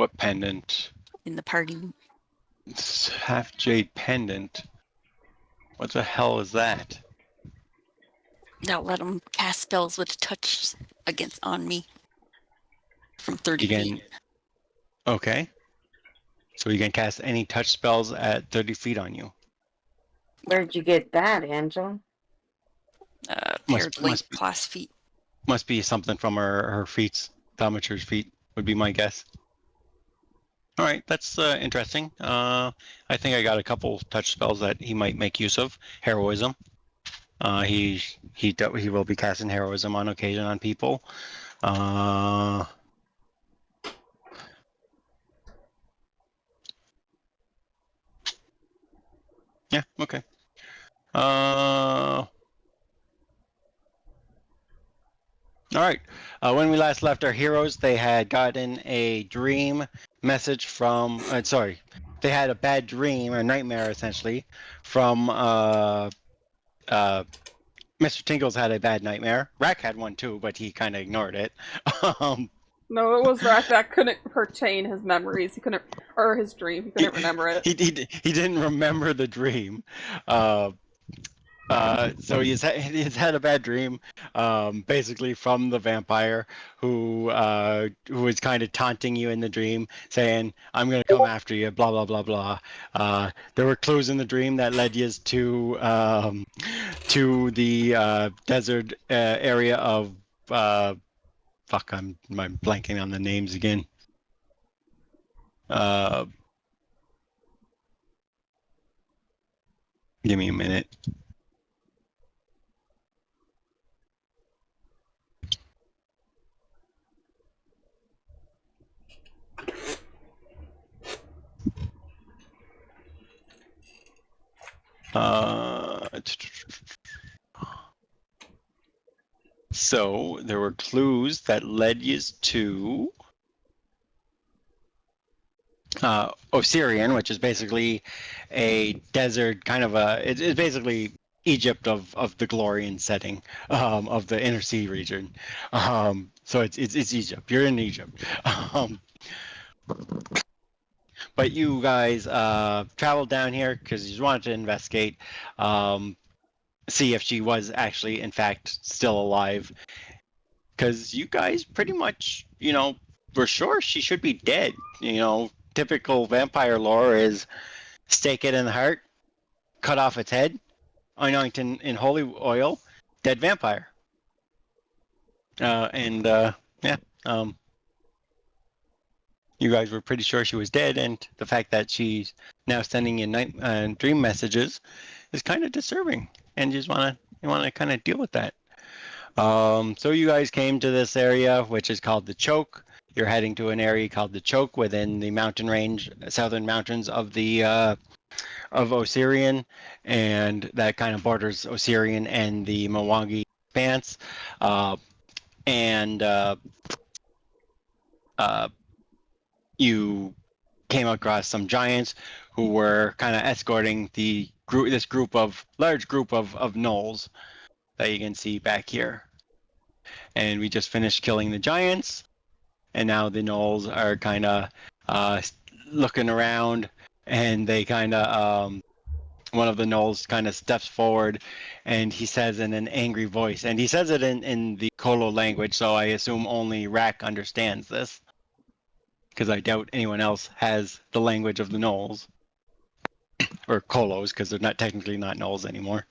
What pendant? in the party. It's half jade pendant. What the hell is that? That'll let him cast spells with touch on me from 30 You can. feet. Okay. So you can cast any touch spells at 30 feet on you. Where'd you get that, Angel? Paired link class feet. Must be something from her feats. Thaumaturge's feat would be my guess. All right, that's interesting. I think I got a couple touch spells that he might make use of. Heroism. He will be casting heroism on occasion on people. Yeah. Okay. All right. When we last left our heroes, they had gotten a dream message from. They had a bad dream, a nightmare, essentially, from. Mr. Tinkles had a bad nightmare. Rack had one too, but he kind of ignored it. No, it was Rack that couldn't pertain his memories. He couldn't, or his dream. He couldn't remember it. He didn't remember the dream. So he's had a bad dream, basically from the vampire who was kind of taunting you in the dream, saying, "I'm going to come after you." Blah blah blah blah. There were clues in the dream that led you to the desert area of fuck. I'm blanking on the names again. Give me a minute. So there were clues that led you to Osirian, which is basically a desert kind of it's basically Egypt of the Glorian setting of the inner sea region. So it's Egypt. You're in Egypt. But you guys traveled down here because you just wanted to investigate, see if she was actually, in fact, still alive. Because you guys pretty much, were sure she should be dead. Typical vampire lore is stake it in the heart, cut off its head, anoint in holy oil, dead vampire. You guys were pretty sure she was dead, and the fact that she's now sending you dream messages is kind of disturbing, and you want to kind of deal with that. So you guys came to this area, which is called the Choke. You're heading to an area called the Choke within the mountain range, southern mountains of the of Osirian, and that kind of borders Osirian and the Mwangi Expanse. You came across some giants who were kind of escorting this large group of gnolls that you can see back here. And we just finished killing the giants, and now the gnolls are kind of looking around, and they kind of one of the gnolls kind of steps forward, and he says in an angry voice, and he says it in the Kolo language, so I assume only Rack understands this, because I doubt anyone else has the language of the gnolls or Kolos, because they're not technically not gnolls anymore.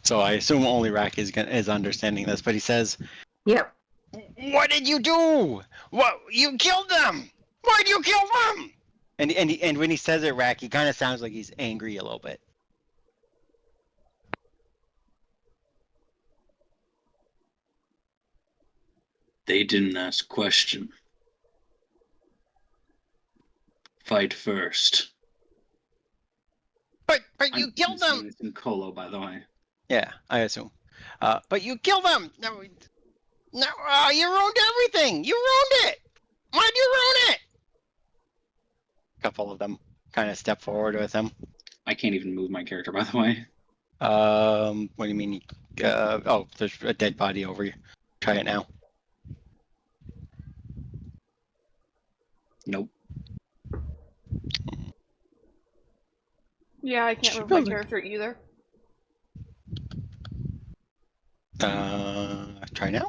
So I assume only Rack is understanding this, but he says, "Yep. What did you do? What, you killed them? Why did you kill them?" And when he says it, Rack, he kind of sounds like he's angry a little bit. They didn't ask question. Fight first. But you killed them. It's in Kolo, by the way. Yeah, I assume. But you killed them. No, you ruined everything. You ruined it. Why'd you ruin it? A couple of them kind of step forward with him. I can't even move my character, by the way. What do you mean? There's a dead body over you. Try it now. Nope. Yeah, I can't move my character either. Try now.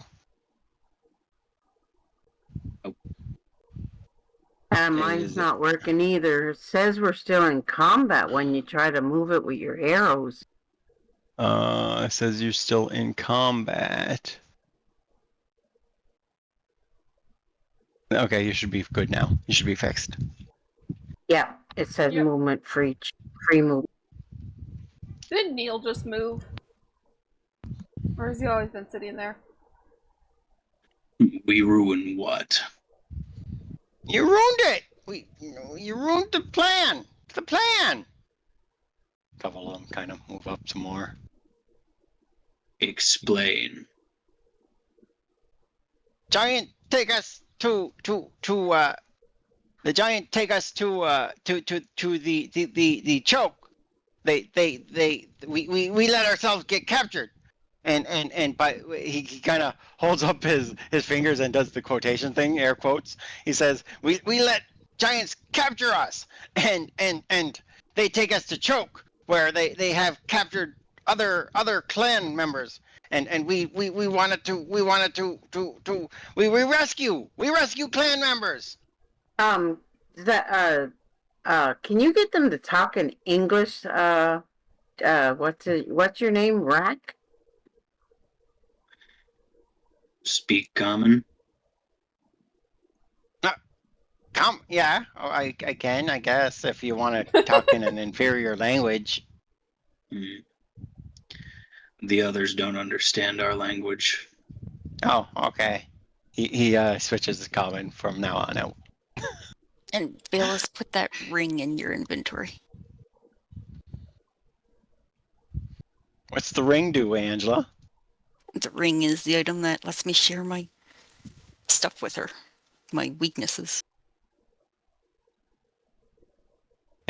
Mine's Is it- not working either. It says we're still in combat when you try to move it with your arrows. It says you're still in combat. Okay, you should be good now. You should be fixed. Yeah, it says Yep. movement free move. Did Neil just move? Or has he always been sitting there? We ruin what? You ruined it. You ruined the plan. The plan. A couple of them kind of move up some more. Explain. Giant, take us to the giant take us to the choke. We let ourselves get captured. And by he kind of holds up his fingers and does the quotation thing, air quotes. He says, we let giants capture us and they take us to choke where they have captured other clan members and we wanted to rescue clan members. Can you get them to talk in English? What's your name? Rack? Speak common. Yeah, I can, I guess, if you want to talk in an inferior language. The others don't understand our language. Oh, okay. He switches his common from now on out. And Bayless, put that ring in your inventory. What's the ring do, Angela? The ring is the item that lets me share my stuff with her, my weaknesses.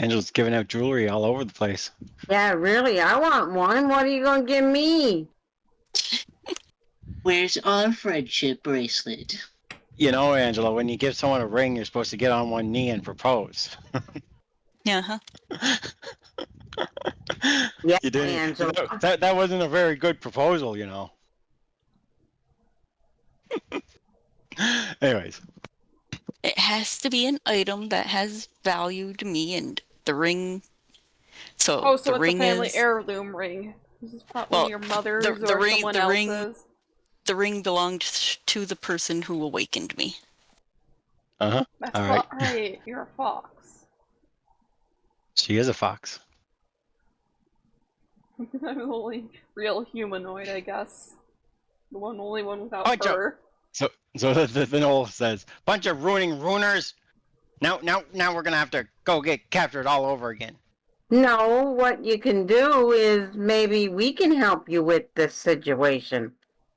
Angela's giving out jewelry all over the place. Yeah, really. I want one. What are you gonna give me? Where's our friendship bracelet? You know, Angela, when you give someone a ring, you're supposed to get on one knee and propose. Yeah, Yeah, You didn't. Angela. That wasn't a very good proposal, you know. Anyways, it has to be an item that has value to me, and the ring. So, Oh, so the it's ring a family is heirloom ring. This is probably Well, your mother's the or ring- someone the ring- else's. the ring belonged to the person who awakened me. All That's right. right. You're a fox. She is a fox. I'm the only real humanoid, I guess. The only one without Bunch of- fur. So the Knoll says, "Bunch of ruining ruiners. Now we're gonna have to go get captured all over again." No, what you can do is maybe we can help you with this situation.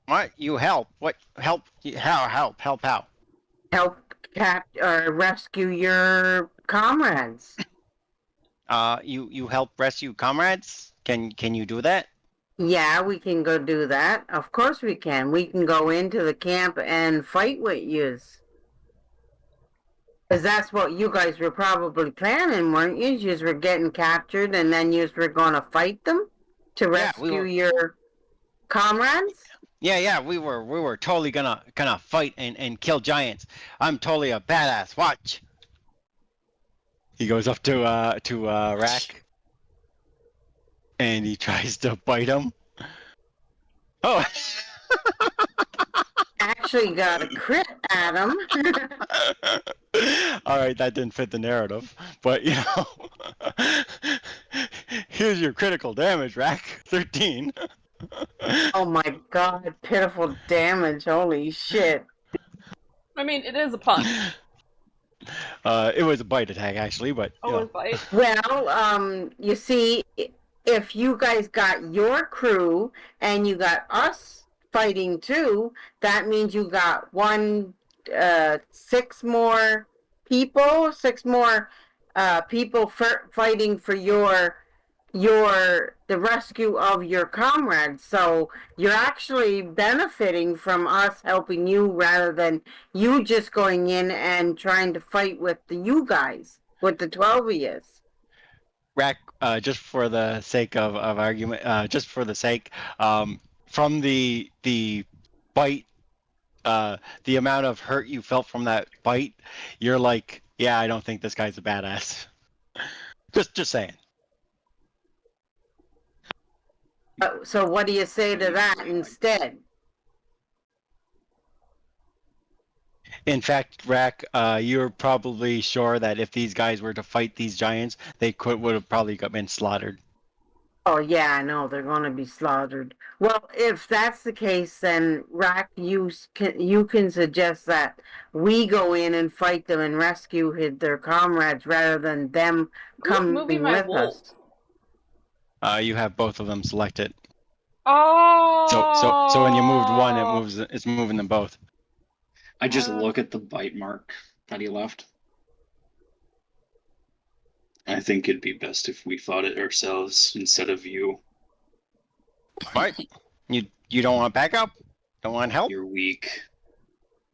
What? You help? What help? How? How? Help rescue your comrades. You help rescue comrades? Can you do that? Yeah, we can go do that. Of course we can. We can go into the camp and fight with yous. Because that's what you guys were probably planning, weren't you? Yous were getting captured and then yous were going to fight them to Yeah, we rescue were. your comrades? Yeah, we were totally gonna fight and kill giants. I'm totally a badass. Watch. He goes up to Rack, and he tries to bite him. Oh. Actually got a crit at him. All right, that didn't fit the narrative, but you know, here's your critical damage, Rack. 13. Oh my god, pitiful damage. Holy shit. I mean, it is a punch. It was a bite attack actually, but you know. Always bite. Well, you see, if you guys got your crew and you got us fighting too, that means you got six more people fighting for your the rescue of your comrades. So you're actually benefiting from us helping you rather than you just going in and trying to fight with you guys, with the 12 of you. Rack, just for the sake of argument, just for the sake, from the bite, the amount of hurt you felt from that bite, you're like, yeah, I don't think this guy's a badass. Just saying. So what do you say to that instead? In fact, Rack, you're probably sure that if these guys were to fight these giants, they would have probably been slaughtered. Oh yeah, I know they're going to be slaughtered. Well, if that's the case, then Rack, you can suggest that we go in and fight them and rescue their comrades rather than them Who's coming moving my with wolf? us. You have both of them selected. Oh. So when you moved one, it's moving them both. I just look at the bite mark that he left. I think it'd be best if we fought it ourselves instead of you. What? You don't want backup? Don't want help? You're weak.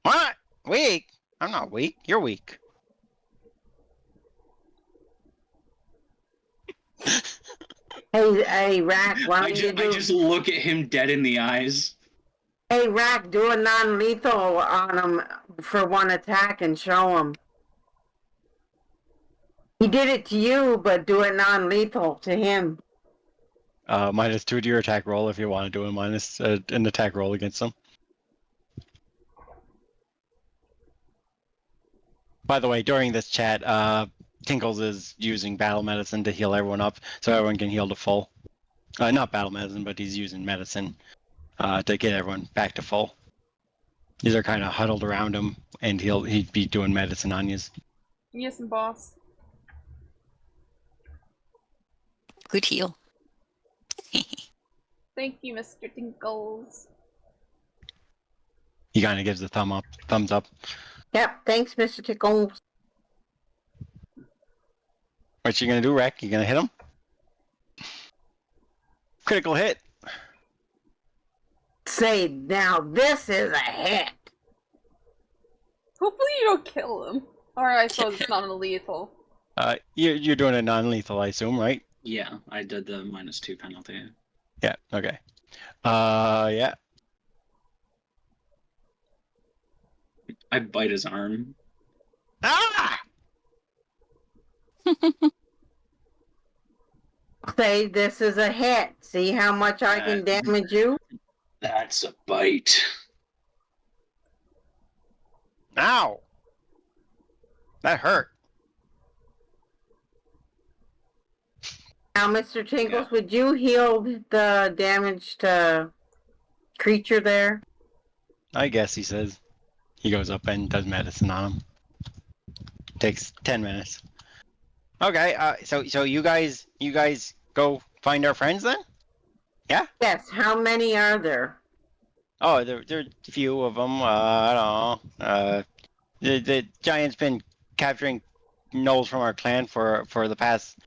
What? Weak? I'm not weak. You're weak. Hey, Rack, why don't I just look at him dead in the eyes. Hey, Rack, do a non-lethal on him for one attack and show him. He did it to you, but do it non-lethal to him. -2 to your attack roll if you want to do a minus an attack roll against them. By the way, during this chat, Tinkles is using battle medicine to heal everyone up, so everyone can heal to full. Not battle medicine, but he's using medicine to get everyone back to full. These are kind of huddled around him, and he'd be doing medicine on you. Yes, boss. Good heal. Thank you, Mr. Tinkles. He kind of gives a thumbs up. Yep, thanks, Mr. Tickles. What you gonna do, Rack? You gonna hit him? Critical hit. Say, now this is a hit. Hopefully you don't kill him. Or I suppose it's not a lethal. You're doing a non-lethal, I assume, right? Yeah, I did the -2 penalty. Yeah. Okay. Yeah. I bite his arm. Ah! Say, this is a hit. See how much I can damage you? That's a bite. Ow! That hurt. Now, Mr. Tinkles, would you heal the damage to creature there? I guess he says. He goes up and does medicine on him. Takes 10 minutes. Okay, so you guys go find our friends then? Yeah? Yes, how many are there? Oh, there are a few of them. I don't know. The giant's been capturing gnolls from our clan for the past,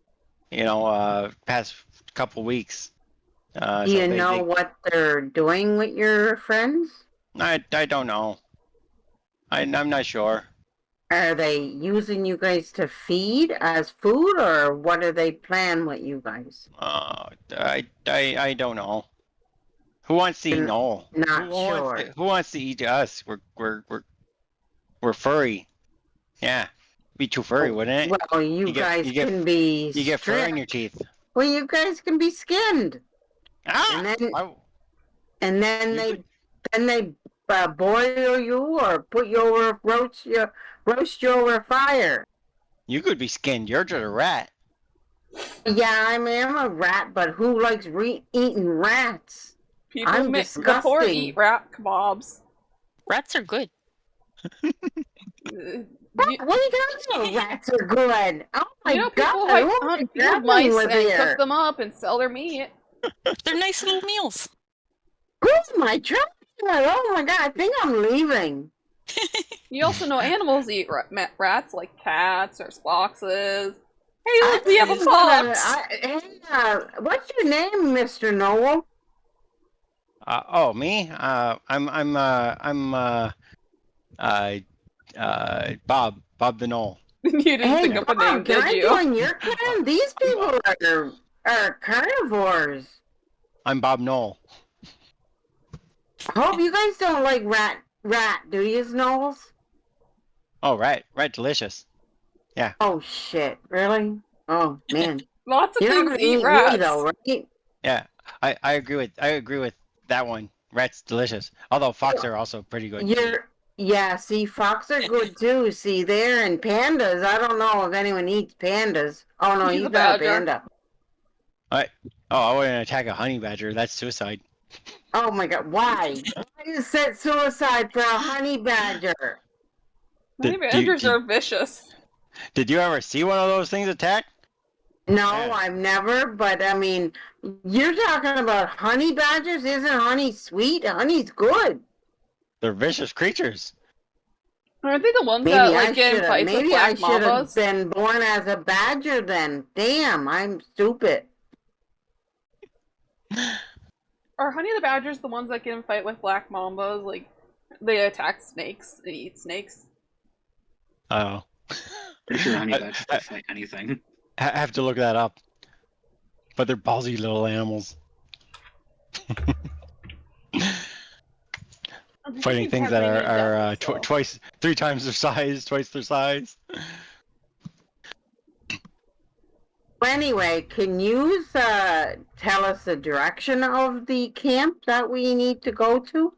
past couple weeks. Do you know what they're doing with your friends? I don't know. I'm not sure. Are they using you guys to feed as food, or what do they plan with you guys? I don't know. Who wants to eat gnoll? Not sure. Who wants to eat us? We're furry. Yeah, be too furry, wouldn't it? Well, you guys can be. You get fur in your teeth. Well, you guys can be skinned. Ah! And then they boil you or put you over roast you over fire. You could be skinned. You're just a rat. Yeah, I mean, I'm a rat, but who likes eating rats? People I'm before disgusting. eat rat kebabs. Rats are good. What are you talking about? Rats are good. Oh my People god! hunt field mice and cook them up and sell their meat. They're nice little meals. Who's my truck? Oh my god! I think I'm leaving. You also know animals eat rats, like cats or foxes. Hey, look, we have a fox. What's your name, Mr. Noel? Me? Bob the Knoll. You didn't Hey, think of a name, Bob, can did I you? join your clan? These people are carnivores. I'm Bob Knoll. Hope you guys don't like rat, do you, Knowles? Oh, right, delicious. Oh shit, really? Oh man. Lots of You're not things gonna eat eat rats. me though, right? Yeah, I agree with that one. Rat's delicious. Although fox are also pretty good to eat. See, fox are good too. See there, and pandas. I don't know if anyone eats pandas. Oh no, He's he's a not a badger. panda. Oh, I wouldn't attack a honey badger. That's suicide. Oh my god, why? Why you set suicide for a honey badger? Honey badgers are vicious. Did you ever see one of those things attack? No, Yeah. I've never, but I mean, you're talking about honey badgers? Isn't honey sweet? Honey's good. They're vicious creatures. Aren't they the ones Maybe that I like get in should have. fights with Maybe I black should have mambas? been born as a badger then. Damn, I'm stupid. Are honey the badgers the ones that get in fight with black mambas? Like they attack snakes and eat snakes? Oh. Pretty sure honey badgers I can fight anything. have to look that up. But they're ballsy little animals. Fighting things that are twice, 3 times their size, twice their size. Anyway, can you tell us the direction of the camp that we need to go to?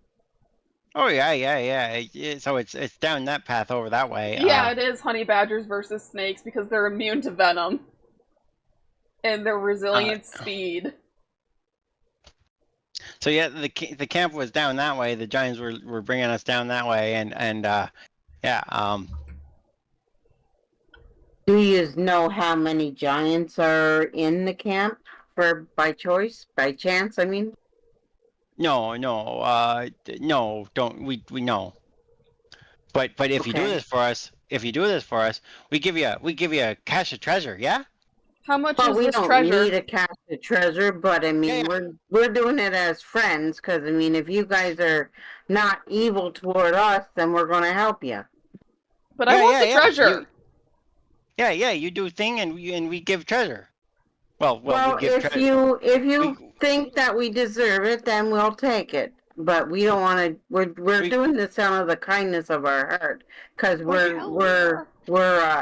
Oh yeah. So it's down that path over that way. Yeah, it is honey badgers versus snakes because they're immune to venom. And their resilient speed. So yeah, the camp was down that way. The giants were bringing us down that way, and Do you know how many giants are in the camp by chance? I mean, no, don't we know. But if you do Okay. this for us, we give you a cache of treasure. Yeah. How much well, is we this don't treasure? need a cache of treasure, but I mean, Yeah. we're doing it as friends because I mean, if you guys are not evil toward us, then we're going to help you. But I want the treasure. You do a thing, and we give treasure. Well, Well, we give if treasure. you think that we deserve it, then we'll take it. But we don't want to. We're doing this out of the kindness of our heart because we're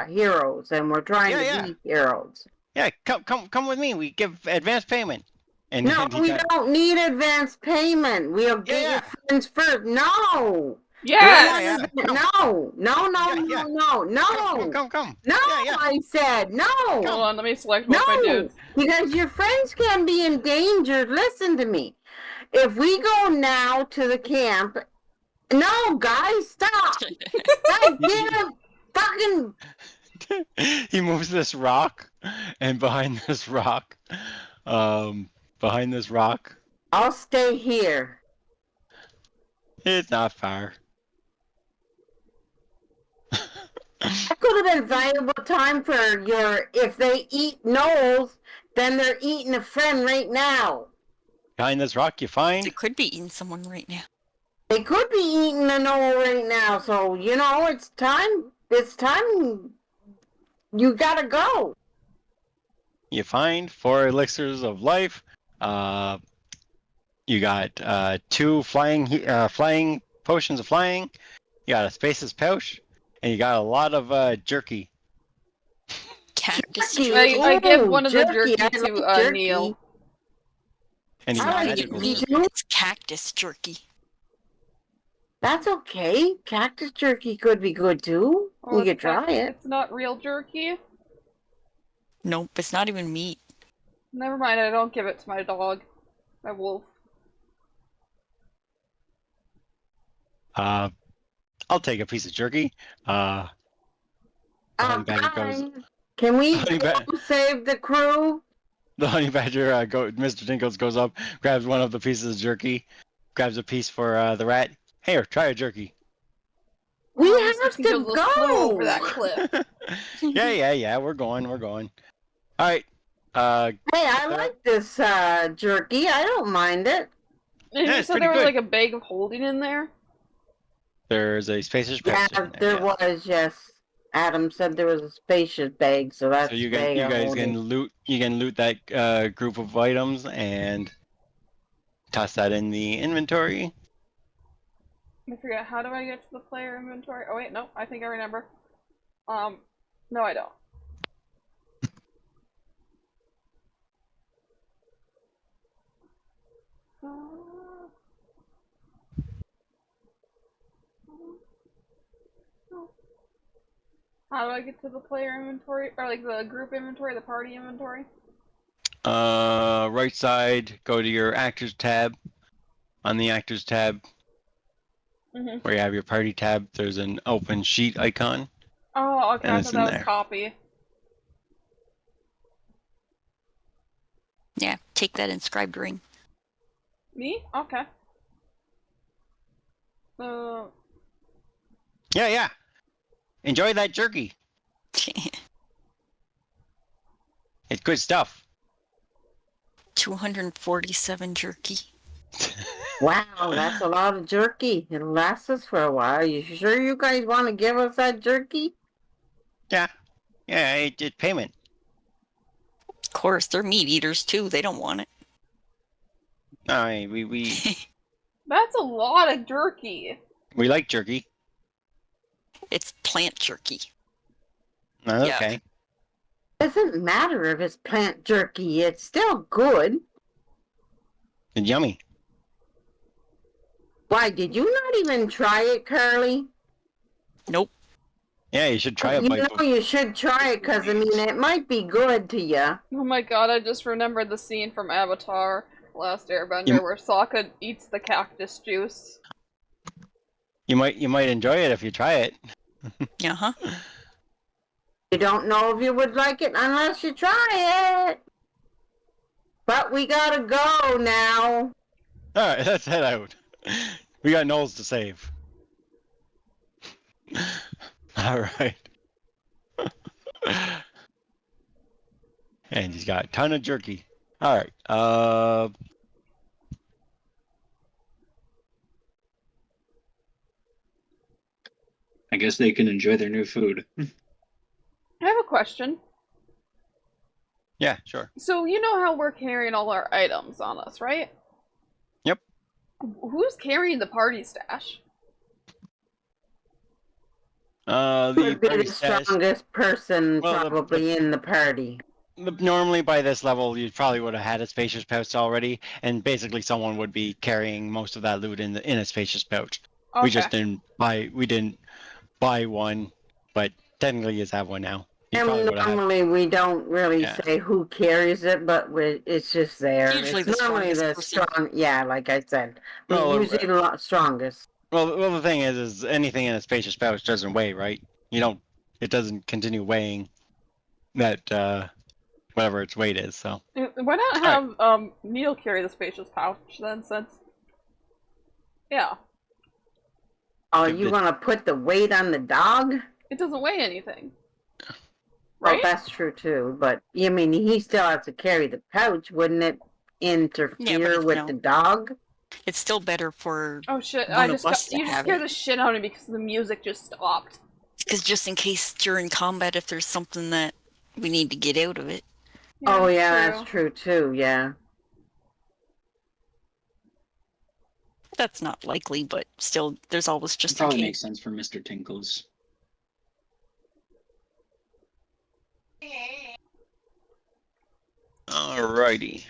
heroes and we're trying to be heroes. Yeah, come with me. We give advance payment. And No, we don't need advance payment. We'll get your friends first. No. Yes. No. Come. No, I said no. Hold on, let me select both my No, dudes. because your friends can be endangered. Listen to me. If we go now to the camp, no, guys, stop. God damn, fucking. He moves this rock, and behind this rock, I'll stay here. it's not far. That could have been valuable time for if they eat Knowles, then they're eating a friend right now. Behind this rock, you find. They could be eating someone right now. They could be eating a Knoll right now, so it's time. It's time. You gotta go. You find 4 elixirs of life. You got 2 flying potions of flying. You got a spaces pouch, and you got a lot of jerky. Cactus Jerky. jerky. I give one of the jerky. jerky I to like jerky. Neil. And you I got like magical it. jerky. It's cactus jerky. That's okay. Cactus jerky could be good too. We could try it. It's not real jerky. Nope, it's not even meat. Never mind, I don't give it to my dog. My wolf. Can we save the crew? The honey badger, Mr. Dinkles goes up, grabs one of the pieces of jerky, grabs a piece for the rat. Here, try a jerky. We have to Flew over go. that cliff. Yeah, we're going. All right. Hey, I They're- like this jerky. I don't mind it. And Yeah, you it's said pretty there was good. like a bag of holding in there? there's a spacer's Yeah, pouch in there there. Yeah. was, yes. Adam said there was a spacious bag, so that's So you bag of guys holding. can loot. You can loot that group of items and toss that in the inventory. I forget, how do I get to the player inventory? Oh wait, no, I think I remember. No I don't. How do I get to the player inventory? Or like the group inventory, the party inventory? Right side, go to your actors tab. On the actors tab, Mm-hmm. where you have your party tab, there's an open sheet icon. Oh, okay, And I it's thought in that was there. copy. Yeah, take that inscribed ring. Me? Okay. Yeah. Enjoy that jerky. It's good stuff. 247 jerky. Wow, that's a lot of jerky. It'll last us for a while. You sure you guys want to give us that jerky? Yeah, it's payment. Of course, they're meat eaters too. They don't want it. I mean, we That's a lot of jerky. we like jerky. It's plant jerky. That's Yuck. okay. Doesn't matter if it's plant jerky, it's still good. It's yummy. Why, did you not even try it, Curly? Nope. Yeah, you should try it. You By know you should try it, because, I mean, it might be good to you. Oh my god, I just remembered the scene from Avatar Last Airbender You- where Sokka eats the cactus juice. you might enjoy it if you try it. Uh-huh. You don't know if you would like it unless you try it. But we gotta go now. All right, let's head out. We got Knowles to save. All right. And he's got a ton of jerky. All right. I guess they can enjoy their new food. I have a question. Yeah, sure. So, you know how we're carrying all our items on us, right? Yep. Who's carrying the party stash? The Would be party the stash. strongest person Well, probably in the party. Normally by this level, you probably would have had a spacious pouch already, and basically someone would be carrying most of that loot in a spacious pouch. Okay. We just didn't buy one, but technically you have one now. You And probably would have had. normally we don't really Yeah. say who carries it, but it's just there. Usually it's the normally the strongest person. strong. Yeah, like I said, Well, usually the strongest. Well, the thing is anything in a spacious pouch doesn't weigh, right? It doesn't continue weighing that whatever its weight is. So Why not have Neil carry the spacious pouch then, since... Yeah. Oh, Give you the- gonna put the weight on the dog? It doesn't weigh anything. Well, Right? that's true too. But I mean, he still has to carry the pouch, wouldn't it? Interfere it's with no. the dog? It's still better for Oh shit, one of us to you just have scared it. the shit out of me because the music just stopped. Because just in case during combat, if there's something that we need to get out of it. Oh yeah, that's true too. Yeah. That's not likely, but still, there's always It just in probably case. makes sense for Mr. Tinkles. alrighty,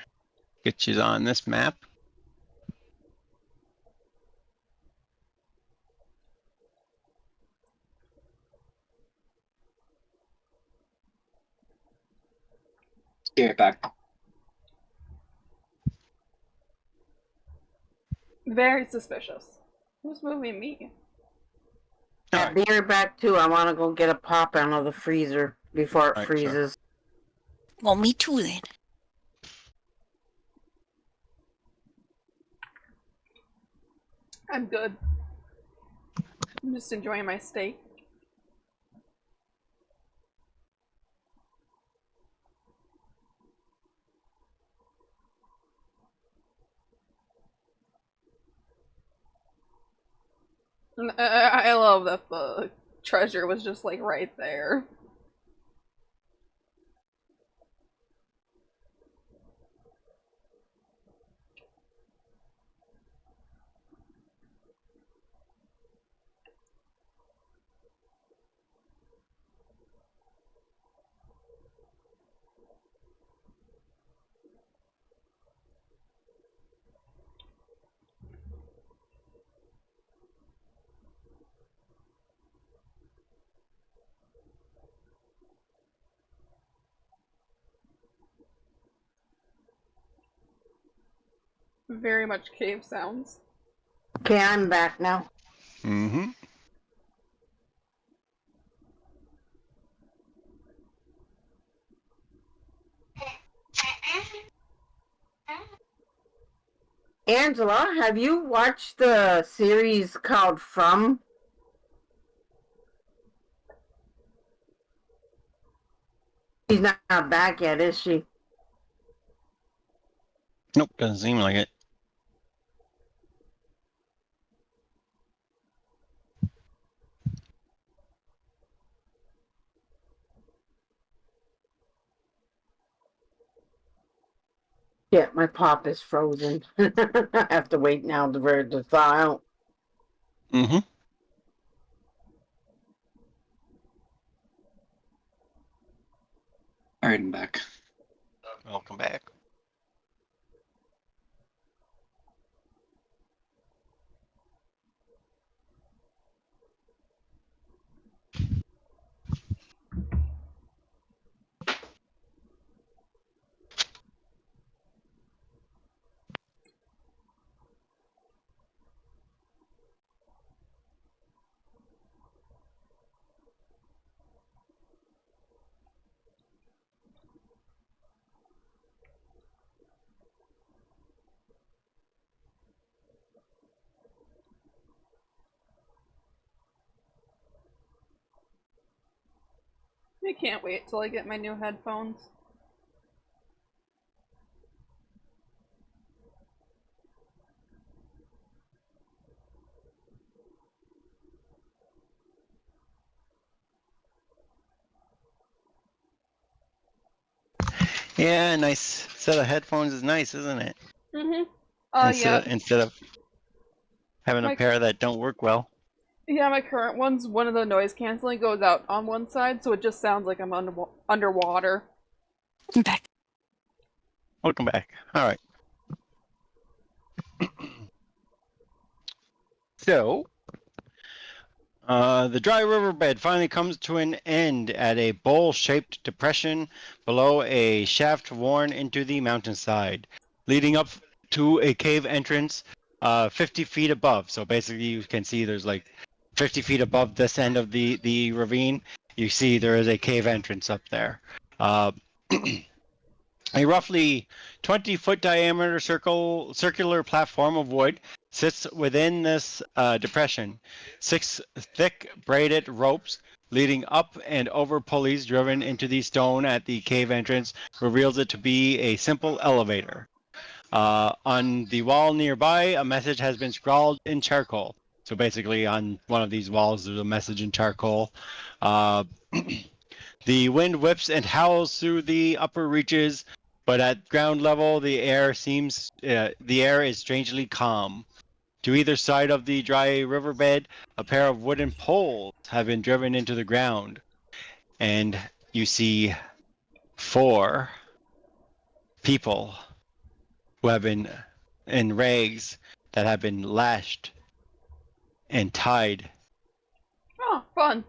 get you on this map. Be right back. Very suspicious. Who's moving me? Yeah, Alright. be right back too. I want to go get a pop out of the freezer before it Alright, sure. freezes. Well, me too then. I'm good. I'm just enjoying my steak. I love that the treasure was just like right there. Very much cave sounds. Okay, I'm back now. Mm-hmm. Angela, have you watched the series called From? She's not back yet, is she? Nope, doesn't seem like it. Yeah, my pop is frozen. I have to wait now for it to thaw out. Mm-hmm. All right, I'm back. Welcome back. I can't wait till I get my new headphones. Yeah, nice set of headphones is nice, isn't it? Mm-hmm. Instead of having a My pair that don't work well. my current ones, one of the noise canceling goes out on one side, so it just sounds like I'm underwater. I'm back. Welcome back. All right. So, the dry riverbed finally comes to an end at a bowl-shaped depression below a shaft worn into the mountainside, leading up to a cave entrance 50 feet above. So basically, you can see there's like 50 feet above this end of the ravine. You see there is a cave entrance up there. Uh, A roughly 20-foot diameter circular platform of wood sits within this depression. 6 thick braided ropes leading up and over pulleys driven into the stone at the cave entrance reveals it to be a simple elevator. On the wall nearby, a message has been scrawled in charcoal. So basically, on one of these walls, there's a message in charcoal. Uh, The wind whips and howls through the upper reaches, but at ground level, the air is strangely calm. To either side of the dry riverbed, a pair of wooden poles have been driven into the ground, and you see 4 people who have been in rags that have been lashed and tied Oh, fun.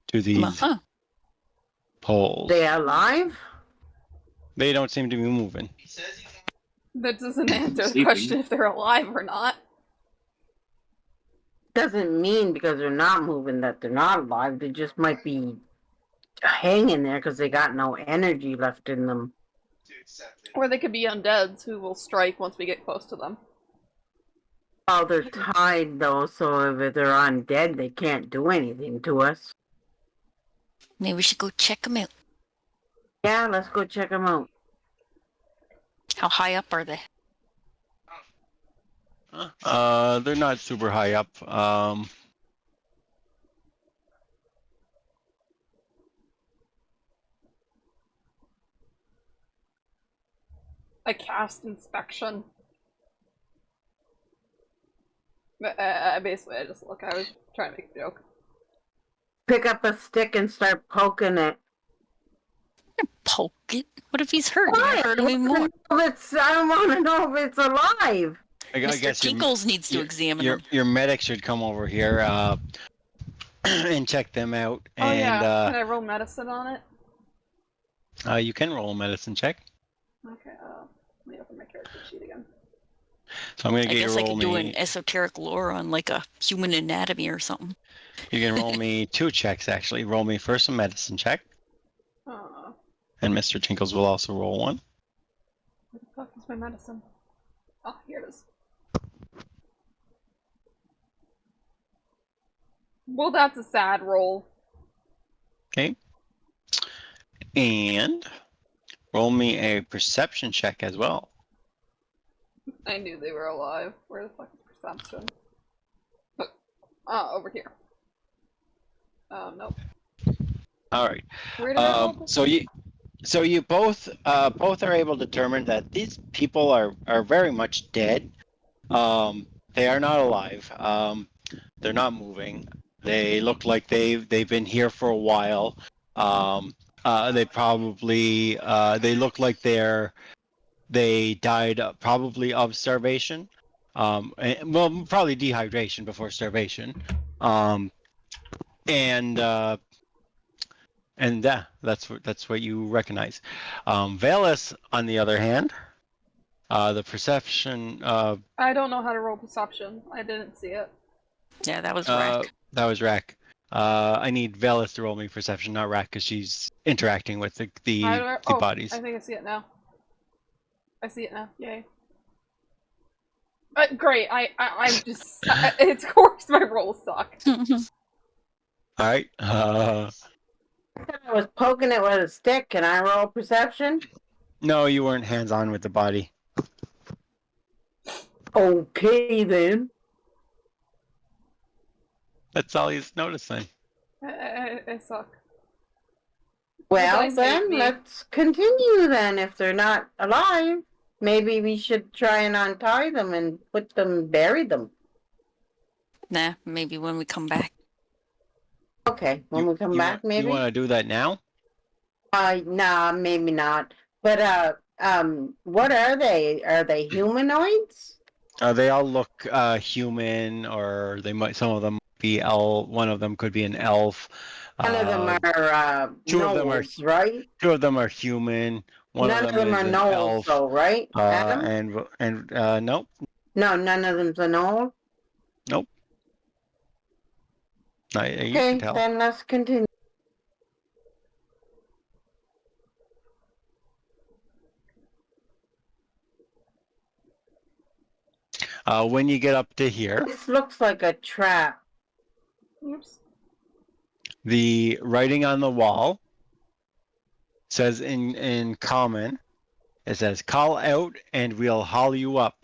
to these Uh-huh. poles. They alive? They don't seem to be moving. That doesn't answer the Sleeping. question if they're alive or not. Doesn't mean because they're not moving that they're not alive. They just might be hanging there because they got no energy left in them. Or they could be undeads who will strike once we get close to them. Oh, they're tied though, so if they're undead, they can't do anything to us. Maybe we should go check them out. Yeah, let's go check them out. How high up are they? They're not super high up. I cast inspection. Basically, I just look. I was trying to make a joke. Pick up a stick and start poking it. Poke it. What if he's hurt? Why? You're hurting me more. I want to know if it's alive. I Mr. guess Tinkles needs to examine them. your medic should come over here and check them out. Oh And yeah, can I roll medicine on it? you can roll a medicine check. Okay, let me open my character sheet again. So I'm gonna I get you guess to I roll could do me. an esoteric lore on like a human anatomy or something. You can roll me 2 checks actually. Roll me first a medicine check, and Mr. Tinkles will also roll one. Where the fuck is my medicine? Oh, here it is. Well, that's a sad roll. Okay. And roll me a perception check as well. I knew they were alive. Where the fuck is perception? Over here. Nope. All right. Where did I roll? So you both are able to determine that these people are very much dead. They are not alive. They're not moving. They look like they've been here for a while. They probably they look like they died probably of starvation. Well, probably dehydration before starvation. And that's what you recognize. Valus, on the other hand, the perception. I don't know how to roll perception. I didn't see it. Yeah, that was Rack. That was Rack. I need Valus to roll me perception, not Rack, because she's interacting with the bodies. I think I see it now. I see it now. Yay. Great. I'm just. It's of course my rolls suck. All right. I was poking it with a stick. Can I roll perception? No, you weren't hands-on with the body. Okay, then. That's all he's noticing. I suck. Well, then, let's continue then. If they're not alive, maybe we should try and untie them and bury them. Nah, maybe when we come back. Okay, when we come back, maybe? You want to do that now? Nah, maybe not. But, what are they? Are they humanoids? They all look human, or some of them be elf. One of them could be an elf. None of them are two of them are right? 2 of them are human. One None of them are is an gnolls, elf. though, right? Adam? Nope. No, none of them's a gnoll? Nope. You Okay, can tell. then let's continue. When you get up to here, This looks like a trap. Oops. the writing on the wall says in common, it says, "Call out and we'll haul you up."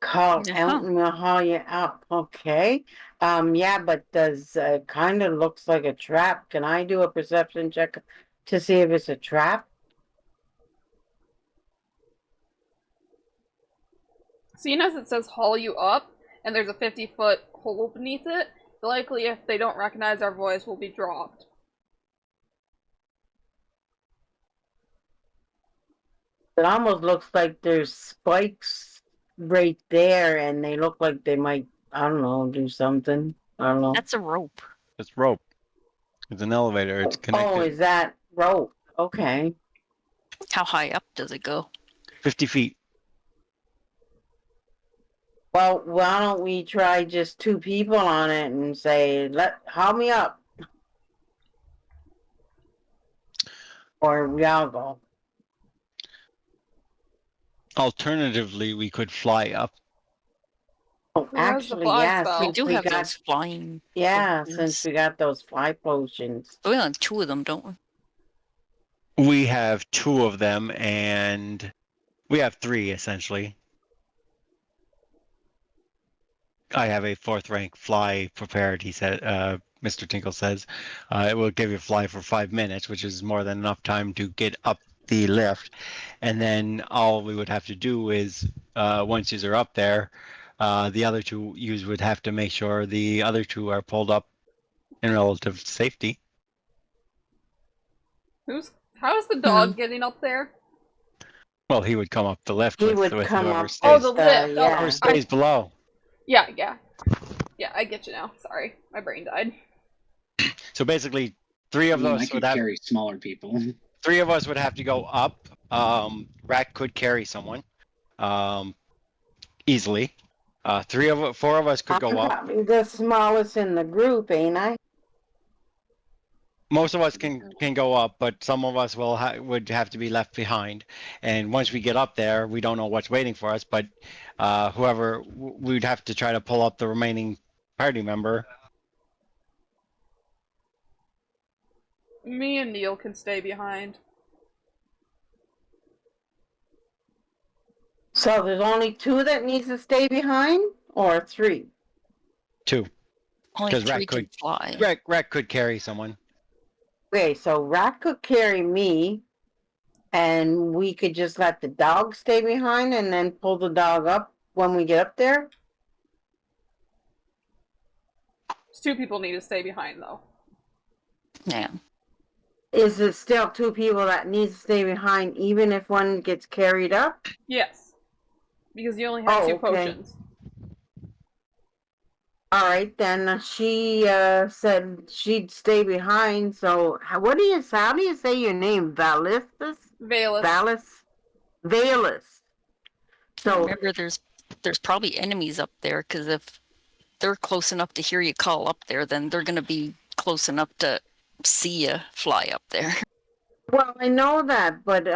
Call Uh-huh. out and we'll haul you up. Okay. Yeah, but does kind of looks like a trap. Can I do a perception check to see if it's a trap? Seeing as it says haul you up, and there's a 50-foot hole beneath it, likely if they don't recognize our voice, we'll be dropped. It almost looks like there's spikes right there, and they look like they might, I don't know, do something. I don't know. That's a rope. It's rope. It's an elevator. It's connected. Oh, is that rope? Okay. How high up does it go? 50 feet. Well, why don't we try just 2 people on it and say, haul me up. Or we all go. Alternatively, we could fly up. Oh, Who has the actually, fly yeah, spell? We since do we have got, those flying. yeah, potions. since we got those fly potions. We only have 2 of them, don't we? We have 2 of them, and we have 3 essentially. I have a 4th rank fly prepared, he said. Mr. Tinkle says. It will give you fly for 5 minutes, which is more than enough time to get up the lift. And then all we would have to do is, once you're up there, the other two you would have to make sure the other two are pulled up in relative safety. How's the dog getting up there? Well, he would come up the lift He with would come whoever up Oh, stays, the with, lift. yeah. whoever stays below. Yeah, I get you now. Sorry, my brain died. So basically, three of I us could would have carry smaller people. 3 of us would have to go up. Rack could carry someone easily. 4 of us could I'm go up. probably the smallest in the group, ain't I? Most of us can go up, but some of us would have to be left behind. And once we get up there, we don't know what's waiting for us. But whoever we'd have to try to pull up the remaining party member. Me and Neil can stay behind. So there's only 2 that needs to stay behind, or 3? 2, Only because 3 can fly. Rack could carry someone. Okay, so Rat could carry me, and we could just let the dog stay behind and then pull the dog up when we get up there? 2 people need to stay behind, though. Yeah. Is it still 2 people that needs to stay behind even if one gets carried up? Yes. Because you only have 2 okay. potions. All right, then she said she'd stay behind. So how do you say your name? Valis? Valus. Valis. So Remember, there's probably enemies up there, because if they're close enough to hear you call up there, then they're going to be close enough to see you fly up there. well, I know that, but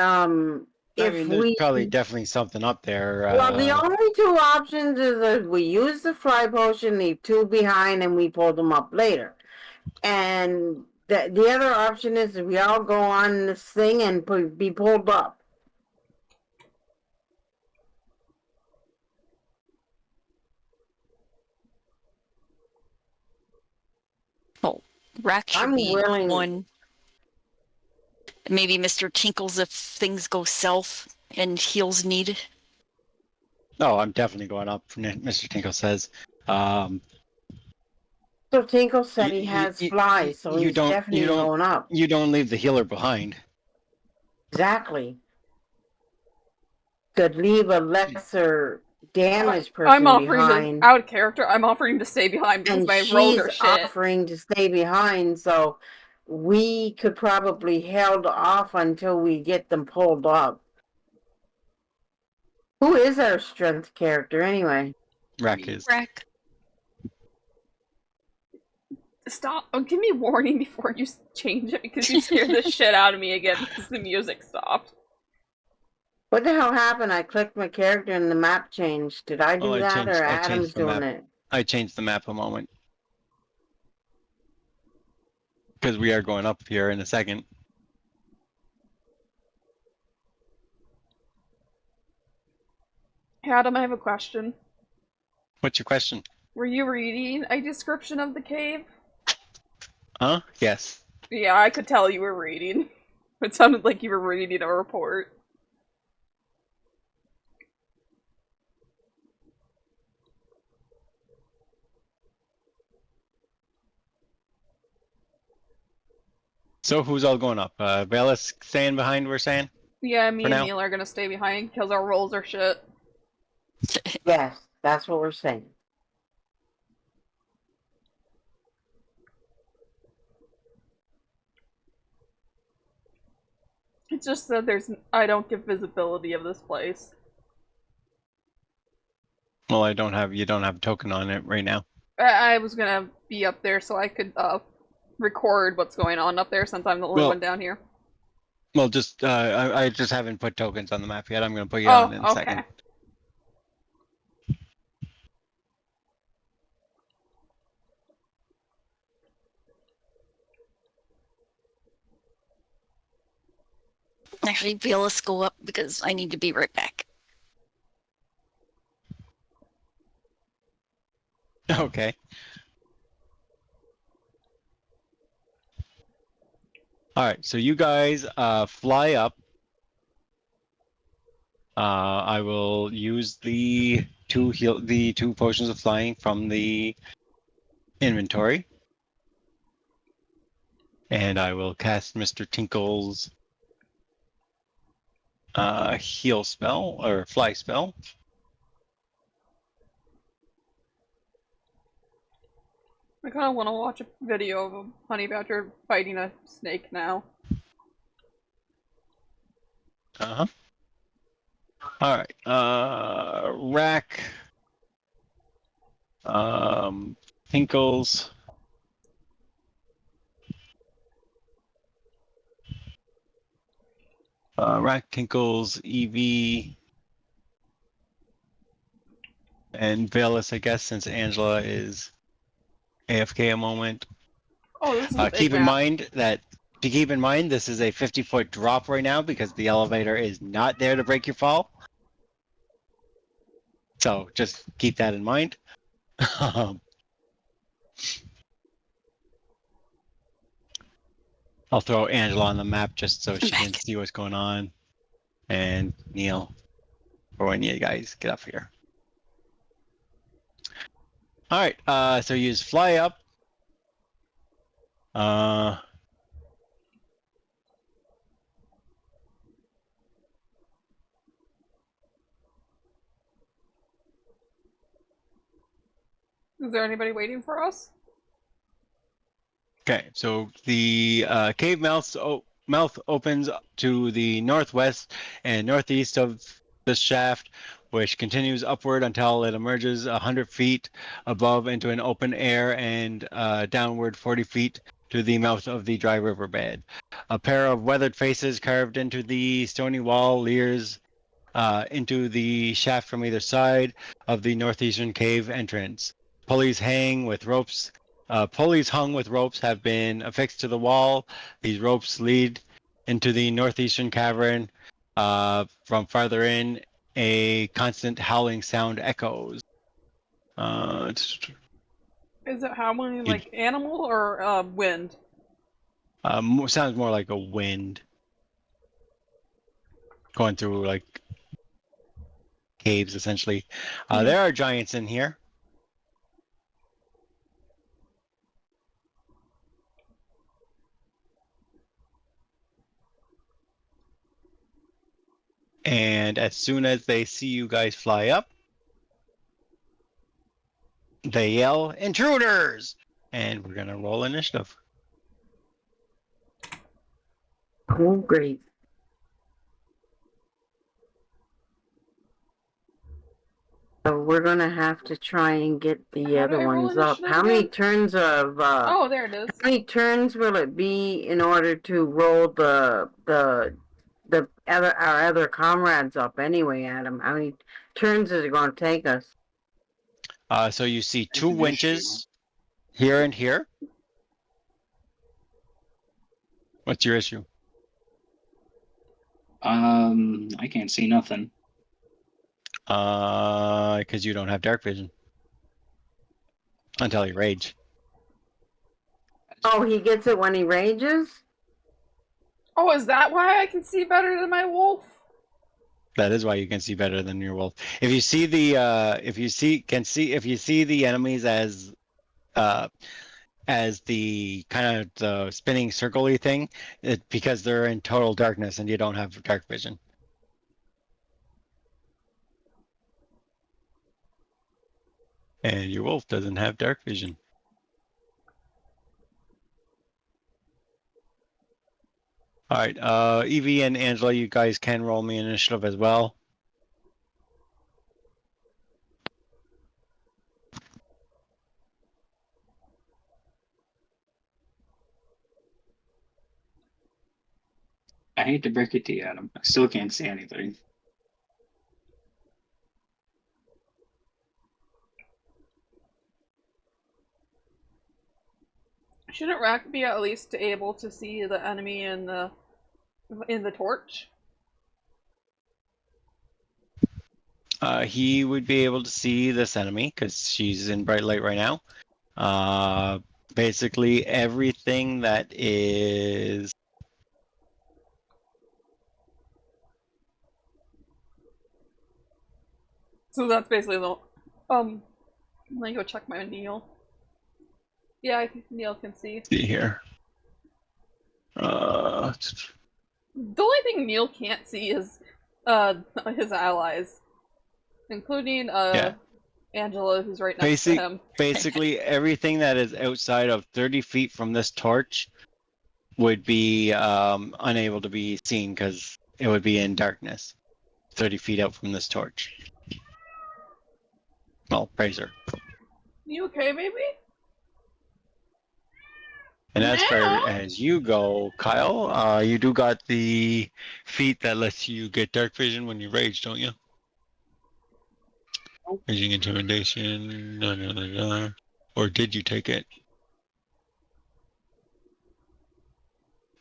if There's we probably definitely something up there. well, the only 2 options is that we use the fly potion, leave 2 behind, and we pull them up later. And the other option is we all go on this thing and be pulled up. Well, Rack should I'm be willing. one. Maybe Mr. Tinkles if things go south and heals needed. No, I'm definitely going up. Mr. Tinkle says. So Tinkle said he has flies, so he's definitely going up. You don't leave the healer behind. Exactly. Could leave a lesser damaged person I'm offering behind. out of character. I'm offering to stay behind because And my rolls are she's shit. offering to stay behind, so we could probably held off until we get them pulled up. Who is our strength character anyway? Rack is. Rack. Stop! Oh, give me a warning before you change it because you scared the shit out of me again because the music stopped. What the hell happened? I clicked my character and the map changed. Did I do that, or I Adam's changed the doing map. it? I changed the map a moment. Because we are going up here in a second. Adam, I have a question. What's your question? Were you reading a description of the cave? Huh? Yes. Yeah, I could tell you were reading. It sounded like you were reading a report. So who's all going up? Bayless staying behind, we're saying? Yeah, me For and now? Neil are gonna stay behind because our rolls are shit. Yes, that's what we're saying. It's just that I don't get visibility of this place. Well, you don't have a token on it right now. I was gonna be up there so I could record what's going on up there since I'm the only one down here. Well, just I just haven't put tokens on the map yet. I'm going to put you on in a second. Actually, Bill, let's go up because I need to be right back. Okay. All right. So you guys fly up. I will use the two potions of flying from the inventory, and I will cast Mr. Tinkle's heal spell or fly spell. I kind of want to watch a video of a honey badger fighting a snake now. Uh-huh. All right. Rack. Tinkles. Rack Tinkles, EV, and Velis, I guess, since Angela is AFK a moment. Oh, this is a big Keep in map. mind that this is a 50-foot drop right now because the elevator is not there to break your fall. So just keep that in mind. I'll throw Angela on the map just so she can see what's going on. And Neil, for when you guys get up here. All right, so use fly up. Is there anybody waiting for us? Okay, so the cave mouth opens to the northwest and northeast of the shaft, which continues upward until it emerges 100 feet above into an open air and downward 40 feet to the mouth of the dry riverbed. A pair of weathered faces carved into the stony wall leers into the shaft from either side of the northeastern cave entrance. Pulleys hung with ropes have been affixed to the wall. These ropes lead into the northeastern cavern. From farther in, a constant howling sound echoes. Is it howling like animal or wind? Sounds more like a wind going through like caves, essentially. There are giants in here. And as soon as they see you guys fly up, they yell, "Intruders!" And we're going to roll initiative. Oh, great. So we're gonna have to try and get the How do other I roll ones up. initiative How many again? turns of Oh, there it is. how many turns will it be in order to roll the our other comrades up anyway, Adam? How many turns is it gonna take us? So you see That's two an winches here and here. What's your issue? I can't see nothing. Because you don't have dark vision until you rage. Oh, he gets it when he rages? Oh, is that why I can see better than my wolf? That is why you can see better than your wolf. If you see the if you see the enemies as the kind of the spinning circle-y thing, because they're in total darkness and you don't have dark vision. And your wolf doesn't have dark vision. All right, Evie and Angela, you guys can roll me initiative as well. I hate to break it to you, Adam. I still can't see anything. Shouldn't Rack be at least able to see the enemy in the torch? he would be able to see this enemy because she's in bright light right now. Basically everything that is So that's basically the. Let me go check my Neil. Yeah, I think Neil can see. see here. The only thing Neil can't see is his allies, including Yeah. Angela, who's right next to him. Basically everything that is outside of 30 feet from this torch would be unable to be seen because it would be in darkness 30 feet out from this torch. Well, Fraser. You okay, baby? And as far Yeah. as you go, Kyle, you do got the feat that lets you get dark vision when you rage, don't you? Raging intimidation, no. Or did you take it?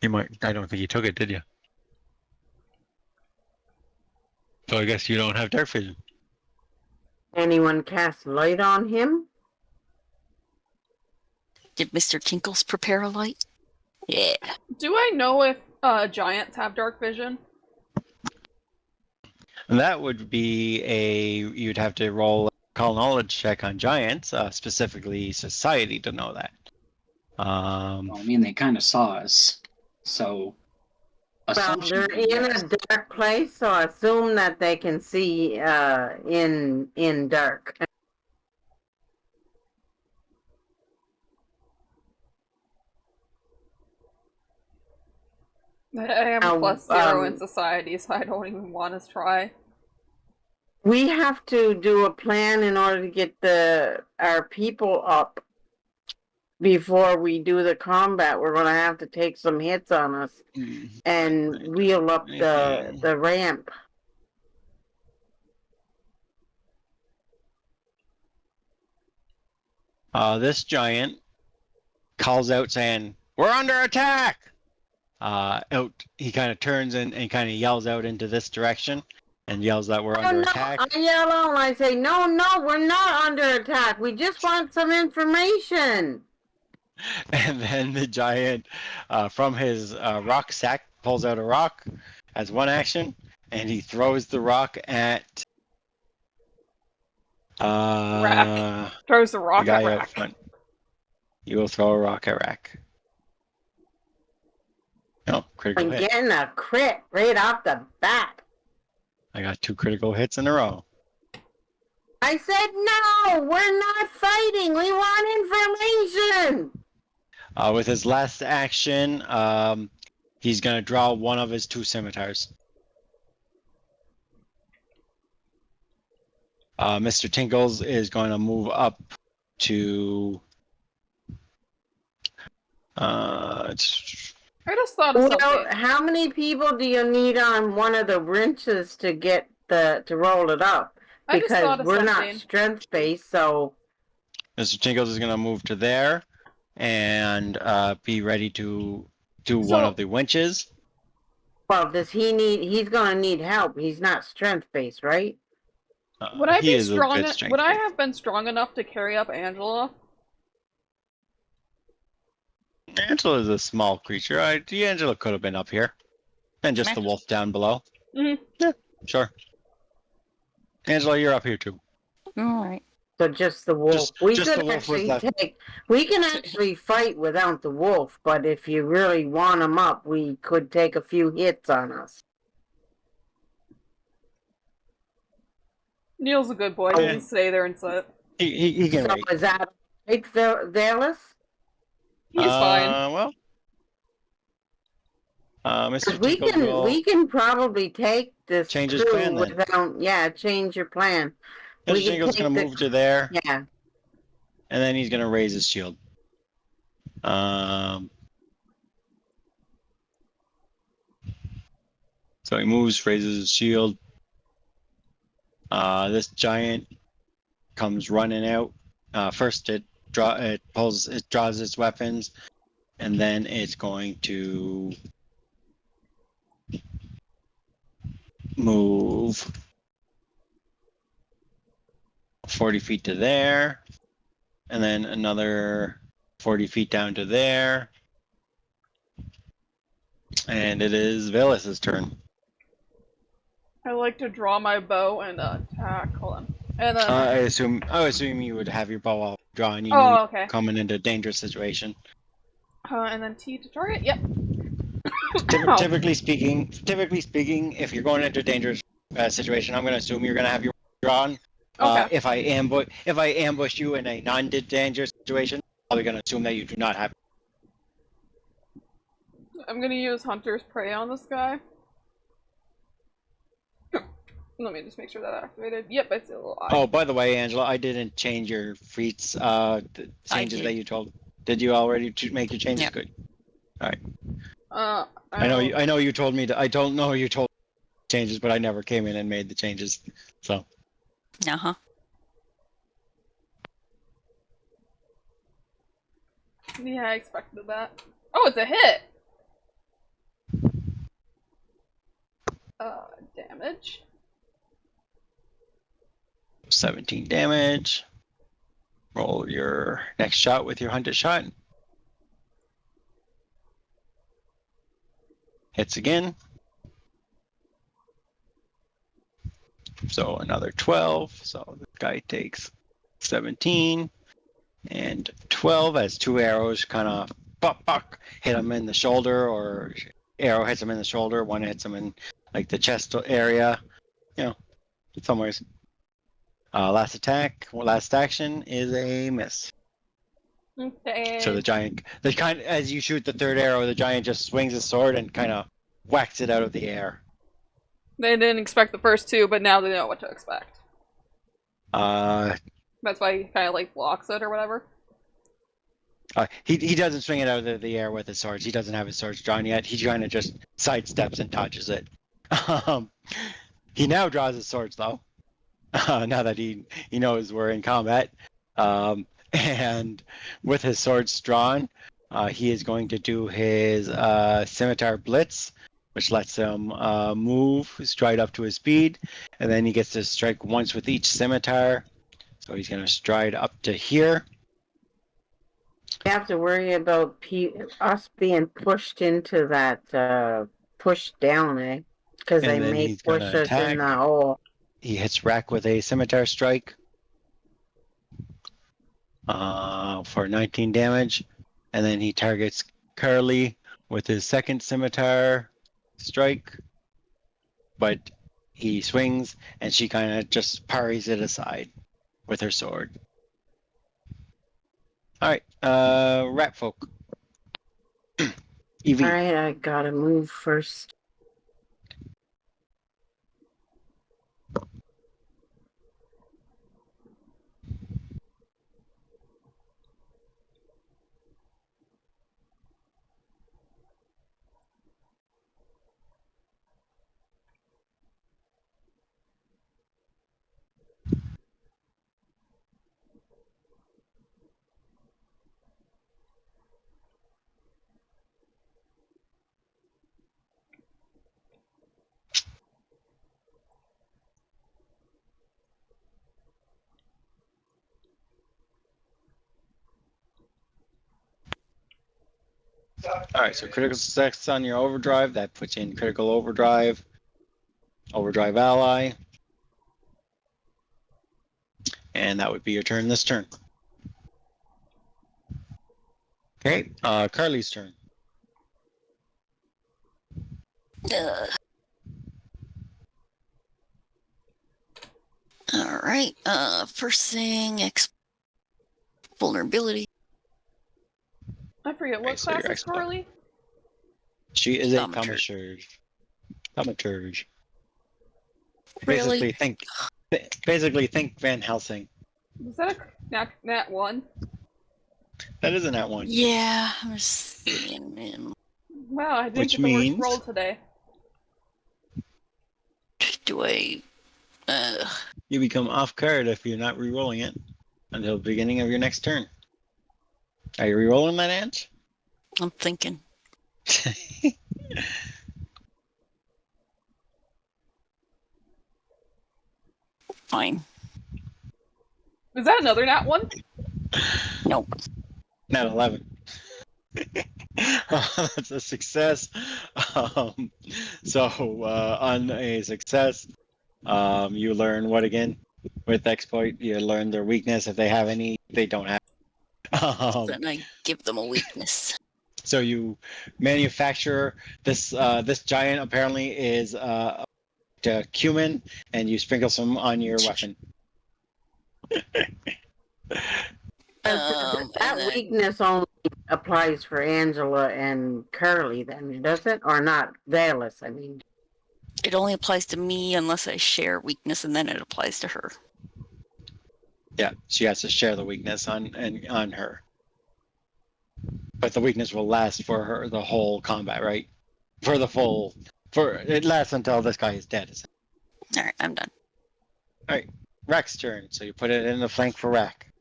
You might. I don't think you took it, did you? So I guess you don't have dark vision. Anyone cast light on him? Did Mr. Tinkles prepare a light? Yeah. Do I know if giants have dark vision? And that would be you'd have to roll a call knowledge check on giants, specifically society, to know that. Well, I mean, they kind of saw us, so. Well, assumption they're would be in yes. a dark place, so assume that they can see in dark. I have a Now, plus 0 in society, so I don't even want to try. We have to do a plan in order to get our people up before we do the combat. We're going to have to take some hits on us and wheel up the ramp. This giant calls out saying, "We're under attack!" He kind of turns and kind of yells out into this direction and yells that we're under attack. I yell out and I say, no, we're not under attack. We just want some information. And then the giant, from his rock sack, pulls out a rock as one action, and he throws the rock at Rack. Throws the rock guy at out Rack. front. You will throw a rock at Rack. No, critical I'm hit. getting a crit right off the bat. I got 2 critical hits in a row. I said, no, we're not fighting. We want information. With his last action, he's going to draw one of his 2 scimitars. Mr. Tinkles is going to move up to... I just thought of something. How many people do you need on one of the wrenches to get to roll it up? Because we're not strength based, so Mr. Tinkles is going to move to there and be ready to do one of the winches. Well, does he need? He's going to need help. He's not strength based, right? Would I be strong? Would I have been strong enough to carry up Angela? Angela is a small creature. Angela could have been up here, and just the wolf down below. Mm-hmm. Yeah, sure. Angela, you're up here too. All right. So just the wolf. We can actually fight without the wolf, but if you really want him up, we could take a few hits on us. Neil's a good boy. He can stay there and sit. He can wait. Is that right, Valis? He's fine. Well, Mr. We can probably take this change his plan then. without change your plan. Mr. Tinkle's going to move to there. Yeah. And then he's going to raise his shield. So he moves, raises his shield. This giant comes running out. First, it draws its weapons, and then it's going to move 40 feet to there, and then another 40 feet down to there. And it is Velas's turn. I like to draw my bow and attack. Hold on. And then. I assume you would have your bow out drawn. You knew Oh, okay. coming into a dangerous situation. And then T to target. Yep. Typically speaking, if you're going into a dangerous situation, I'm going to assume you're going to have your drawn. Okay. If I ambush you in a non-dangerous situation, I'm probably going to assume that you do not have. I'm gonna use Hunter's Prey on this guy. Let me just make sure that activated. Yep, I see a little eye. Oh, by the way, Angela, I didn't change your feats. The changes that you told. Did you already make your changes? Yep. Good. All right. I know you told me to. I don't know you told me changes, but I never came in and made the changes. So. Uh-huh. Yeah, I expected that. Oh, it's a hit! Damage. 17 damage. Roll your next shot with your hunted shot. Hits again. So another 12. So the guy takes 17 and 12 as 2 arrows kind of hit him in the shoulder, or arrow hits him in the shoulder. One hits him in like the chest area, somewhere. Last action is a miss. Okay. So as you shoot the third arrow, the giant just swings his sword and kind of whacks it out of the air. They didn't expect the first two, but now they know what to expect. That's why he kind of like blocks it or whatever. He doesn't swing it out of the air with his swords. He doesn't have his swords drawn yet. He kind of just sidesteps and dodges it. He now draws his swords though. Now that he knows we're in combat, and with his swords drawn, he is going to do his scimitar blitz, which lets him move straight up to his speed, and then he gets to strike once with each scimitar. So he's going to stride up to here. You have to worry about us being pushed into that push down, eh? Because they may push us in the hole. He hits Rack with a scimitar strike for 19 damage, and then he targets Carly with his second scimitar strike, but he swings and she kind of just parries it aside with her sword. All right, rat folk. Evie. All right, I gotta move first. All right, so critical success on your overdrive. That puts you in critical overdrive. Overdrive ally. And that would be your turn this turn. Okay, Carly's turn. All right. First thing, vulnerability. I forget what class is Carly. She is a thaumaturge. Thaumaturge. Really? Basically think Van Helsing. Is that a nat 1? That is a nat 1. Yeah, I'm just seeing him. Wow, I didn't get the worst roll today. Do I? You become off guard if you're not re-rolling it until the beginning of your next turn. Are you re-rolling that, Ange? I'm thinking. Fine. Is that another nat one? Nope. Not 11. That's a success. So on a success, you learn what again? With exploit, you learn their weakness if they have any. They don't have. Then I give them a weakness. So you manufacture this. This giant apparently is cumin, and you sprinkle some on your weapon. And That then weakness only applies for Angela and Curly, then, does it? Or not? Valis, I mean. it only applies to me unless I share weakness, and then it applies to her. Yeah, she has to share the weakness on her. But the weakness will last for her the whole combat, right? For it lasts until this guy is dead. All right, I'm done. All right, Rack's turn. So you put it in the flank for Rack.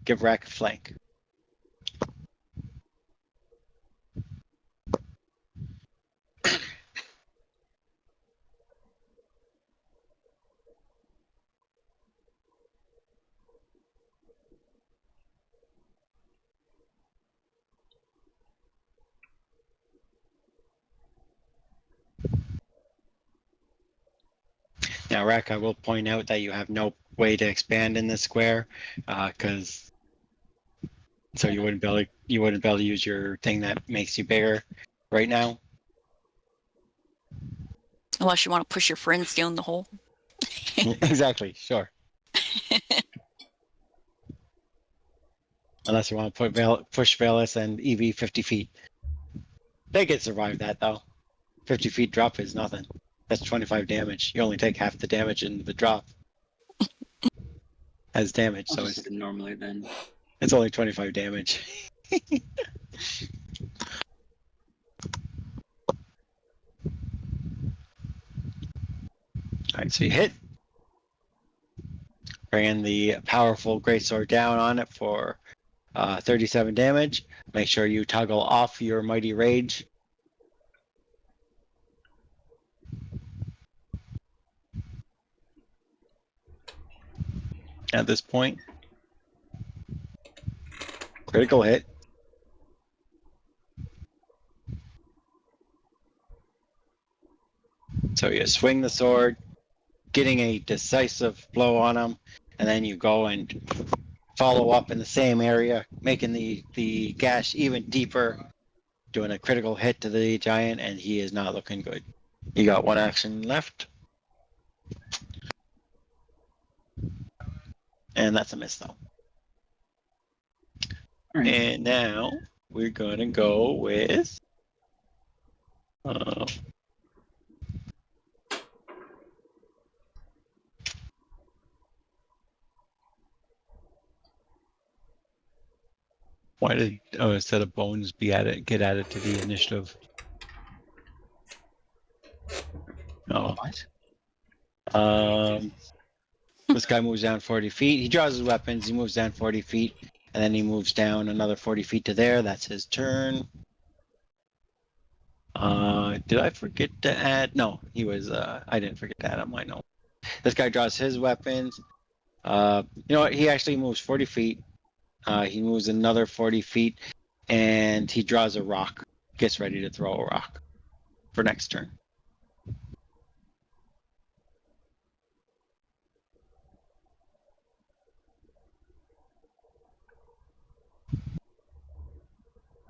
Give Rack a flank. Now, Rack, I will point out that you have no way to expand in this square, because so you wouldn't be able to use your thing that makes you bigger right now. Unless you want to push your friends down the hole. Exactly. Sure. Unless you want to push Velis and EV 50 feet. They could survive that though. 50 feet drop is nothing. That's 25 damage. You only take half the damage in the drop as damage, I'll so just hit it normally then. it's only 25 damage. Alright, so you hit. Bring the powerful greatsword down on it for 37 damage. Make sure you toggle off your mighty rage. At this point, critical hit. So you swing the sword, getting a decisive blow on him, and then you go and follow up in the same area, making the gash even deeper, doing a critical hit to the giant, and he is not looking good. You got one action left. And that's a miss though. All right. And now we're gonna go with why did instead of bones get added to the initiative? Oh, What? this guy moves down 40 feet. He draws his weapons. He moves down 40 feet, and then he moves down another 40 feet to there. That's his turn. Did I forget to add? No, he was. I didn't forget to add on my note. This guy draws his weapons. You know what? He actually moves 40 feet. He moves another 40 feet, and he draws a rock. Gets ready to throw a rock for next turn.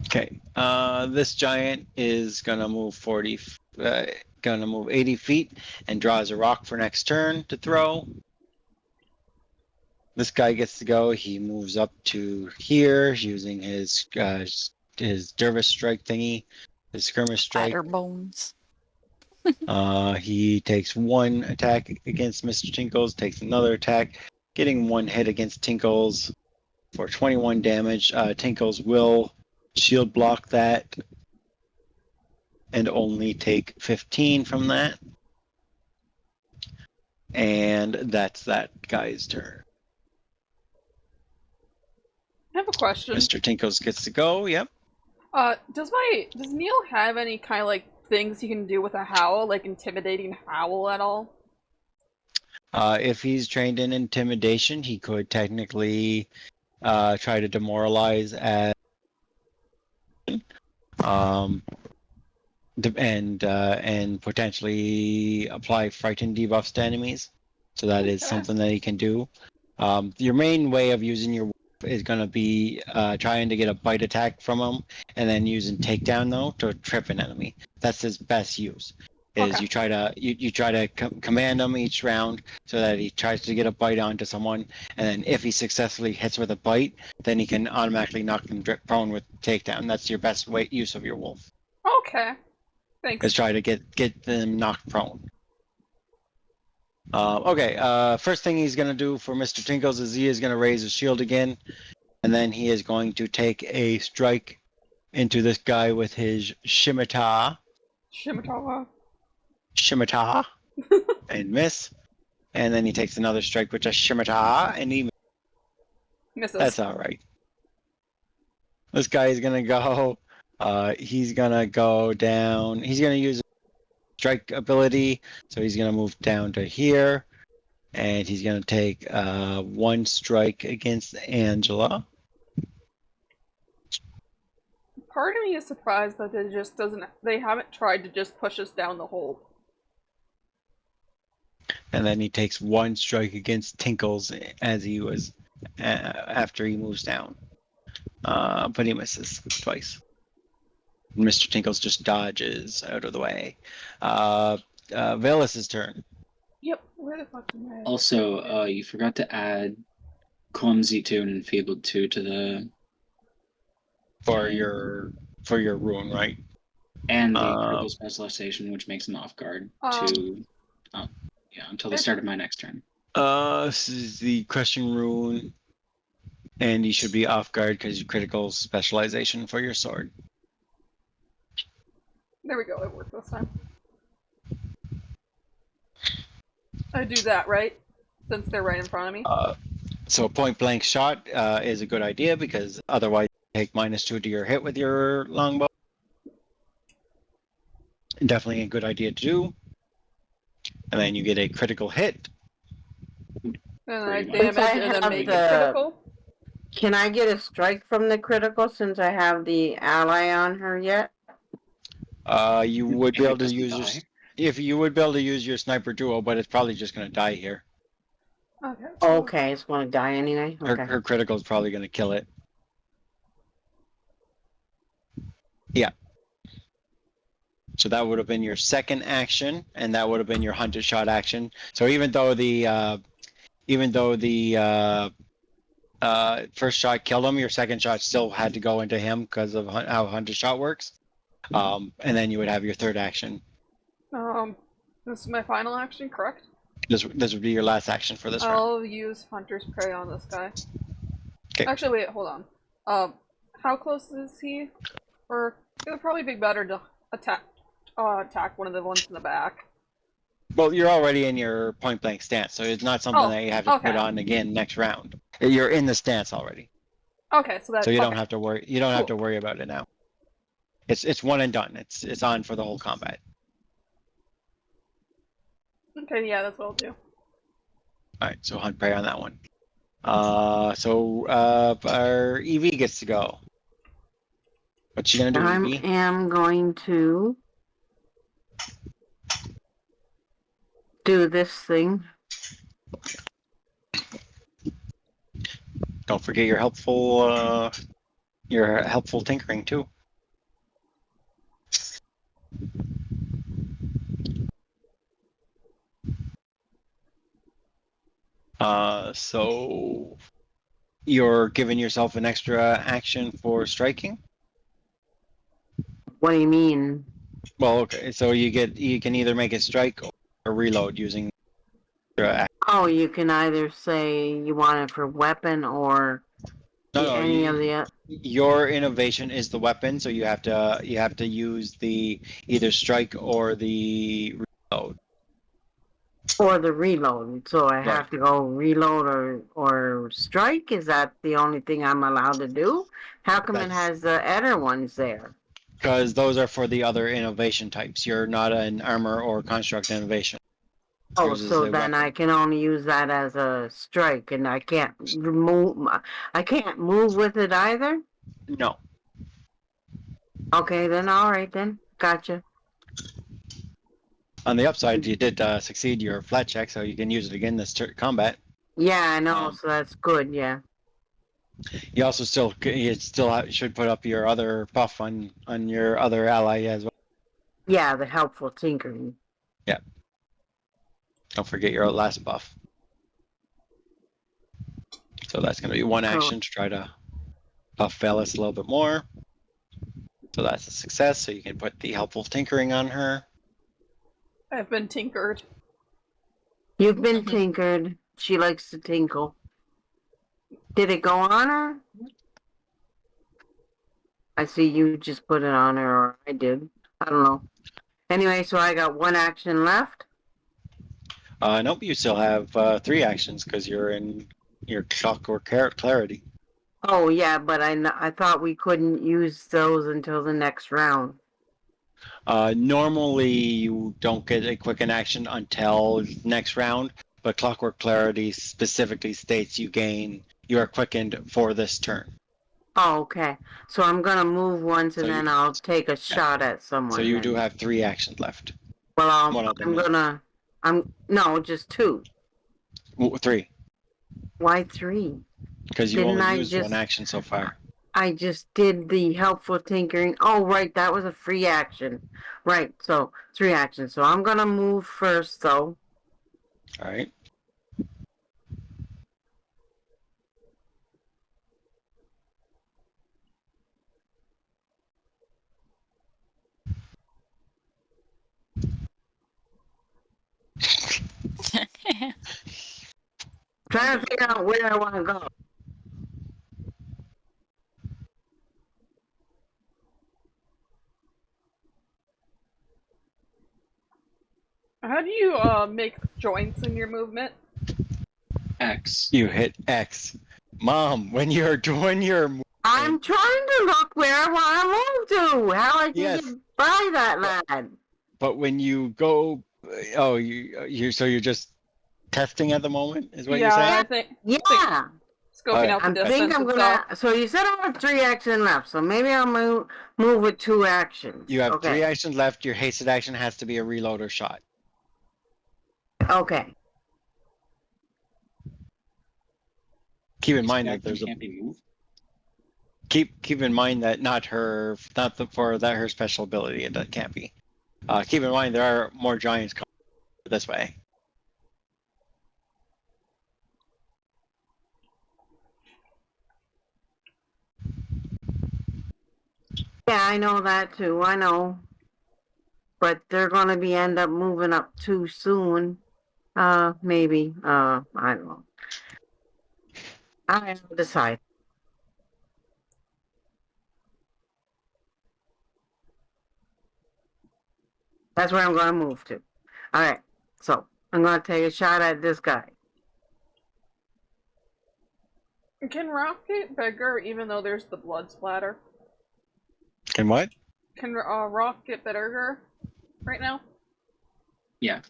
Okay. This giant is gonna move 40. Gonna move 80 feet and draws a rock for next turn to throw. This guy gets to go. He moves up to here using his dervish strike thingy, his skirmish strike. Batter bones. He takes one attack against Mr. Tinkles, takes another attack, getting one hit against Tinkles for 21 damage. Tinkles will shield block that and only take 15 from that. And that's that guy's turn. I have a question. Mr. Tinkles gets to go. Yep. Does Neil have any kind of like things he can do with a howl, like intimidating howl at all? If he's trained in intimidation, he could technically try to demoralize um, and potentially apply frightened debuffs to enemies. So that is Okay. something that he can do. Your main way of using your wolf is going to be trying to get a bite attack from him, and then using takedown though to trip an enemy. That's his best use. Is Okay. you try to command him each round so that he tries to get a bite onto someone, and then if he successfully hits with a bite, then he can automatically knock them prone with takedown. That's your best use of your wolf. Okay. Thanks. Is try to get them knocked prone. Okay, first thing he's going to do for Mr. Tinkles is he is going to raise his shield again, and then he is going to take a strike into this guy with his scimitar, Shimatawa. and miss. And then he takes another strike with a scimitar, and he Misses. that's all right. This guy is going to go. He's going to go down. He's going to use strike ability, so he's going to move down to here. And he's going to take one strike against Angela. Part of me is surprised that it just doesn't. They haven't tried to just push us down the hole. And then he takes one strike against Tinkles as he was after he moves down. But he misses twice. Mr. Tinkles just dodges out of the way. Velas's turn. Yep. Where the fuck am I? Also, you forgot to add Clumsy 2 and Enfeebled 2 to the... For your rune, right? And the critical specialization, which makes him off guard until the start of my next turn. This is the question rune, and you should be off guard because you critical specialization for your sword. There we go. It worked this time. I do that, right? Since they're right in front of me. So point blank shot is a good idea because otherwise you take -2 to your hit with your longbow. Definitely a good idea to do. And then you get a critical hit. And I Pretty damage much. and then I make have it the- critical. Can I get a strike from the critical since I have the ally on her yet? You would be If able it to doesn't use die. if you would be able to use your sniper duo, but it's probably just going to die here. Okay. So Okay, it's going to die anyway. Okay. Her critical is probably going to kill it. Yeah. So that would have been your second action, and that would have been your hunted shot action. So even though the first shot killed him, your second shot still had to go into him because of how hunted shot works. And then you would have your third action. This is my final action, correct? This would be your last action for this round. I'll use Hunter's Prey on this guy. Okay. Actually, wait, hold on. How close is he? Or it would probably be better to attack one of the ones in the back. Well, you're already in your point blank stance, so it's not something that you have to put on again next round. You're in the stance already, Okay, so that. so you okay. don't have to worry. You don't have to worry about it now. It's one and done. It's on for the whole combat. Okay, yeah, that's what I'll do. All right, so hunt prey on that one. So our EV gets to go. What's she gonna do, I EV? am going to do this thing. Don't forget your helpful tinkering too. So you're giving yourself an extra action for striking. What do you mean? Well, okay, so you can either make a strike or reload using your Oh, you can either say you want it for weapon or any of the your innovation is the weapon, so you have to use the either strike or the reload. or the reload. So I Right. have to go reload or strike. Is that the only thing I'm allowed to do? How come it That's- has the other ones there? Because those are for the other innovation types. You're not an armor or construct innovation. Oh, Yours is so a then weapon. I can only use that as a strike, and I can't I can't move with it either. No. Okay, then all right then. Gotcha. On the upside, you did succeed your flat check, so you can use it again this combat. Yeah, I know. Um, So that's good. Yeah. You also should put up your other buff on your other ally as well. Yeah, the helpful tinkering. Yeah. Don't forget your last buff. So that's going to be one Cool. action to try to buff Velis a little bit more. So that's a success. So you can put the helpful tinkering on her. I've been tinkered. You've been tinkered. She likes to tinkle. Did it go on her? I see you just put it on her, or I did. I don't know. Anyway, so I got one action left. Nope, you still have 3 actions because you're in your clock or clarity. Oh yeah, but I thought we couldn't use those until the next round. Normally, you don't get a quicken action until next round, but Clockwork Clarity specifically states you are quickened for this turn. Oh, okay. So I'm gonna move once, and So then I'll take a shot at someone. So you then. do have 3 actions left. Well, One of them is I'm no, just 2. 3, Why 3? because you Didn't only I used one just? action so far. I just did the helpful tinkering. Oh, right, that was a free action. Right, so 3 actions. So I'm gonna move first, though. All right. Trying to figure out where I want to go. How do you make joints in your movement? X. You hit X. Mom, when you're I'm trying to look where I want to move to. How I can Yes. get by that lad. but when you go, oh, you're just testing at the moment, is what you're Yeah, saying? I think Yeah. scoping out the I distance think I'm and gonna. stuff. So you said I have 3 actions left. So maybe I'll move with 2 actions. You have okay. 3 actions left. Your hasted action has to be a reload or shot. Okay. Keep in mind that Action can't be moved. keep in mind that her special ability it can't be. Keep in mind there are more giants coming this way. Yeah, I know that too. I know. But they're gonna end up moving up too soon. Maybe. I don't know. I'll decide. That's where I'm gonna move to. All right. So I'm gonna take a shot at this guy. Can Rock get bigger even though there's the blood splatter? Can what? Can Rock get bigger right now? Yeah.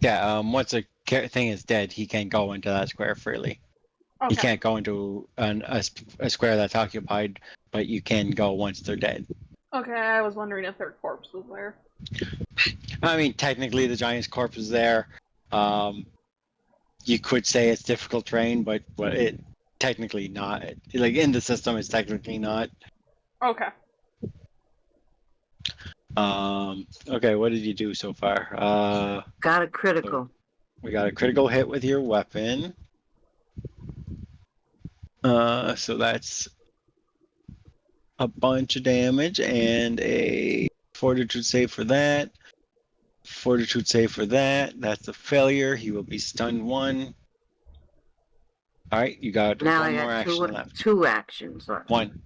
Yeah. Once a thing is dead, he can go into that square freely. Okay. You can't go into a square that's occupied, but you can go once they're dead. Okay, I was wondering if their corpse was there. I mean, technically, the giant's corpse is there. You could say it's difficult terrain, but it technically not. Like in the system, it's technically not. Okay. Okay, what did you do so far? Got a critical. We got a critical hit with your weapon. So that's a bunch of damage and a fortitude save for that. Fortitude save for that. That's a failure. He will be stunned 1. All right, you got Now one I more got action left. 2 actions left. 1.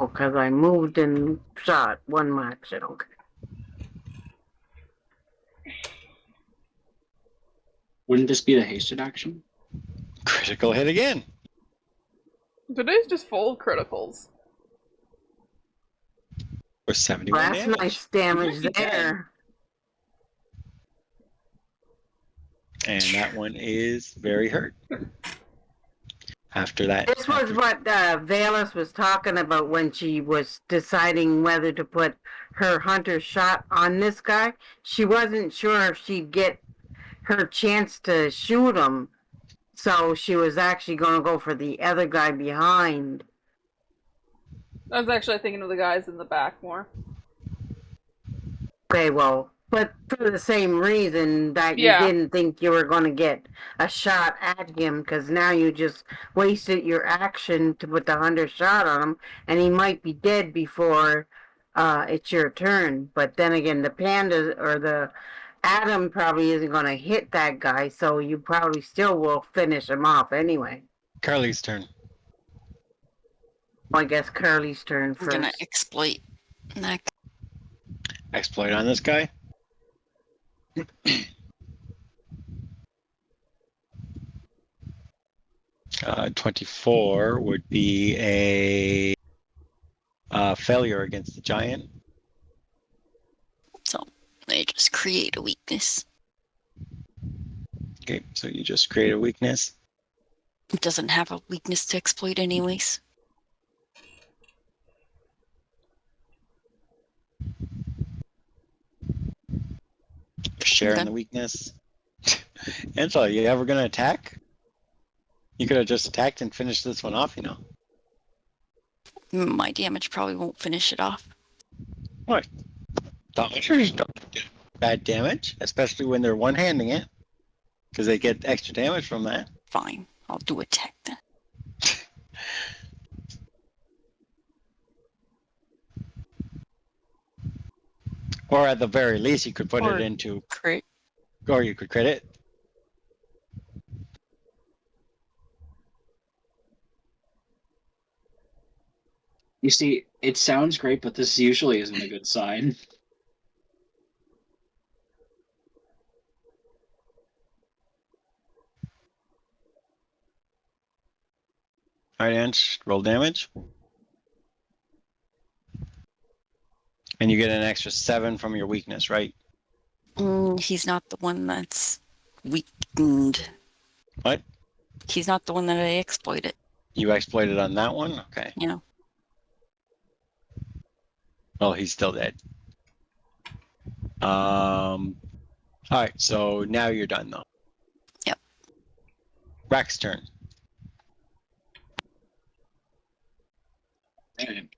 Oh, because I moved and shot 1 more action. Okay. Wouldn't this be the hasted action? Critical hit again. Today's just full of criticals. For 71 Well, that's damage. nice damage Might be there. And that one is very hurt. After that, This was what Valus was talking about when she was deciding whether to put her hunter shot on this guy. She wasn't sure if she'd get her chance to shoot him, so she was actually going to go for the other guy behind. I was actually thinking of the guys in the back more. Okay, well, but for the same reason that you Yeah. didn't think you were going to get a shot at him, because now you just wasted your action to put the hunter shot on him, and he might be dead before it's your turn. But then again, the panda or the Adam probably isn't going to hit that guy, so you probably still will finish him off anyway. Carly's turn. I guess Curly's turn I'm gonna first. exploit that. Exploit on this guy. 24 would be a failure against the giant. So they just create a weakness. Okay, so you just create a weakness. It doesn't have a weakness to exploit anyways. You're sharing Okay. the weakness. Angela, you ever gonna attack? You could have just attacked and finished this one off, you know. My damage probably won't finish it off. What? Dodgers don't do bad damage, especially when they're one-handing it, because they get extra damage from that. Fine, I'll do attack then. Or at the very least, you could put Or it into, crit. or you could crit it. You see, it sounds great, but this usually isn't a good sign. All right, Ange, roll damage. And you get an extra 7 from your weakness, right? He's not the one that's weakened. What? He's not the one that I exploited. You exploited on that one? Okay. Yeah. Oh, he's still dead. All right, so now you're done, though. Yep. Rack's turn. Man,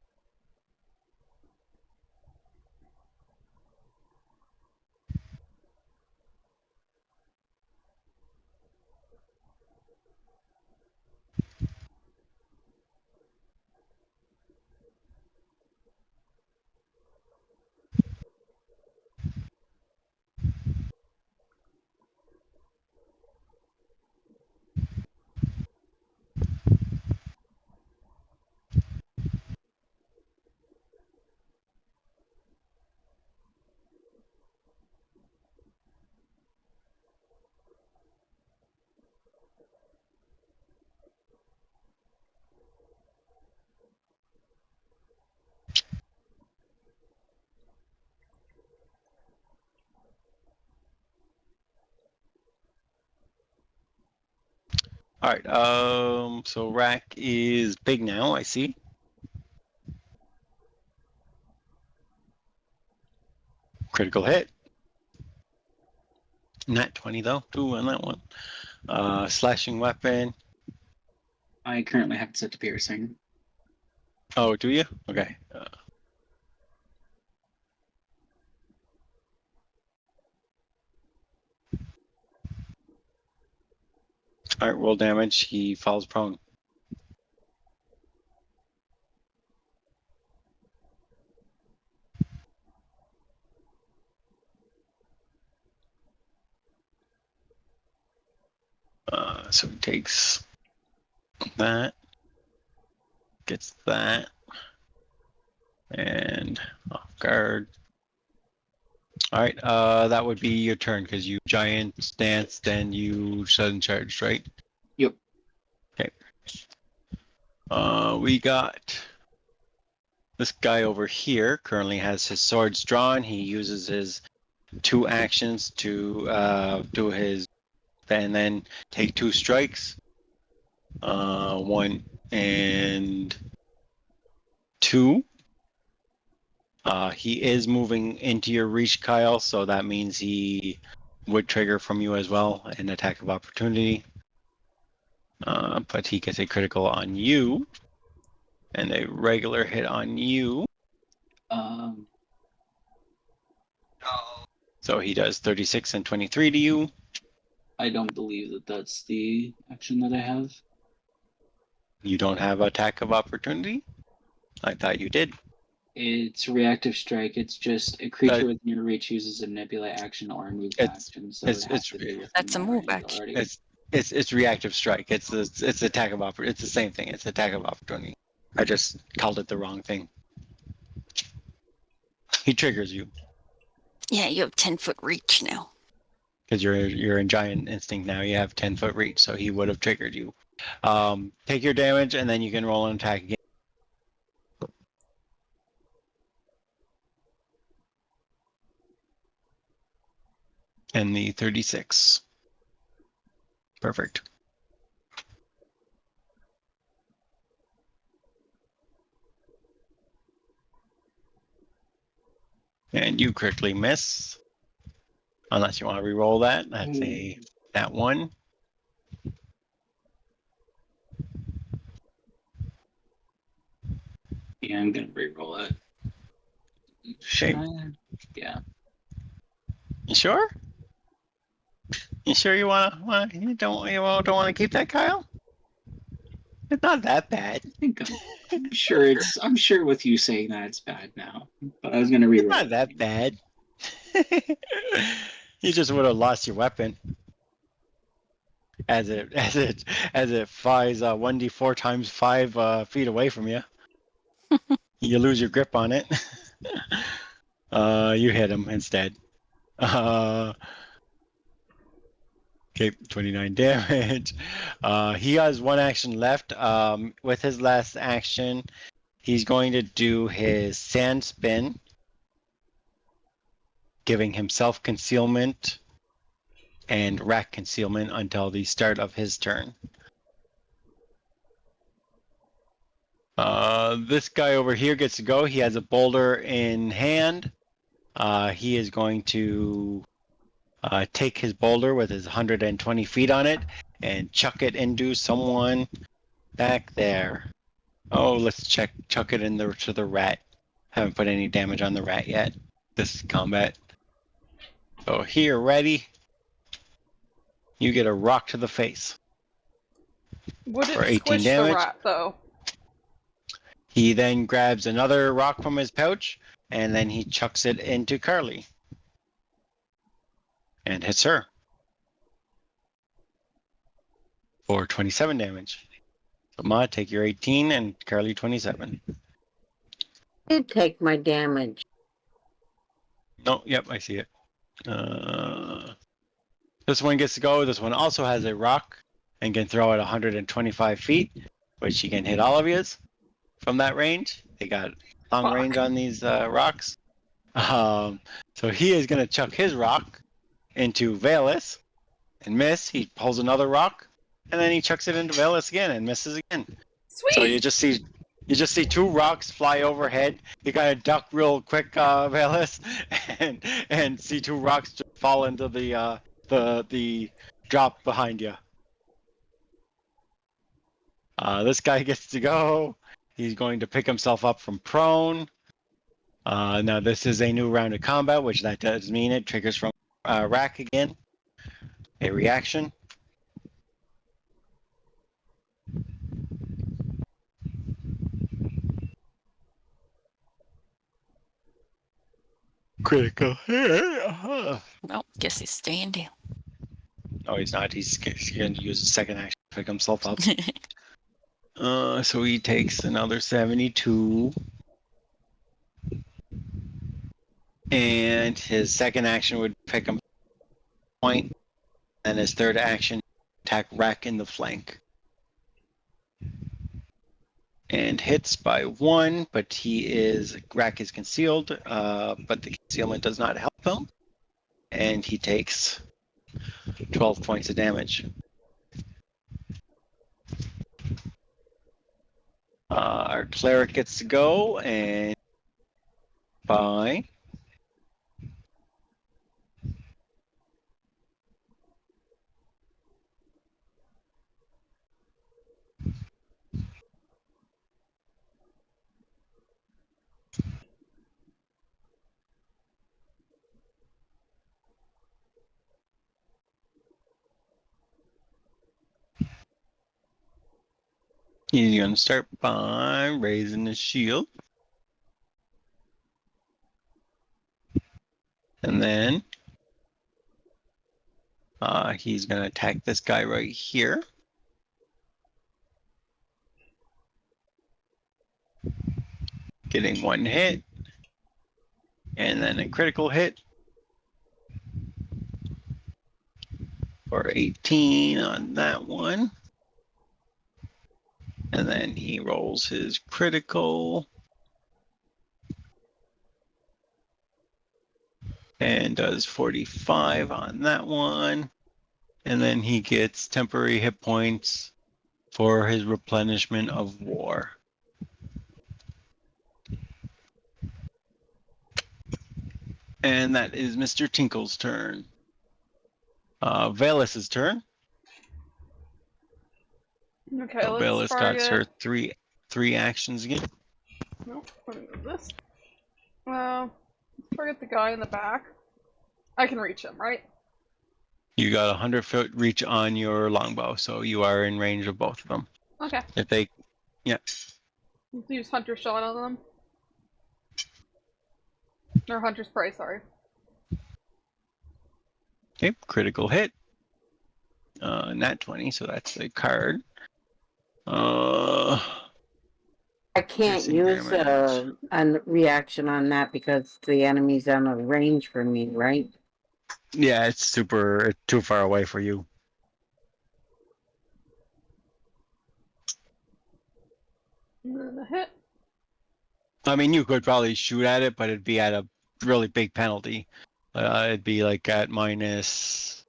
All right, so Rack is big now, I see. Critical hit. Not 20 though, 2 on that one. Slashing weapon. I currently have it set to piercing. Oh, do you? Okay. All right, roll damage. He falls prone. So he takes that, gets that, and off guard. All right, that would be your turn because you giant stance, then you sudden charged, right? Yep. Okay. We got this guy over here. Currently has his swords drawn. He uses his 2 actions to do his and then take 2 strikes. 1 and 2. He is moving into your reach, Kyle, so that means he would trigger from you as well, an attack of opportunity. But he gets a critical on you, and a regular hit on you. So he does 36 and 23 to you. I don't believe that that's the action that I have. You don't have attack of opportunity? I thought you did. It's reactive strike. It's just a creature within your reach uses a nebula action or a move action. So it has to be within That's a my move range action. already. It's reactive strike. It's attack of opportunity. It's the same thing. It's attack of opportunity. I just called it the wrong thing. He triggers you Yeah, you have 10-foot reach now. because you're in giant instinct now. You have 10-foot reach, so he would have triggered you. Take your damage, and then you can roll an attack again. And the 36. Perfect. And you critically miss. Unless you want to re-roll that. That's that 1. Yeah, I'm gonna re-roll it. Should I? Yeah. You sure? You sure you don't want to keep that, Kyle? It's not that bad. I think I'm sure I'm sure with you saying that it's bad now. But I was gonna It's re-roll not it. that bad. You just would have lost your weapon as it flies 1d4 times 5 feet away from you. You lose your grip on it. You hit him instead. Okay, 29 damage. He has 1 action left. With his last action, he's going to do his sand spin, giving himself concealment and rack concealment until the start of his turn. This guy over here gets to go. He has a boulder in hand. He is going to take his boulder with his 120 feet on it and chuck it into someone back there. Oh, let's chuck it to the rat. Haven't put any damage on the rat yet. This is combat. So here, ready. You get a rock to the face Would for it 18 squish the damage. rat, though? He then grabs another rock from his pouch, and then he chucks it into Carly. And hits her. For 27 damage. So Ma, take your 18, and Carly 27. Did take my damage. No, yep, I see it. This one gets to go. This one also has a rock and can throw it 125 feet, which he can hit all of yous from that range. They got long range on these rocks. So he is going to chuck his rock into Valus and miss. He pulls another rock, and then he chucks it into Valus again and misses again. Sweet! So you just see 2 rocks fly overhead. You gotta duck real quick, Valus, and see 2 rocks just fall into the drop behind you. This guy gets to go. He's going to pick himself up from prone. Now this is a new round of combat, which that does mean it triggers from rack again. A reaction. Critical hit. Well, guess he's staying down. No, he's not. He's going to use a second action to pick himself up. So he takes another 72. And his second action would pick him point. And his third action, attack Rack in the flank. And hits by 1, but Rack is concealed, but the concealment does not help him. And he takes 12 points of damage. Our cleric gets to go and bye. He's going to start by raising his shield. And then he's going to attack this guy right here. Getting one hit. And then a critical hit. For 18 on that one. And then he rolls his critical. And does 45 on that one. And then he gets temporary hit points for his replenishment of war. And that is Mr. Tinkle's turn. Velas's turn. Okay, So let's Velas got her target. three actions again. Nope, let me move this. Let's target the guy in the back. I can reach him, right? You got 100-foot reach on your longbow, so you are in range of both of them. Okay. If they, yeah. Let's use Hunter Shot on them. Or Hunter's Prey, sorry. Okay, critical hit. Nat 20, so that's the card. I can't piercing use damage. a reaction on that because the enemy's on a range for me, right? Yeah, it's too far away for you. And then a hit. I mean, you could probably shoot at it, but it'd be at a really big penalty. It'd be like at minus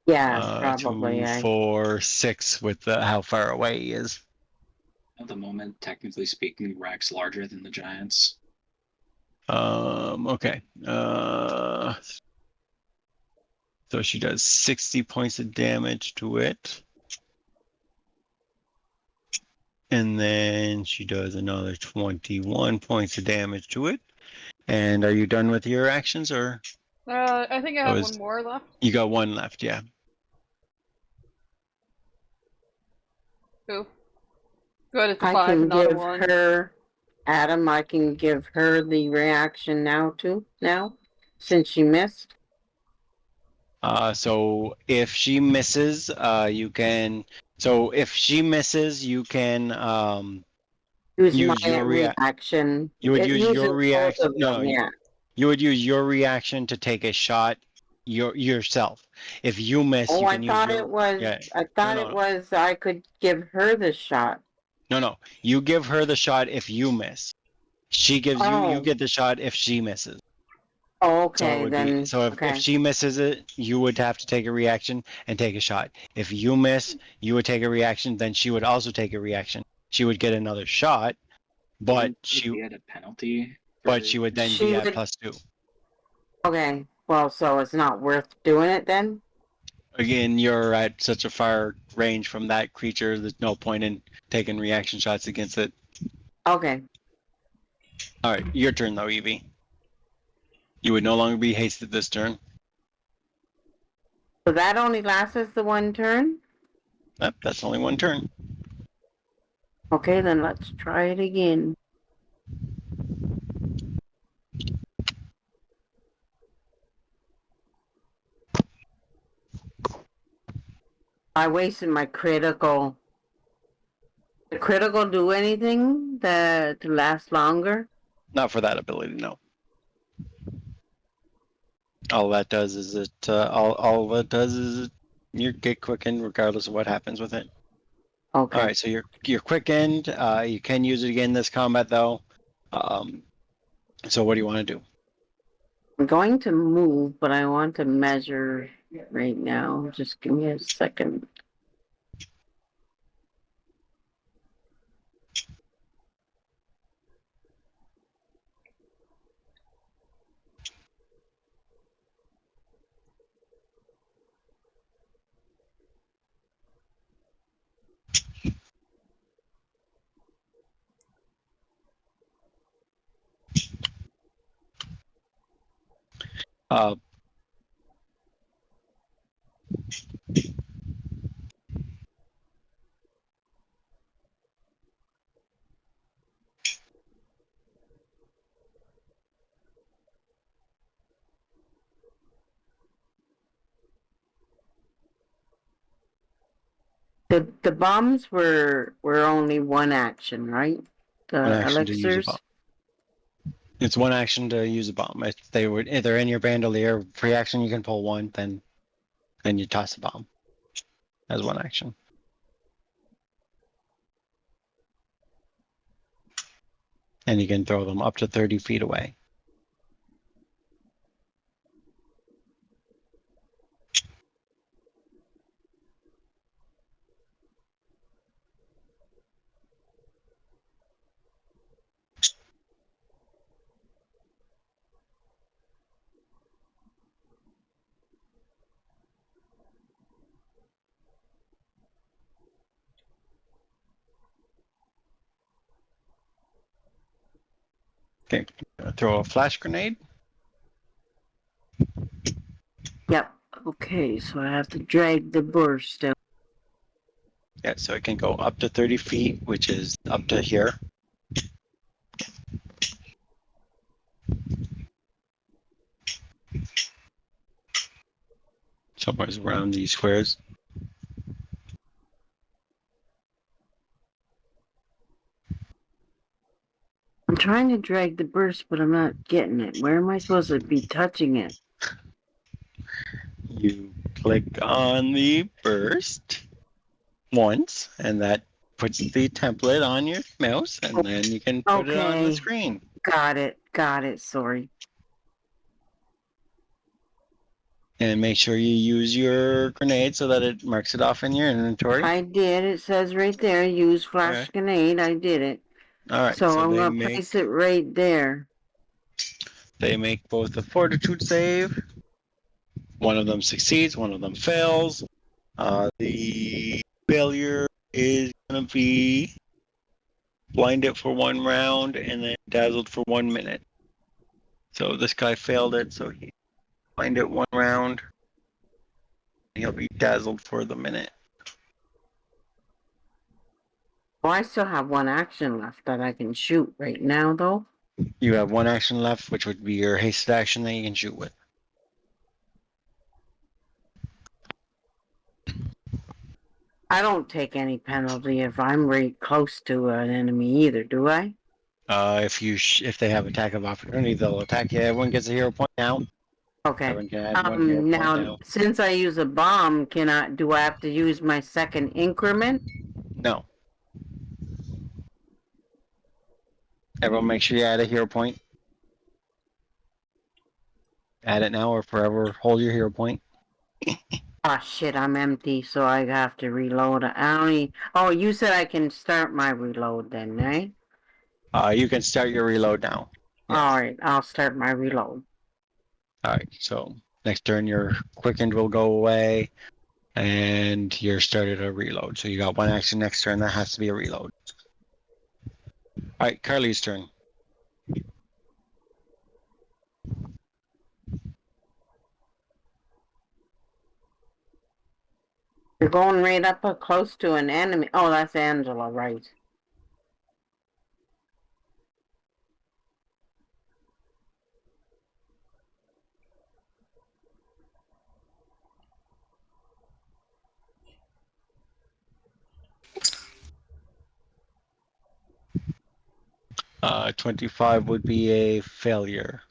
Yeah, probably. 2, 4, 6 with how far away he is. At the moment, technically speaking, Rack's larger than the giants. Okay. So she does 60 points of damage to it. And then she does another 21 points of damage to it. And are you done with your actions, or? I think I have one more left. You got one left, yeah. Ooh. Good, it's a I 5 can and not a give 1. her, Adam, I can give her the reaction now, since she missed. So if she misses, you can. So if she misses, you can Use use my your reaction. You would It use uses your both reaction. of No, them, yeah. you would use your reaction to take a shot yourself. If you miss, Oh, you I can use thought your. it was, Yeah. I thought it was I could give her the shot. No. You give her the shot if you miss. She gives you. You Oh. get the shot if she misses. Oh, So it okay, would then, be. So if okay. she misses it, you would have to take a reaction and take a shot. If you miss, you would take a reaction. Then she would also take a reaction. She would get another shot, but Wouldn't it be at a penalty. she would then She be at would- +2. Okay, well, so it's not worth doing it then? Again, you're at such a far range from that creature, there's no point in taking reaction shots against it. Okay, All right, your turn though, Evie. You would no longer be hasted this turn. so that only lasts us the one turn? Yep, that's only one turn. Okay, then let's try it again. I wasted my critical. The critical do anything to last longer? Not for that ability, no. All that does is all it does is you get quickened regardless of what happens with it. Okay. All right, so you're quickened. You can use it again this combat though. So what do you want to do? I'm going to move, but I want to measure right now. Just give me a second. Uh, The bombs were only one action, right? The one action to use a elixirs. bomb. It's one action to use a bomb. If they were either in your bandolier, free action, you can pull one, then you toss a bomb as one action. And you can throw them up to 30 feet away. Okay, throw a flash grenade. Yep. Okay, so I have to drag the burst down. Yeah, so it can go up to 30 feet, which is up to here. Somewhere around these squares. I'm trying to drag the burst, but I'm not getting it. Where am I supposed to be touching it? You click on the burst once, and that puts the template on your mouse, and then you can put it on the Okay. screen. Got it. Got it. Sorry. And make sure you use your grenade so that it marks it off in your inventory. I did. It says right there, use flash Okay. grenade. I did it. All right, So I'm they going to place it right there. make both a fortitude save. One of them succeeds, one of them fails. The failure is going to be blinded for 1 round and then dazzled for 1 minute. So this guy failed it, so he blinded 1 round. He'll be dazzled for the minute. Oh, I still have one action left that I can shoot right now, though. You have 1 action left, which would be your hasted action that you can shoot with. I don't take any penalty if I'm right close to an enemy either, do I? If they have attack of opportunity, they'll attack you. Everyone gets a hero point now. Okay. Everyone can add 1 hero point Now, now. since I use a bomb, do I have to use my second increment? No. Everyone make sure you add a hero point. Add it now or forever hold your hero point. Ah, shit, I'm empty, so I have to reload. Oh, you said I can start my reload then, right? You can start your reload now. Yes. Alright, I'll start my reload. Alright, so next turn your quickened will go away and you're started a reload. So you got 1 action next turn, that has to be a reload. Alright, Carly's turn. You're going right up close to an enemy. Oh, that's Angela, right. Uh, 25 would be a failure.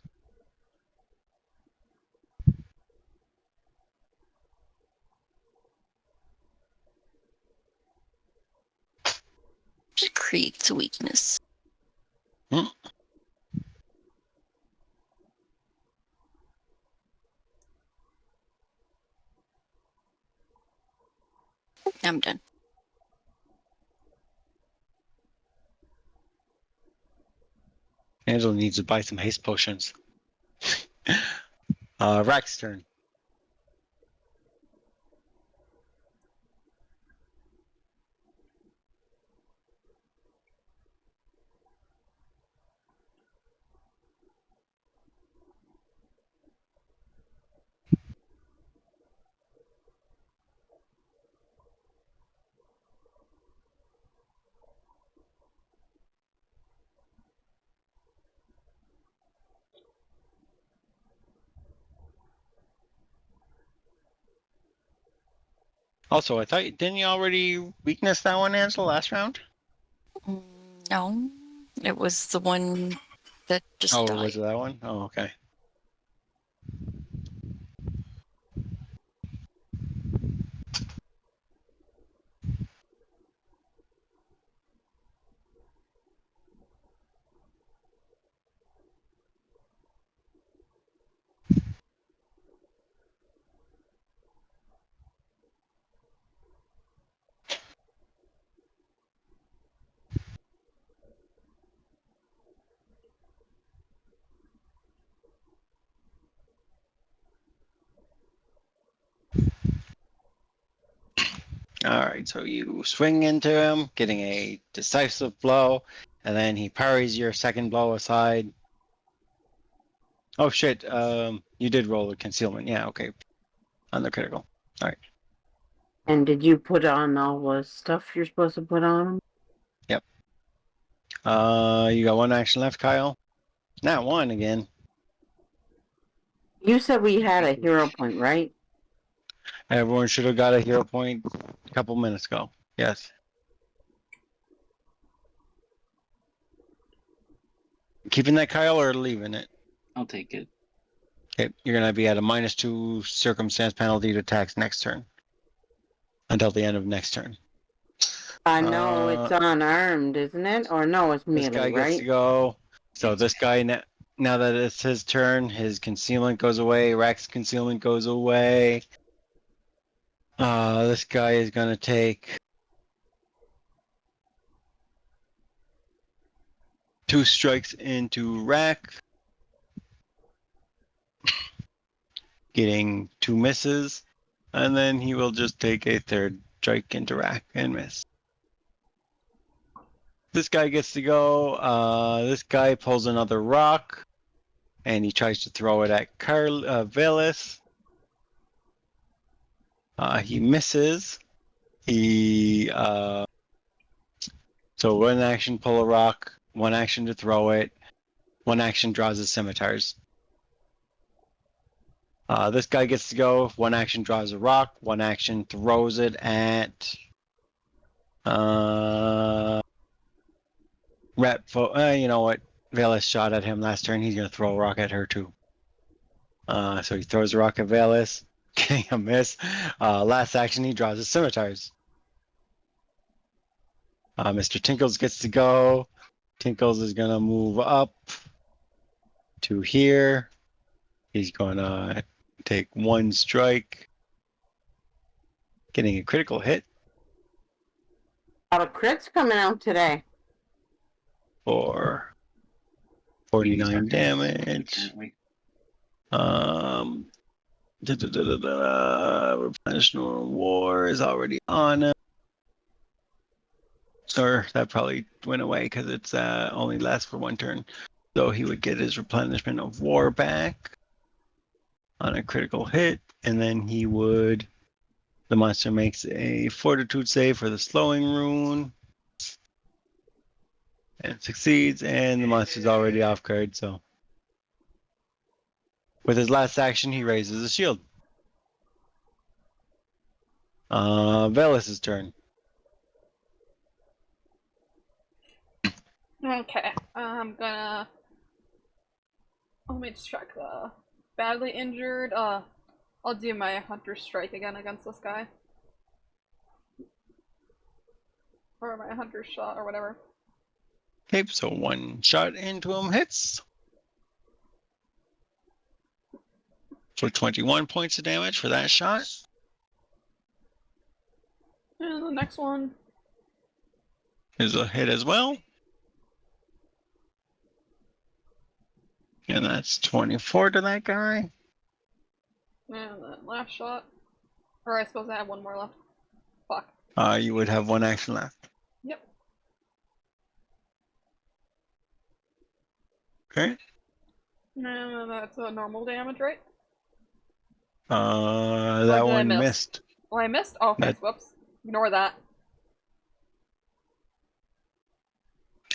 It creates a weakness. Hmm. I'm done. Angela needs to buy some haste potions. Rack's turn. Also, I thought didn't you already weakness that one, Angela, last round? No, it was the one that just Oh, died. was it that one? Oh, okay. All right, so you swing into him, getting a decisive blow, and then he parries your second blow aside. Oh shit! You did roll a concealment. Yeah, okay. On the critical. All right. And did you put on all the stuff you're supposed to put on? Yep. You got one action left, Kyle. Not one again. You said we had a hero point, right? Everyone should have got a hero point a couple minutes ago. Yes. Keeping that, Kyle, or leaving it? I'll take it. Okay, you're gonna be at a -2 circumstance penalty to attacks next turn. Until the end of next turn. No, it's unarmed, isn't it? Or no, it's This melee, guy gets to right? go. So It's this guy, now that it's his turn, his concealment goes away. Rack's concealment goes away. This guy is gonna take 2 strikes into Rack, getting 2 misses, and then he will just take a 3rd strike into Rack and miss. This guy gets to go. This guy pulls another rock, and he tries to throw it at Velis. He misses. So 1 action pull a rock, 1 action to throw it, 1 action draws his scimitars. This guy gets to go. 1 action draws a rock, 1 action throws it at you know what? Velis shot at him last turn. He's gonna throw a rock at her too. So he throws a rock at Velis, getting a miss. Last action, he draws his scimitars. Mr. Tinkles gets to go. Tinkles is gonna move up to here. He's gonna take 1 strike, getting a critical hit A lot of crits coming out today. for 49 damage. Replenishment War is already on him. Or that probably went away because it's only lasts for 1 turn. So he would get his replenishment of war back on a critical hit, and then the monster makes a fortitude save for the slowing rune and succeeds, and the monster's already off guard, so with his last action he raises a shield. Velis's turn. Okay, I'm gonna. Let me just check the badly injured. I'll do my hunter strike again against this guy, or my hunter shot, or whatever. Okay, so 1 shot into him hits for 21 points of damage for that shot. And the next one. is a hit as well. And that's 24 to that guy. And then last shot. Or I suppose I have one more left. Fuck. You would have one action left. Yep. Okay. And that's a normal damage, right? That did I one miss? missed. Oh, I missed? Oh, okay, That- whoops. Ignore that.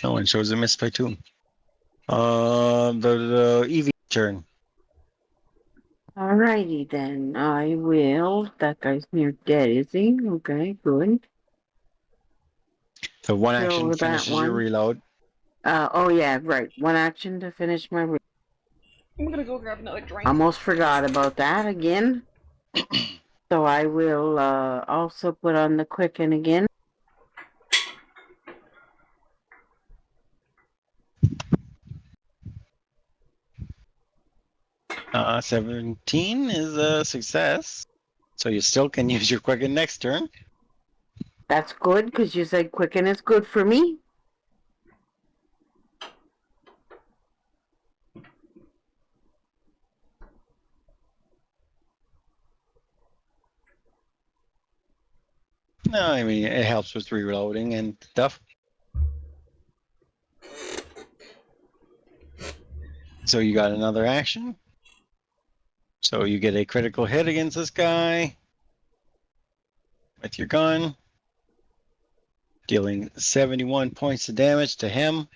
That one shows a miss by 2. The EV turn. Alrighty then. I will. That guy's near dead, is he? Okay, good. So one Kill action that finishes your one. reload. Oh yeah, right. One action to finish my. I'm gonna go grab another drink. Almost forgot about that again. So I will also put on the quicken again. Uh, 17 is a success. So you still can use your quicken next turn. That's good because you said quicken is good for me. No, I mean, it helps with reloading and stuff. So you got another action. So you get a critical hit against this guy with your gun, dealing 71 points of damage to him.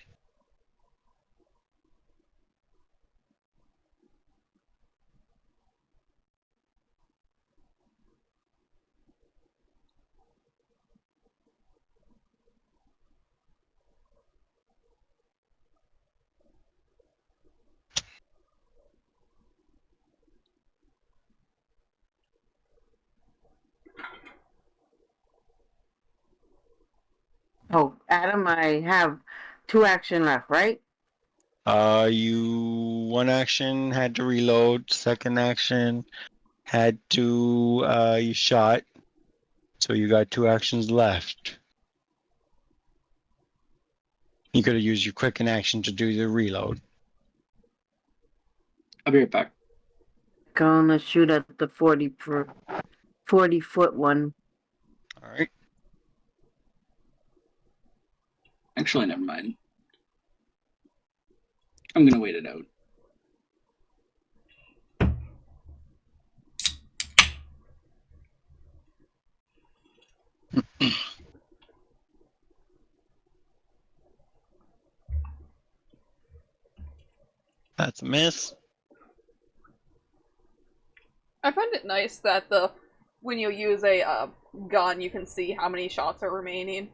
Oh, Adam, I have 2 action left, right? You one action had to reload. Second action had to you shot. So you got 2 actions left. You could have used your quicken action to do the reload. I'll be right back. Gonna shoot at the 40-foot one. All right. Actually, never mind. I'm gonna wait it out. That's a miss. I find it nice that when you use a gun, you can see how many shots are remaining.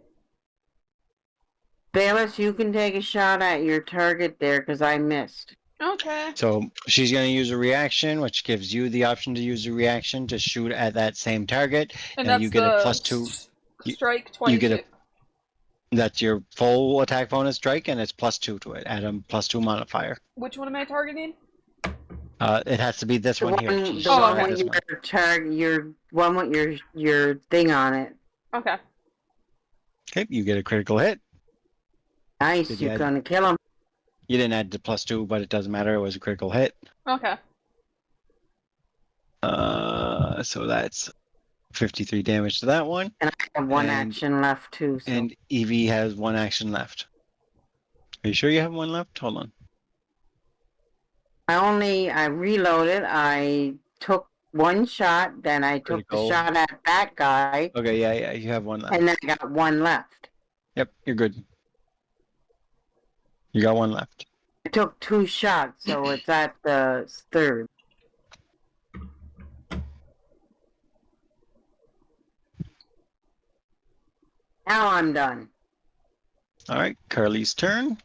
Bayless, you can take a shot at your target there because I missed. Okay. So she's going to use a reaction, which gives you the option to use a reaction to shoot at that same target. And And that's you get a the +2. strike You 22. get a That's your full attack bonus strike, and it's +2 to it. Add a +2 modifier. Which one am I targeting? It has to be this The one here. one, She's the Oh, one okay. with this one. your target, your one with your thing on it. Okay. Okay, you get a critical hit. Nice, Did you're you add- gonna kill him. You didn't add the +2, but it doesn't matter. It was a critical hit. Okay. So that's 53 damage to that one. And I have one And- action left too. So And Evie has one action left. Are you sure you have one left? Hold on. I reloaded. I took one shot, then I took the Critical. shot at that guy, Okay, yeah, you have one left. and then I got one left. Yep, you're good. You got one left. I took 2 shots, so it's at the third. Now I'm done. All right, Carly's turn.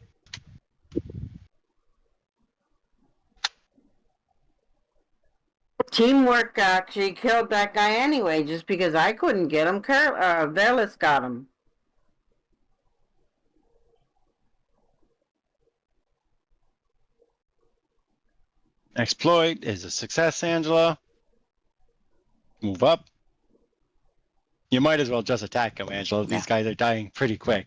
Teamwork actually killed that guy anyway, just because I couldn't get him. Velas got him. Exploit is a success, Angela. Move up. You might as well just attack them, Angela. Yeah. These guys are dying pretty quick.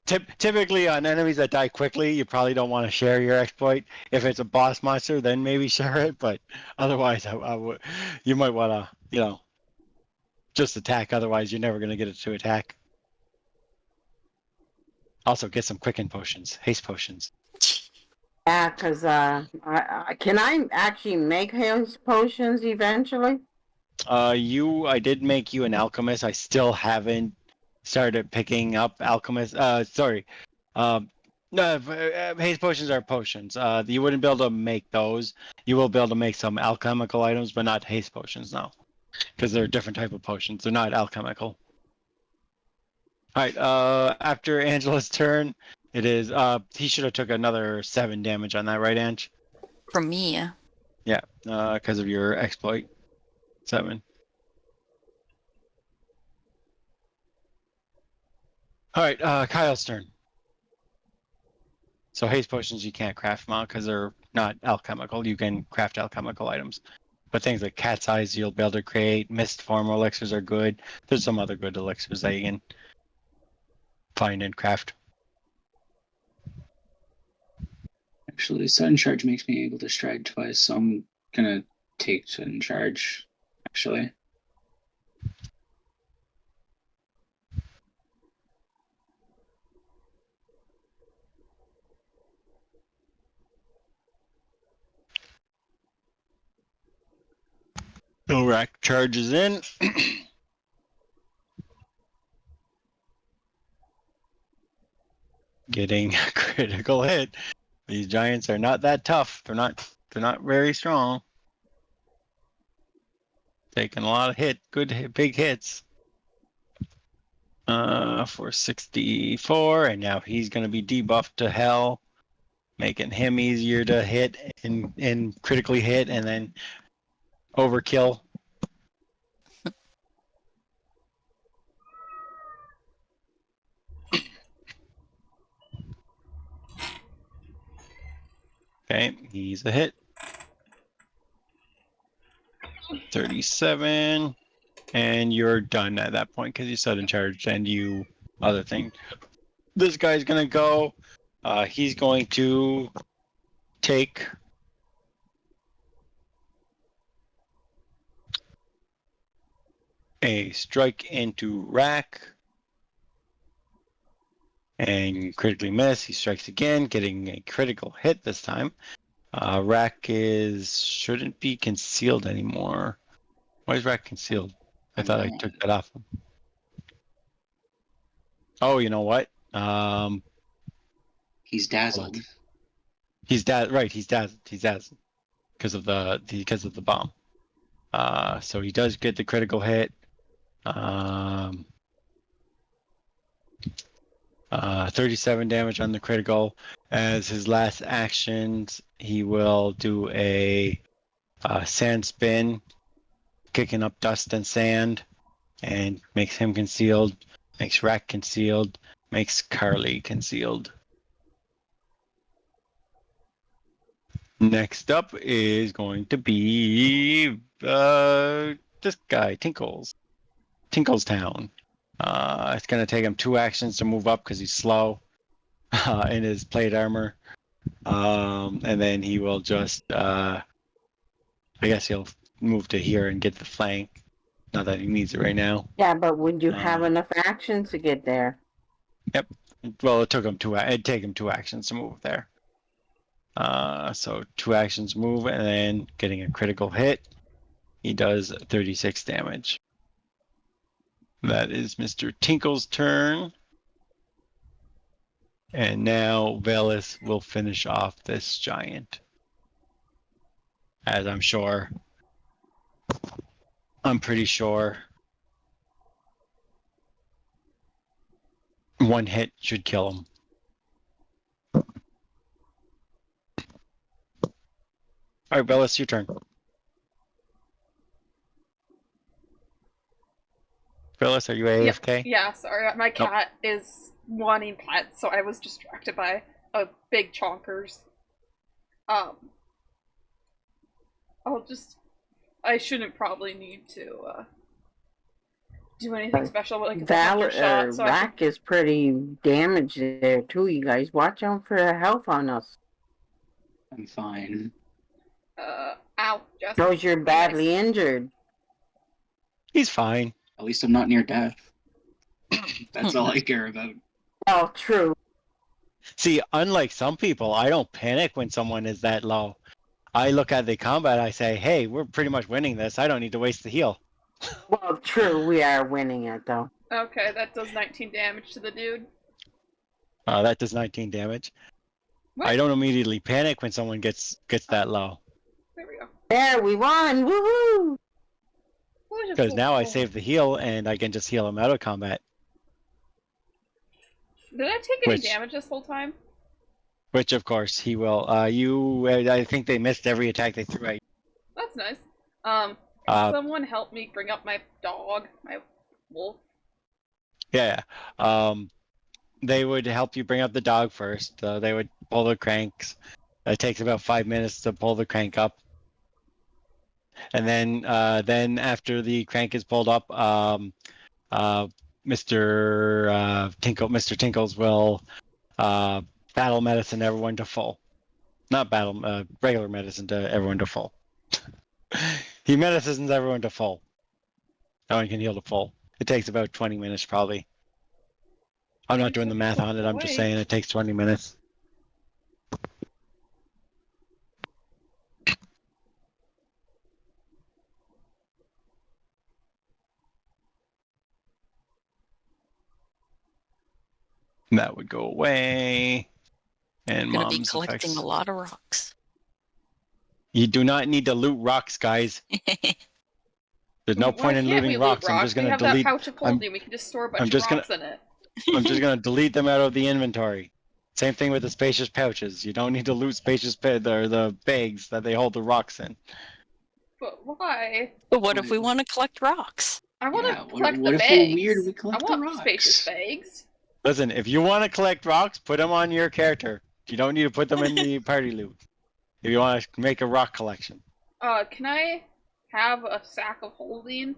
Typically, on enemies that die quickly, you probably don't want to share your exploit. If it's a boss monster, then maybe share it. But otherwise, you might want to, just attack. Otherwise, you're never going to get it to attack. Also, get some quicken potions, haste potions. Yeah, because can I actually make haste potions eventually? I did make you an alchemist. I still haven't started picking up alchemist. Sorry. No, haste potions are potions. You wouldn't be able to make those. You will be able to make some alchemical items, but not haste potions now, because they're a different type of potions. They're not alchemical. All right. After Angela's turn, it is. He should have took another 7 damage on that, right, Ange? From me. Yeah. Because of your exploit. 7. All right. Kyle's turn. So haste potions you can't craft them out because they're not alchemical. You can craft alchemical items. But things like cat's eyes you'll be able to create. Mist form elixirs are good. There's some other good elixirs that you can find and craft. Actually, sudden charge makes me able to stride twice, so I'm gonna take sudden charge. Actually, Norak charges in. Getting a critical hit. These giants are not that tough. They're not very strong. Taking a lot of big hits. For 64, and now he's gonna be debuffed to hell, making him easier to hit and critically hit, and then overkill. Okay, he's a hit. 37, and you're done at that point because you sudden charged and you other thing. This guy's gonna go. He's going to take a strike into Rack and critically miss. He strikes again, getting a critical hit this time. Rack shouldn't be concealed anymore. Why is Rack concealed? I thought I took that off. Oh, you know what? He's dazzled. He's right. He's dazzled. He's dazzled because of the bomb. So he does get the critical hit. 37 damage on the critical. As his last actions, he will do a sand spin, kicking up dust and sand, and makes him concealed, makes Rack concealed, makes Carly concealed. Next up is going to be this guy, Tinkle's Town. It's going to take him 2 actions to move up because he's slow in his plate armor. And then he will just, I guess he'll move to here and get the flank. Not that he needs it right now. Yeah, but would you have enough actions to get there? Yep. Well, it'd take him 2 actions to move there. So 2 actions move and then getting a critical hit. He does 36 damage. That is Mr. Tinkle's turn. And now Velis will finish off this giant. As I'm pretty sure 1 hit should kill him. All right, Velis, your turn. Velis, are you AFK? Yeah, sorry. My cat is wanting pets, so I was distracted by a big chonkers. I shouldn't probably need to do anything special, like with a Val hunter shot. So I Rack can. is pretty damaged there too. You guys watch out for the health on us. I'm fine. Ow, Jess. Knows you're Be badly nice. injured. He's fine. At least I'm not near death. That's all I care about. Oh, true. See, unlike some people, I don't panic when someone is that low. I look at the combat, I say, hey, we're pretty much winning this. I don't need to waste the heal. Well, true. We are winning it though. Okay, that does 19 damage to the dude. That does 19 damage. What? I don't immediately panic when someone gets that low. There we go. There, we won! Woohoo! Because now I save the heal and I can just heal him out of combat. Did I take any Which- damage this whole time? Which, of course, he will. I think they missed every attack they threw at you. That's nice. Can someone help me bring up my dog, my wolf? Yeah. They would help you bring up the dog first. They would pull the cranks. It takes about 5 minutes to pull the crank up. And then after the crank is pulled up, Mr. Tinkles will battle medicine everyone to full. Not battle, regular medicine to everyone to full. He medicines everyone to full. No one can heal to full. It takes about 20 minutes probably. I'm not doing the math on it, I'm just saying it takes 20 minutes. That would go away. And I'm gonna be mom's collecting effects. a lot of rocks. You do not need to loot rocks, guys. There's no point in looting rocks. I'm just We gonna have delete. that pouch of holding. We can just store a bunch I'm of just rocks in it. I'm just gonna delete them out of the inventory. Same thing with the spacious pouches. You don't need to loot spacious the bags that they hold the rocks in. But why? But what if we want to collect rocks? I want to Yeah, collect what the if bags. we're weird, we collect I the want rocks? spacious bags. Listen, if you want to collect rocks, put them on your character. You don't need to put them in the party loot. If you want to make a rock collection. Can I have a sack of holding?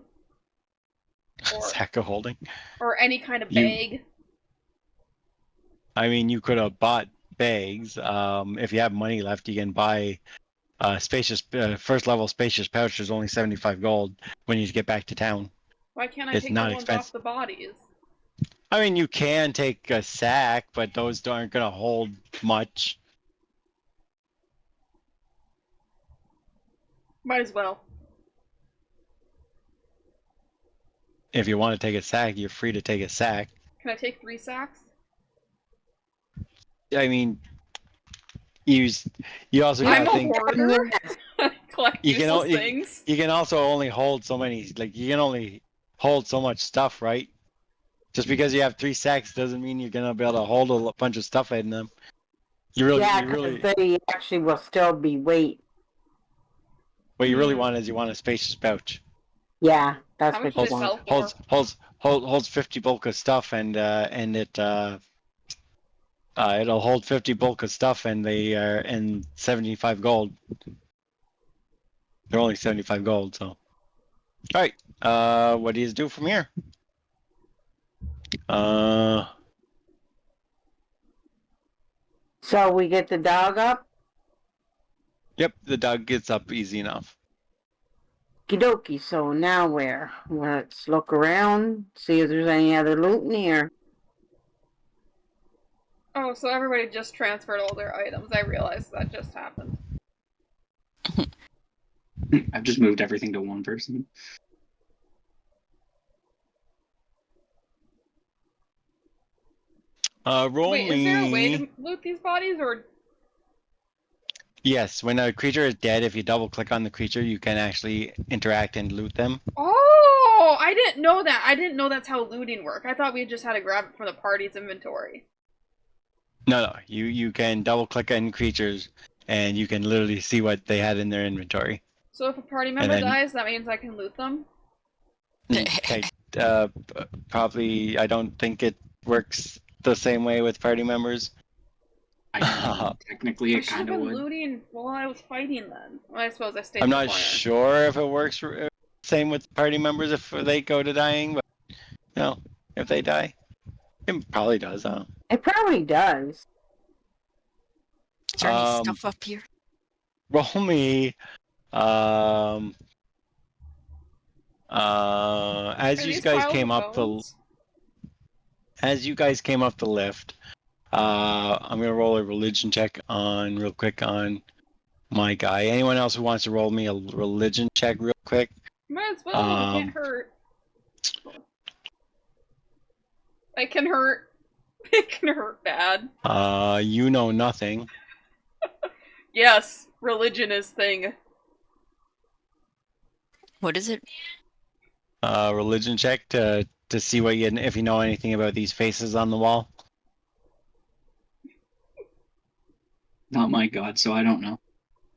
Sack of holding. Or any kind of bag? I mean, you could have bought bags. If you have money left, you can buy spacious first level spacious pouch. There's only 75 gold when you get back to town. Why can't I It's take not the ones expensive. off the bodies? I mean, you can take a sack, but those aren't going to hold much. Might as well. If you want to take a sack, you're free to take a sack. Can I take 3 sacks? I mean, you also I'm gotta a think. hoarder. Collect You can useless things. You can also only hold so many. Like you can only hold so much stuff, right? Just because you have 3 sacks doesn't mean you're gonna be able to hold a bunch of stuff in them. Yeah, because they actually will still be weight. What you really want is you want a spacious pouch. Yeah, that's How much what do you they want. sell for? Holds 50 bulk of stuff and it'll hold 50 bulk of stuff and they are in 75 gold. They're only 75 gold, so. Alright, what do you do from here? So we get the dog up? Yep, the dog gets up easy enough. Kidoki, so now where? Let's look around, see if there's any other loot near. Oh, so everybody just transferred all their items. I realized that just happened. I've just moved everything to one person. Roll Wait, me. is there a way to loot these bodies, or? Yes, when a creature is dead, if you double click on the creature, you can actually interact and loot them. Oh, I didn't know that. I didn't know that's how looting worked. I thought we just had to grab it from the party's inventory. No, you can double click on creatures and you can literally see what they had in their inventory. So if a party member dies, that means I can loot them? Okay, probably, I don't think it works the same way with party members. I mean, technically, I it should have kind of been would. looting while I was fighting then. Well, I suppose I stayed I'm in the not corner. sure if it works same with party members if they go to dying, but No, if they die, it probably does. Huh? It probably does. Is there any stuff up here? Roll me. Um. As Are you these guys piles came of up the bones? lift, I'm gonna roll a religion check on real quick on my guy. Anyone else who wants to roll me a religion check real quick? Might as well. It can't hurt. It can hurt. It can hurt bad. You know nothing. Yes, religion is thing. What is it? Religion check to see what you if you know anything about these faces on the wall. Not my god, so I don't know.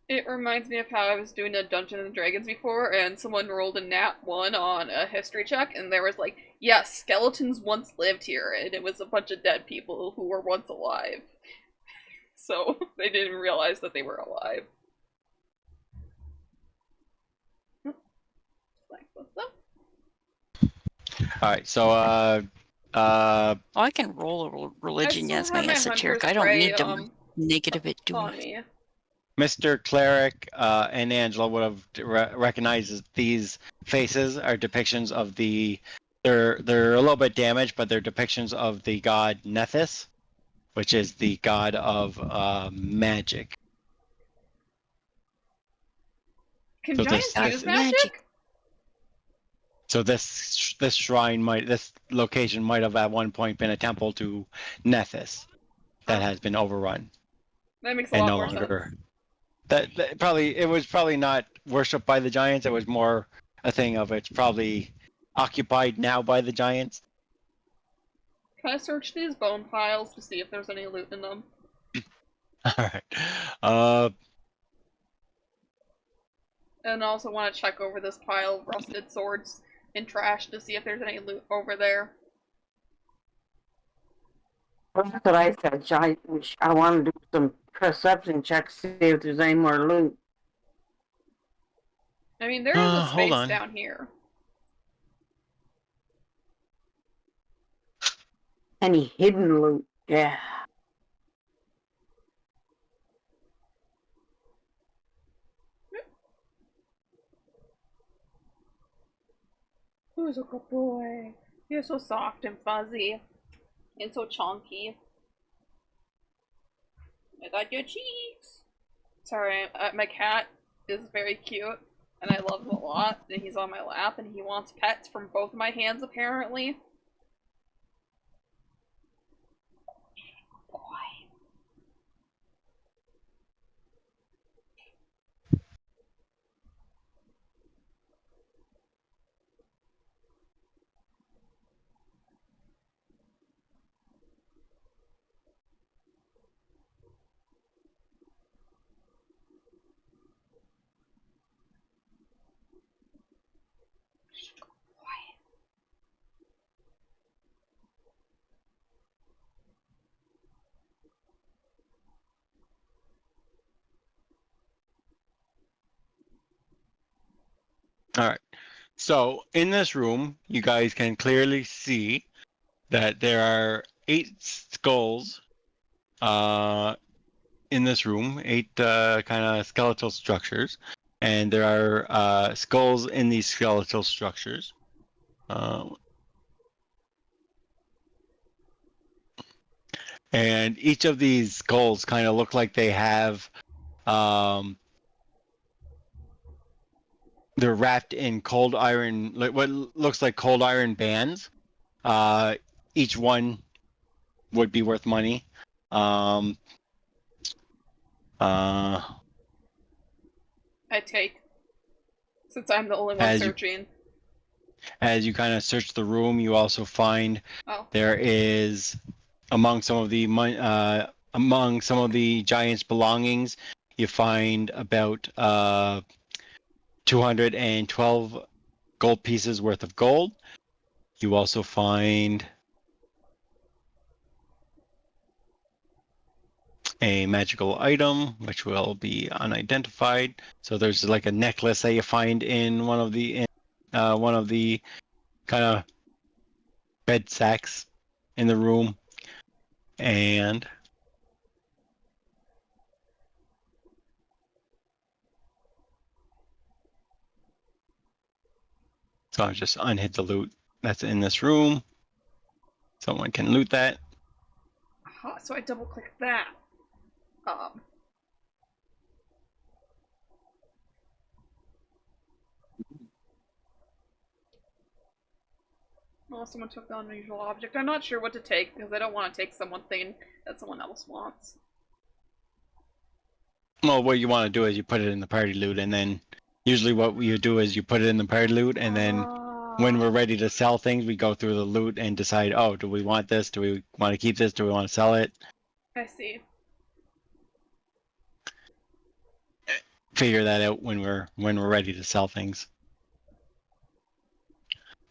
It reminds me of how I was doing a Dungeons and Dragons before, and someone rolled a nat 1 on a history check, and there was like, yes, skeletons once lived here, and it was a bunch of dead people who were once alive. So they didn't realize that they were alive. All right, so Oh, I can roll a religion still as have my my esoteric. Hunter's I don't Prey, need to negative it, do on I? me. Mr. Cleric and Angela would have recognized these faces are depictions of the. They're a little bit damaged, but they're depictions of the god Nethys, which is the god of magic. Can So giants this use is magic? so this shrine this location might have at one point been a temple to Nethys that has been overrun That makes a and lot no more longer. sense. That probably it was probably not worshipped by the giants. It was more a thing of it's probably occupied now by the giants. Can I search these bone piles to see if there's any loot in them? All right. And I also want to check over this pile of rusted swords and trash to see if there's any loot over there. That's what I said. I want to do some perception checks, see if there's any more loot. I mean, there is a Hold space on. down here. Any hidden loot? Yeah. Who's a good boy? You're so soft and fuzzy. And so chonky. I got your cheeks. Sorry, my cat is very cute, and I love him a lot, and he's on my lap, and he wants pets from both my hands, apparently. Boy. All right. So in this room, you guys can clearly see that there are 8 skulls in this room, 8 kind of skeletal structures, and there are skulls in these skeletal structures. And each of these skulls kind of look like they have they're wrapped in cold iron, like what looks like cold iron bands. Each one would be worth money. I take. Since I'm the only one searching. As you kind of search the room, you also find there is among some of the giants' belongings, you find about 212 gold pieces worth of gold. You also find a magical item, which will be unidentified. So there's like a necklace that you find in one of the kind of bed sacks in the room, and so I'll just unhit the loot that's in this room. Someone can loot that. Aha, so I double click that. Well, someone took the unusual object. I'm not sure what to take because I don't want to take something that someone else wants. Well, what you want to do is you put it in the party loot, and then usually what you do is you put it in the party loot, and then when we're ready to sell things, we go through the loot and decide, oh, do we want this? Do we want to keep this? Do we want to sell it? I see. Figure that out when we're ready to sell things.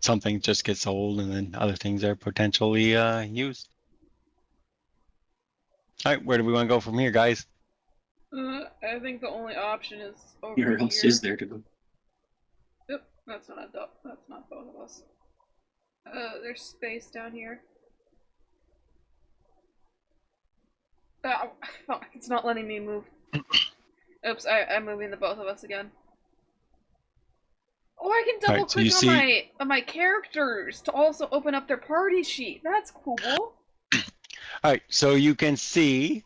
Some things just get sold, and then other things are potentially used. All right, where do we want to go from here, guys? I think the only option is over Where else here. is there to go? Yep, that's not that's not both of us. There's space down here. Oh, fuck, it's not letting me move. Oops, I'm moving the both of us again. Oh, I can double Right, so click you see- on my characters to also open up their party sheet. That's cool. All right, so you can see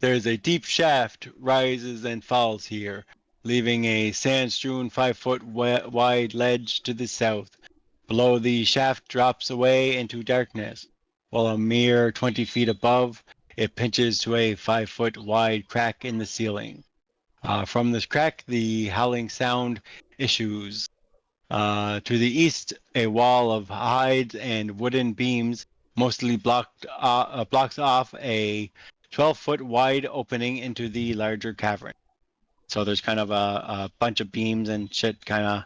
there's a deep shaft rises and falls here, leaving a sand-strewn 5-foot wide ledge to the south. Below, the shaft drops away into darkness, while a mere 20 feet above, it pinches to a 5-foot wide crack in the ceiling. From this crack, the howling sound issues. To the east, a wall of hides and wooden beams mostly blocks off a 12-foot wide opening into the larger cavern. So there's kind of a bunch of beams and shit kind of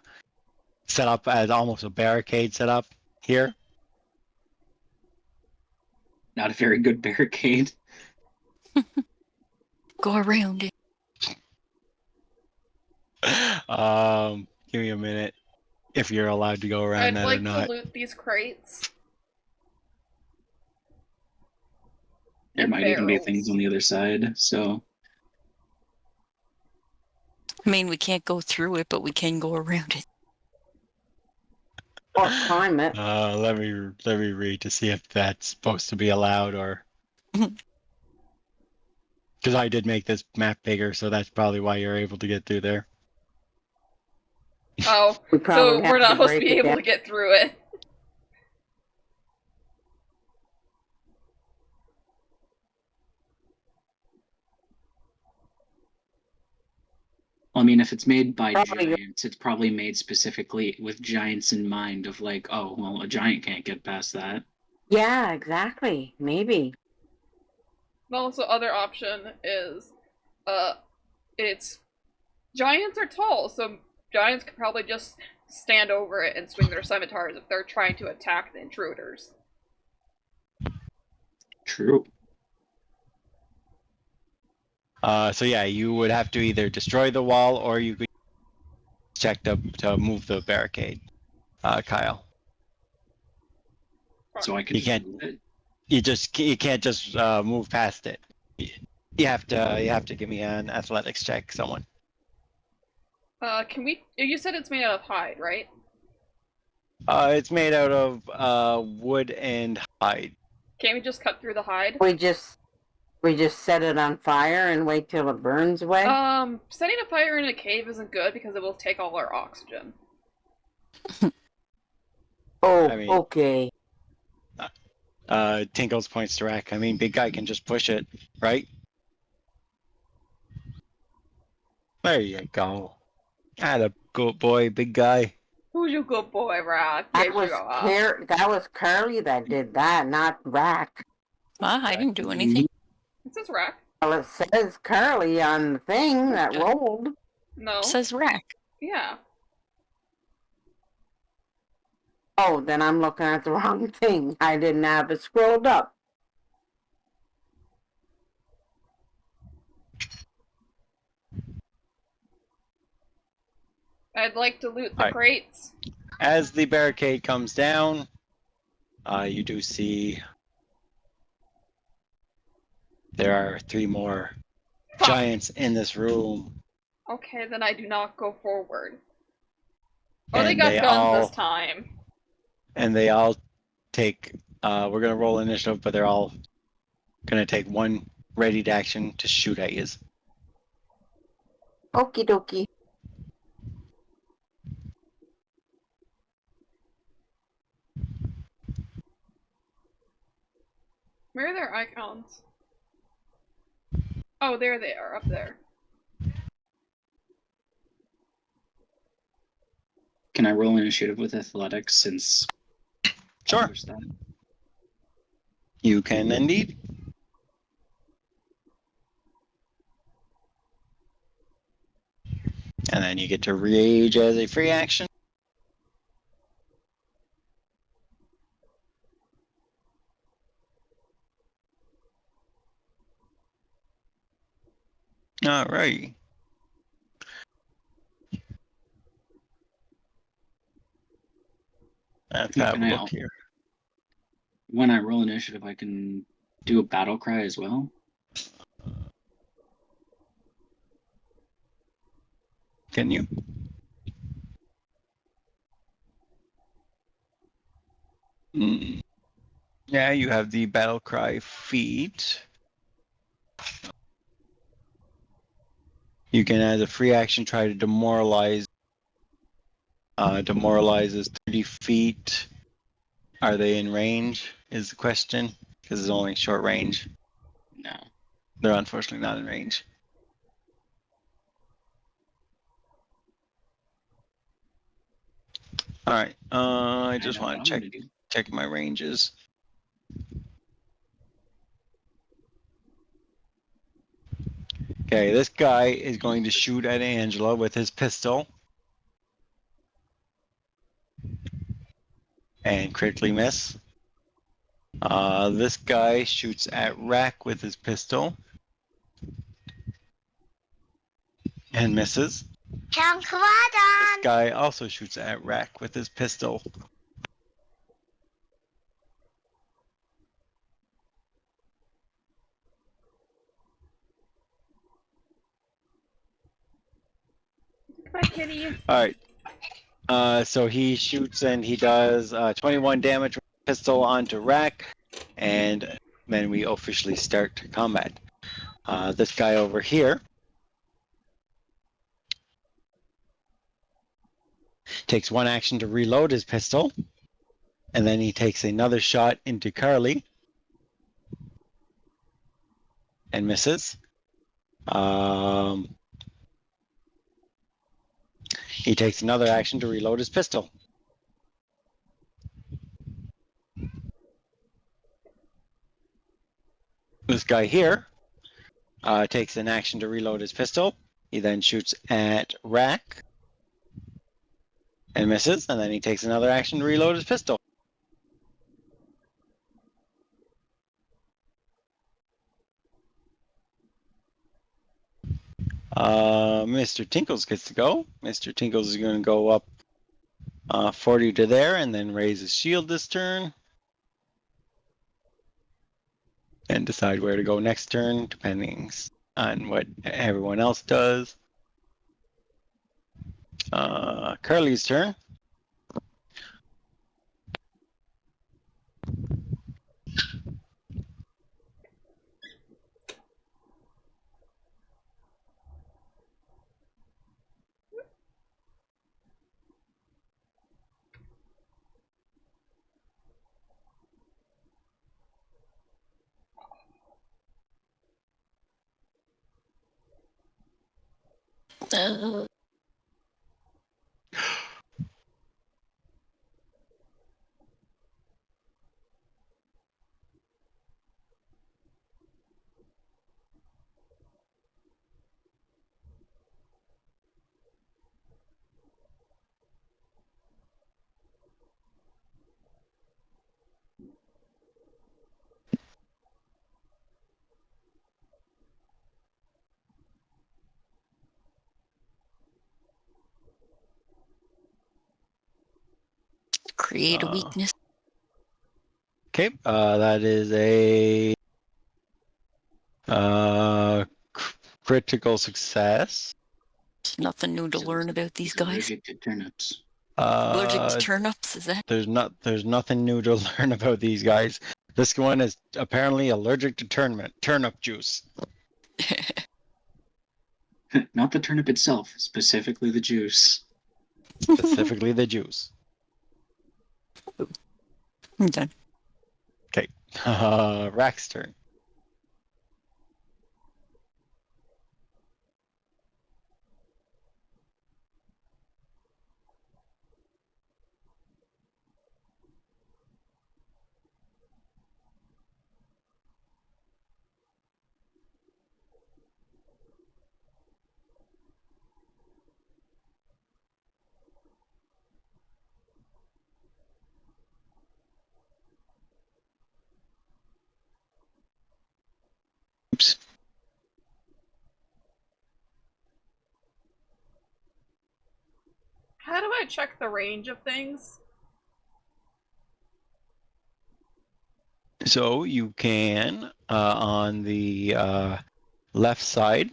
set up as almost a barricade set up here. Not a very good barricade. Go around it. Give me a minute if you're allowed to go around I'd that or like to not. loot these crates. There And might even be barrels. things on the other side, so I mean, we can't go through it, but we can go around it. Or climb it. Let me read to see if that's supposed to be allowed or because I did make this map bigger, so that's probably why you're able to get through there. Oh, We so probably we're have not to supposed to break be it able down. to get through it. I mean, if it's made by Probably- giants, it's probably made specifically with giants in mind. Of like, oh, well, a giant can't get past that. Yeah, exactly. Maybe. Also, other option is, it's giants are tall, so giants could probably just stand over it and swing their scimitars if they're trying to attack the intruders. True. So yeah, you would have to either destroy the wall or you could check to move the barricade. Kyle, So I can You just can't- move it. you can't just move past it. You have to give me an athletics check, someone. Can we? You said it's made out of hide, right? It's made out of wood and hide. Can't we just cut through the hide? We just set it on fire and wait till it burns away. Setting a fire in a cave isn't good because it will take all our oxygen. Oh, I mean- okay. Tinkles points to Rack. I mean, big guy can just push it, right? There you go. Atta good boy, big guy. Who's your good boy, Rock? That Yes, was you are. that was Curly that did that, not Rack. I didn't do anything. It says Rock. Well, it says Curly on the thing that Okay. rolled. No. It says rack. Yeah. Oh, then I'm looking at the wrong thing. I didn't have it scrolled up. I'd like to loot the Alright. crates. As the barricade comes down, you do see there are 3 more Fuck. giants in this room. Okay, then I do not go forward. Oh, they And got they guns all this time. and they all take we're gonna roll initiative, but they're all gonna take 1 readied action to shoot at you. Okie dokie. Where are their icons? Oh, there they are, up there. Can I roll initiative with athletics since Sure. there's that? You can indeed. And then you get to rage as a free action. All right. Let's have a look here. When I roll initiative, I can do a battle cry as well. Can you? Yeah, you have the battle cry feat. You can, as a free action, try to demoralize. Demoralizes 30 feet. Are they in range? Is the question? Because it's only short range. No. They're unfortunately not in range. All right. I just know what want to I'm gonna do. check my ranges. Okay, this guy is going to shoot at Angela with his pistol and critically miss. This guy shoots at Rack with his pistol and misses. This guy also shoots at Rack with his pistol. My kitty. All right. So he shoots and he does 21 damage with the pistol onto Rack, and then we officially start combat. This guy over here takes 1 action to reload his pistol, and then he takes another shot into Carly and misses. He takes another action to reload his pistol. This guy here takes an action to reload his pistol. He then shoots at Rack and misses, and then he takes another action to reload his pistol. Mr. Tinkles gets to go. Mr. Tinkles is going to go up 40 to there and then raise his shield this turn. And decide where to go next turn, depending on what everyone else does. Curly's turn. Create a weakness. Okay, that is a critical success. There's nothing new to learn about these He's guys. allergic to turnips. Allergic to turnips, is that? There's nothing new to learn about these guys. This one is apparently allergic to turnip juice. Not the turnip itself, specifically the juice. Specifically the juice. I'm done. Okay. Rack's turn. Oops. How do I check the range of things? So you can on the left side.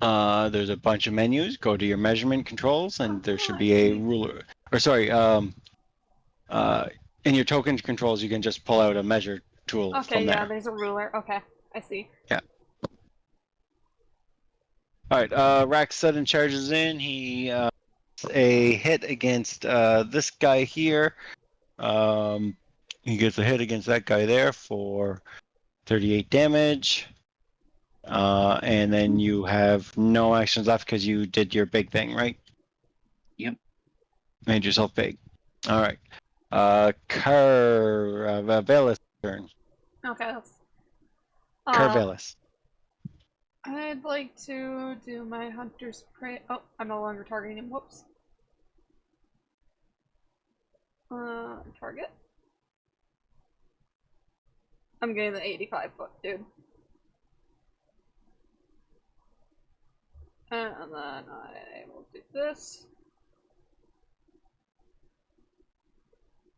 There's a bunch of menus. Go to your measurement controls, and there should be a ruler. Or sorry, in your token controls, you can just pull out a measure tool Okay, from yeah, there. there's a ruler. Okay, I see. Yeah. All right. Rack sudden charges in. He a hit against this guy here. He gets a hit against that guy there for 38 damage. And then you have no actions left because you did your big thing, right? Yep. Made yourself big. All right. Carvelis turn. Okay, that's. Carvelis. I'd like to do my hunter's prey. Oh, I'm no longer targeting him. Whoops. Target. I'm getting the 85-foot dude. And then I will do this.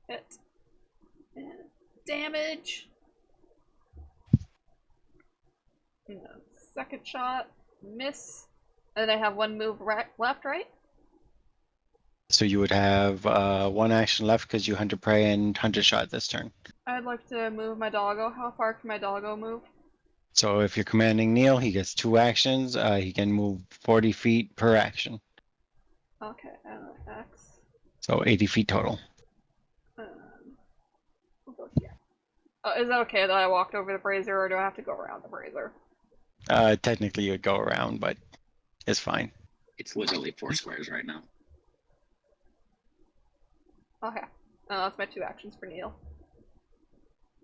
Hit. And damage. And then second shot. Miss. And then I have one move left, right? So you would have one action left because you hunter prey and hunter shot this turn. I'd like to move my doggo. How far can my doggo move? So if you're commanding Neil, he gets 2 actions. He can move 40 feet per action. Okay, X. So 80 feet total. We'll go here. Is that okay that I walked over the brazier, or do I have to go around the brazier? Technically, you'd go around, but it's fine. It's literally 4 squares right now. Okay. That's my 2 actions for Neil.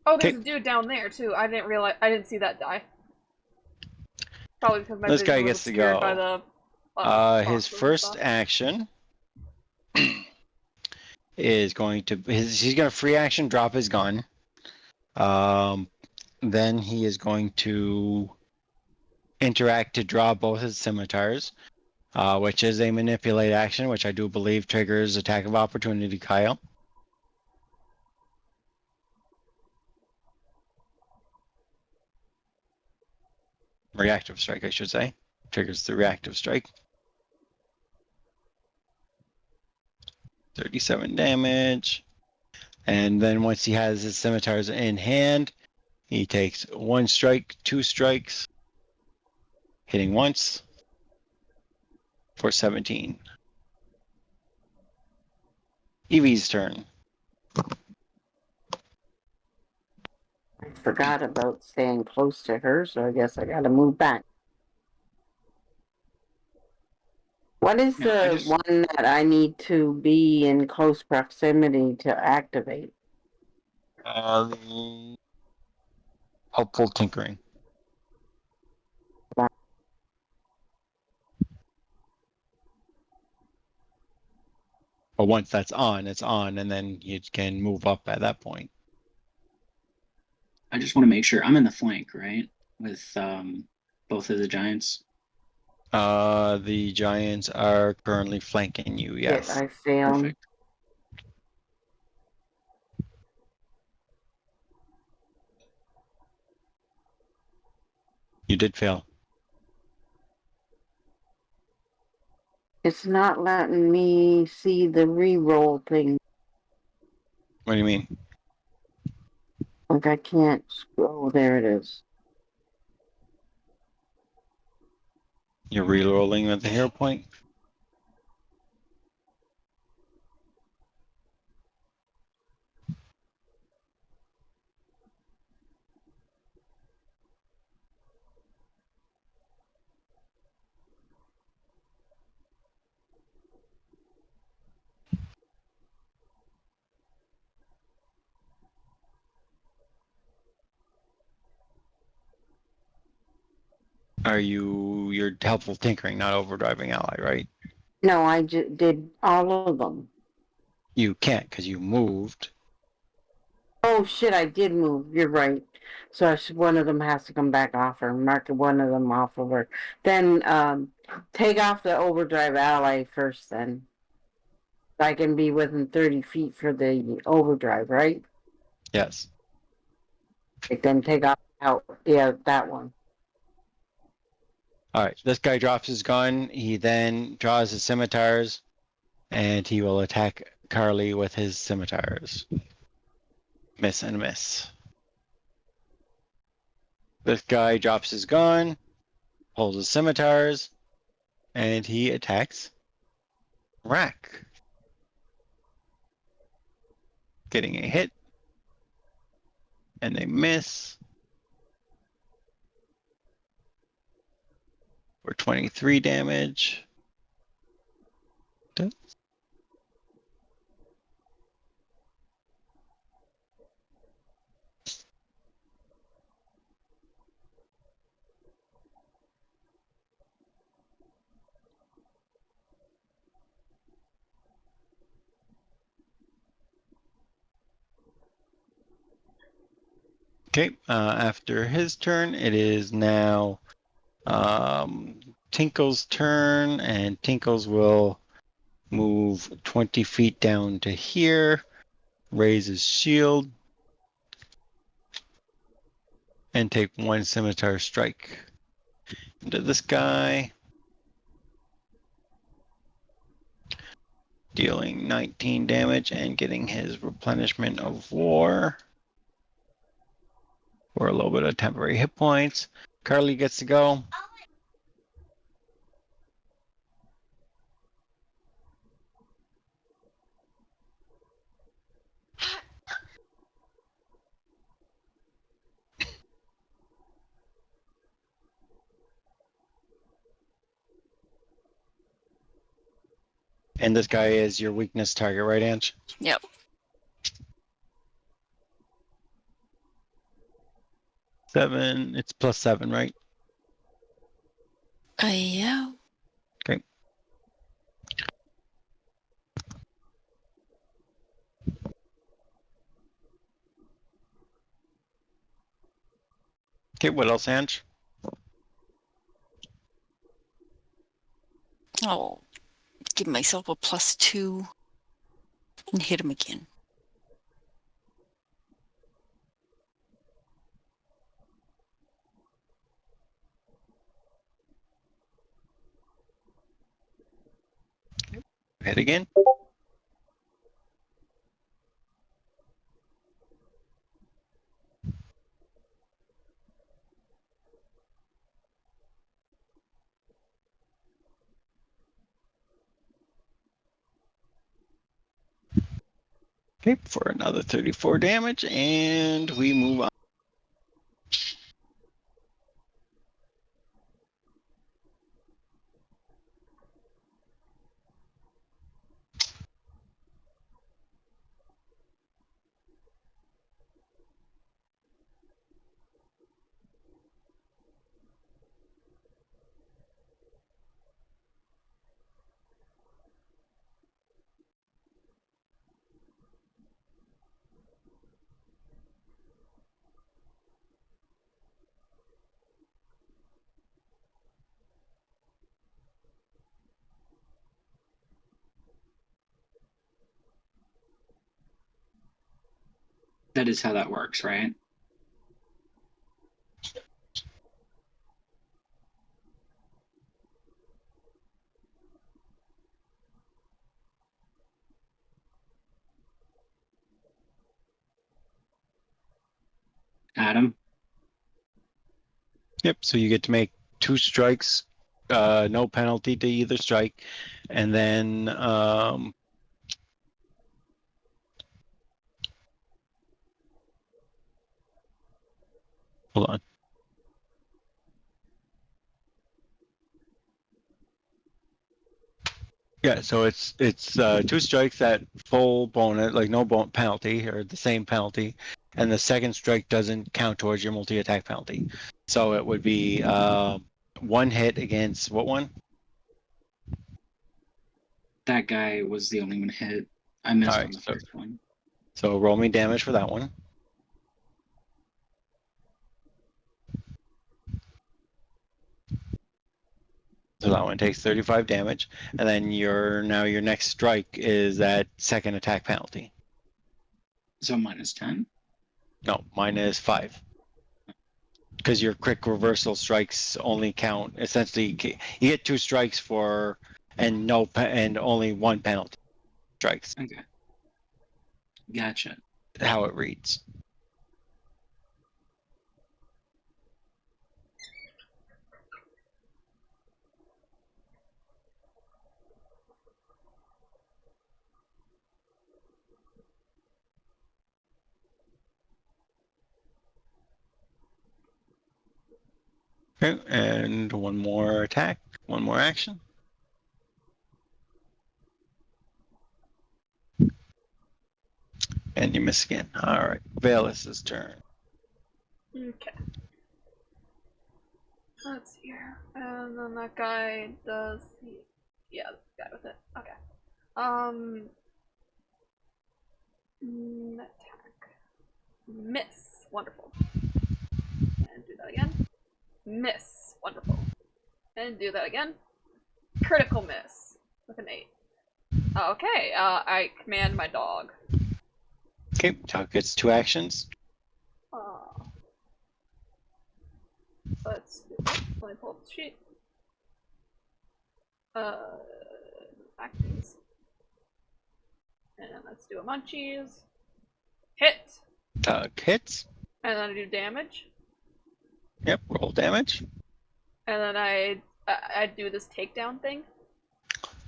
Oh, there's a dude down there too. I didn't see that die. Probably because my This vision guy was gets to obscured go. by the His boxes and first stuff. action is going to he's going to free action drop his gun. Then he is going to interact to draw both his scimitars, which is a manipulate action, which I do believe triggers attack of opportunity, Kyle. Reactive strike, I should say. Triggers the reactive strike. 37 damage. And then once he has his scimitars in hand, he takes 1 strike, 2 strikes, hitting once for 17. Evie's turn. I forgot about staying close to her, so I guess I gotta move back. What is No, I the just- one that I need to be in close proximity to activate? Helpful tinkering. But once that's on, it's on, and then you can move up at that point. I just want to make sure I'm in the flank, right? With both of the giants. The giants are currently flanking you, yes. I failed. Perfect. You did fail. It's not letting me see the re-roll thing. What do you mean? Like I can't scroll. There it is. You're re-rolling with the hero point? You're helpful tinkering, not overdriving ally, right? No, I just did all of them. You can't because you moved. Oh shit, I did move. You're right. So one of them has to come back off her. Mark one of them off of her. Then take off the overdrive ally first then. I can be within 30 feet for the overdrive, right? Yes. Like, then take off out. Yeah, that one. All right. This guy drops his gun. He then draws his scimitars, and he will attack Carly with his scimitars. Miss and miss. This guy drops his gun, pulls his scimitars, and he attacks Rack. Getting a hit, and they miss. For 23 damage. Okay, after his turn, it is now Tinkle's turn, and Tinkle's will move 20 feet down to here, raise his shield, and take one scimitar strike into this guy, dealing 19 damage and getting his replenishment of war for a little bit of temporary hit points. Carly gets to go. And this guy is your weakness target, right, Ange? Yep. Seven. It's +7, right? Yeah. Okay. Okay, what else, Ange? I'll give myself a +2 and hit him again. Hit again. Okay, for another 34 damage, and we move on. That is how that works, right? Adam. Yep. So you get to make 2 strikes, no penalty to either strike, and then hold on. Yeah, so it's 2 strikes at full bonus, like no penalty or the same penalty, and the second strike doesn't count towards your multi-attack penalty. So it would be 1 hit against what one? That guy was the only one hit. I missed All on right, the first one. so roll me damage for that one. So that one takes 35 damage, and then your next strike is that second attack penalty. So -10. No, -5. Because your quick reversal strikes only count essentially. You get 2 strikes for and only 1 penalty strikes. Okay. Gotcha. How it reads. Okay, and one more attack, one more action. And you miss again. All right, Valis' turn. Okay. Let's see here. And then that guy does. Yeah, the guy with it. Okay. Attack. Miss. Wonderful. And do that again. Miss. Wonderful. And do that again. Critical miss. With an 8. Okay, I command my dog. Okay, Tuck gets 2 actions. Let's do this. Let me pull up the sheet. Actions. And let's do a munchies. Hit! Tuck hits. And then I do damage. Yep, roll damage. And then I do this takedown thing.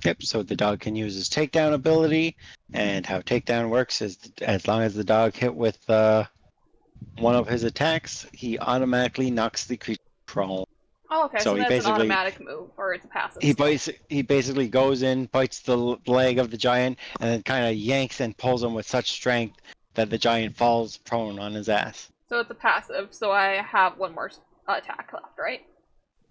Yep, so the dog can use his takedown ability, and how takedown works is as long as the dog hit with one of his attacks, he automatically knocks the creature prone. Oh, okay, so he that's an basically automatic move, or it's a passive. he basically goes in, bites the leg of the giant, and then kind of yanks and pulls him with such strength that the giant falls prone on his ass. So it's a passive, so I have one more attack left, right?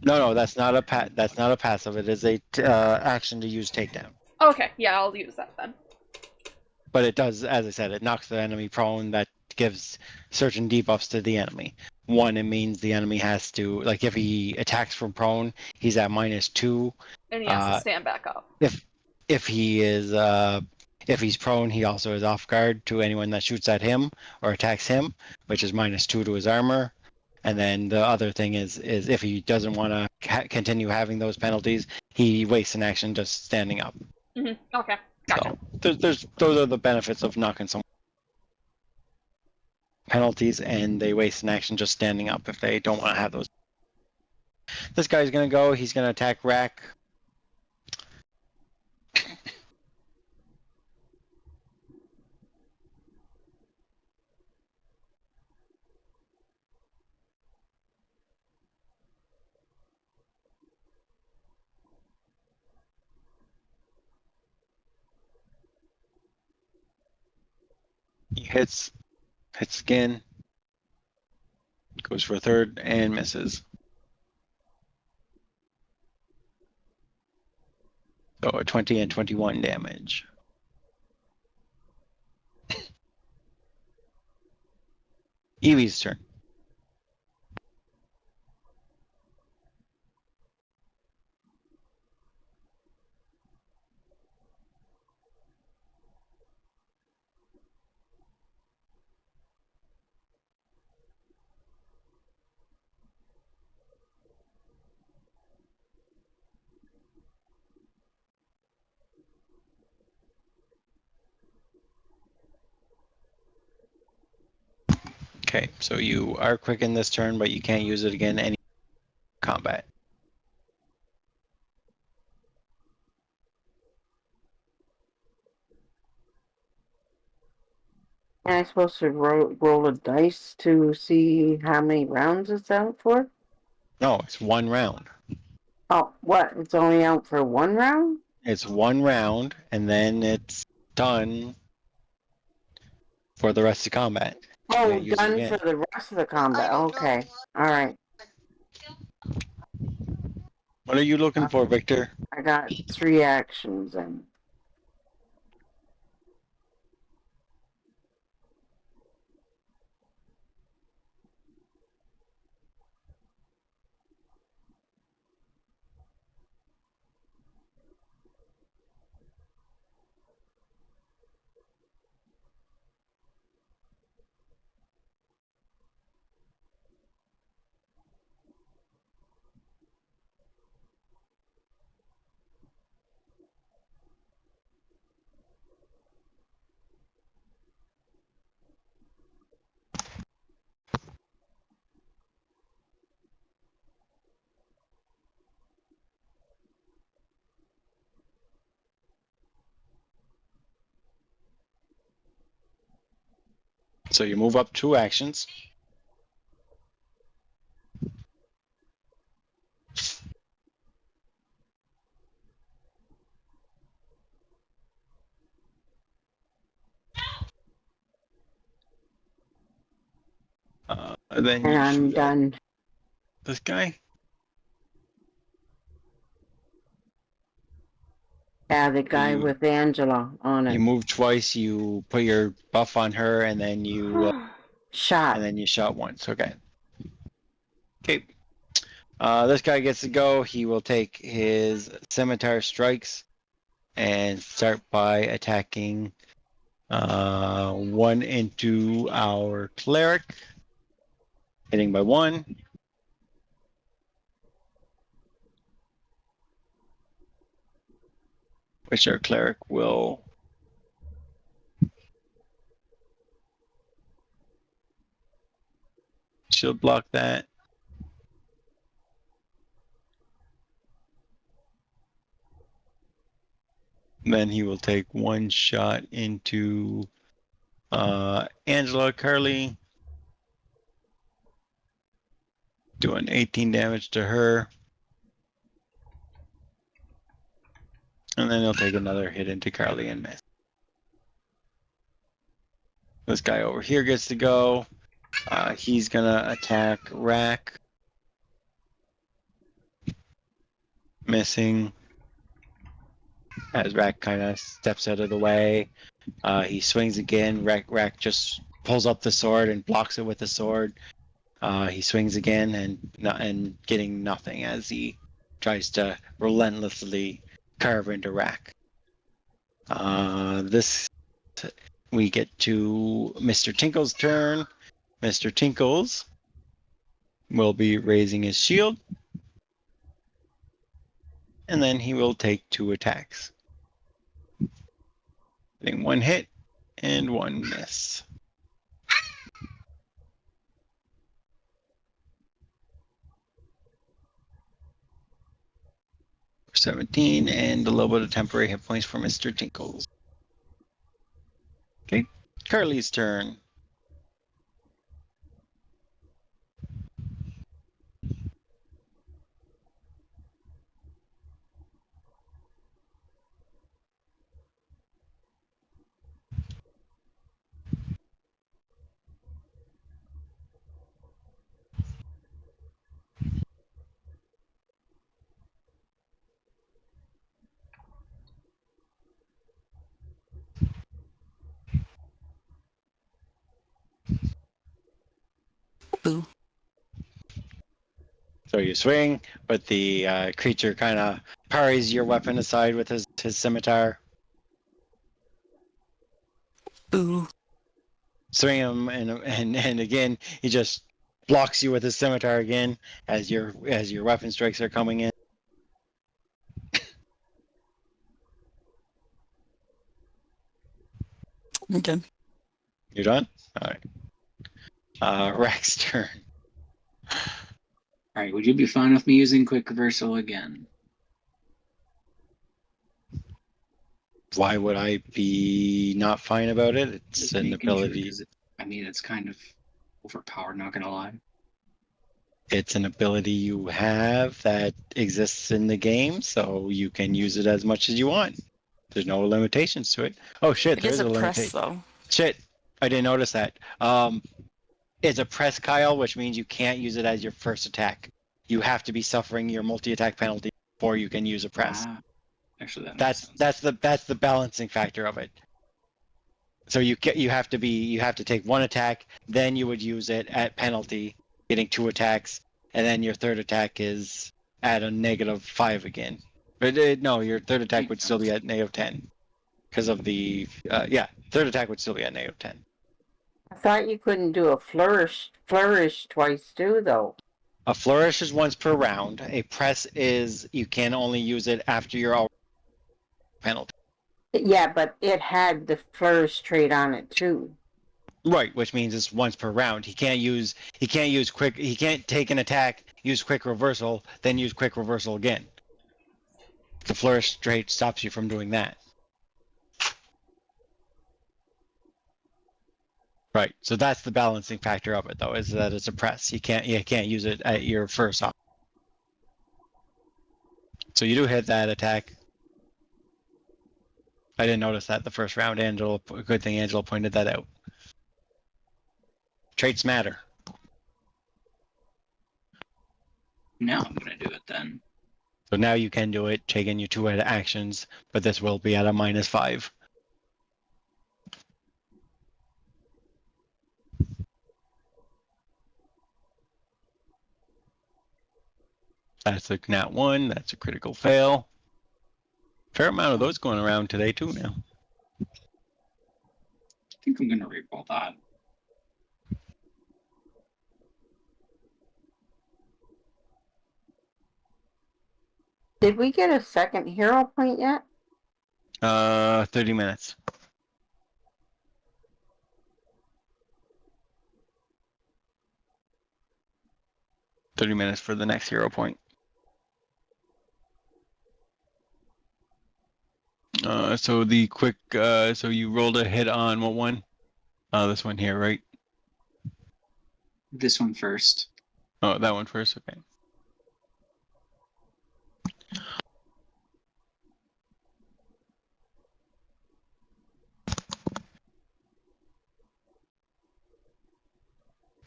No, that's not a passive. It is a action to use takedown. Okay, yeah, I'll use that then. But it does, as I said, it knocks the enemy prone. That gives certain debuffs to the enemy. One, it means the enemy has to, like, if he attacks from prone, he's at -2. And he has to stand back up. If he's prone, he also is off guard to anyone that shoots at him or attacks him, which is -2 to his armor. And then the other thing is if he doesn't want to continue having those penalties, he wastes an action just standing up. Okay, gotcha. So those are the benefits of knocking some penalties, and they waste an action just standing up if they don't want to have those. This guy's gonna go. He's gonna attack Rack. He hits again, goes for a third and misses. So a 20 and 21 damage. Evie's turn. Okay, so you are quick in this turn, but you can't use it again any combat. Am I supposed to roll a dice to see how many rounds it's out for? No, it's 1 round. Oh, what? It's only out for 1 round? It's 1 round, and then it's done for the rest of combat. You Oh, can't use it done again. for the rest of the combat. Okay. Alright. What are you looking for, Victor? I got 3 actions and So you move up 2 actions. Then you I'm shoot at done. this guy. Yeah, the guy You with Angela on you it. move twice. You put your buff on her, and then you Shot. shot once. Okay. Okay. This guy gets to go. He will take his scimitar strikes and start by attacking 1 into our cleric, hitting by 1. Which our cleric will shield block that. Then he will take 1 shot into Angela Carly, doing 18 damage to her. And then he'll take another hit into Carly and miss. This guy over here gets to go. He's gonna attack Rack. Missing. As Rack kind of steps out of the way. He swings again. Rack just pulls up the sword and blocks it with the sword. He swings again and getting nothing as he tries to relentlessly carve into Rack. This we get to Mr. Tinkle's turn. Mr. Tinkles will be raising his shield, and then he will take 2 attacks. Getting 1 hit and 1 miss. For 17 and a little bit of temporary hit points for Mr. Tinkles. Okay, Carly's turn. Boo. So you swing, but the creature kind of parries your weapon aside with his scimitar. Boo. Swing him, and again he just blocks you with his scimitar again as your weapon strikes are coming in. I'm done. You're done. All right. Rex turn. All right, would you be fine with me using quick reversal again? Why would I be not fine about it? It's Just an making sure, ability. because it's kind of overpowered. Not gonna lie. It's an ability you have that exists in the game, so you can use it as much as you want. There's no limitations to it. Oh shit, It there is is a a press, limitation. though. Shit, I didn't notice that. It's a press, Kyle, which means you can't use it as your first attack. You have to be suffering your multi-attack penalty before you can use a press. Actually, that makes sense. That's the balancing factor of it. So you have to take one attack, then you would use it at penalty, getting 2 attacks, and then your third attack is at a -5 again. But no, your third attack would still be at -10 because of the third attack would still be at -10. I thought you couldn't do a flourish twice too, though. A flourish is once per round. A press is you can only use it after your penalty. Yeah, but it had the flourish trait on it too. Right, which means it's once per round. He can't take an attack, use quick reversal, then use quick reversal again. The flourish trait stops you from doing that. Right. So that's the balancing factor of it, though, is that it's a press. You can't use it at your first op. So you do hit that attack. I didn't notice that the first round. Angela, good thing Angela pointed that out. Traits matter. Now I'm gonna do it then. So now you can do it, taking your 2 actions, but this will be at a -5. That's a nat 1. That's a critical fail. Fair amount of those going around today too now. I think I'm gonna re-roll that. Did we get a second hero point yet? 30 minutes. For the next hero point. So the quick, so you rolled a hit on what one? This one here, right? This one first. Oh, that one first. Okay.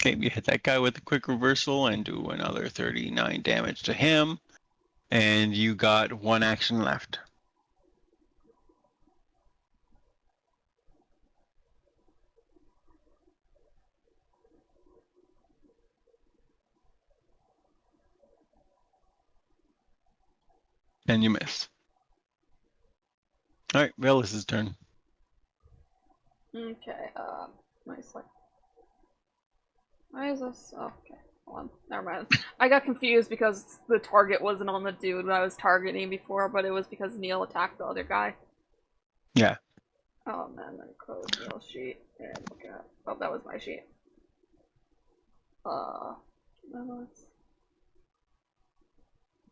Okay, you hit that guy with a quick reversal and do another 39 damage to him. And you got 1 action left. And you miss. All right, Velas's turn. Okay, nicely. Why is this? Oh, okay, hold on. Never mind. I got confused because the target wasn't on the dude I was targeting before, but it was because Neil attacked the other guy. Yeah. Oh man, then close Neil's sheet and look at. Oh, that was my sheet.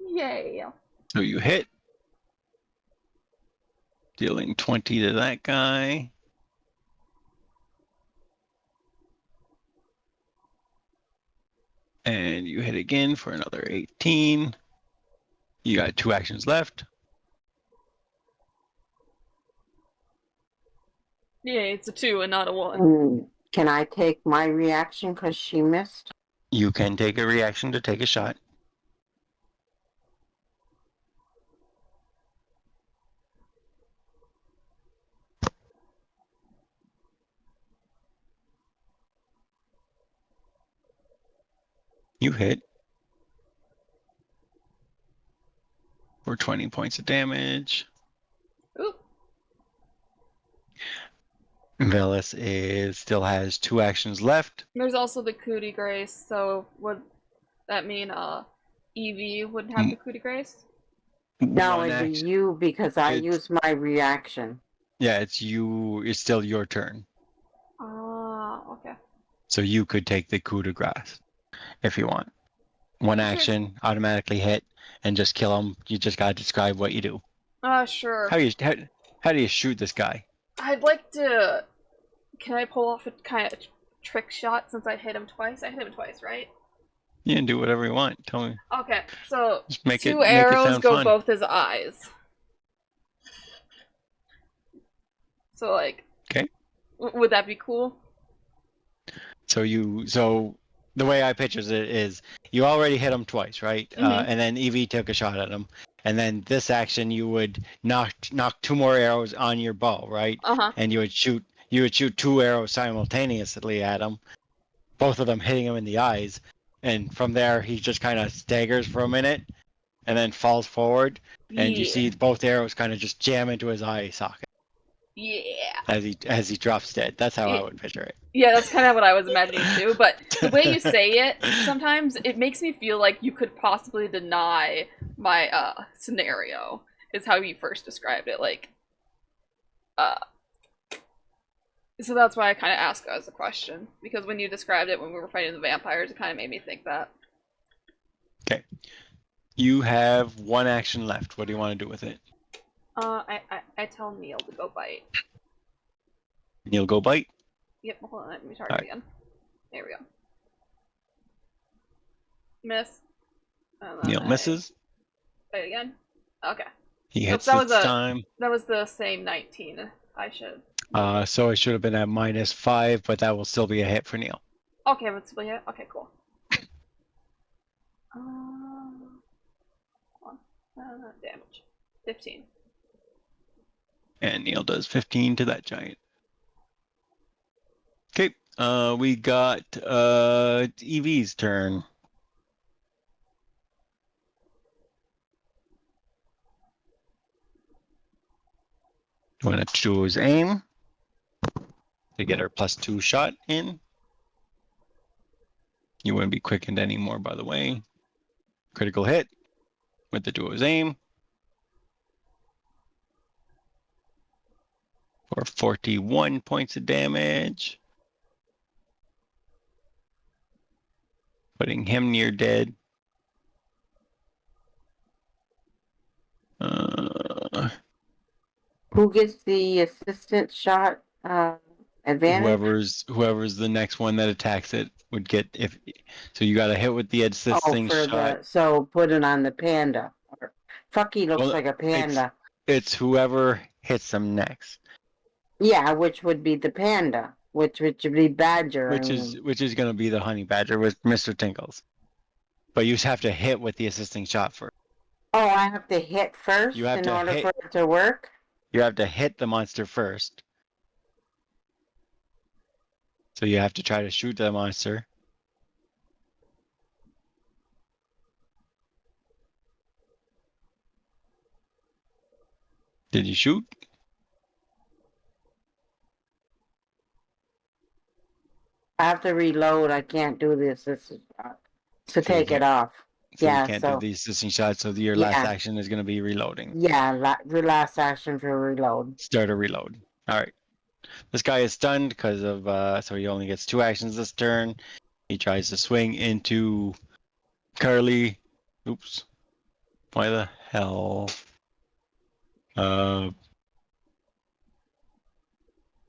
Yay! So you hit. Dealing 20 to that guy. And you hit again for another 18. You got 2 actions left. Yay, it's a 2 and not a 1. Can I take my reaction because she missed? You can take a reaction to take a shot. You hit for 20 points of damage. Oop. Velas still has 2 actions left. There's also the coup de grace, so would that mean Evie wouldn't have the coup de grace? No, One it'd be action. you because I It's- used my reaction. Yeah, it's you. It's still your turn. Ah, okay. So you could take the coup de grace if you want. One action, automatically hit, and just kill him. You just gotta describe what you do. Sure. How do you shoot this guy? I'd like to. Can I pull off a kind of trick shot since I hit him twice? I hit him twice, right? You can do whatever you want. Tell me. Okay, so Just make two it arrows sound go fun. both his eyes. So like, Okay. Would that be cool? So the way I pictures it is you already hit him twice, right? Mhm. And then Evie took a shot at him, and then this action you would knock 2 more arrows on your bow, right? Uh-huh. And you would shoot 2 arrows simultaneously at him, both of them hitting him in the eyes, and from there he just kind of staggers for a minute, and then falls forward, and you see both arrows kind of just jam into his eye socket. Yeah. As he drops dead. That's how I would picture it. Yeah, that's kind of what I was imagining too, but the way you say it, sometimes it makes me feel like you could possibly deny my scenario, is how you first described it, like so that's why I kind of asked as a question, because when you described it when we were fighting the vampires, it kind of made me think that. Okay. You have 1 action left. What do you want to do with it? I tell Neil to go bite. Neil, go bite. Yep, hold on, let me target again. There we go. Miss. Neil misses. Bite again. Okay. He hits that was this time. That was the same 19. I should. So it should have been at -5, but that will still be a hit for Neil. Okay, let's play it. Okay, cool. Damage. 15. And Neil does 15 to that giant. Okay. We got Evie's turn. You want to choose aim to get her +2 shot in. You wouldn't be quickened anymore, by the way. Critical hit with the duo's aim for 41 points of damage, putting him near dead. Who gets the assistant shot advantage? Whoever's the next one that attacks it would get if. So you got to hit with the assisting shot. So put it on the panda. Fucky looks Well, like a panda. It's whoever hits them next. Yeah, which would be the panda, which would be Badger. Which is going to be the honey badger with Mr. Tinkles. But you just have to hit with the assisting shot first. Oh, I have to hit first in order for it to work? You have to hit the monster first. So you have to try to shoot the monster. Did you shoot? I have to reload. I can't do the assistant shot. So take it off. So you can't do the assisting shot, so your last action is going to be reloading. Yeah, the last action for reload. Start a reload. All right. This guy is stunned because of, so he only gets 2 actions this turn. He tries to swing into Carly. Oops. Why the hell?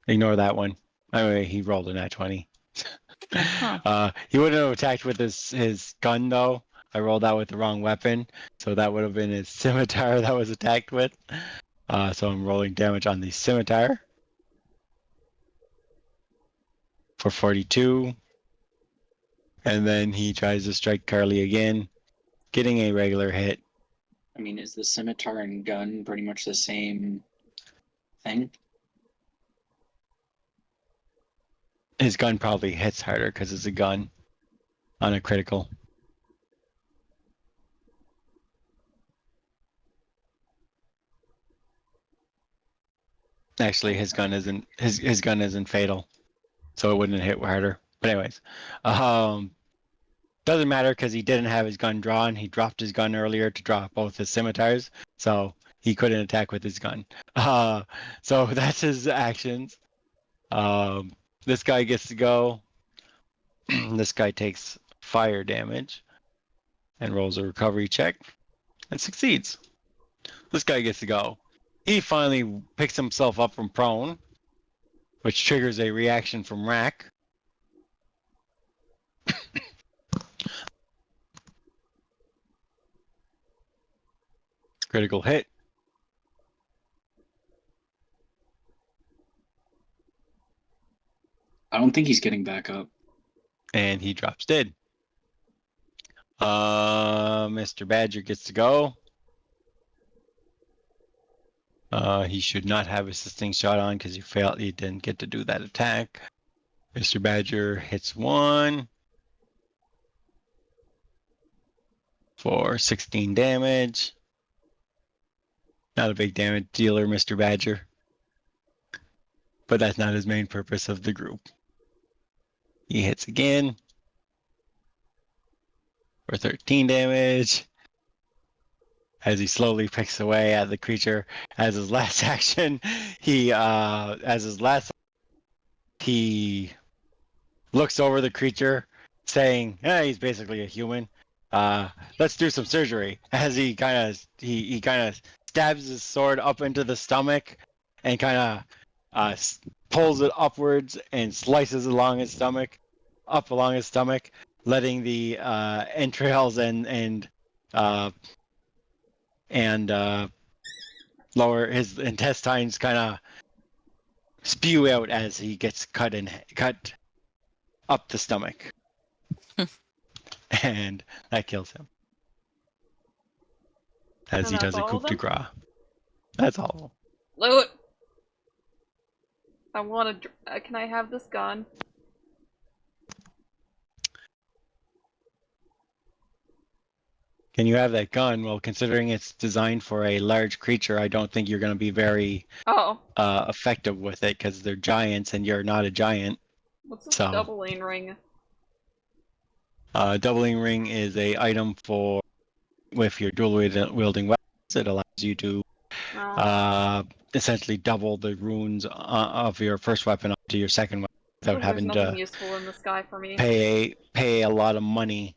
Ignore that one. Anyway, he rolled a nat 20. He wouldn't have attacked with his gun, though. I rolled out with the wrong weapon, so that would have been his scimitar that was attacked with. So I'm rolling damage on the scimitar for 42. And then he tries to strike Carly again, getting a regular hit. I mean, is the scimitar and gun pretty much the same thing? His gun probably hits harder because it's a gun on a critical. Actually, his gun isn't fatal, so it wouldn't hit harder. But anyways, doesn't matter because he didn't have his gun drawn. He dropped his gun earlier to drop both his scimitars, so he couldn't attack with his gun. So that's his actions. This guy gets to go. This guy takes fire damage and rolls a recovery check and succeeds. This guy gets to go. He finally picks himself up from prone, which triggers a reaction from Rack. Critical hit. I don't think he's getting back up. And he drops dead. Mr. Badger gets to go. He should not have assisting shot on because he didn't get to do that attack. Mr. Badger hits 1 for 16 damage. Not a big damage dealer, Mr. Badger. But that's not his main purpose of the group. He hits again for 13 damage. As he slowly picks away at the creature. As his last action, he looks over the creature, saying, he's basically a human. Let's do some surgery. As he kind of stabs his sword up into the stomach and kind of pulls it upwards and slices along his stomach, letting the entrails and lower his intestines kind of spew out as he gets cut up the stomach. And that kills him. As And he that's does a all coup of de them? grace. That's all. Loot! I want to. Can I have this gun? Can you have that gun? Well, considering it's designed for a large creature, I don't think you're going to be very Oh. effective with it because they're giants and you're not a giant. What's this So, doubling ring? doubling ring is a item for with your dual wielding weapons. It allows you to essentially double the runes of your first weapon onto your second weapon without There's having nothing to useful in this guy for me. pay a lot of money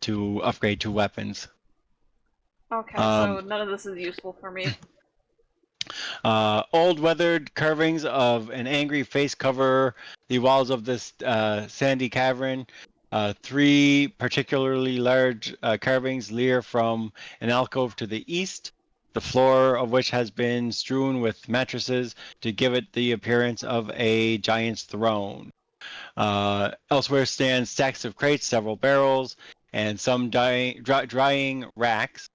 to upgrade 2 weapons. Okay, so none of this is useful for me. Old weathered carvings of an angry face cover the walls of this sandy cavern. 3 particularly large carvings leer from an alcove to the east, the floor of which has been strewn with mattresses to give it the appearance of a giant's throne. Elsewhere stand stacks of crates, several barrels, and some drying racks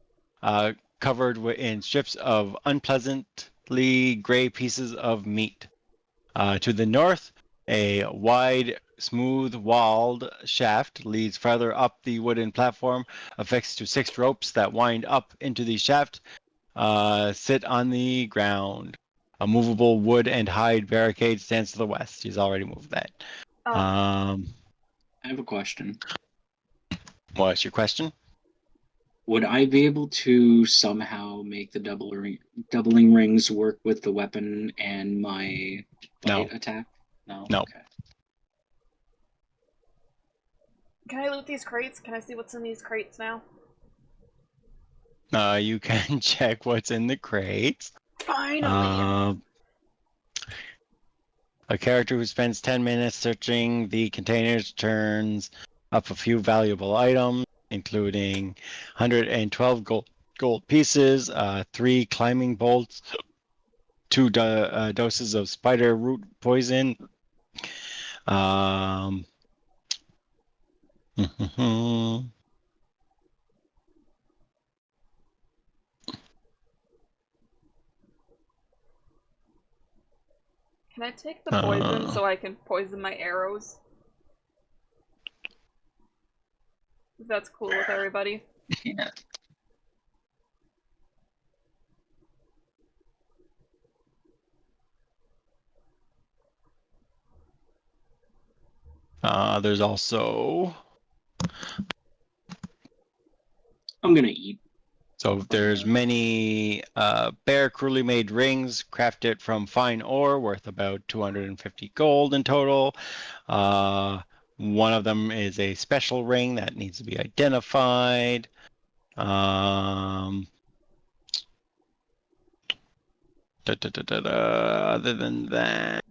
covered in strips of unpleasantly gray pieces of meat. To the north, a wide, smooth-walled shaft leads farther up the wooden platform, affixed to 6 ropes that wind up into the shaft, sit on the ground. A movable wood and hide barricade stands to the west. He's already moved that. Oh. I have a question. What's your question? Would I be able to somehow make the doubling rings work with the weapon and my bite attack? No. No. Okay. Can I loot these crates? Can I see what's in these crates now? You can check what's in the crates. Finally! A character who spends 10 minutes searching the containers turns up a few valuable items, including 112 gold pieces, 3 climbing bolts, 2 doses of spider root poison. Can I take the poison so I can poison my arrows? If that's cool with everybody. Yeah. There's also... I'm gonna eat. So there's many bare cruelly made rings crafted from fine ore worth about 250 gold in total. One of them is a special ring that needs to be identified. Other than that,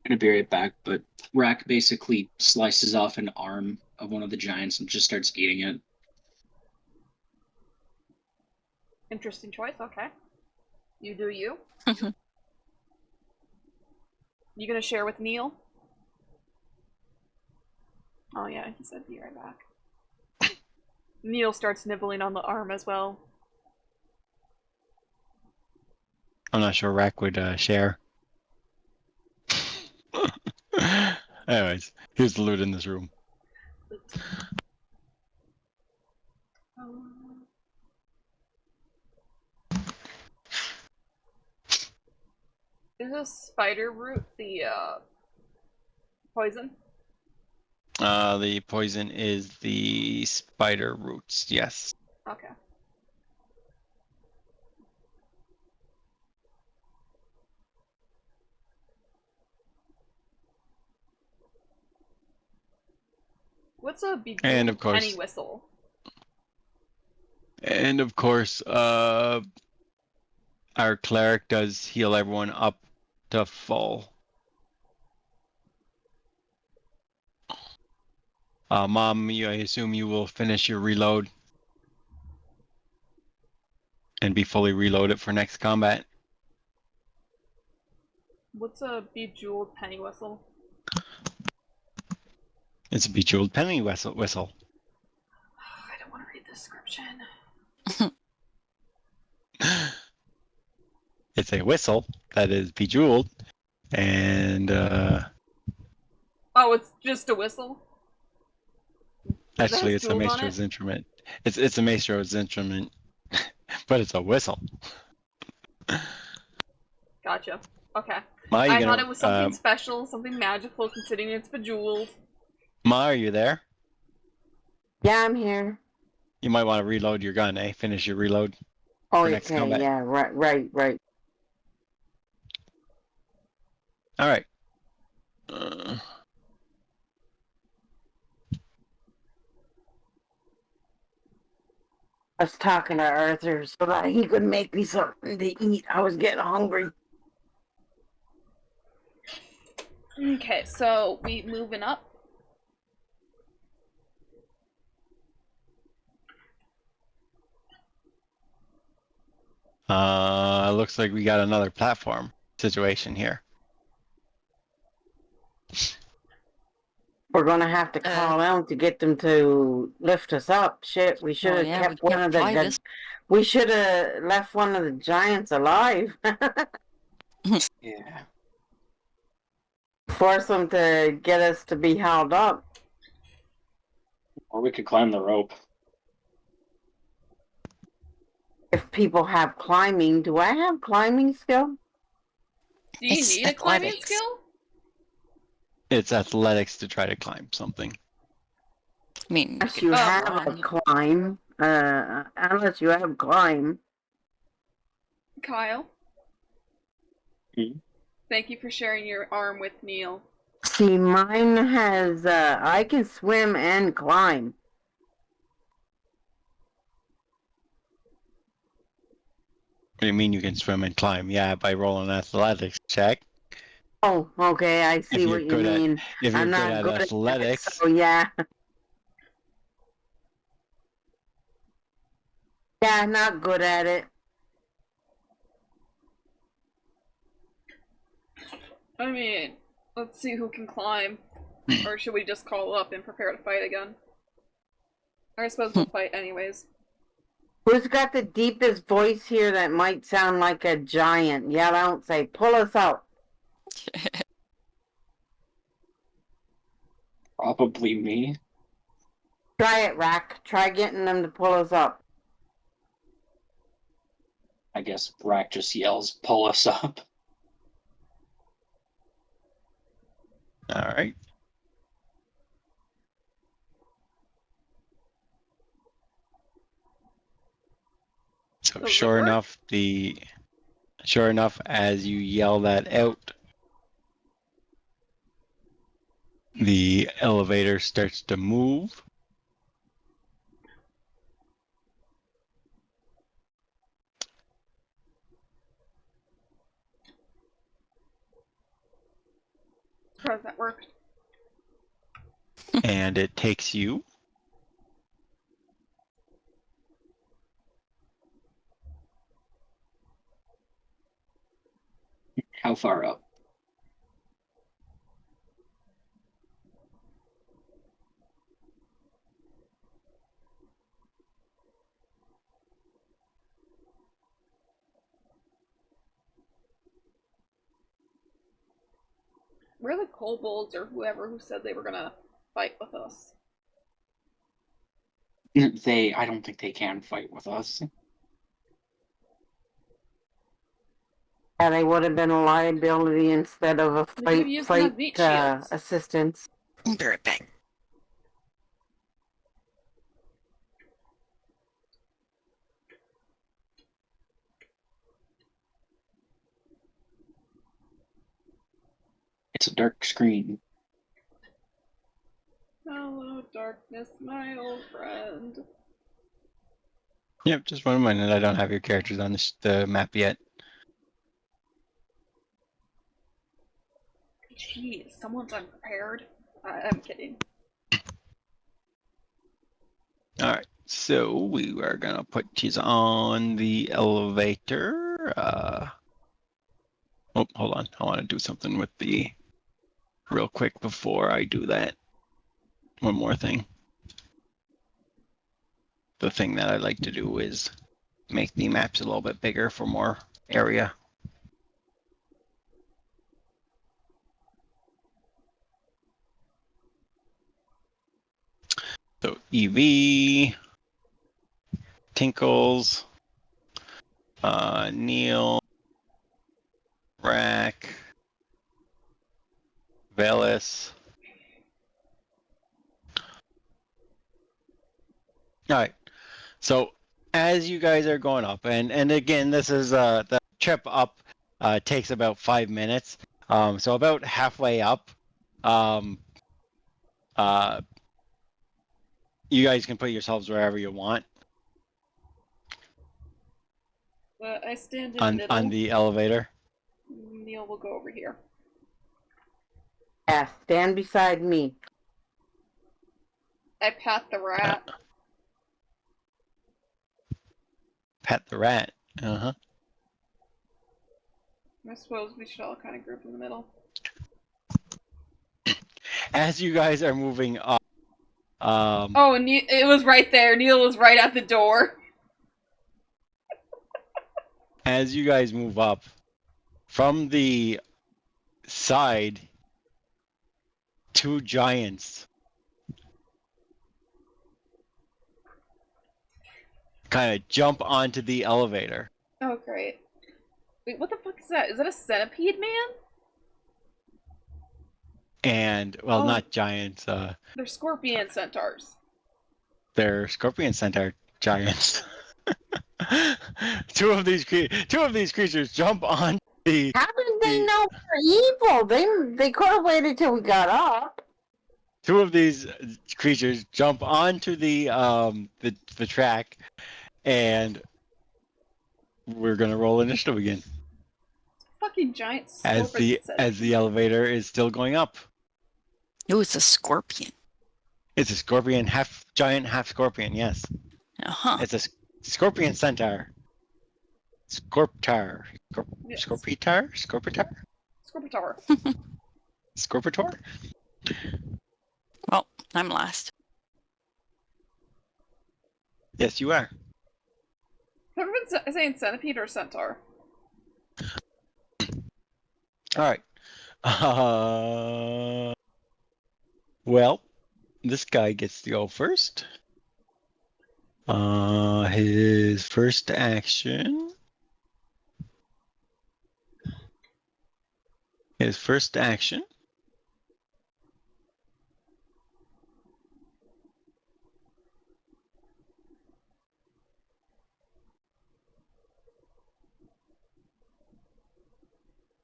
I'm gonna be right back, but Rack basically slices off an arm of one of the giants and just starts eating it. Interesting choice. Okay. You do you. You gonna share with Neil? Oh yeah, he said be right back. Neil starts nibbling on the arm as well. I'm not sure Rack would share. Anyways, here's the loot in this room. Is this spider root the poison? The poison is the spider roots. Yes. Okay. What's a And of bejeweled course- penny whistle? And of course, our cleric does heal everyone up to full. Mom, I assume you will finish your reload and be fully reloaded for next combat. What's a bejeweled penny whistle? It's a bejeweled penny whistle. I don't want to read the description. It's a whistle that is bejeweled, and Oh, it's just a whistle? That actually, has it's a jewels on maestro's it? instrument. It's a maestro's instrument, but it's a whistle. Gotcha. Okay. Ma, you I thought gonna it was something special, something magical, considering it's bejeweled. Ma, are you there? Yeah, I'm here. You might want to reload your gun, eh? Finish your reload. Oh, For next okay, combat. yeah, right. All right. I was talking to Arthur so that he could make me something to eat. I was getting hungry. Okay, so we moving up. Looks like we got another platform situation here. We're gonna have to call out to get them to lift us up. Shit, we should have yeah, kept we one can't of the. fly this. We should have left one of the giants alive. Yeah. Force them to get us to be held up. Or we could climb the rope. If people have climbing, do I have climbing skill? Do you It's need a climbing athletics. skill? It's athletics to try to climb something. I mean, Unless you you could have a run. climb. Unless you have climb. Kyle? Hmm? Thank you for sharing your arm with Neil. See, mine has. I can swim and climb. What do you mean you can swim and climb? Yeah, by rolling an athletics check. Oh, okay. I see you're what you good at- mean. If you're I'm good not at good athletics, at it, so yeah. Yeah, not good at it. I mean, let's see who can climb. Or should we just call up and prepare to fight again? Or I suppose we'll fight anyways. Who's got the deepest voice here that might sound like a giant? Yell out, say, pull us out. Probably me. Try it, Rack. Try getting them to pull us up. I guess Rack just yells, pull us up. all right. So Does it sure work? enough, the Sure enough, as you yell that out, the elevator starts to move. Surprised that worked. And it takes you How far up? We're the kobolds or whoever who said they were gonna fight with us. I don't think they can fight with us. Yeah, they would have been a liability instead of a We could have used them as meat shields. assistance. I'll be right back. It's a dark screen. Hello, darkness, my old friend. Yep, just one minute. I don't have your characters on the map yet. Jeez, someone's unprepared. I'm kidding. All right, so we are gonna put these on the elevator. Oh, hold on. I want to do something with the real quick before I do that. One more thing. The thing that I like to do is make the maps a little bit bigger for more area. So EV, Tinkles, Neil, Rack, Velis. All right. So as you guys are going up, and again, this is the trip up takes about 5 minutes. So about halfway up, you guys can put yourselves wherever you want I stand in the middle. on the elevator. Neil will go over here. Yeah, stand beside me. I pat the rat. Pet the rat. Uh-huh. I suppose we should all kind of group in the middle. As you guys are moving up, Oh, and it was right there. Neil was right at the door. as you guys move up from the side, two giants kind of jump onto the elevator. Oh, great. Wait, what the fuck is that? Is that a centipede man? And, well, Oh. not giants, They're scorpion centaurs. they're scorpion centaur giants. two of these creatures jump on the. How did they know we're evil? They could have waited till we got up. Two of these creatures jump onto the track, and we're gonna roll initiative again Fucking giant as scorpion the elevator is still going up. Oh, it's a scorpion. It's a scorpion, half giant, half scorpion. Yes, Uh-huh. it's a scorpion centaur. Scorptaur. Yes. Scorpitaur. Scorpitaur. Well, I'm last. Yes, you are. Have I been saying centipede or centaur? All right. Well, this guy gets to go first. His first action.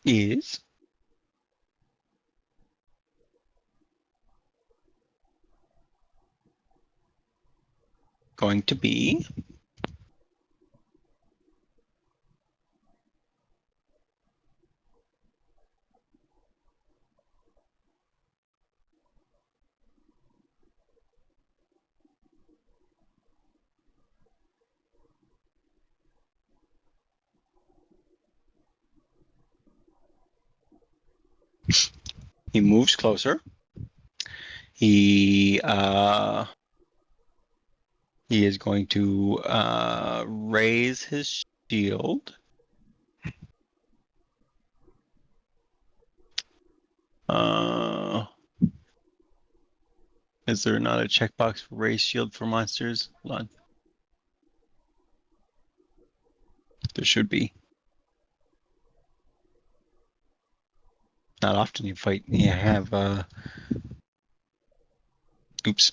is going to be he moves closer. He is going to raise his shield. Is there not a checkbox for raise shield for monsters? Hold on. There should be. Not often you fight. You have. Oops.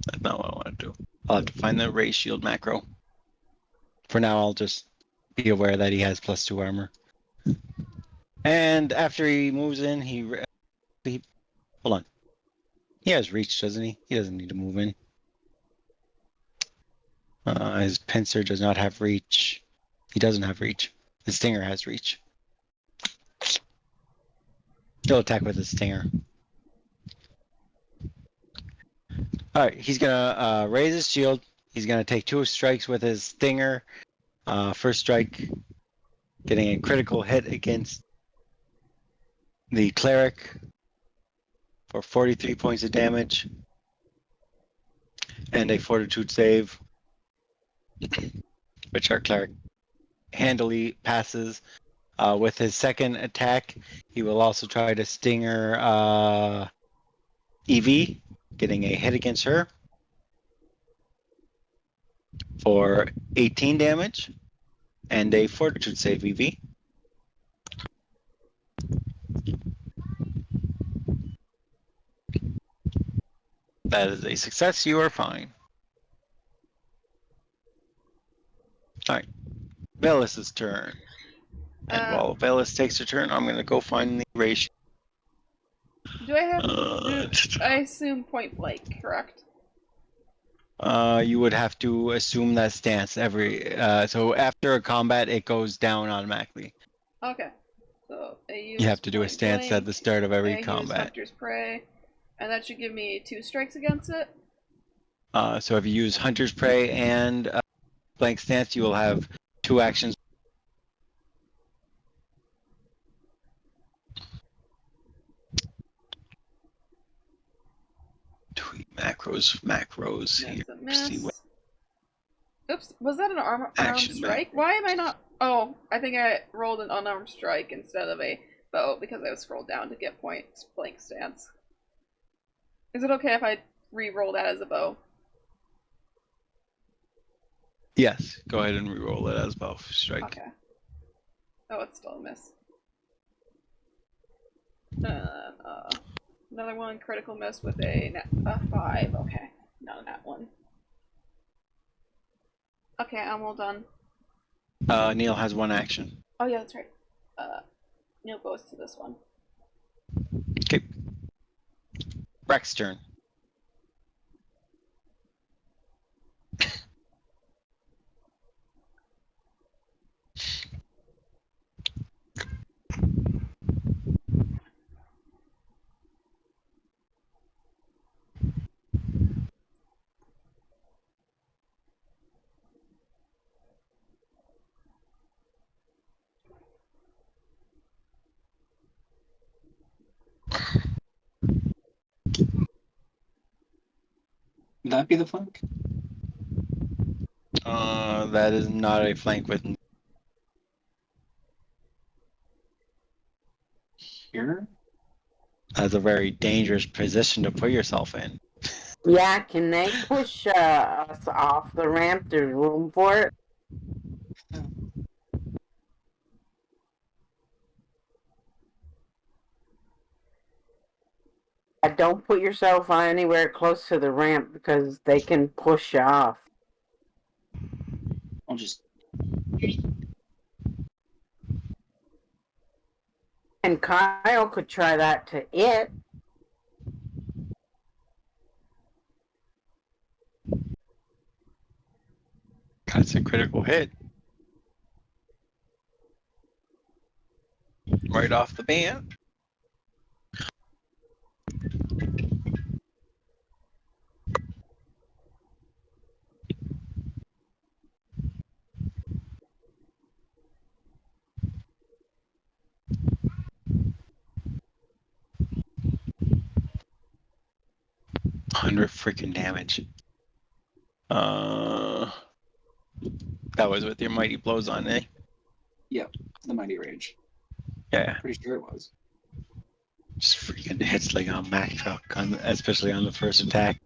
That's not what I want to do. I'll have to find the raise shield macro. For now, I'll just be aware that he has +2 armor. And after he moves in, he hold on. He has reach, doesn't he? He doesn't need to move in. His pincer does not have reach. He doesn't have reach. His stinger has reach. He'll attack with his stinger. All right, he's gonna raise his shield. He's gonna take 2 strikes with his stinger. First strike, getting a critical hit against the cleric for 43 points of damage, and a fortitude save, which our cleric handily passes. With his second attack, he will also try to stinger Evie, getting a hit against her for 18 damage, and a fortitude save, Evie. That is a success. You are fine. All right, Velis's turn. And while Velis takes her turn, I'm going to go find the ratio. Do I have I assume point blank, correct? You would have to assume that stance every. So after a combat, it goes down automatically. Okay. So I use You have to do a point stance blank, at the start of every I use combat. Hunter's Prey, and that should give me 2 strikes against it. So if you use Hunter's Prey and blank stance, you will have 2 actions. Tweet macros here. That's a miss. See what Oops, was that an armed action strike? Why am I not? Oh, I think I rolled an unarmed strike instead of a bow because I was scrolled down to get point blank stance. Is it okay if I re-roll that as a bow? Yes, go ahead and re-roll it as bow strike. Okay. Oh, it's still a miss. Another one, critical miss with a 5. Okay, not that one. Okay, I'm all done. Neil has 1 action. Oh yeah, that's right. Neil goes to this one. Okay. Rex's turn. Would that be the flank? That is not a flank with. Here? That's a very dangerous position to put yourself in. Yeah, can they push us off the ramp? There's room for it. Don't put yourself anywhere close to the ramp because they can push you off. I'll just. And Kyle could try that to it. That's a critical hit. Right off the bat. $100 freaking damage. That was with your mighty blows on, eh? Yep, the mighty rage. Yeah. Pretty sure it was. Just freaking hits like a Mack truck, especially on the first attack.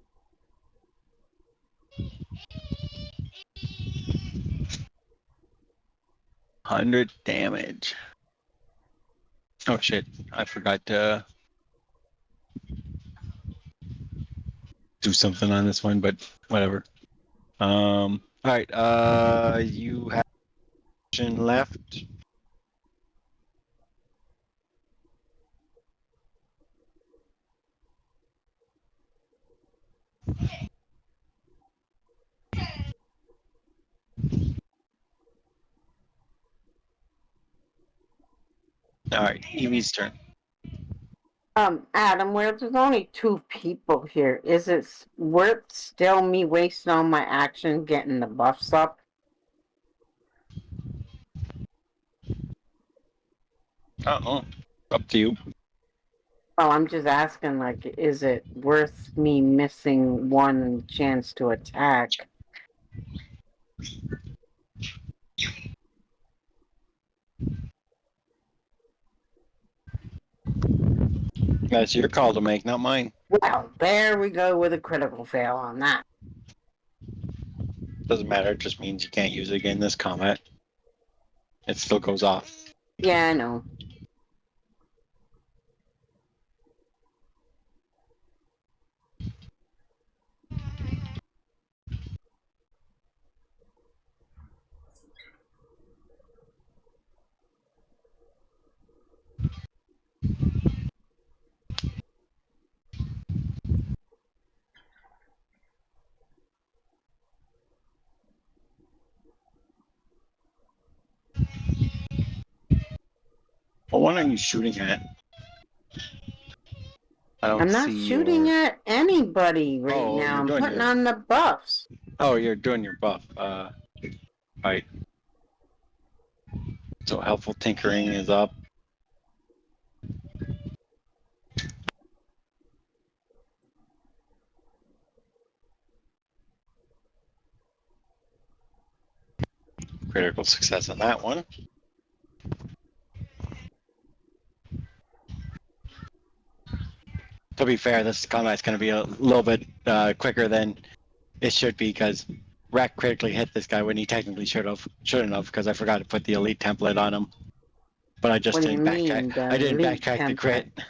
$100 damage. Oh shit! I forgot to do something on this one, but whatever. All right. You have action left. All right, Evie's turn. Adam, where there's only 2 people here, is it worth still me wasting all my action getting the buffs up? Uh-oh. Up to you. Well, I'm just asking, like, is it worth me missing one chance to attack? That's your call to make, not mine. Well, there we go with a critical fail on that. Doesn't matter. It just means you can't use it again this combat. It still goes off. Yeah, I know. Well, what are you shooting at? I don't I'm not see shooting your... at anybody right Oh, now. you're I'm doing putting your... on the buffs. Oh, you're doing your buff. Right. So helpful tinkering is up. Critical success on that one. To be fair, this combat's going to be a little bit quicker than it should be because Rack critically hit this guy when he technically shouldn't have because I forgot to put the elite template on him. But I just What do you didn't mean, backtrack. the I didn't elite backtrack the template? crit.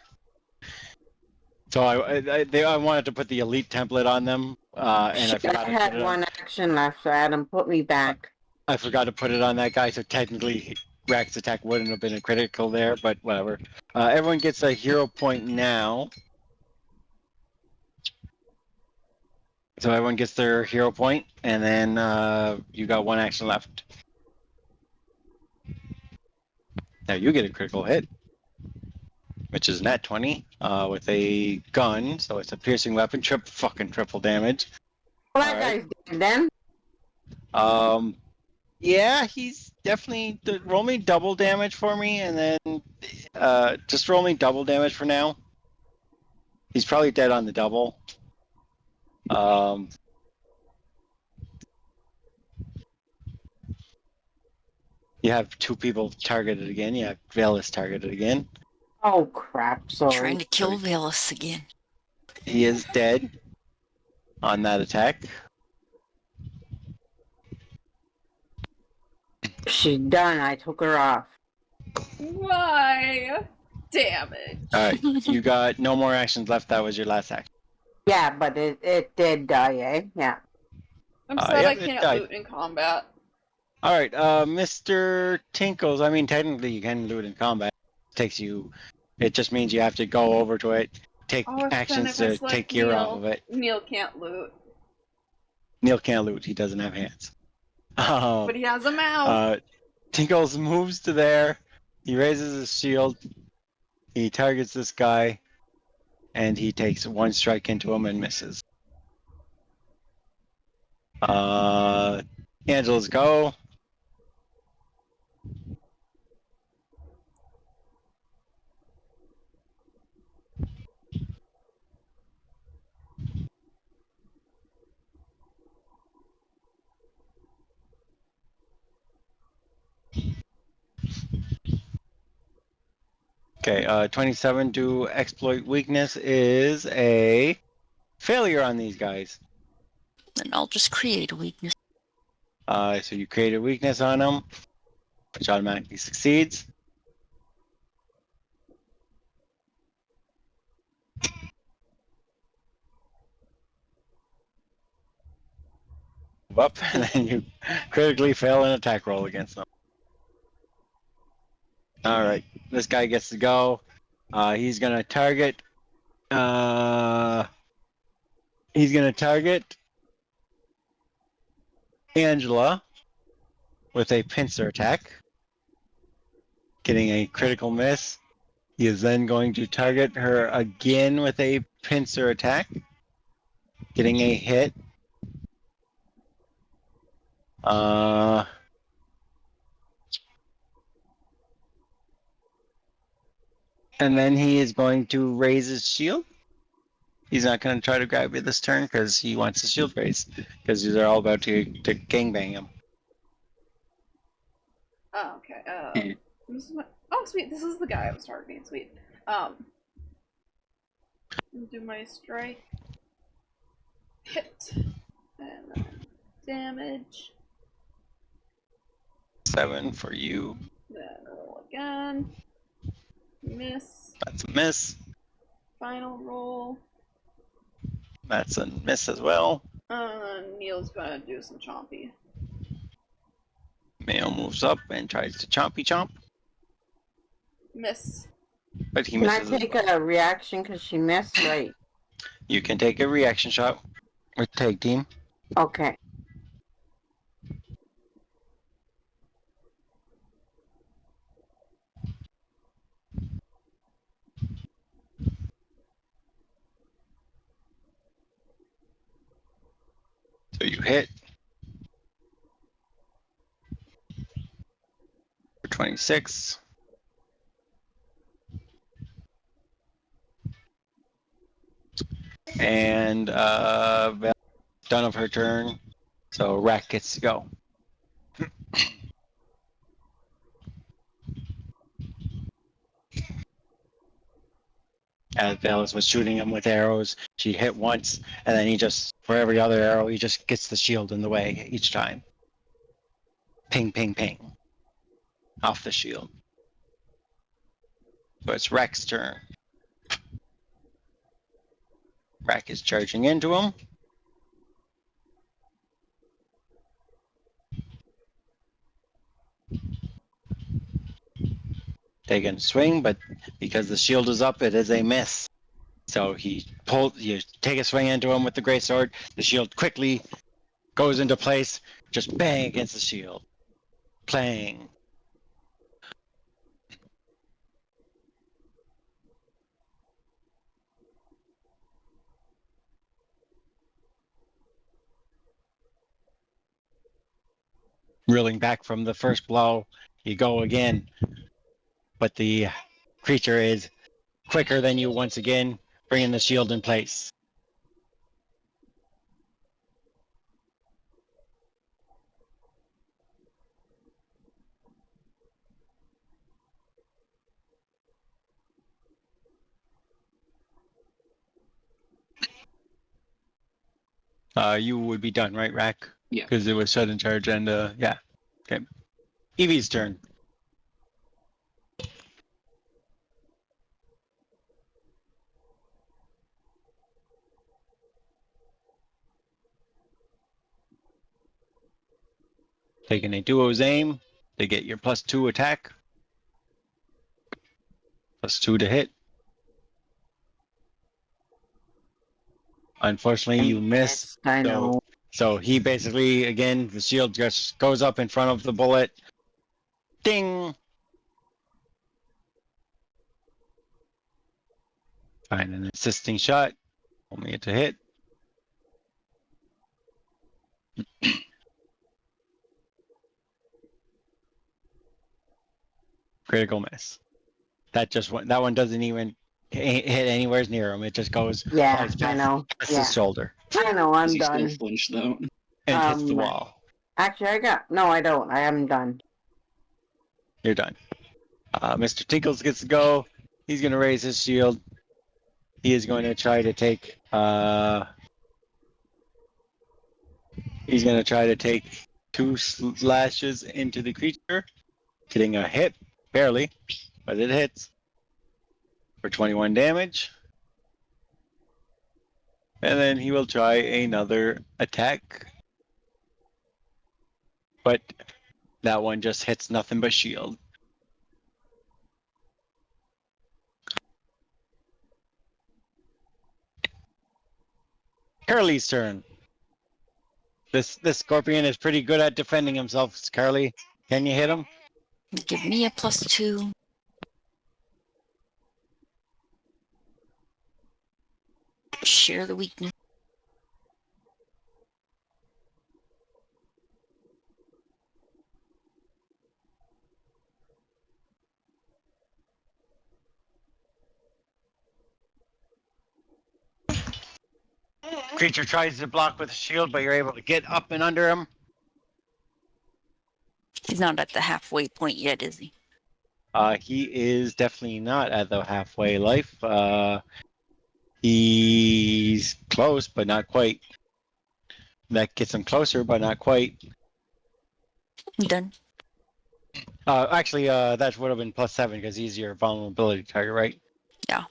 So I wanted to put the elite template on them, and I forgot to put had it on. one action left, so Adam, put me back. I forgot to put it on that guy, so technically Rack's attack wouldn't have been a critical there, but whatever. Everyone gets a hero point now. So everyone gets their hero point, and then you got one action left. Now you get a critical hit, which is nat 20 with a gun, so it's a piercing weapon, triple damage. Well, that guy's dead then. Yeah, he's definitely roll me double damage for me, and then just roll me double damage for now. He's probably dead on the double. You have 2 people targeted again. You have Velis targeted again. Oh crap! Sorry. Trying to kill Velis again. He is dead on that attack. She's done. I took her off. Why? Damage. All right, you got no more actions left. That was your last action. Yeah, but it did die, eh? Yeah. I'm sad I Yep, it can't died. loot in combat. All right, Mr. Tinkles. I mean, technically you can loot in combat. takes you. It just means you have to go over to it, take Oh, then actions if I to select take gear off Neil, of it. Neil can't loot. Neil can't loot. He doesn't have hands. But he has a mouth. Tinkles moves to there. He raises his shield. He targets this guy, and he takes one strike into him and misses. Angela's go. Okay, 27 to exploit weakness is a failure on these guys. Then I'll just create a weakness. So you create a weakness on them, which automatically succeeds. Move up, and then you critically fail an attack roll against them. All right, this guy gets to go. He's gonna target. He's gonna target Angela with a pincer attack, getting a critical miss. He is then going to target her again with a pincer attack, getting a hit. And then he is going to raise his shield. He's not going to try to grab you this turn because he wants his shield raised, because they're all about to gangbang him. Oh, okay. Eh. Oh, sweet. This is the guy I was targeting. Sweet. Do my strike. Hit. And then damage. 7 for you. Then roll again. Miss. That's a miss. Final roll. That's a miss as well. Neil's gonna do some chompy. Male moves up and tries to chompy chomp, Miss. but he Can I misses as take well. a reaction because she missed? Right. You can take a reaction shot with tag team. Okay. So you hit for 26. And Val's done of her turn, so Rack gets to go. As Valis was shooting him with arrows, she hit once, and then he just, for every other arrow, he just gets the shield in the way each time. Ping, ping, ping. Off the shield. So it's Rack's turn. Rack is charging into him. Taking a swing, but because the shield is up, it is a miss. So you take a swing into him with the greatsword. The shield quickly goes into place. Just bang against the shield. Playing. Reeling back from the first blow, you go again. But the creature is quicker than you once again, bringing the shield in place. You would be done, right, Rack? Yeah. Because it was shut in charge and, yeah. Okay. Evie's turn. Taking a duo's aim to get your +2 attack. +2 to hit. Unfortunately, you miss. I know. So he basically, again, the shield just goes up in front of the bullet. Ding! Find an assisting shot. Only to hit. Critical miss. That one doesn't even hit anywhere near him. It just goes. Yeah, Flies I know. past Yeah. his shoulder. I know, I'm Does he still done. flinch though? And hits the wall. Actually, no, I don't. I am done. You're done. Mr. Tinkles gets to go. He's going to raise his shield. He is going to try to take. He's going to try to take 2 slashes into the creature, getting a hit, barely, but it hits for 21 damage. And then he will try another attack. But that one just hits nothing but shield. Curly's turn. This scorpion is pretty good at defending himself. Curly, can you hit him? Give me a +2. Share the weakness. Creature tries to block with a shield, but you're able to get up and under him. He's not at the halfway point yet, is he? He is definitely not at the halfway life. He's close, but not quite. That gets him closer, but not quite. I'm done. Actually, that would have been +7 because he's your vulnerability target, right? Yeah.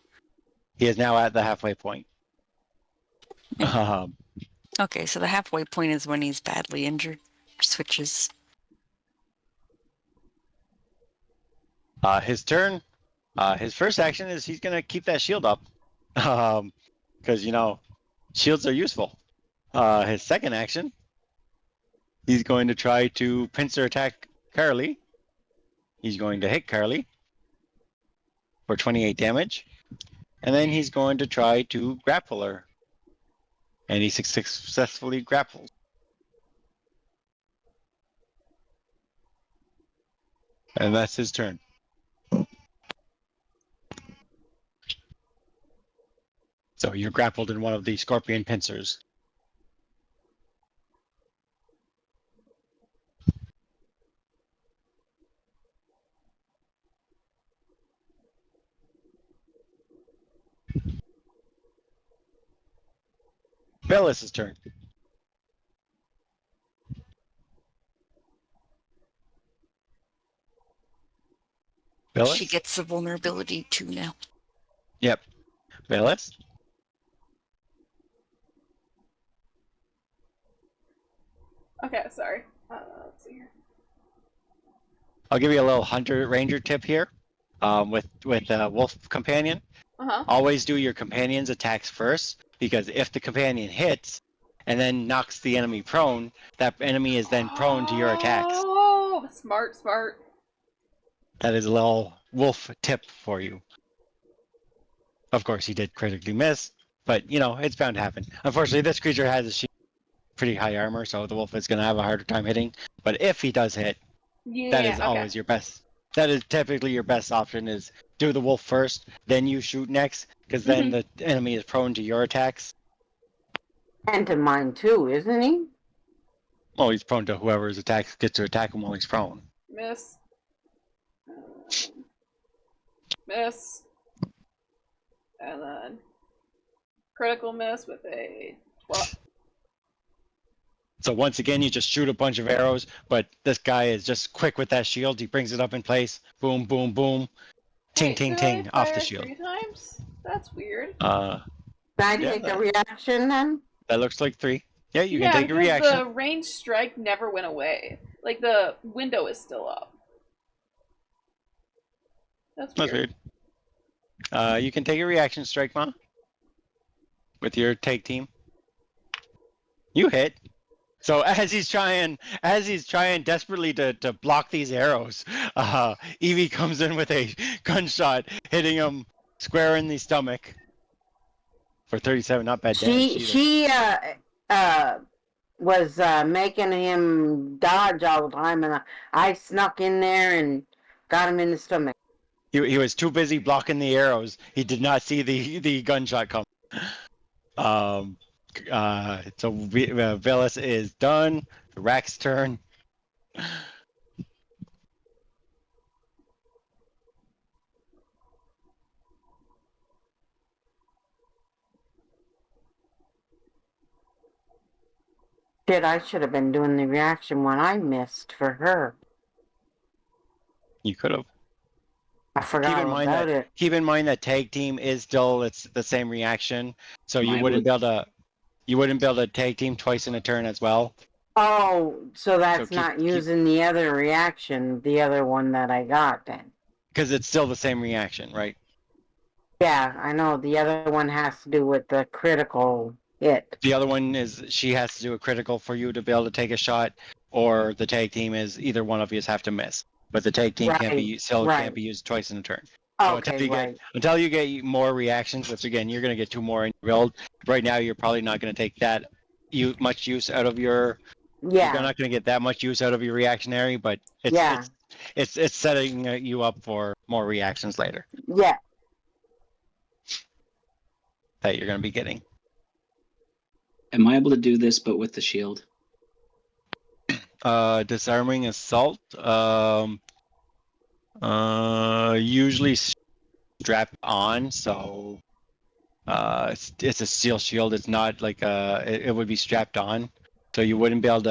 He is now at the halfway point. Okay, so the halfway point is when he's badly injured. Switches. His turn. His first action is he's gonna keep that shield up, because shields are useful. His second action, he's going to try to pincer attack Carly. He's going to hit Carly for 28 damage, and then he's going to try to grapple her, and he successfully grapples. And that's his turn. So you're grappled in one of the scorpion pincers. Bellis's turn. Bellis? She gets the vulnerability too now. Yep. Bellis? Okay, sorry. Let's see here. I'll give you a little hunter ranger tip here. With wolf companion, always do your companion's attacks first, because if the companion hits and then knocks the enemy prone, that enemy is then prone to your attacks. Oh, smart. That is a little wolf tip for you. Of course, he did critically miss, but it's bound to happen. Unfortunately, this creature has a pretty high armor, so the wolf is going to have a harder time hitting. But if he does hit, that is always your best. That is typically your best option, is do the wolf first, then you shoot next, because then the enemy is prone to your attacks. And to mine too, isn't he? Well, he's prone to whoever's attacks gets to attack him while he's prone. Miss. Miss. And then critical miss with a 12. So once again, you just shoot a bunch of arrows, but this guy is just quick with that shield. He brings it up in place. Boom, boom, boom. Ting, Wait, ting, did ting, I off fire the shield. 3 times? That's weird. Can I take a reaction then? That looks like 3. Yeah, you can take a because reaction. the ranged strike never went away. Like, the window is still up. That's weird. You can take a reaction strike, Ma, with your take team. You hit. So as he's trying desperately to block these arrows, Evie comes in with a gunshot, hitting him square in the stomach for 37. Not bad damage either. She was making him dodge all the time, and I snuck in there and got him in the stomach. He was too busy blocking the arrows. He did not see the gunshot come. So Velis is done. Rack's turn. Shit, I should have been doing the reaction when I missed for her. You could have. I forgot about it. Keep in mind that tag team is still it's the same reaction, so you Mine wouldn't would- be able to tag team twice in a turn as well. Oh, so that's So not using the other reaction, the other one that I got then. Because it's still the same reaction, right? Yeah, I know. The other one has to do with the critical hit. The other one is she has to do a critical for you to be able to take a shot, or the tag team is either one of you have to miss. But the tag team can't be used twice in a turn. So Okay, until you get more reactions, which again you're going to get 2 more in your build. Right now you're probably not going to take that much use out of your. Yeah. You're not going to get that much use out of your reactionary, but it's setting you up for more reactions later. Yeah. That you're going to be getting. Am I able to do this, but with the shield? Disarming assault. Usually strapped on, so it's a steel shield. It's not like it would be strapped on, so you wouldn't be able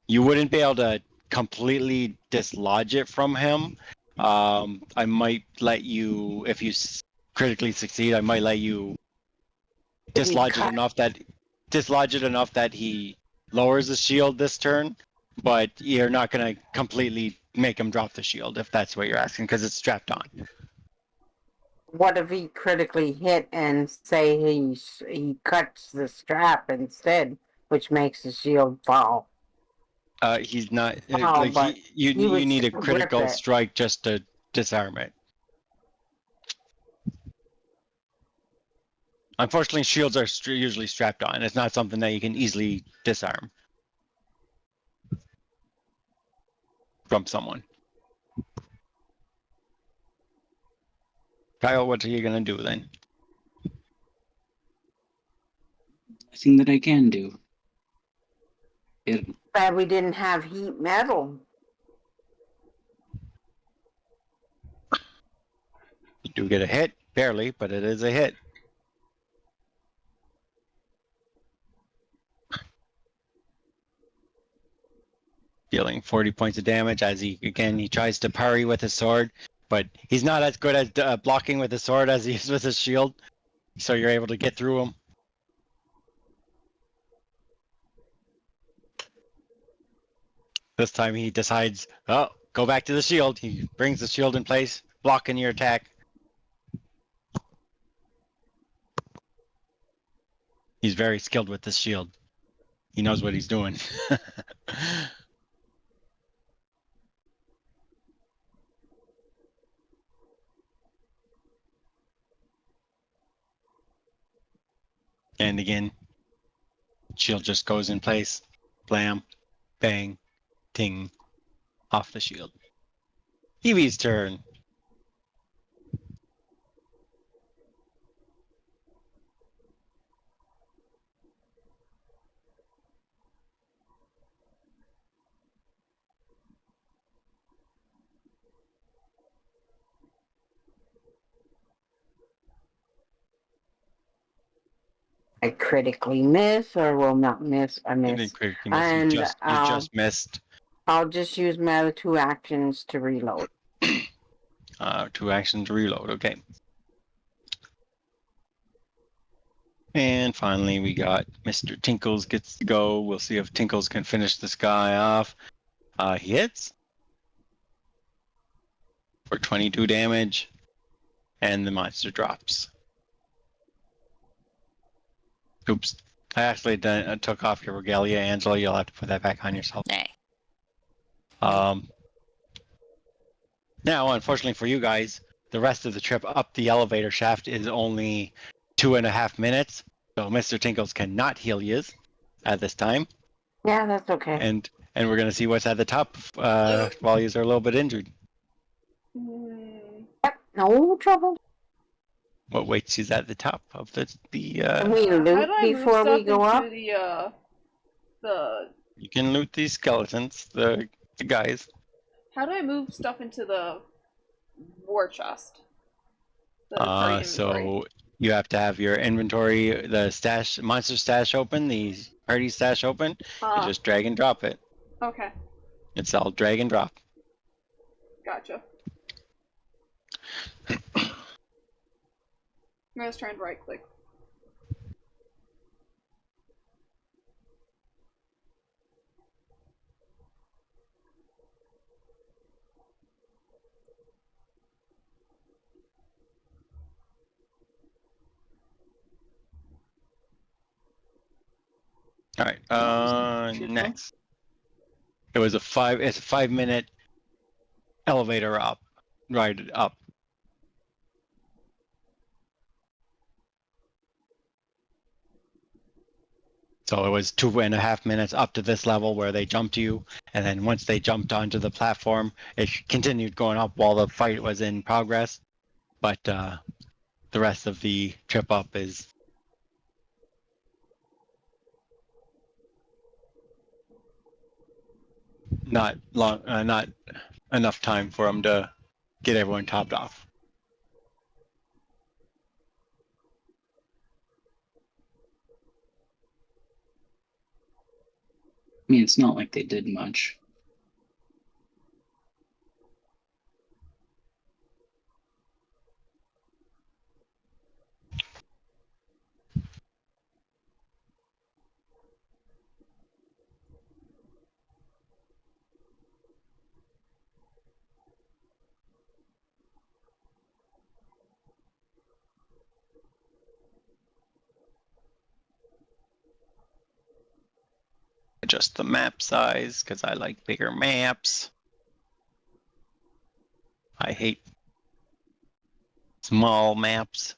to completely dislodge it from him. I might let you, if you critically succeed, I might let you dislodge it enough that he lowers the shield this turn, but you're not going to completely make him drop the shield if that's what you're asking, because it's strapped on. What if he critically hit and say he cuts the strap instead, which makes the shield fall? He's not but you would need a still critical grip it. strike just to disarm it. Unfortunately, shields are usually strapped on. It's not something that you can easily disarm from someone. Kyle, what are you going to do then? Nothing that I can do. Bad we didn't have heat metal. You do get a hit, barely, but it is a hit. Dealing 40 points of damage as he tries to parry with his sword, but he's not as good at blocking with his sword as he is with his shield, so you're able to get through him. This time he decides, go back to the shield. He brings the shield in place, blocking your attack. He's very skilled with this shield. He knows what he's doing. And again, shield just goes in place. Blam, bang, ting, off the shield. Evie's turn. I critically miss or will not miss. I You miss. didn't critically miss. And You just missed. I'll just use my other 2 actions to reload. 2 actions to reload. Okay. And finally, we got Mr. Tinkles gets to go. We'll see if Tinkles can finish this guy off. He hits for 22 damage. and the monster drops. Oops. I actually took off your regalia, Angela. You'll have to put that back on yourself. Nay. Now, unfortunately for you guys, the rest of the trip up the elevator shaft is only 2.5 minutes. So Mr. Tinkles cannot heal you at this time. Yeah, that's okay. And we're going to see what's at the top while you are a little bit injured. Yep, no trouble. What waits you at the top of the Can we How loot do I move before stuff we go into up? the You can loot these skeletons, the guys. How do I move stuff into the war chest? The party inventory. So you have to have your inventory, the stash, monster stash open, the party stash open. You just drag and drop it. Okay, It's all drag and drop. gotcha. I'm just trying to right click. All right. Next, it's a 5-minute elevator up, ride up. So it was 2.5 minutes up to this level where they jumped you, and then once they jumped onto the platform, it continued going up while the fight was in progress. But the rest of the trip up is not long, not enough time for them to get everyone topped off. I mean, it's not like they did much. Adjust the map size because I like bigger maps. I hate small maps.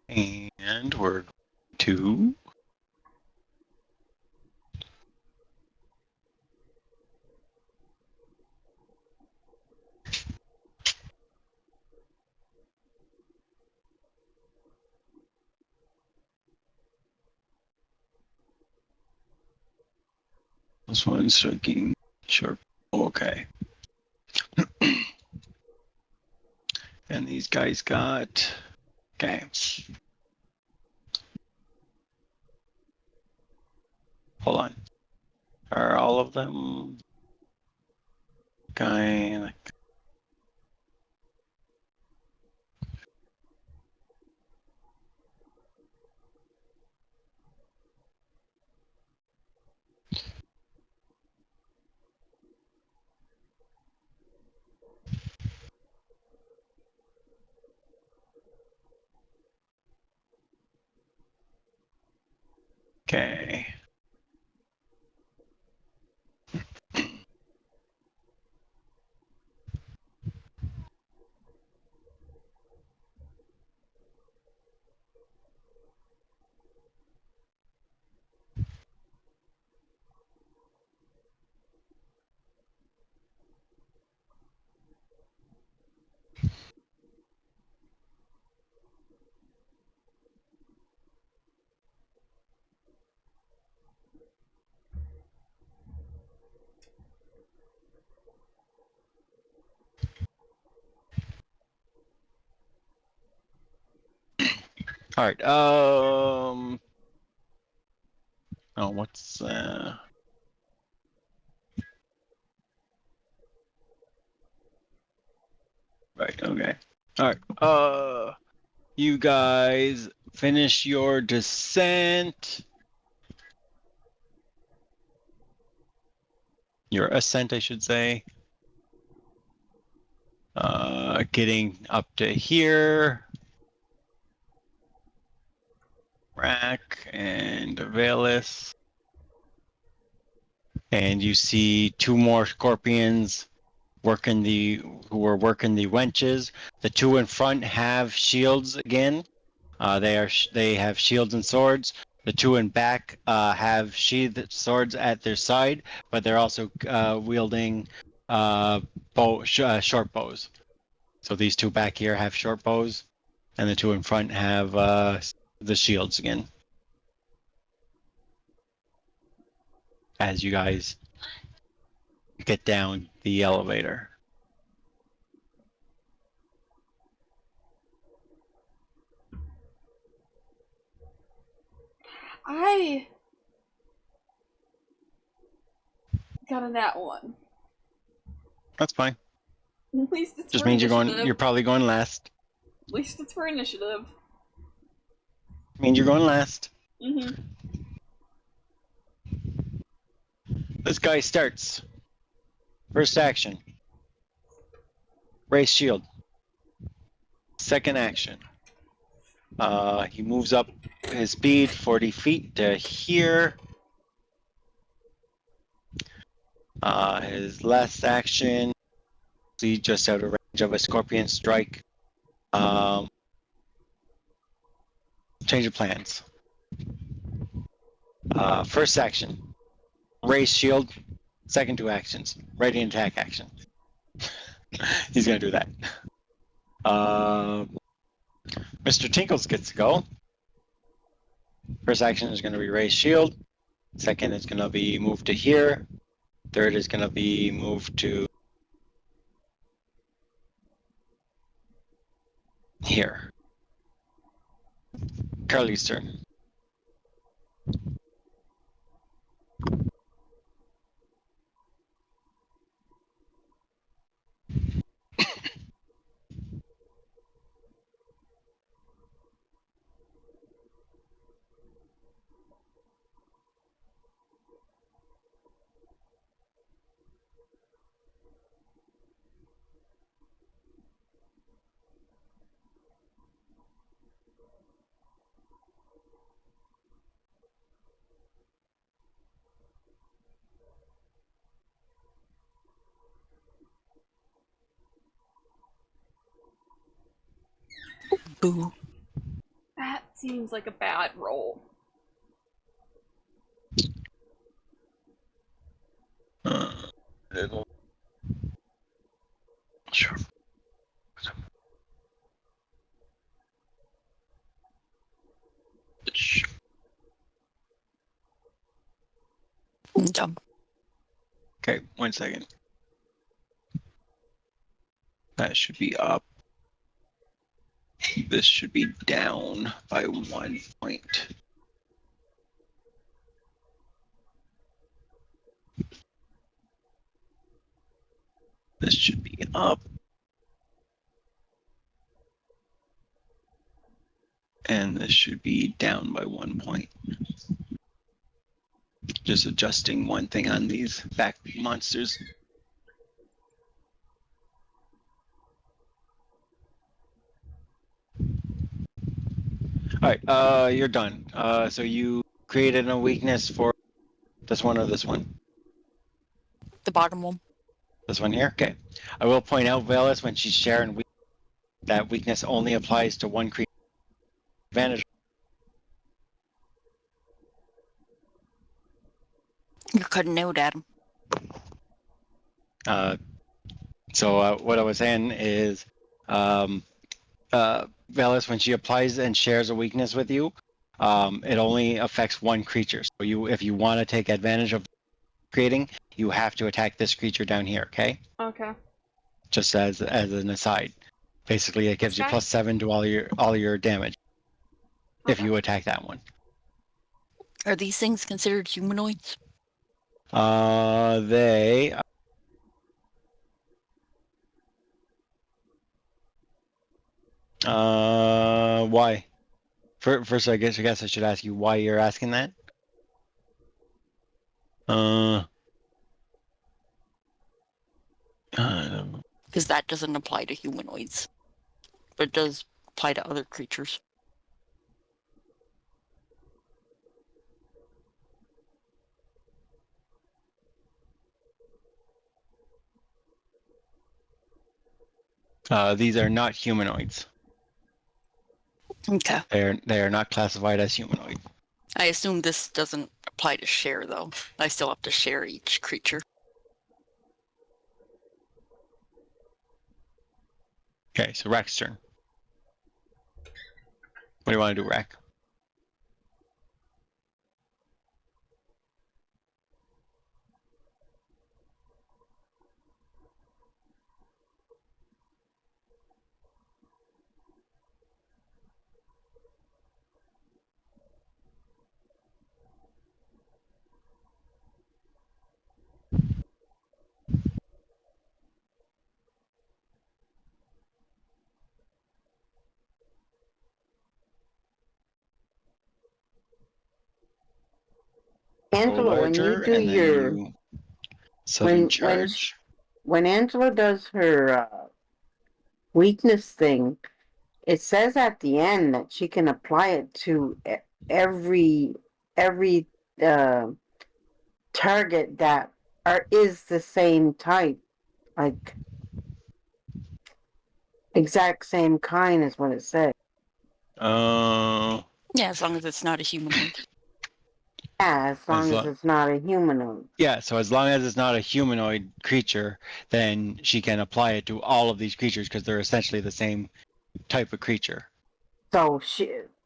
And we're to this one's striking sure. Okay. And these guys got okay. Hold on. Are all of them guy like okay. All right. Oh, what's right, okay. All right. You guys finish your descent. Your ascent, I should say. Getting up to here. Rack and Velis. And you see two more scorpions who were working the wenches. The two in front have shields again. They have shields and swords. The two in back have sheathed swords at their side, but they're also wielding short bows. So these two back here have short bows, and the two in front have the shields again. As you guys get down the elevator. I got a nat 1. That's fine. At least it's Just for means initiative. you're probably going last. At least it's for initiative. Means you're going last. Mm-hmm. This guy starts. First action. Raise shield. Second action. He moves up his speed 40 feet to here. His last action, see just out of range of a scorpion strike. Change of plans. First action, raise shield. Second two actions, ready and attack action. He's gonna do that. Mr. Tinkles gets to go. First action is gonna be raise shield. Second is gonna be move to here. Third is gonna be move to here. Carly's turn. Boo. That seems like a bad roll. Sure. Dumb. Okay, 1 second. That should be up. This should be down by 1 point. This should be up. And this should be down by 1 point. Just adjusting one thing on these back monsters. All right, you're done. So you created a weakness for this one or this one? The bottom one. This one here? Okay. I will point out, Velis, when she's sharing that weakness only applies to one creature. Advantage. You're cutting out, Adam. So what I was saying is, Velis, when she applies and shares a weakness with you, it only affects one creature. So if you want to take advantage of creating, you have to attack this creature down here. Okay. Okay. Just as an aside, basically it gives you Okay. +7 to all your damage if Okay. you attack that one. Are these things considered humanoids? They. Why? First, I guess I should ask you why you're asking that. I don't know. Because that doesn't apply to humanoids, but it does apply to other creatures. These are not humanoids. Okay. They are not classified as humanoid. I assume this doesn't apply to share, though. I still have to share each creature. Okay, so Rack's turn. What do you want to do, Rack? Go Angela, when you larger, do and then your you Southern when Charge. when Angela does her weakness thing, it says at the end that she can apply it to every uh, target that is the same type, like exact same kind is what it says. Yeah, as long as it's not a humanoid. Yeah, as long as it's not a humanoid. Yeah, so as long as it's not a humanoid creature, then she can apply it to all of these creatures because they're essentially the same type of creature. So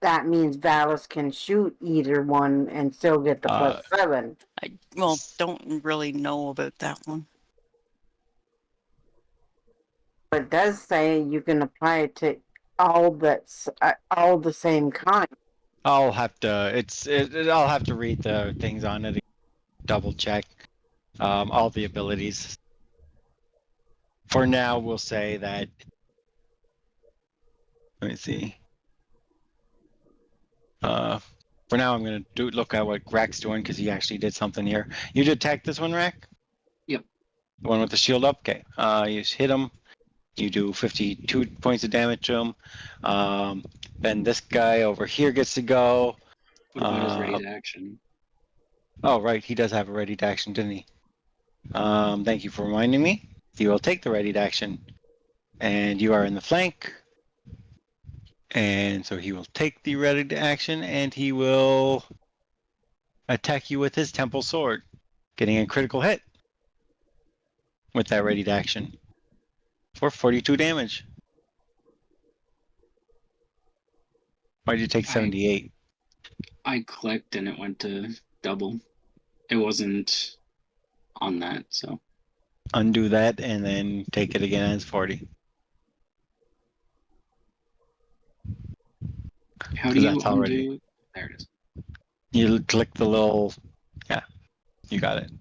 that means Valis can shoot either one and still get the +7. I don't really know about that one. But it does say you can apply it to all the same kind. I'll have to. I'll have to read the things on it, double check all the abilities. For now, we'll say that. Let me see. For now, I'm gonna look at what Rack's doing because he actually did something here. You detect this one, Rack? Yep. The one with the shield up. Okay. You hit him. You do 52 points of damage to him. Then this guy over here gets to go. What about his ready to action? Oh, right. He does have a ready to action, didn't he? Thank you for reminding me. He will take the ready to action. And you are in the flank. And so he will take the ready to action and he will attack you with his temple sword, getting a critical hit with that ready to action for 42 damage. Why did you take 78? I clicked and it went to double. It wasn't on that, so. Undo that and then take it again as 40. How do you that's already undo? There it is. You click the little, yeah, you got it.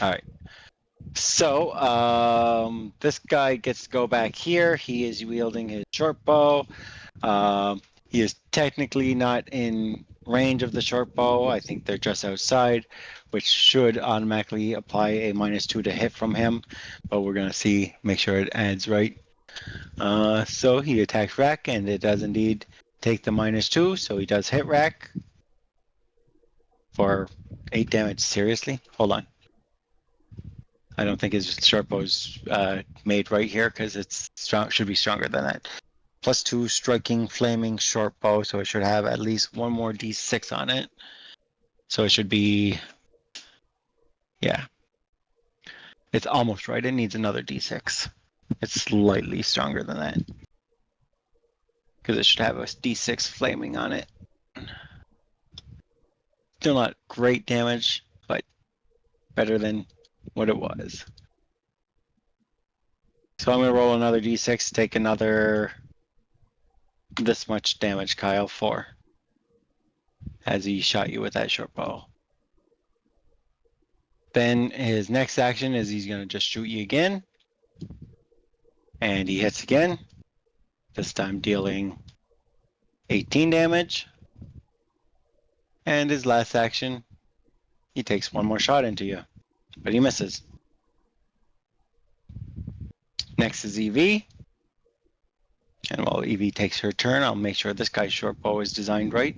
All right. So this guy gets to go back here. He is wielding his short bow. He is technically not in range of the short bow. I think they're just outside, which should automatically apply a -2 to hit from him. But we're gonna see, make sure it adds right. So he attacks Rack, and it does indeed take the -2. So he does hit Rack for 8 damage. Seriously? Hold on. I don't think his short bow's made right here because it's strong. Should be stronger than that. +2 striking flaming short bow, so it should have at least one more d6 on it. So it should be, yeah. It's almost right. It needs another d6. It's slightly stronger than that because it should have a d6 flaming on it. Still not great damage, but better than what it was. So I'm gonna roll another d6, take another this much damage, Kyle, 4. As he shot you with that short bow. Then his next action is he's gonna just shoot you again. And he hits again. This time dealing 18 damage. And his last action, he takes one more shot into you, but he misses. Next is EV. And while Evie takes her turn, I'll make sure this guy's short bow is designed right.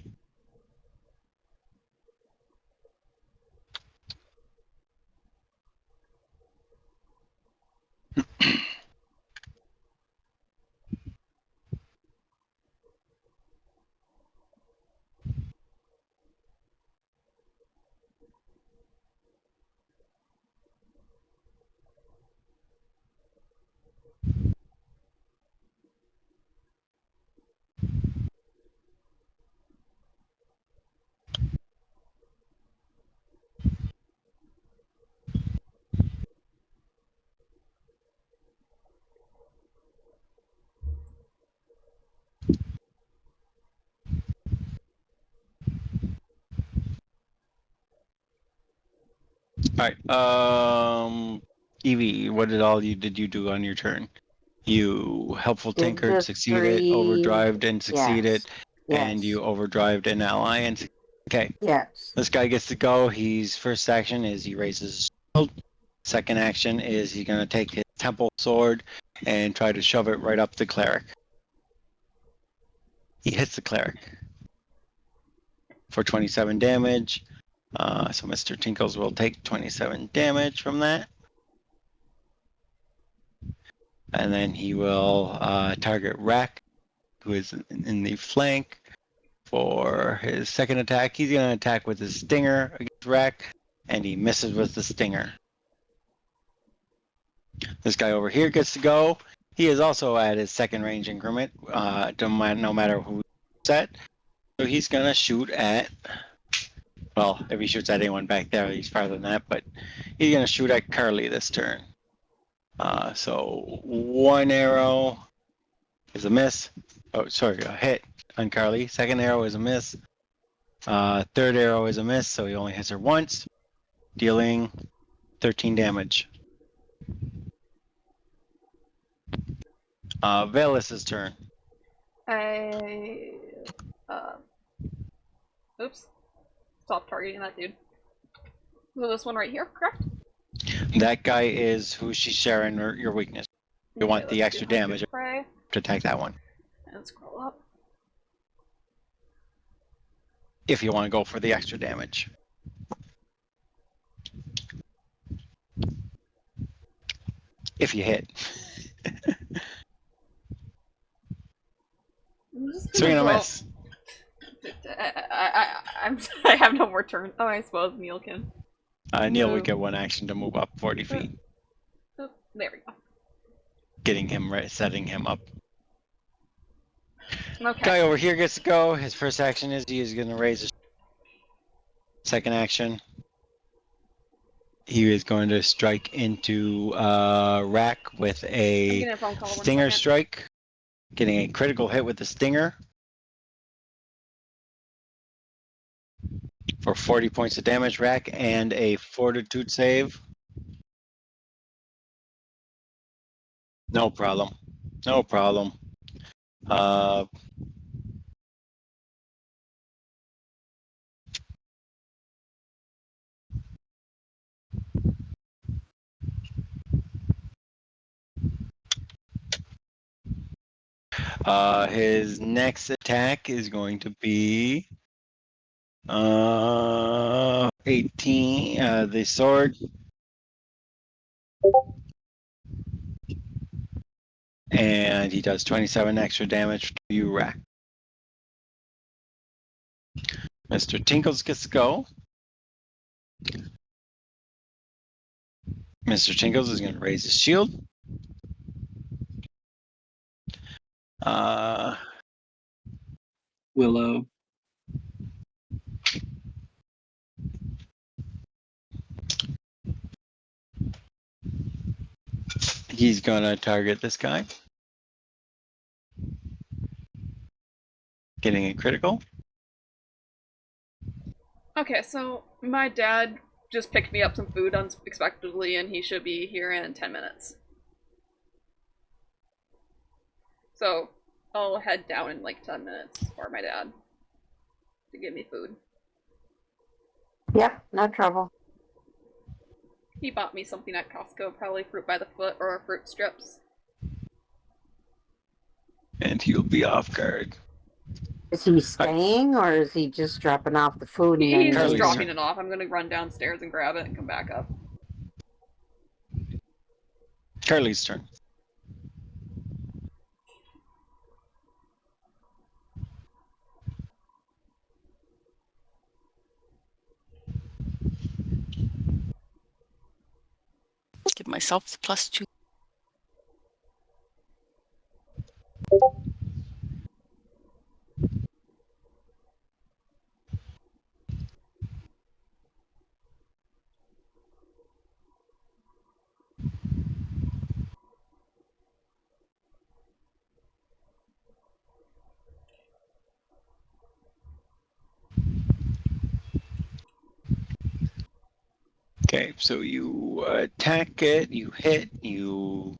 All right. Evie, what did you do on your turn? You helpful Did tinkered, the succeeded, 3. overdrived and succeeded, Yes. and you overdrived an ally and okay. Yes. This guy gets to go. His first action is he raises his shield. Second action is he's gonna take his temple sword and try to shove it right up the cleric. He hits the cleric for 27 damage. So Mr. Tinkles will take 27 damage from that. And then he will target Rack, who is in the flank, for his second attack. He's going to attack with his stinger against Rack, and he misses with the stinger. This guy over here gets to go. He is also at his second range increment, no matter who set. So he's going to shoot at, well, if he shoots at anyone back there, he's farther than that, but he's going to shoot at Carly this turn. So one arrow is a miss. Oh, sorry, a hit on Carly. Second arrow is a miss. Third arrow is a miss, so he only hits her once, dealing 13 damage. Velis's turn. Oops. Stop targeting that dude. So this one right here, correct? That guy is who she's sharing your weakness. You want the extra damage to attack that one. And scroll up. If you want to go for the extra damage. If you hit. Swing and a miss. I have no more turn. Oh, I suppose Neil can. Neil would get one action to move up 40 feet. Oh, there we go. Getting him right, setting him up. Okay. Guy over here gets to go. His first action is he is going to raise his second action. He is going to strike into Rack with a stinger strike, getting a critical hit with the stinger for 40 points of damage, Rack, and a fortitude save. No problem. No problem. His next attack is going to be 18. The sword. And he does 27 extra damage to you, Rack. Mr. Tinkles gets to go. Mr. Tinkles is going to raise his shield. Willow. He's going to target this guy. Getting a critical. Okay, so my dad just picked me up some food unexpectedly, and he should be here in 10 minutes. So, I'll head down in like 10 minutes for my dad to give me food. Yep, no trouble. He bought me something at Costco, probably fruit by the foot or fruit strips. And he'll be off guard. Is he staying or is he just dropping off the food? And He's then just Charlie's dropping turn. it off. I'm gonna run downstairs and grab it and come back up. Charlie's turn. Give myself the +2. Okay, so you attack it, you hit, you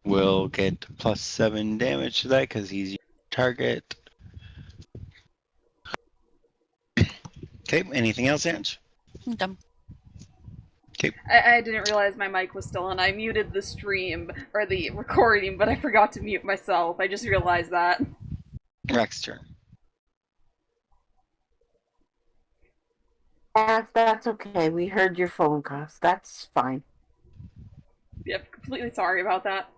will get +7 damage to that because he's your target. Okay, anything else, Ange? I'm done. I didn't realize my mic was still on. I muted the stream, or the recording, but I forgot to mute myself. I just realized that. Rex's turn. Yeah, that's okay. We heard your phone calls. That's fine. Yep, completely sorry about that.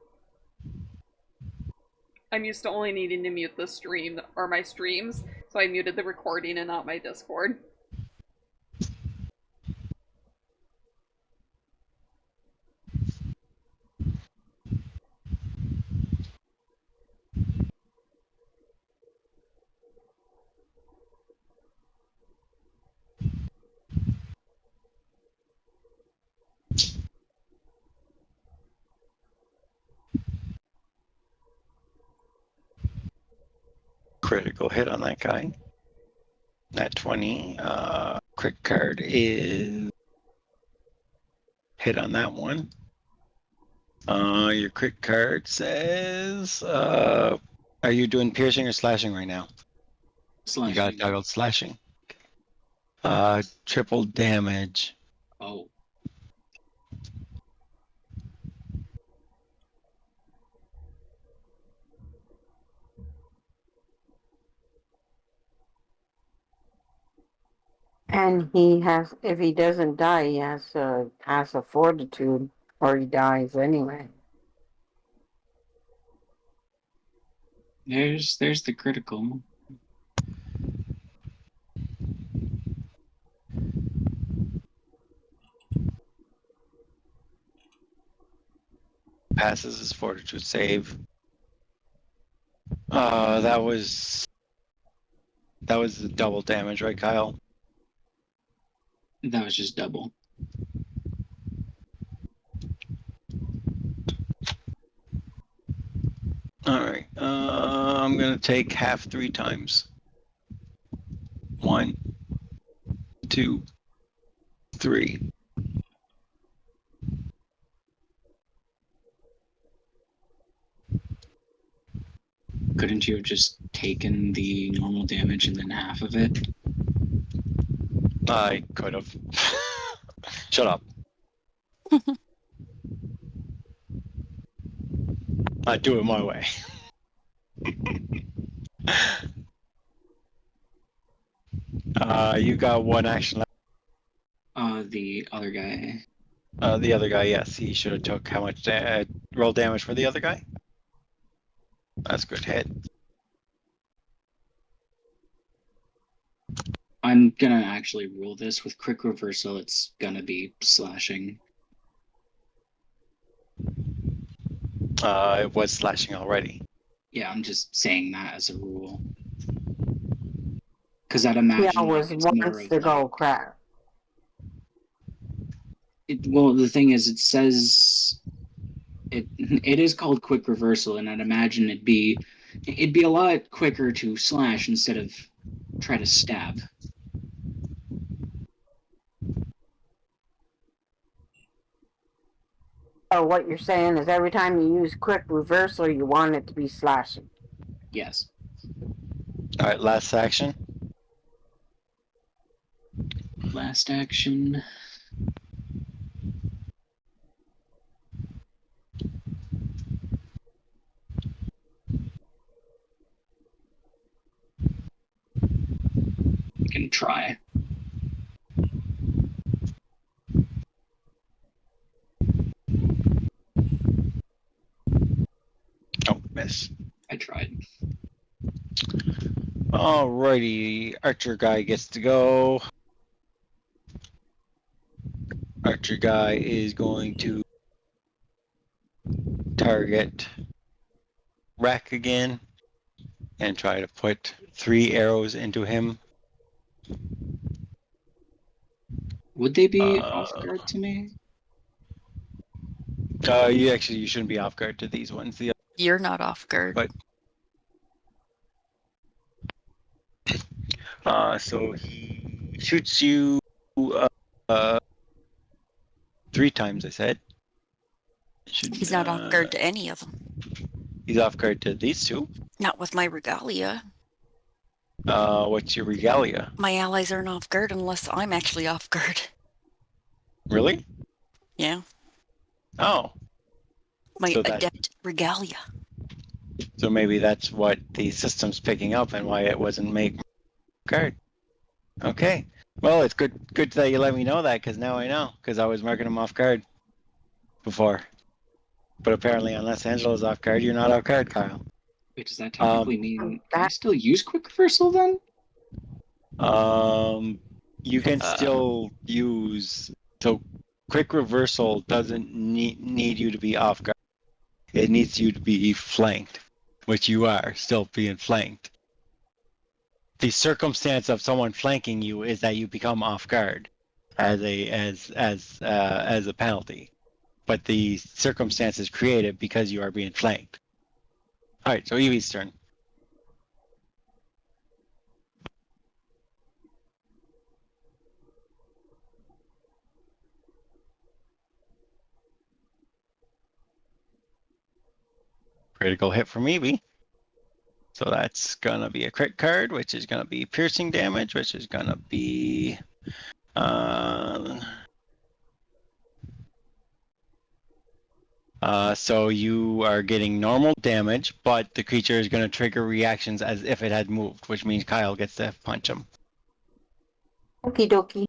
I'm used to only needing to mute the stream, or my streams, so I muted the recording and not my Discord. Critical hit on that guy. That 20. Quick card is hit on that one. Your quick card says, are you doing piercing or slashing right now? Slashing. You got it toggled slashing. Triple damage. Oh. And he has, if he doesn't die, he has to pass a fortitude, or he dies anyway. There's the critical. Passes his fortitude save. That was the double damage, right, Kyle? That was just double. All right. I'm gonna take half 3 times. 1, 2, 3. Couldn't you have just taken the normal damage and then half of it? I could have. Shut up. I do it my way. You got 1 action left. The other guy. The other guy, yes, he should have took how much roll damage for the other guy? That's a good hit. I'm gonna actually rule this with quick reversal. It's gonna be slashing. It was slashing already. Yeah, I'm just saying that as a rule. Because I'd imagine Yeah, was it's more wants of to go like, crap. well, the thing is, it says it is called quick reversal, and I'd imagine it'd be a lot quicker to slash instead of try to stab. So what you're saying is every time you use quick reversal, you want it to be slashing. Yes. All right, last action. Last action. We can try. Oh, miss. I tried. Alrighty, Archer guy gets to go. Archer guy is going to target Rack again and try to put 3 arrows into him. Would they be off guard to me? You shouldn't be off guard to these ones. You're not off guard. But so he shoots you 3 times. I said. He's not off guard to any of them. He's off guard to these 2. Not with my regalia. What's your regalia? My allies aren't off guard unless I'm actually off guard. Really? Yeah. Oh. My So adept regalia. So maybe that's what the system's picking up and why it wasn't making guard. Okay. Well, it's good that you let me know that, because now I know, because I was marking them off guard before. But apparently, unless Angela's off guard, you're not off guard, Kyle. Wait, does that technically mean can I still use quick reversal then? You can still use, so quick reversal doesn't need you to be off guard. It needs you to be flanked, which you are still being flanked. The circumstance of someone flanking you is that you become off guard as a penalty, but the circumstance is created because you are being flanked. All right, so Evie's turn. Critical hit from Evie. So that's gonna be a crit card, which is gonna be piercing damage, which is gonna be so you are getting normal damage, but the creature is gonna trigger reactions as if it had moved, which means Kyle gets to punch him. Okie dokie.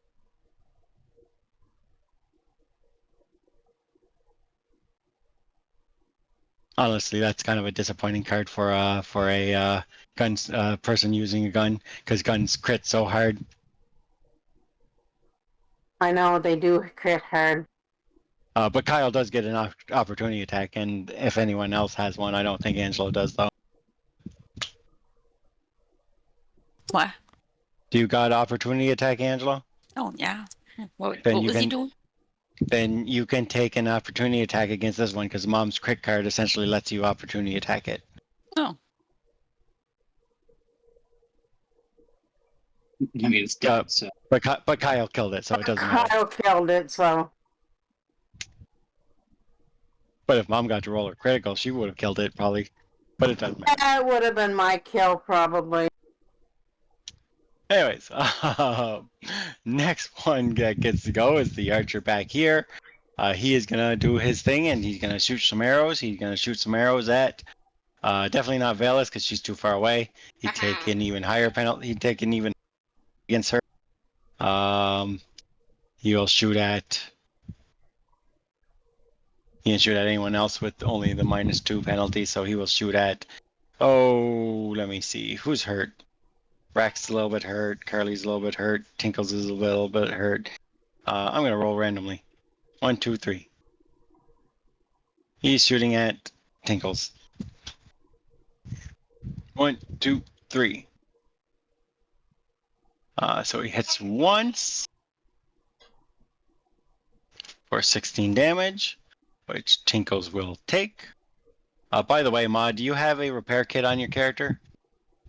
Honestly, that's kind of a disappointing card for a guns person using a gun, because guns crit so hard. I know they do crit hard. But Kyle does get an opportunity attack, and if anyone else has one, I don't think Angelo does though. What? Do you got opportunity attack, Angelo? Oh, yeah. What Then was he doing? Then you can take an opportunity attack against this one, because Mom's crit card essentially lets you opportunity attack it. Oh. I mean, it's dead, so. But Kyle killed it, so it doesn't matter. Kyle killed it, so. But if Mom got to roll her critical, she would have killed it probably. But it doesn't matter. That would have been my kill, probably. Anyways, next one that gets to go is the archer back here. He is gonna do his thing, and he's gonna shoot some arrows. He's gonna shoot some arrows at definitely not Velas, because she's too far away. He'd take an even higher penalty. He'd take an even against her. He will shoot at. He can shoot at anyone else with only the -2 penalty, so he will shoot at. Oh, let me see. Who's hurt? Rack's a little bit hurt. Carly's a little bit hurt. Tinkles is a little bit hurt. I'm gonna roll randomly. 1, 2, 3. He's shooting at Tinkles. 1, 2, 3. So he hits once for 16 damage, which Tinkles will take. By the way, Ma, do you have a repair kit on your character?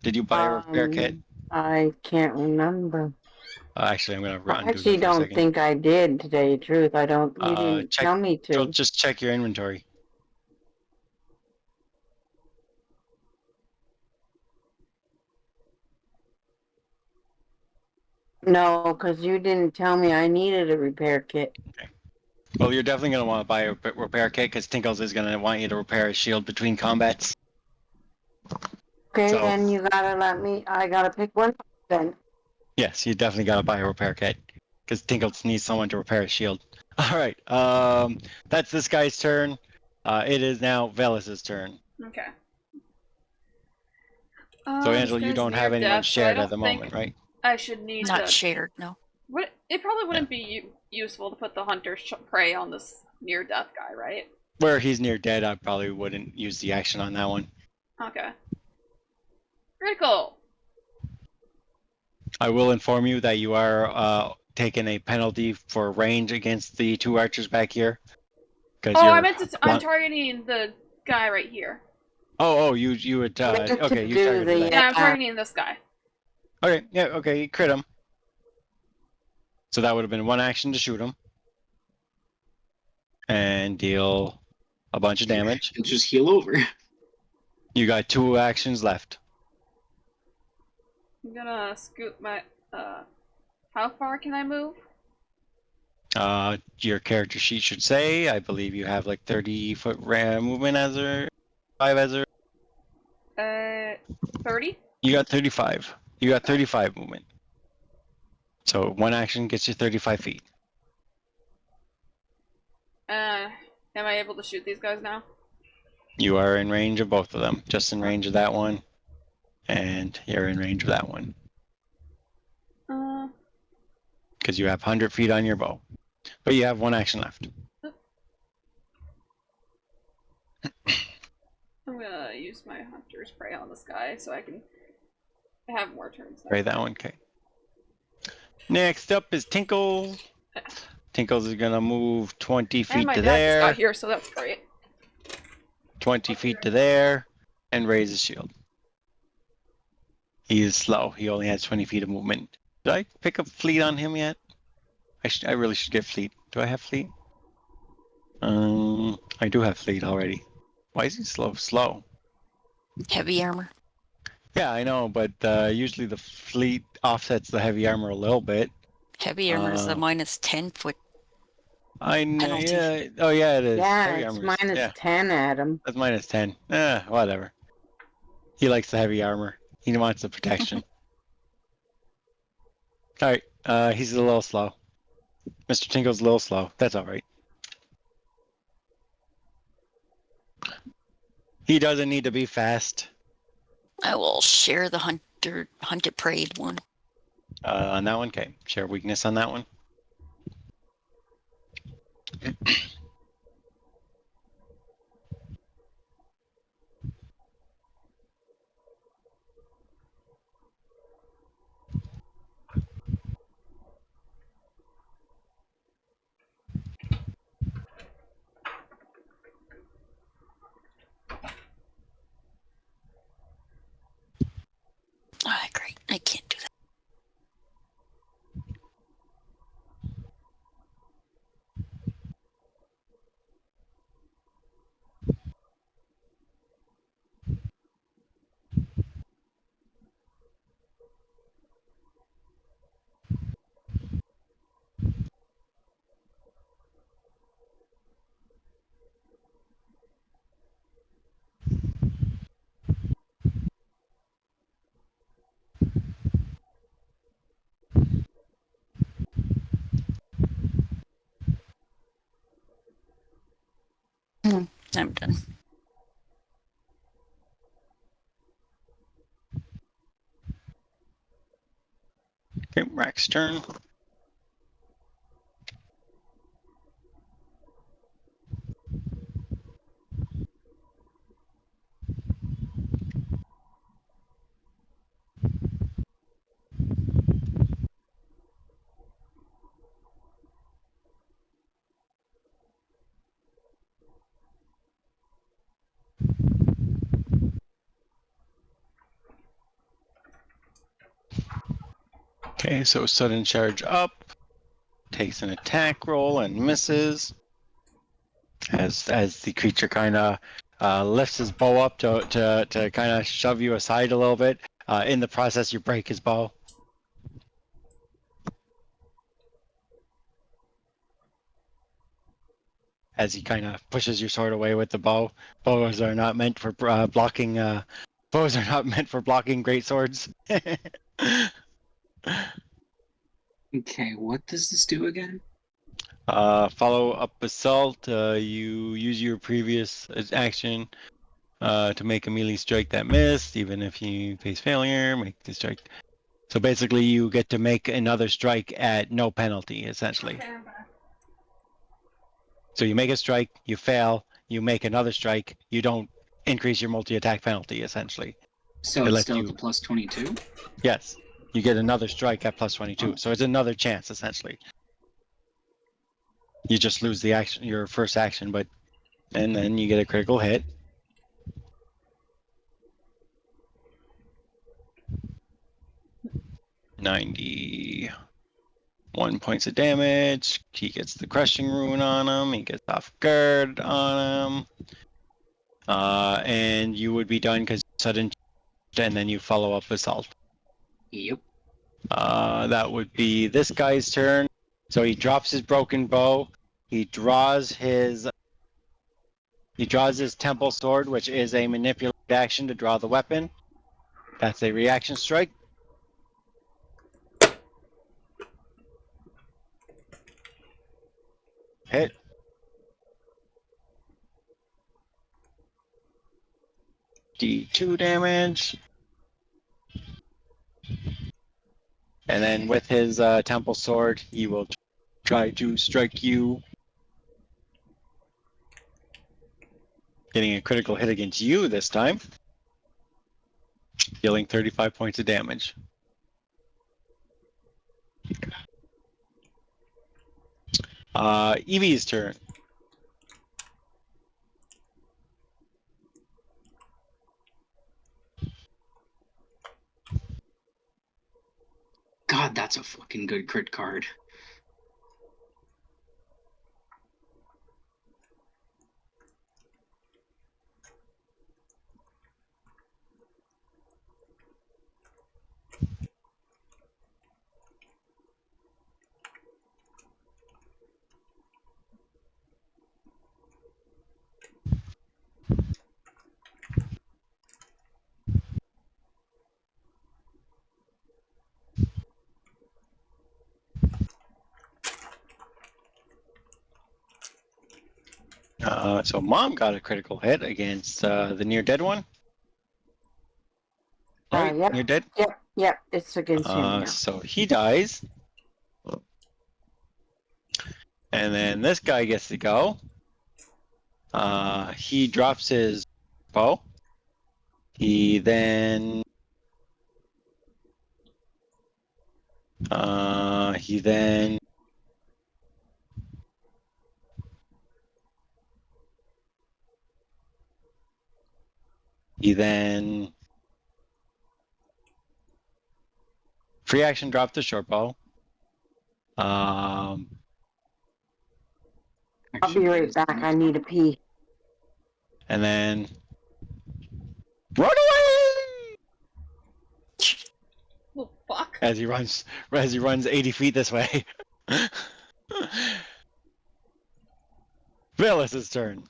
Did you buy a repair kit? I can't remember. Actually, I'm gonna run. I actually don't think I did, to tell you the truth. I don't. You didn't tell me to. Just check your inventory. No, because you didn't tell me I needed a repair kit. Well, you're definitely going to want to buy a repair kit because Tinkles is going to want you to repair his shield between combats. Okay, So- then you gotta let me. I gotta pick one then. Yes, you definitely got to buy a repair kit because Tinkles needs someone to repair his shield. All right, that's this guy's turn. It is now Velas's turn. Okay. So, This Angela, you guy's don't near have anyone death, so I shared at don't the think moment, right? I should need Not to. shared, no. What? It probably wouldn't be useful to put the hunter's prey on this near-death guy, right? Where he's near dead, I probably wouldn't use the action on that one. Okay. Critical. I will inform you that you are taking a penalty for range against the two archers back here. Oh, I meant to. I'm targeting the guy right here. You would. Meant to Okay, you do targeted the, that. Yeah, I'm targeting this guy. Okay, yeah, okay, you crit him. So that would have been one action to shoot him. And deal a bunch of damage. He'll just heal over. You got 2 actions left. I'm gonna scoot my. How far can I move? Your character sheet should say, I believe you have like 30-foot movement as a 5 as a. 30. You got 35. You got 35 movement. So one action gets you 35 feet. Am I able to shoot these guys now? You are in range of both of them. Just in range of that one. And you're in range of that one. Because you have 100 feet on your bow. But you have one action left. I'm gonna use my hunter's prey on this guy so I can have more turns. Right, that one, okay. Next up is Tinkle. Tinkles is gonna move 20 And feet my to dad just there, got here, so that's great. 20 feet to there, and raise his shield. He is slow. He only has 20 feet of movement. Did I pick up fleet on him yet? I really should get fleet. Do I have fleet? I do have fleet already. Why is he slow? Heavy armor. Yeah, I know, but usually the fleet offsets the heavy armor a little bit. Heavy armor is a minus 10-foot. I know. Penalty. Yeah. Oh, yeah, it is. Yeah, Heavy it's armor's- minus yeah, 10, Adam. that's minus 10. Whatever. He likes the heavy armor. He wants the protection. All right. He's a little slow. Mr. Tinkle's a little slow. That's all right. He doesn't need to be fast. I will share the hunted prey one. On that one, okay. Share weakness on that one. Ah, great. I can't do that. I'm done. Okay, Rack's turn. Okay, so sudden charge up. Takes an attack roll and misses. As the creature kind of lifts his bow up to kind of shove you aside a little bit. In the process, you break his bow. as he kind of pushes your sword away with the bow. Bows are not meant for blocking. Bows are not meant for blocking great swords. Okay, what does this do again? Follow up assault. You use your previous action to make a melee strike that missed, even if you face failure. Make the strike. So basically, you get to make another strike at no penalty, essentially. Okay, I'm back. So you make a strike, you fail, you make another strike. You don't increase your multi-attack penalty, essentially. So It it's lets still at you. the plus 22? Yes, you get another strike at plus 22. Oh. So it's another chance, essentially. You just lose the action, your first action, and then you get a critical hit. $91 points of damage. He gets the crushing rune on him. He gets off guard on him. And you would be done because sudden, and then you follow up assault. Yep. That would be this guy's turn. So he drops his broken bow. He draws his temple sword, which is a manipulated action to draw the weapon. That's a reaction strike. Hit. D2 damage. And then with his temple sword, he will try to strike you. Getting a critical hit against you this time. Dealing 35 points of damage. Evie's turn. God, that's a fucking good crit card. So Mom got a critical hit against the near dead one. Right? Yep. Near dead? Yep. It's against him, yeah. So he dies. And then this guy gets to go. He drops his bow. He then he then free action dropped the short bow. I'll be right back. I need a pee. And then run away Well, fuck. as he runs 80 feet this way. Villas's turn.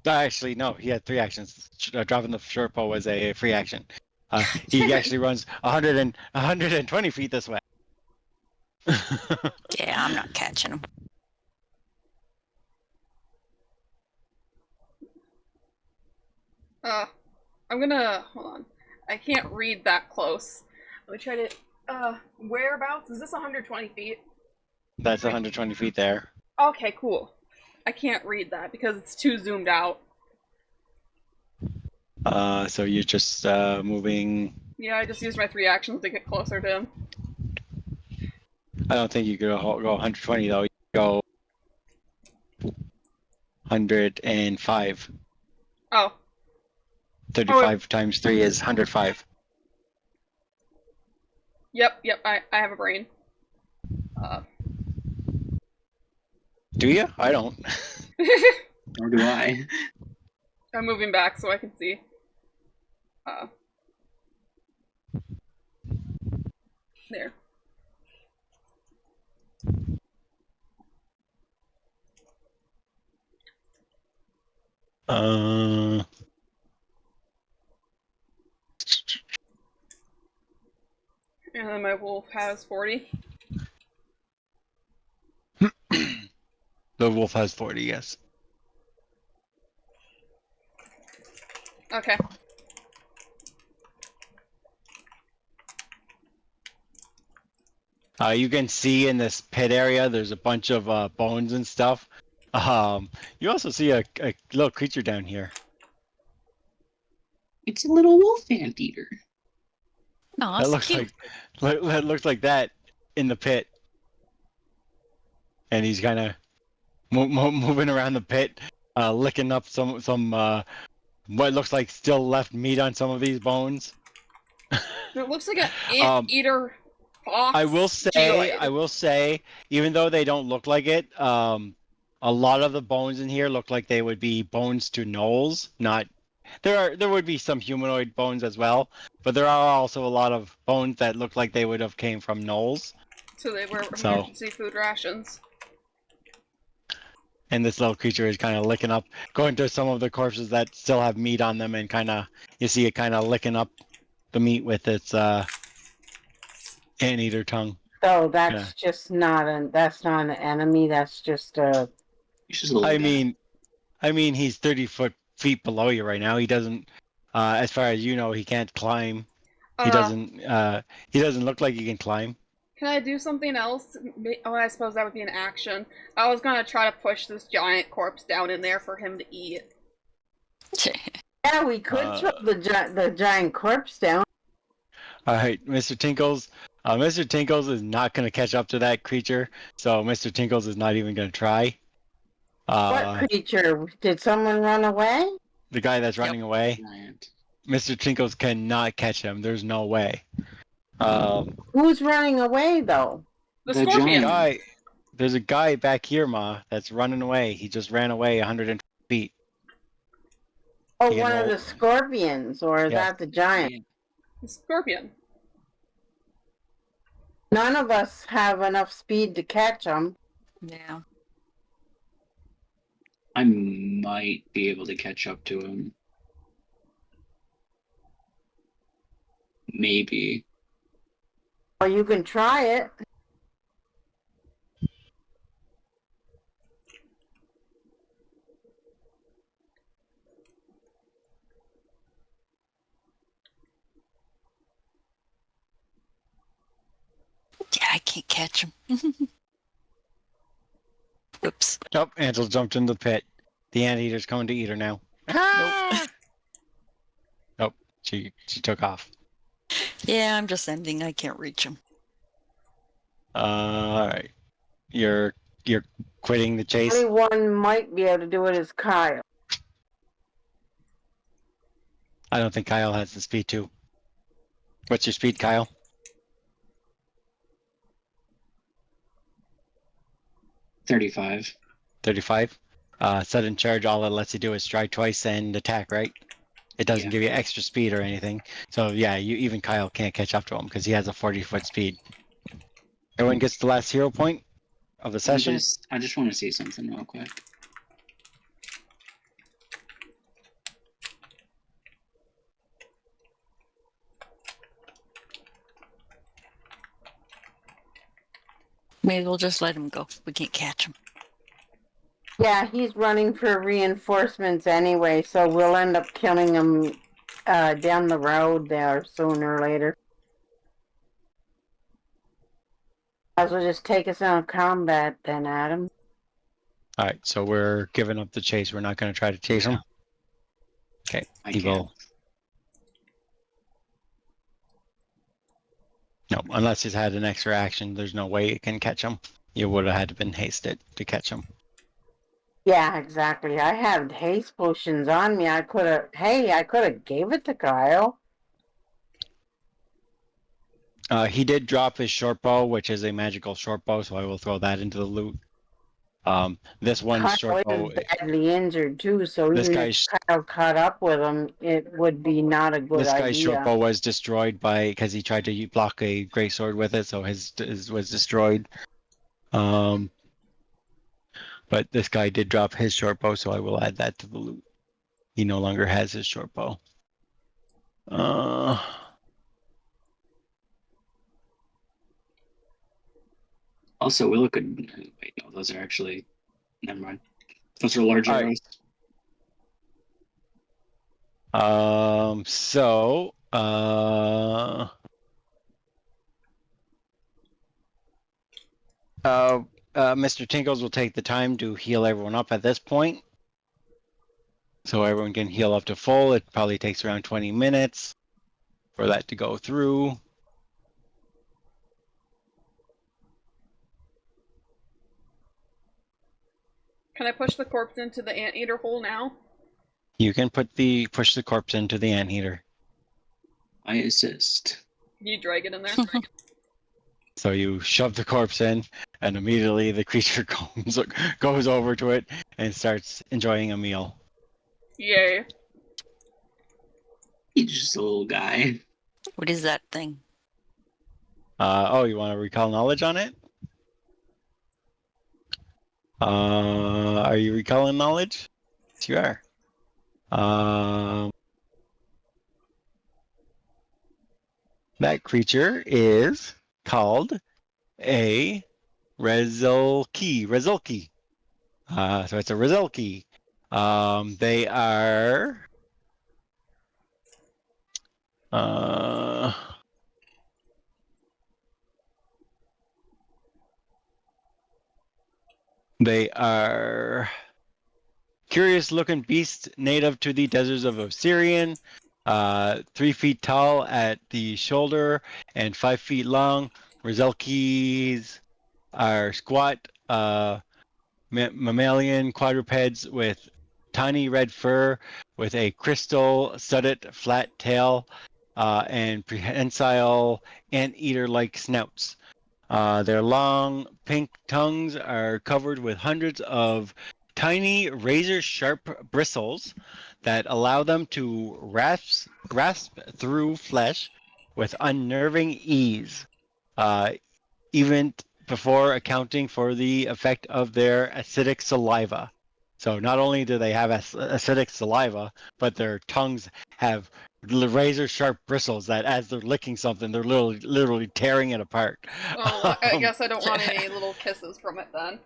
Actually, no, he had 3 actions. Dropping the short bow was a free action. He actually runs 120 feet this way. Yeah, I'm not catching him. I'm gonna hold on. I can't read that close. Let me try to. Whereabouts? Is this 120 feet? That's 120 feet there. Okay, cool. I can't read that because it's too zoomed out. So you're just moving. Yeah, I just used my 3 actions to get closer to him. I don't think you could go 120 though. You go 105. Oh. 35 times 3 is 105. Yep, I have a brain. Do you? I don't. Or do I? I'm moving back so I can see. There. Uh, And then my wolf has 40. the wolf has 40. Yes. Okay. You can see in this pit area, there's a bunch of bones and stuff. You also see a little creature down here. It's a little wolf anteater. No, That it's looks cute. that looks like that in the pit, and he's kind of moving around the pit, licking up some what looks like still left meat on some of these bones. It looks like an Um, anteater fox. I geoid. will say, even though they don't look like it, a lot of the bones in here look like they would be bones to gnolls. Not there would be some humanoid bones as well, but there are also a lot of bones that look like they would have came from gnolls. So they were So- emergency food rations. And this little creature is kind of licking up, going to some of the corpses that still have meat on them, and kind of you see it kind of licking up the meat with its anteater tongue. So that's just not that's not an enemy. That's just a. He's just a little guy. I mean, he's 30 feet below you right now. He doesn't, as far as you know, he can't climb. He doesn't look like he can climb. Can I do something else? Oh, I suppose that would be an action. I was gonna try to push this giant corpse down in there for him to eat. Yeah, we could throw the giant corpse down. All right, Mr. Tinkles. Mr. Tinkles is not going to catch up to that creature, so Mr. Tinkles is not even going to try. What creature? Did someone run away? The guy that's Yep. running away, Giant. Mr. Tinkles cannot catch him. There's no way. Who's running away though? The The scorpion. giant. There's a guy back here, Ma, that's running away. He just ran away 120 feet. Oh, You one of know- the scorpions, or is Yes. that the giant? The scorpion. None of us have enough speed to catch them. Yeah. I might be able to catch up to him. Maybe. Well, you can try it. Yeah, I can't catch him. Whoops. Oh, Ansel jumped in the pit. The anteater's coming to eat her now. Nope. Nope, she took off. Yeah, I'm just ending. I can't reach him. All right, you're quitting the chase. Only one might be able to do it is Kyle. I don't think Kyle has the speed too. What's your speed, Kyle? 35. 35. Sudden charge, all it lets you do is strike twice and attack, right? It doesn't Yeah. give you extra speed or anything. So yeah, even Kyle can't catch up to him because he has a 40-foot speed. Everyone gets the last hero point of the session. I just want to see something real quick. Maybe we'll just let him go. We can't catch him. Yeah, he's running for reinforcements anyway, so we'll end up killing him down the road there sooner or later. Might as well just take us out of combat then, Adam. All right, so we're giving up the chase. We're not going to try to chase him. Okay, I he can't. will. No, unless he's had an extra action, there's no way it can catch him. You would have had to been hasted to catch him. Yeah, exactly. I had haste potions on me. I could have gave it to Kyle. He did drop his short bow, which is a magical short bow, so I will throw that into the loot. This one Kyle short bow. is badly injured too, so This even guy's if Kyle caught up with him, it would be not a good This guy's short idea. bow was destroyed because he tried to block a great sword with it, so his was destroyed. But this guy did drop his short bow, so I will add that to the loot. He no longer has his short bow. Also, Willow could. Wait, no, those are actually. Never mind. Those are large All right. arrows. So, Mr. Tinkles will take the time to heal everyone up at this point. So everyone can heal up to full. It probably takes around 20 minutes for that to go through. Can I push the corpse into the anteater hole now? You can push the corpse into the anteater. I assist. Can you drag it in there? So you shove the corpse in, and immediately the creature goes over to it and starts enjoying a meal. Yay. He's just a little guy. What is that thing? Oh, you want to recall knowledge on it? Are you recalling knowledge? Yes, you are. That creature is called a Rezulki. So it's a Rezulki. They are. They are curious-looking beasts native to the deserts of Osirian. 3 feet tall at the shoulder and 5 feet long. Rezulkis are squat mammalian quadrupeds with tiny red fur, with a crystal-studded flat tail, and prehensile anteater-like snouts. Their long pink tongues are covered with hundreds of tiny razor-sharp bristles that allow them to grasp through flesh with unnerving ease, even before accounting for the effect of their acidic saliva. So not only do they have acidic saliva, but their tongues have razor sharp bristles that as they're licking something, they're literally tearing it apart. Oh, I guess I don't want any little kisses from it then.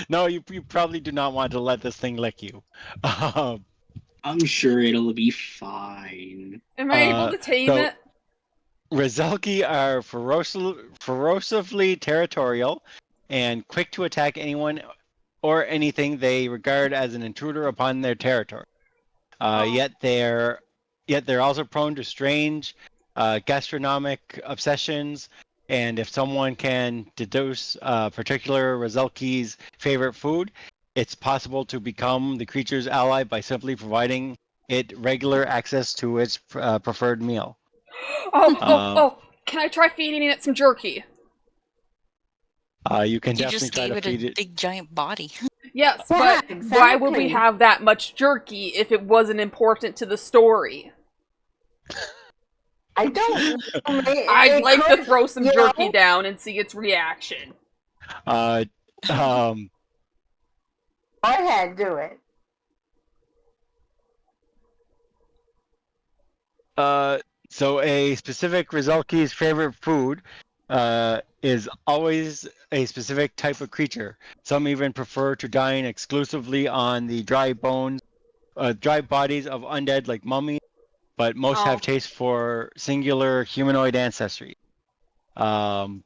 No, you probably do not want to let this thing lick you. I'm sure it'll be fine. Am I able to tame it? Rezulki are ferociously territorial and quick to attack anyone or anything they regard as an intruder upon their territory. Yet they're also prone to strange gastronomic obsessions. And if someone can deduce a particular Rezulki's favorite food, it's possible to become the creature's ally by simply providing it regular access to its preferred meal. Oh! Can I try feeding it some jerky? You can You definitely just try gave to it feed a it. big giant body. Yes, Yeah, but why would we exactly. have that much jerky if it wasn't important to the story? I don't. I'd like to throw some jerky know? down and see its reaction. Um, Go ahead, do it. So a specific Rezulki's favorite food is always a specific type of creature. Some even prefer to dine exclusively on the dry bodies of undead like mummies, but most have taste for singular humanoid ancestry. Because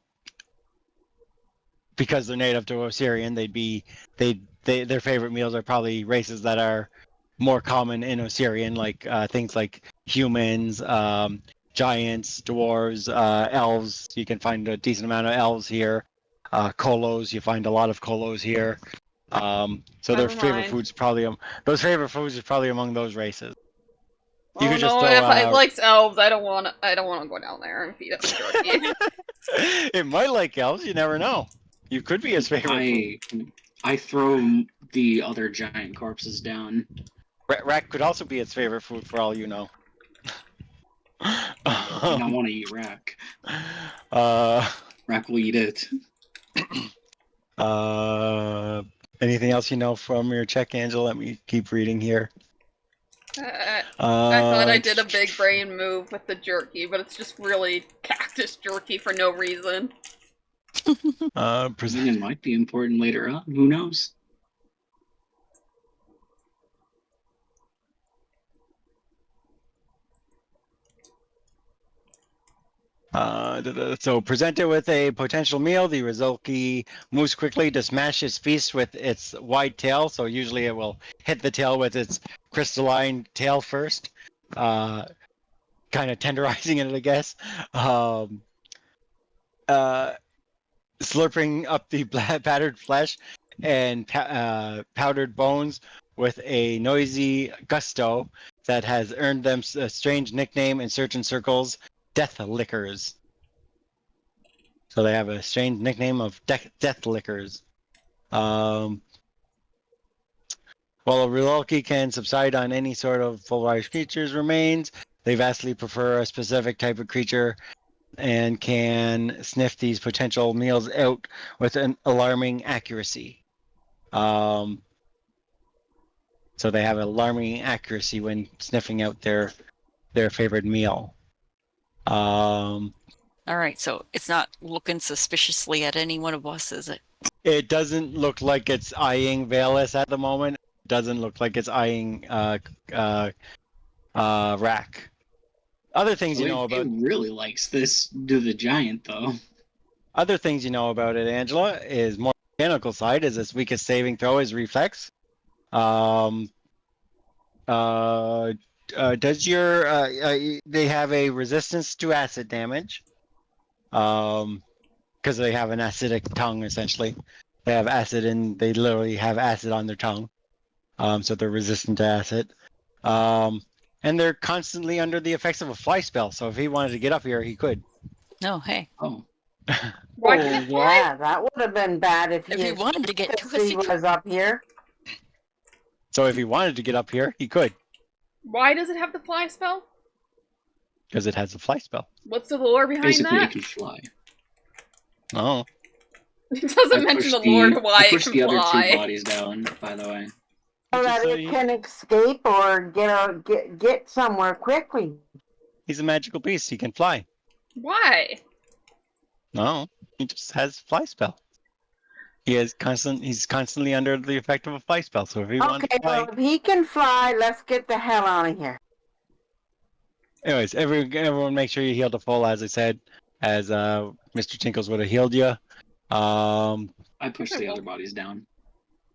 they're native to Osirian, their favorite meals are probably races that are more common in Osirian, like things like humans, giants, dwarves, elves. You can find a decent amount of elves here. Kolos, you find a lot of Kolos here. So their favorite foods probably those favorite foods are probably among those races. You could just throw, if it likes elves, I don't want to go down there and feed it some jerky. It might like elves. You never know. You could be his favorite food. I throw the other giant corpses down. Rat could also be its favorite food for all you know. I don't want to eat Rack. Rack will eat it. Anything else you know from your check, Angela? Let me keep reading here. I thought I did a big brain move with the jerky, but it's just really cactus jerky for no reason. I mean, it might be important later on. Who knows? So presented with a potential meal, the Rizulki moves quickly to smash its feast with its wide tail. So usually it will hit the tail with its crystalline tail first, kind of tenderizing it, I guess. Slurping up the battered flesh and powdered bones with a noisy gusto that has earned them a strange nickname in certain circles, Death Lickers. So they have a strange nickname of Death Lickers. While a Rilulki can subside on any sort of full-size creature's remains, they vastly prefer a specific type of creature and can sniff these potential meals out with an alarming accuracy. So they have alarming accuracy when sniffing out their favorite meal. All right, so it's not looking suspiciously at any one of us, is it? It doesn't look like it's eyeing Valus at the moment. It doesn't look like it's eyeing Rack. Other things you know about. It really likes this the giant though. Other things you know about it, Angela, is more mechanical side. Is its weakest saving throw is reflex. Does your they have a resistance to acid damage? Because they have an acidic tongue essentially. They have acid and they literally have acid on their tongue. So they're resistant to acid. And they're constantly under the effects of a fly spell. So if he wanted to get up here, he could. No, hey. Oh. Why can't it fly? Yeah, that would have been bad if If he wanted to get to us, he he could. was up here. So if he wanted to get up here, he could. Why does it have the fly spell? Because it has a fly spell. What's the lore behind Basically, that? it can fly. Oh. It doesn't mention the lore to why I it pushed can the other fly. two bodies down, by the way. So that it can escape or get somewhere quickly. He's a magical beast. He can fly. Why? No, he just has fly spell. He's constantly under the effect of a fly spell. So if he wants to fly, well, if he can fly, let's get the hell out of here. anyways, everyone make sure you heal to full, as I said, as Mr. Tinkles would have healed you. I pushed the other bodies down.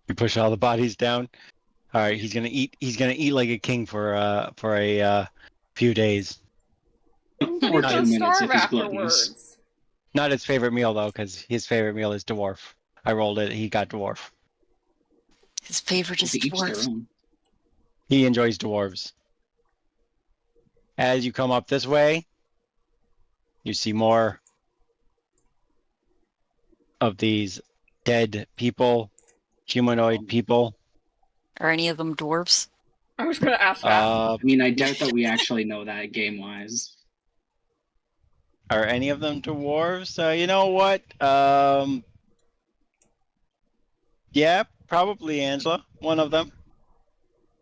You push all the bodies down. All right, he's gonna eat. He's gonna eat like a king for a few days. But Or he's 2 gonna minutes starve if he's gluttonous. afterwards. Not his favorite meal though, because his favorite meal is dwarf. I rolled it. He got dwarf. His favorite is To each their dwarf. own. He enjoys dwarves. As you come up this way, you see more of these dead people, humanoid people. Are any of them dwarves? I was gonna ask that. I mean, I doubt that we actually know that game-wise. Are any of them dwarves? You know what? Yeah, probably Angela. One of them.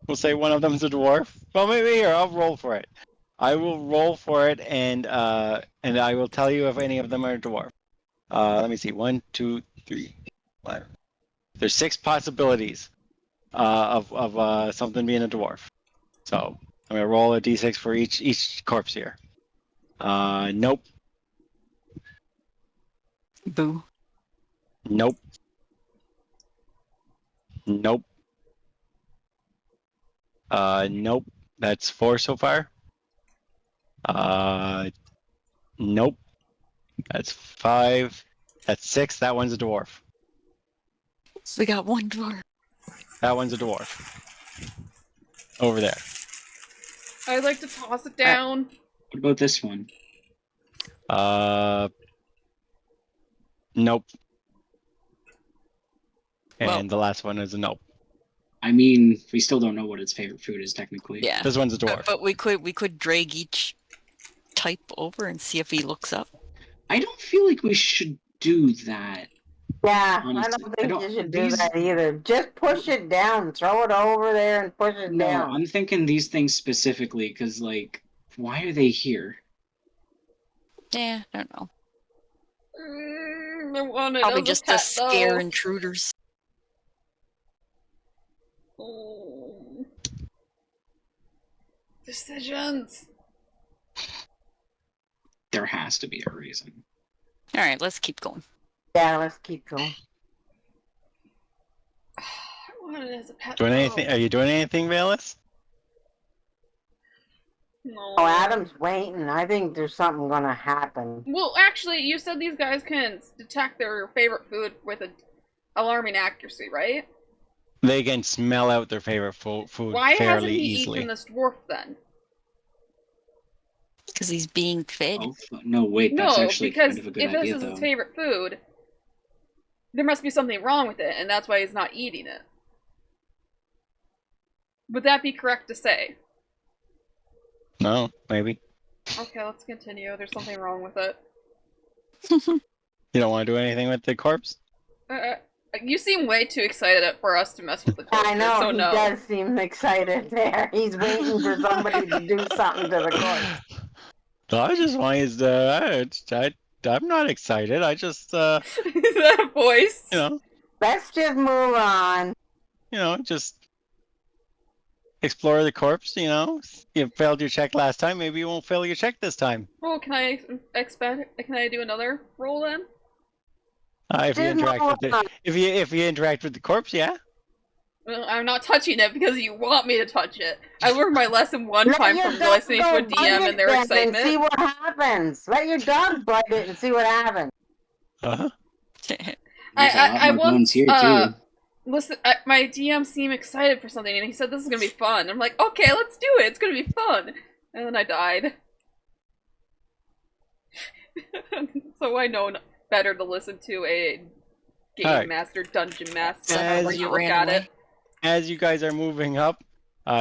We'll say one of them's a dwarf. Well, maybe here I'll roll for it. I will roll for it, and I will tell you if any of them are dwarf. Let me see. 1, 2, 3, 5. There's 6 possibilities of something being a dwarf. So I'm gonna roll a d6 for each corpse here. Nope. Boo. Nope. Nope. Nope. That's 4 so far. Nope. That's 5. That's 6. That one's a dwarf. So we got one dwarf. That one's a dwarf. Over there. I'd like to toss it down. What about this one? Nope. And Well- the last one is a nope. I mean, we still don't know what its favorite food is technically. Yeah. This one's a dwarf. But we could drag each type over and see if he looks up. I don't feel like we should do that. Yeah, I Honestly, don't think you should do these. that either. Just push it down. Throw it over there and push it No, down. I'm thinking these things specifically because, like, why are they here? Yeah, I don't know. I want it Probably as a just to pet, scare though. intruders. Oh. Decisions. There has to be a reason. All right, let's keep going. Yeah, let's keep going. I want it as a pet. Doing though. anything? Are you doing anything, Valis? No. Oh, Adam's waiting. I think there's something gonna happen. Well, actually, you said these guys can detect their favorite food with an alarming accuracy, right? They can smell out their favorite food Why hasn't fairly he easily. eaten this dwarf then? Because he's being fed. Oh, no, wait, that's No, actually because kind of a good if this idea, is his though. favorite food, there must be something wrong with it, and that's why he's not eating it. Would that be correct to say? No, maybe. Okay, let's continue. There's something wrong with it. You don't want to do anything with the corpse? You seem way too excited for us to mess with the corpse. I know, so he no. does seem excited there. He's waiting for somebody to do something to the corpse. No, I just want his. I'm not excited. I just, Is that a voice? Let's just move on. Just explore the corpse. You failed your check last time. Maybe you won't fail your check this time. Oh, can I expect? Can I do another roll then? If you Just interact move with the, on. if you interact with the corpse, yeah. Well, I'm not touching it because you want me to touch it. I learned my lesson one Let time your from dog listening to a go bite DM it and their then excitement. and see what happens. Let your dog bite it and see what happens. Uh-huh. There's a lot I more bones once here, too. listen. My DM seemed excited for something, and he said this is gonna be fun. I'm like, okay, let's do it. It's gonna be fun. And then I died. So I know better to listen to a game Alright. master, dungeon master, So however As you you look ran at away. it. As you guys are moving up,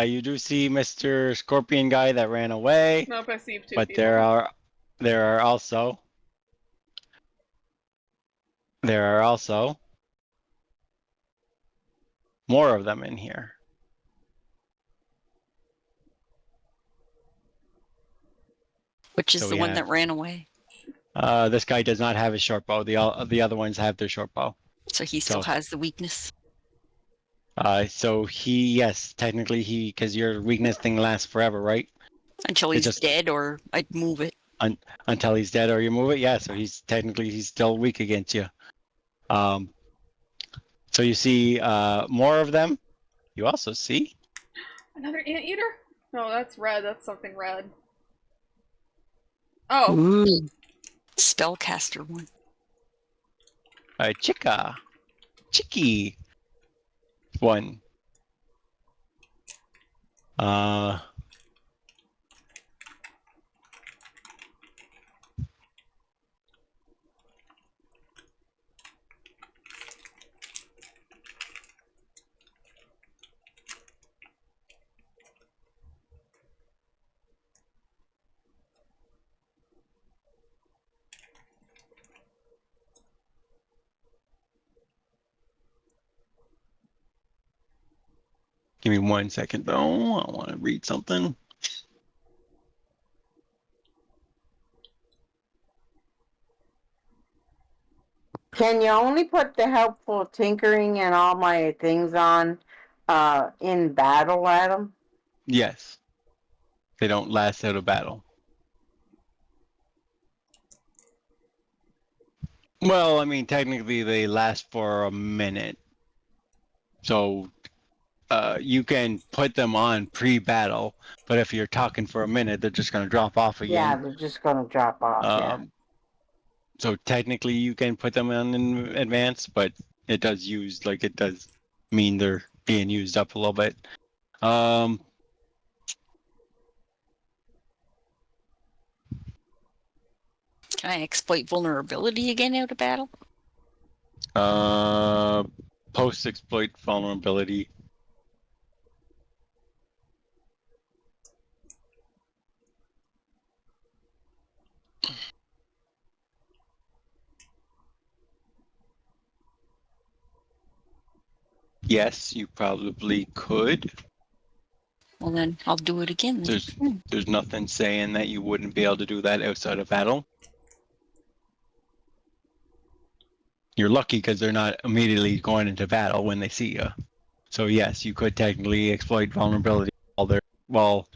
you do see Mr. Scorpion guy that ran away, Nope, I see two but people. there are also more of them in here. Which is So the we one have- that ran away. This guy does not have his short bow. The other ones have their short bow. So he still So- has the weakness. So technically because your weakness thing lasts forever, right? Until It he's just- dead or I'd move it. Until he's dead or you move it. Yeah, so he's still weak against you. So you see more of them. You also see Another anteater? No, that's red. That's something red. Oh, Ooh. Spellcaster one. a chicky one. Give me 1 second though. I want to read something. Can you only put the helpful tinkering and all my things on in battle, Adam? Yes. They don't last out of battle. Well, I mean, technically they last for a minute. So you can put them on pre-battle, but if you're talking for a minute, they're just going to drop off Yeah, again. they're just gonna drop off. Yeah. So technically you can put them on in advance, but it does mean they're being used up a little bit. Can I exploit vulnerability again out of battle? Post-exploit vulnerability. Yes, you probably could. Well, then I'll do it again. Then. There's nothing saying that you wouldn't be able to do that outside of battle. You're lucky because they're not immediately going into battle when they see you. So yes, you could technically exploit vulnerability while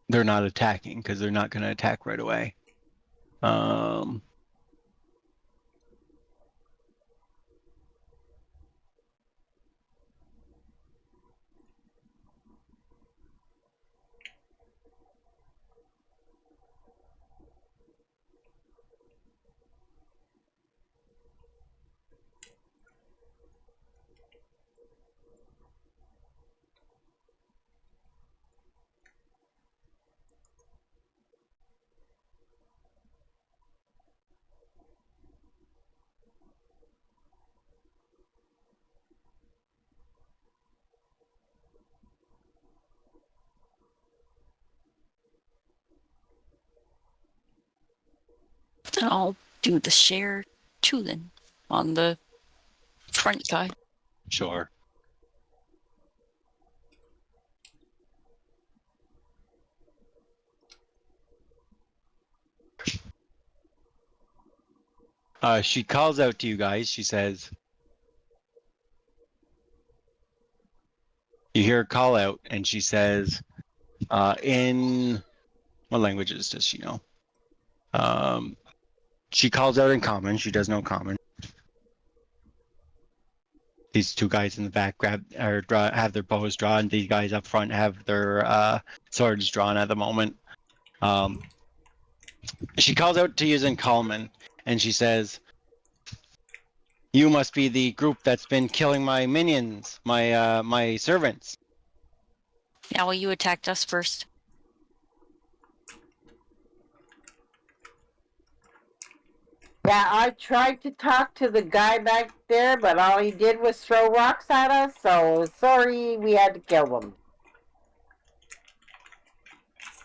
they're not attacking, because they're not going to attack right away. And I'll do the share too then on the front guy. Sure. She calls out to you guys. She says, you hear a call out, and she says, in what languages does she know? She calls out in common. She does know common. These two guys in the back have their bows drawn. These guys up front have their swords drawn at the moment. She calls out to you in common, and she says, "You must be the group that's been killing my minions, my servants." Yeah, well, you attacked us first. Yeah, I tried to talk to the guy back there, but all he did was throw rocks at us, so sorry, we had to kill him.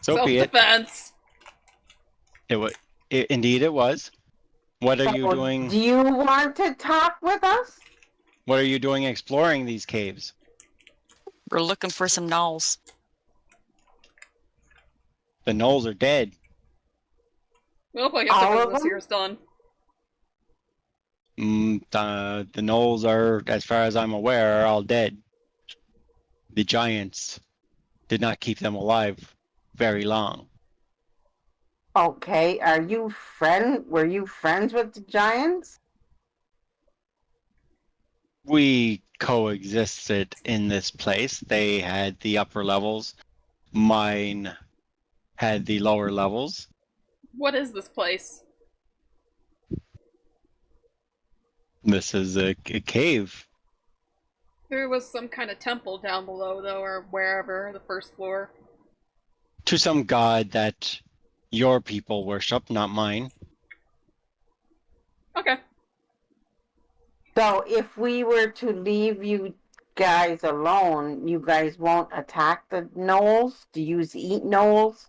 So be it. Self-defense. Indeed, it was. What are So, you doing? do you want to talk with us? What are you doing exploring these caves? We're looking for some gnolls. The gnolls are dead. Well, I guess All our of business them? here is done. The gnolls are, as far as I'm aware, are all dead. The giants did not keep them alive very long. Okay, were you friends with the giants? We coexisted in this place. They had the upper levels. Mine had the lower levels. What is this place? This is a cave. There was some kind of temple down below, though, or wherever, the first floor. To some god that your people worship, not mine. Okay. So if we were to leave you guys alone, you guys won't attack the gnolls? Do you eat gnolls?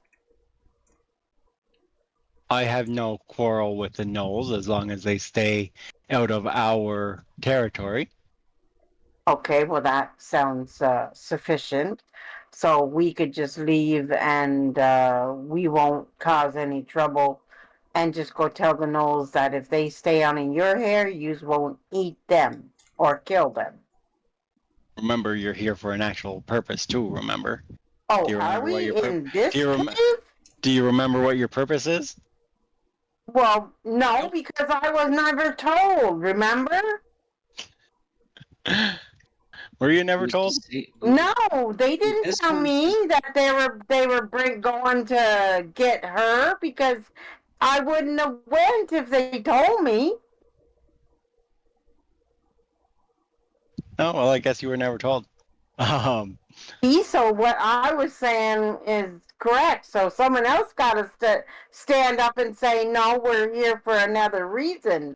I have no quarrel with the gnolls as long as they stay out of our territory. Okay, well, that sounds sufficient. So we could just leave and we won't cause any trouble and just go tell the gnolls that if they stay on in your hair, you won't eat them or kill them. Remember, you're here for an actual purpose too. Remember? Oh, Do you are remember what we your in this do you cave? do you remember what your purpose is? Well, no, Nope. because I was never told, remember? Were you never Who's to told? say- No, they didn't This tell one- me that they were going to get her because I wouldn't have went if they told me. Oh well, I guess you were never told. So what I was saying is correct. So someone else got to stand up and say, no, we're here for another reason.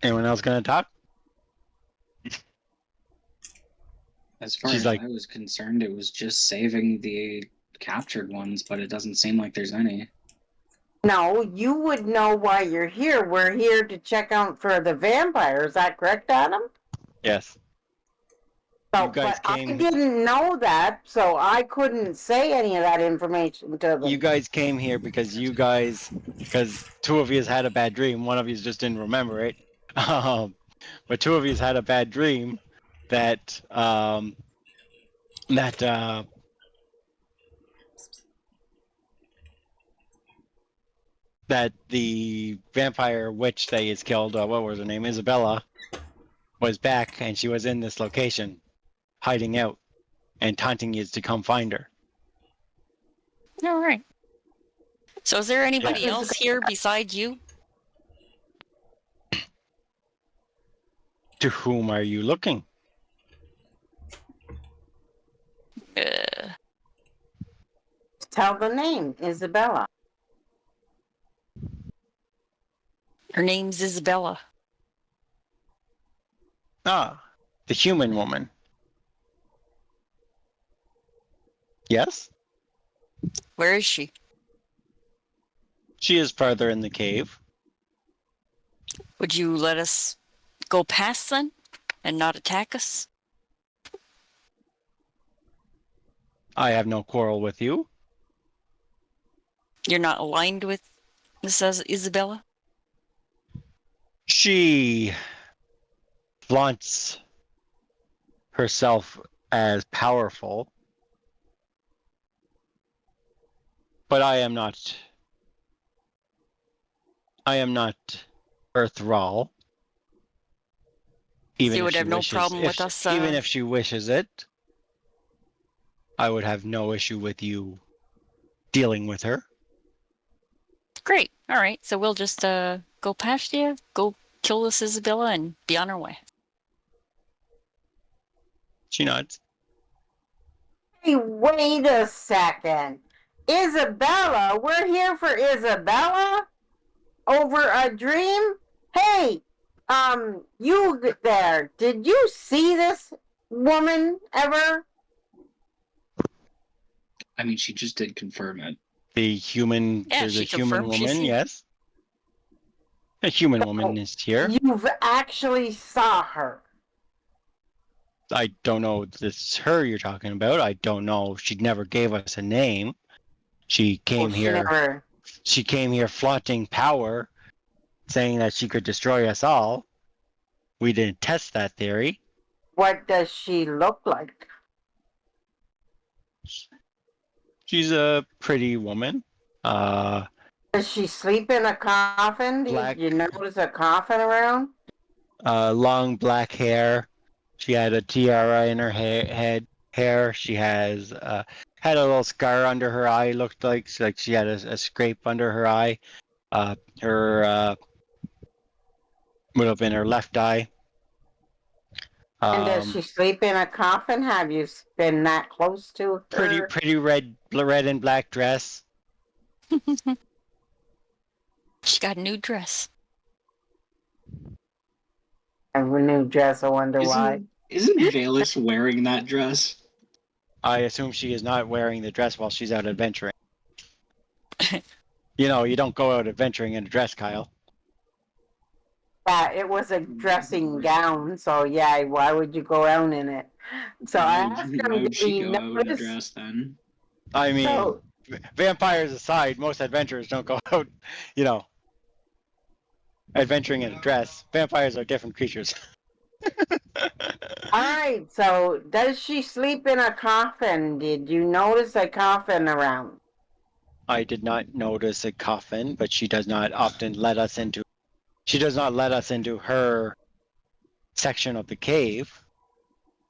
Anyone else gonna talk? As far She's as like, I was concerned, it was just saving the captured ones, but it doesn't seem like there's any. No, you would know why you're here. We're here to check out for the vampire. Is that correct, Adam? Yes. So, You guys but I came. didn't know that, so I couldn't say any of that information to them. You guys came here because two of you had a bad dream. One of you just didn't remember it. But two of you had a bad dream that that that the vampire witch that is killed, what was her name, Isabella, was back, and she was in this location, hiding out, and taunting you to come find her. All right. So is there anybody Yeah. else here besides you? To whom are you looking? Tell the name, Isabella. Her name's Isabella. Ah, the human woman. Yes? Where is she? She is farther in the cave. Would you let us go past then and not attack us? I have no quarrel with you. You're not aligned with Mrs. Isabella? She flaunts herself as powerful, but I am not her thrall. Even You if would she have no wishes, problem with us. even if she wishes it, I would have no issue with you dealing with her. Great. All right. So we'll just go past you, go kill this Isabella, and be on our way. She nods. Hey, wait a second. Isabella? We're here for Isabella? Over a dream? Hey, you there, did you see this woman ever? I mean, she just did confirm it. The human, Yeah, there's a she human confirmed she's woman, here. yes. A human woman is here. You've actually saw her. I don't know if this is her you're talking about. I don't know. She never gave us a name. She came She here. never. She came here flaunting power, saying that she could destroy us all. We didn't test that theory. What does she look like? She's a pretty woman. Does she sleep in a coffin? Black. Did you notice a coffin around? Long black hair. She had a tiara in her hair. She has had a little scar under her eye. Looked like she had a scrape under her eye. Her would have been her left eye. And does she sleep in a coffin? Have you been that close to her? Pretty red and black dress. She got a new dress. A new dress. I wonder why. Isn't Valus wearing that dress? I assume she is not wearing the dress while she's out adventuring. You know, you don't go out adventuring in a dress, Kyle. Yeah, it was a dressing gown, so yeah, why would you go out in it? So I asked him, Why would did she he go out in a notice? dress then? I mean, So, vampires aside, most adventurers don't go out, you know, adventuring in a dress. Vampires are different creatures. all right, so does she sleep in a coffin? Did you notice a coffin around? I did not notice a coffin, but she does not often let us into. She does not let us into her section of the cave.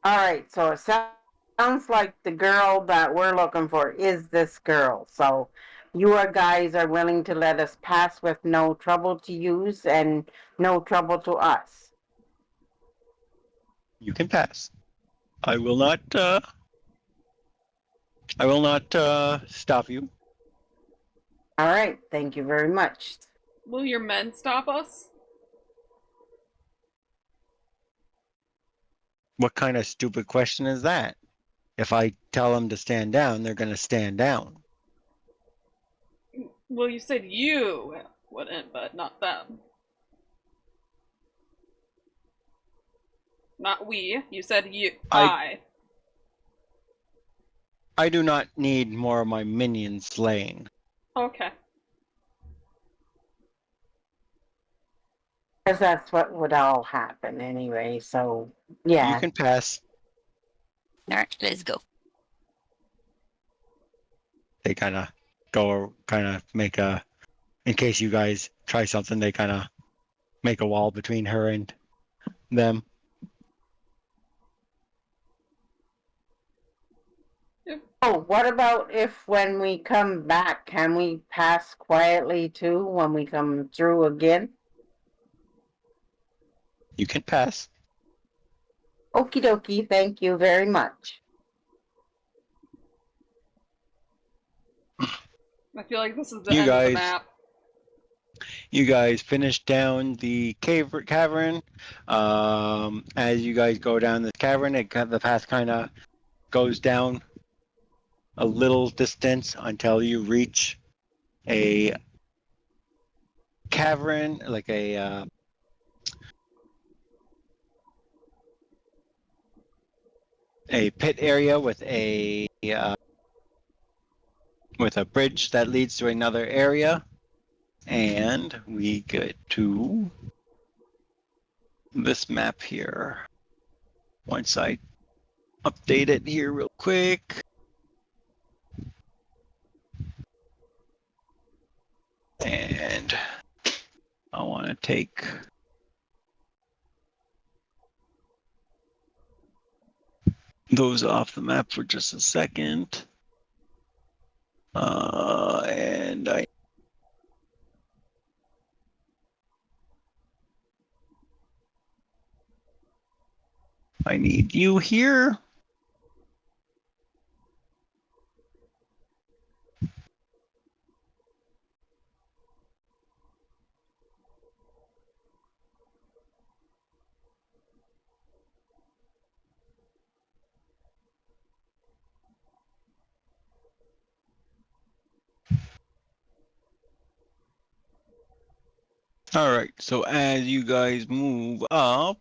All right, so it sounds like the girl that we're looking for is this girl. So you guys are willing to let us pass with no trouble to use and no trouble to us. You can pass. I will not. I will not stop you. All right, thank you very much. Will your men stop us? What kind of stupid question is that? If I tell them to stand down, they're going to stand down. Well, you said you wouldn't, but not them. Not we. You said you. I. I do not need more of my minions slain. Okay. Because that's what would all happen anyway. So You yeah. can pass. All right, let's go. They kind of make a, in case you guys try something, they kind of make a wall between her and them. Oh, what about if when we come back, can we pass quietly too when we come through again? You can pass. Okie dokie, thank you very much. I feel like this is the You end of the guys, map. you guys finish down the cavern. As you guys go down this cavern, the path kind of goes down a little distance until you reach a cavern, like a pit area with a bridge that leads to another area, and we get to this map here. Once I update it here real quick. And I want to take those off the map for just a second. And I need you here. All right, so as you guys move up,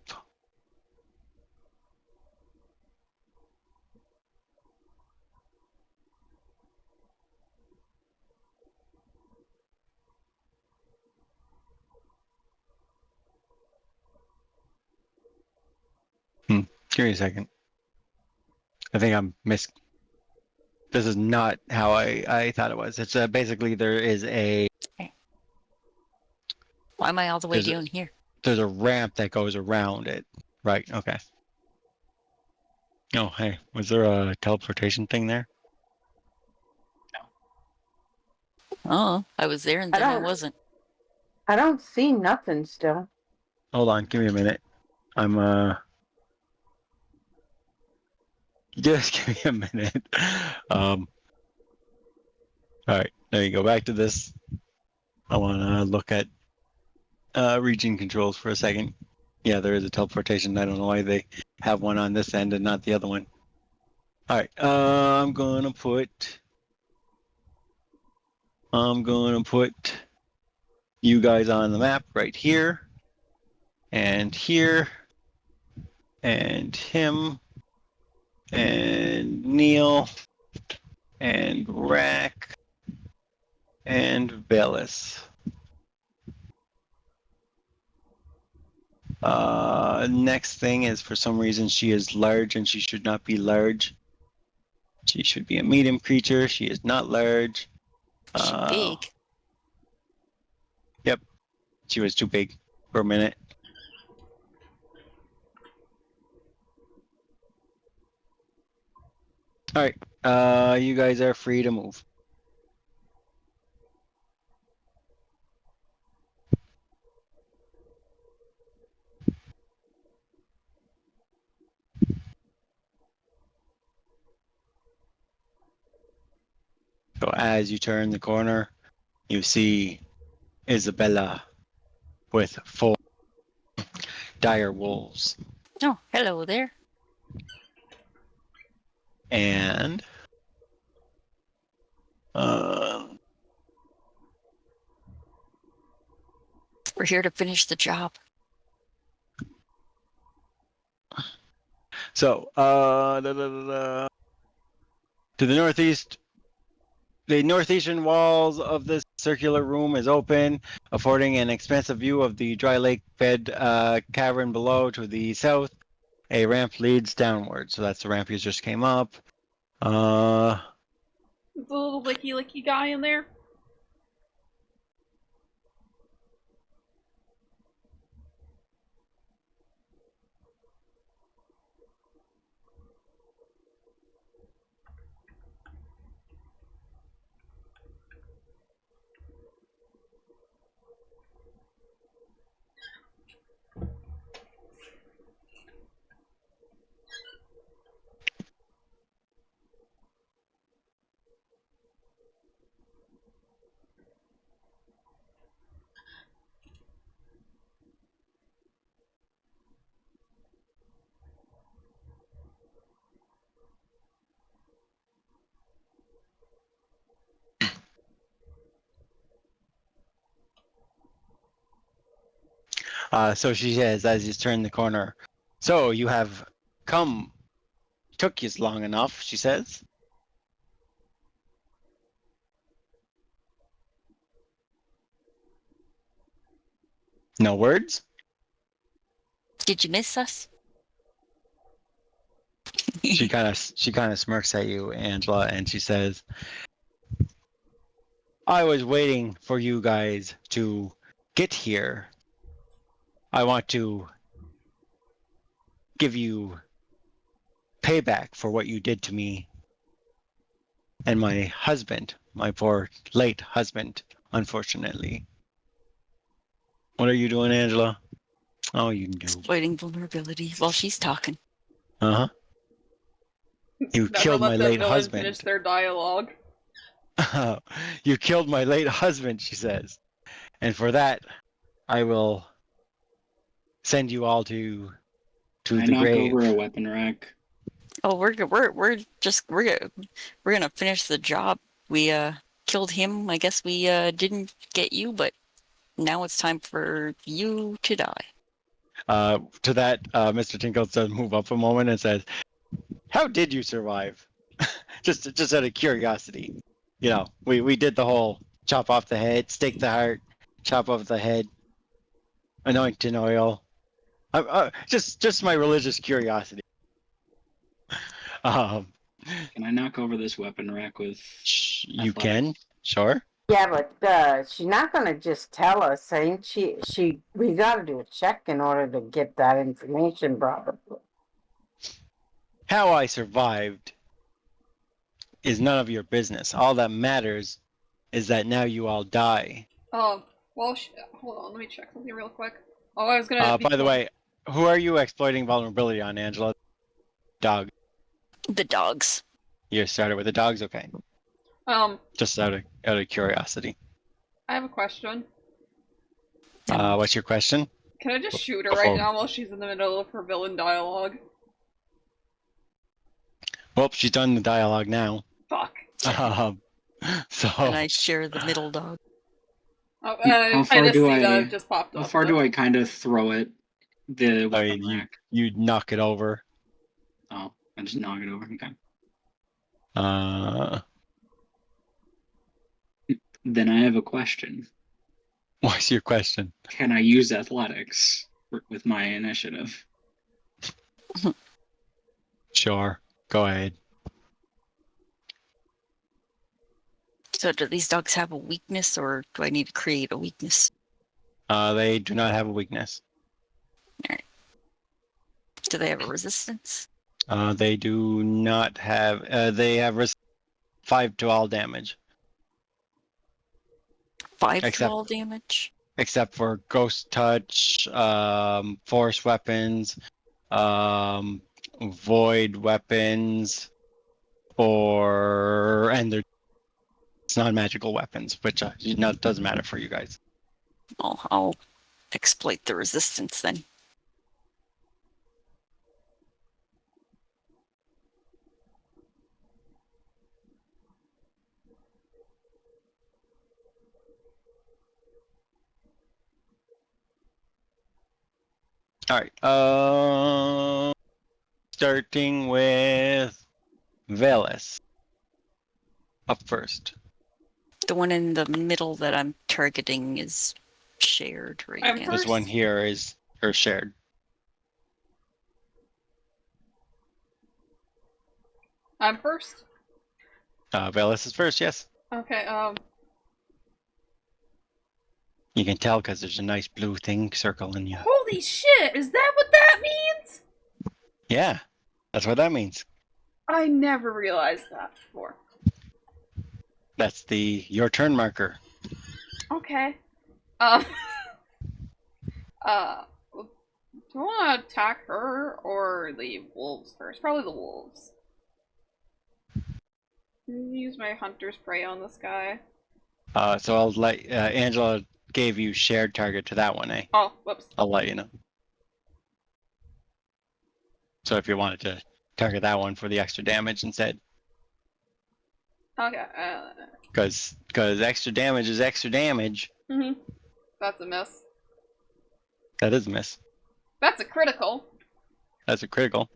give me a second. I think I'm This is not how I thought it was. It's basically there is Why am I all the way down here? there's a ramp that goes around it. Right. Okay. Oh, hey, was there a teleportation thing there? Oh, I was there and then I wasn't. I don't see nothing still. Hold on, give me a minute. I'm just give me a minute. All right, there you go. Back to this. I want to look at region controls for a second. Yeah, there is a teleportation. I don't know why they have one on this end and not the other one. All right, I'm gonna put you guys on the map right here, and here, and him, and Neil, and Rack, and Velis. Next thing is, for some reason, she is large and she should not be large. She should be a medium creature. She is not large. She big. Yep. She was too big for a minute. All right. You guys are free to move. So as you turn the corner, you see Isabella with 4 dire wolves. Oh, hello there. And We're here to finish the job. So, to the northeast, the northeastern walls of this circular room is open, affording an expansive view of the dry lake-fed cavern below. To the south, a ramp leads downward. So that's the ramp you just came up. The little licky guy in there. So she says as you turn the corner. So you have come. Took you long enough, she says. No words? Did you miss us? She kind of smirks at you, Angela, and she says, I was waiting for you guys to get here. I want to give you payback for what you did to me and my husband, my poor late husband, unfortunately. What are you doing, Angela? Oh, you knew. Exploiting vulnerability while she's talking. Uh-huh. You Never killed let my them late villain finish husband. their dialogue. You killed my late husband, she says. And for that, I will send you all to I the knock grave. over a weapon rack. Oh, we're gonna finish the job. We killed him. I guess we didn't get you, but now it's time for you to die. To that, Mr. Tinkle does move up a moment and says, "How did you survive?" just out of curiosity. You know, we did the whole chop off the head, stake the heart, chop off the head, anoint in oil. Just my religious curiosity. Um, Can I knock over this weapon rack with you athletics? can, sure. Yeah, but she's not gonna just tell us, ain't she? We gotta do a check in order to get that information, probably. How I survived is none of your business. All that matters is that now you all die. Well, hold on, let me check something real quick. Oh, I was gonna. By the way, who are you exploiting vulnerability on, Angela? Dog. The dogs. You started with the dogs, okay? Just out of curiosity. I have a question. What's your question? Can I just shoot her right Before- now while she's in the middle of her villain dialogue? Well, she's done the dialogue now. Fuck. So And I share the middle dog. Oh, How far I just do see that I? it just popped How up. far do I kind of throw it? The weapon you rack. knock it over. Oh, I just knock it over. Okay. Then I have a question. What's your question? Can I use athletics with my initiative? Sure, go ahead. So do these dogs have a weakness, or do I need to create a weakness? They do not have a weakness. Do they have a resistance? They do not have. They have 5 to all damage. 5 Except- to all damage? Except for ghost touch, force weapons, void weapons, and they're non-magical weapons, which doesn't matter for you guys. I'll exploit the resistance then. All right. Starting with Velis. Up first. The one in the middle that I'm targeting is shared right I'm now. This one First? here is shared. I'm first? Velis is first, yes. Okay, You can tell because there's a nice blue thing circling you. holy shit, is that what that means? Yeah, that's what that means. I never realized that before. That's the your turn marker. Okay. Um, do I want to attack her or the wolves first? Probably the wolves. Use my hunter's prey on this guy. So I'll let Angela gave you shared target to that one, eh? Oh, whoops. I'll let you know. So if you wanted to target that one for the extra damage instead, Okay, because extra damage is extra damage. That's a miss. That is a miss. That's a critical. That's a critical.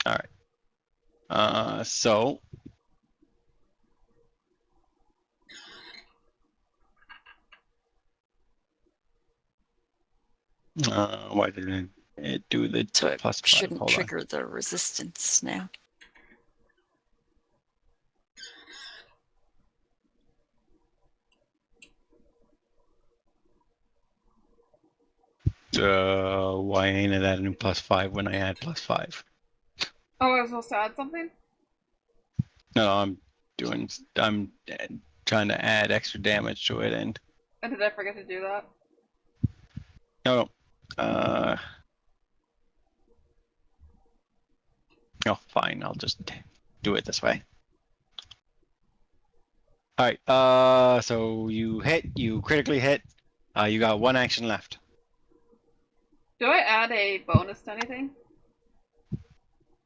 All right. So why didn't it do the So it plus 5? shouldn't Hold on. trigger the resistance now. Why ain't it adding +5 when I add +5? Oh, I was supposed to add something? No, I'm trying to add extra damage to it, and And did I forget to do that? no, oh, fine, I'll just do it this way. All right, so you critically hit. You got one action left. Do I add a bonus to anything?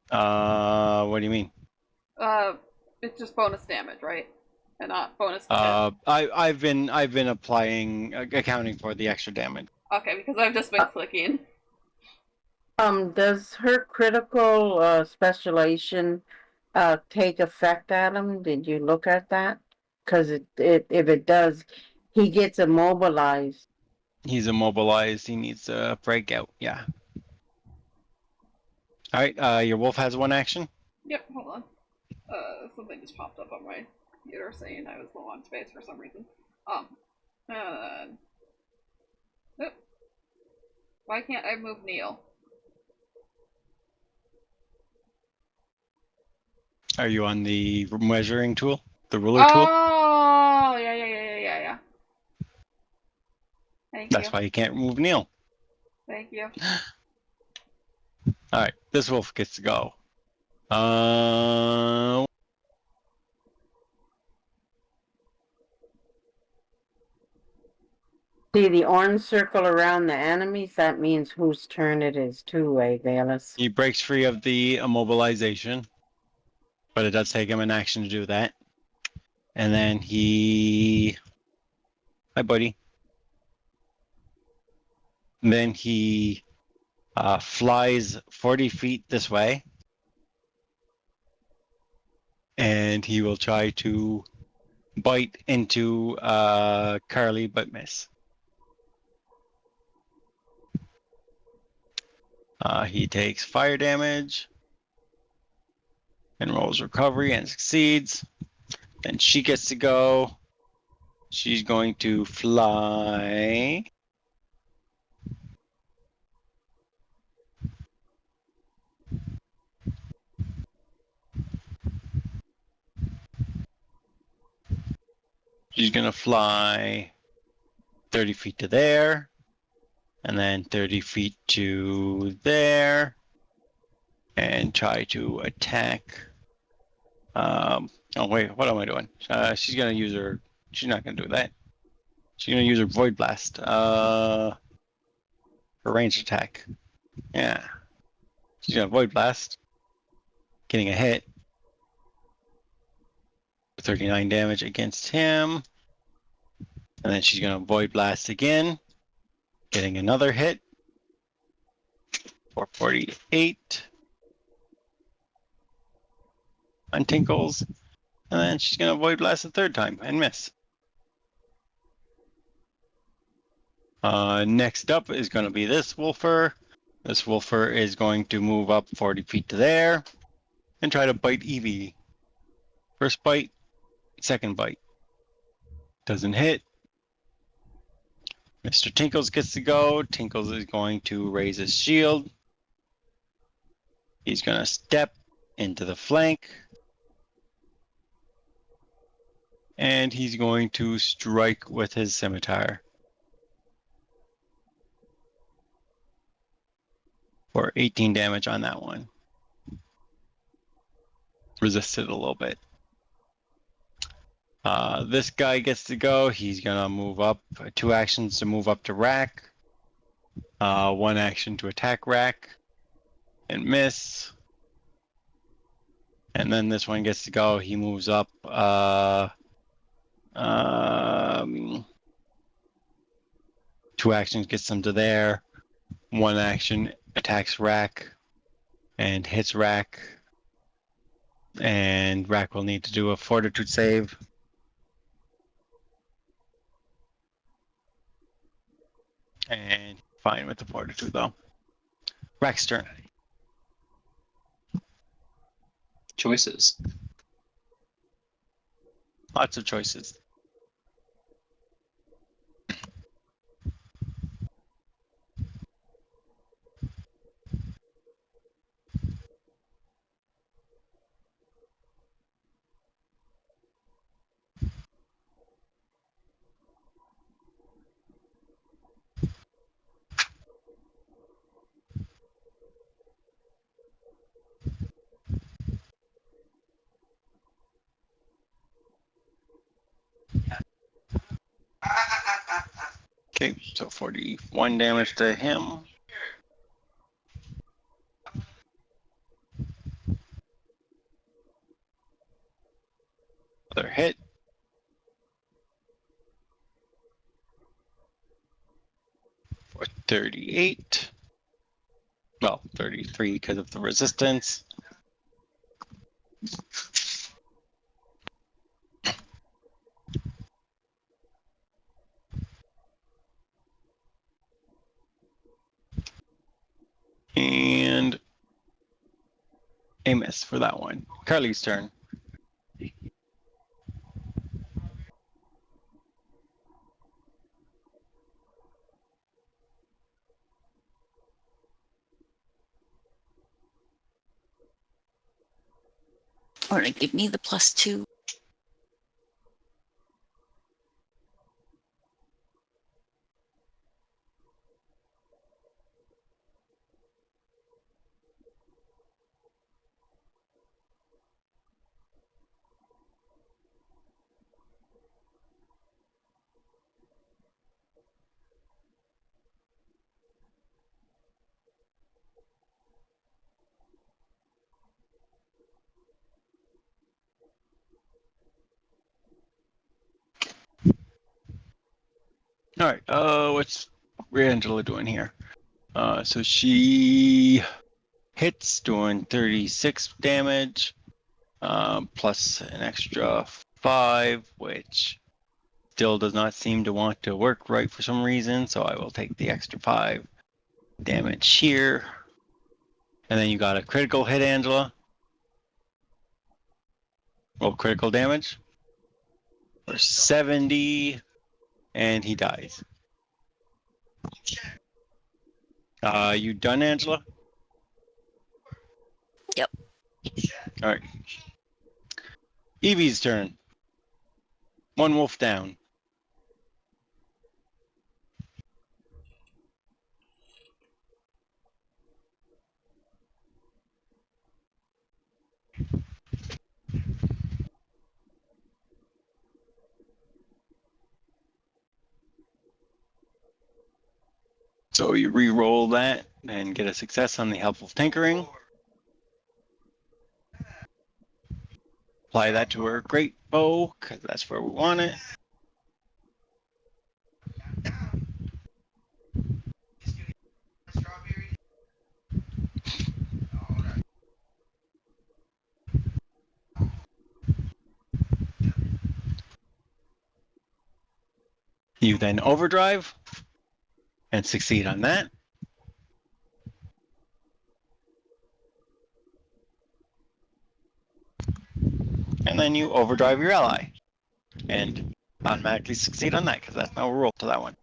What do you mean? It's just bonus damage, right? And not bonus to hit. I've been applying accounting for the extra damage. Okay, because I've just been clicking. Does her critical specialation take effect, Adam? Did you look at that? Because if it does, he gets immobilized. He's immobilized. He needs a breakout. Yeah. All right. Your wolf has one action. Yep, hold on. Something just popped up on my computer saying I was low on space for some reason. Oop. Why can't I move Neil? Are you on the measuring tool, the ruler tool? Oh, yeah. Thank That's you. why you can't move Neil. Thank you. All right, this wolf gets to go. See the orange circle around the enemies? That means whose turn it is too, Valis. He breaks free of the immobilization, but it does take him an action to do that. And then hi buddy. And then he flies 40 feet this way, and he will try to bite into Carly, but miss. He takes fire damage and rolls recovery and succeeds. Then she gets to go. She's going to fly. She's going to fly 30 feet to there, and then 30 feet to there, and try to attack. Oh, wait, what am I doing? She's going to use her. She's not going to do that. She's going to use her Void Blast. Her ranged attack. Yeah. She's going to Void Blast. Getting a hit. 39 damage against him. And then she's going to Void Blast again, getting another hit. 448 on Tinkles. And then she's going to Void Blast a third time and miss. Next up is going to be this Wolfer. This Wolfer is going to move up 40 feet to there and try to bite Eevee. First bite, second bite. Doesn't hit. Mr. Tinkles gets to go. Tinkles is going to raise his shield. He's going to step into the flank. And he's going to strike with his scimitar. For 18 damage on that one. Resisted a little bit. This guy gets to go. He's gonna move up. 2 actions to move up to Rack. 1 action to attack Rack and miss. And then this one gets to go. He moves up. 2 actions gets him to there. 1 action attacks Rack and hits Rack. And Rack will need to do a Fortitude save. And fine with the Fortitude though. Rack's turn. Choices. Lots of choices. Okay, so 41 damage to him. Another hit. For 38. Well, 33 because of the resistance. And a miss for that one. Carly's turn. Or to give me the +2. All right. What's Angela doing here? So she hits, doing 36 damage, plus an extra 5, which still does not seem to want to work right for some reason. So I will take the extra 5 damage here. And then you got a critical hit, Angela. Roll critical damage for 70, and he dies. You done, Angela? Yep. All right. Eevee's turn. 1 wolf down. So you re-roll that and get a success on the helpful tinkering. Apply that to her great bow, because that's where we want it. You then overdrive and succeed on that. And then you overdrive your ally and automatically succeed on that because that's no rule to that one.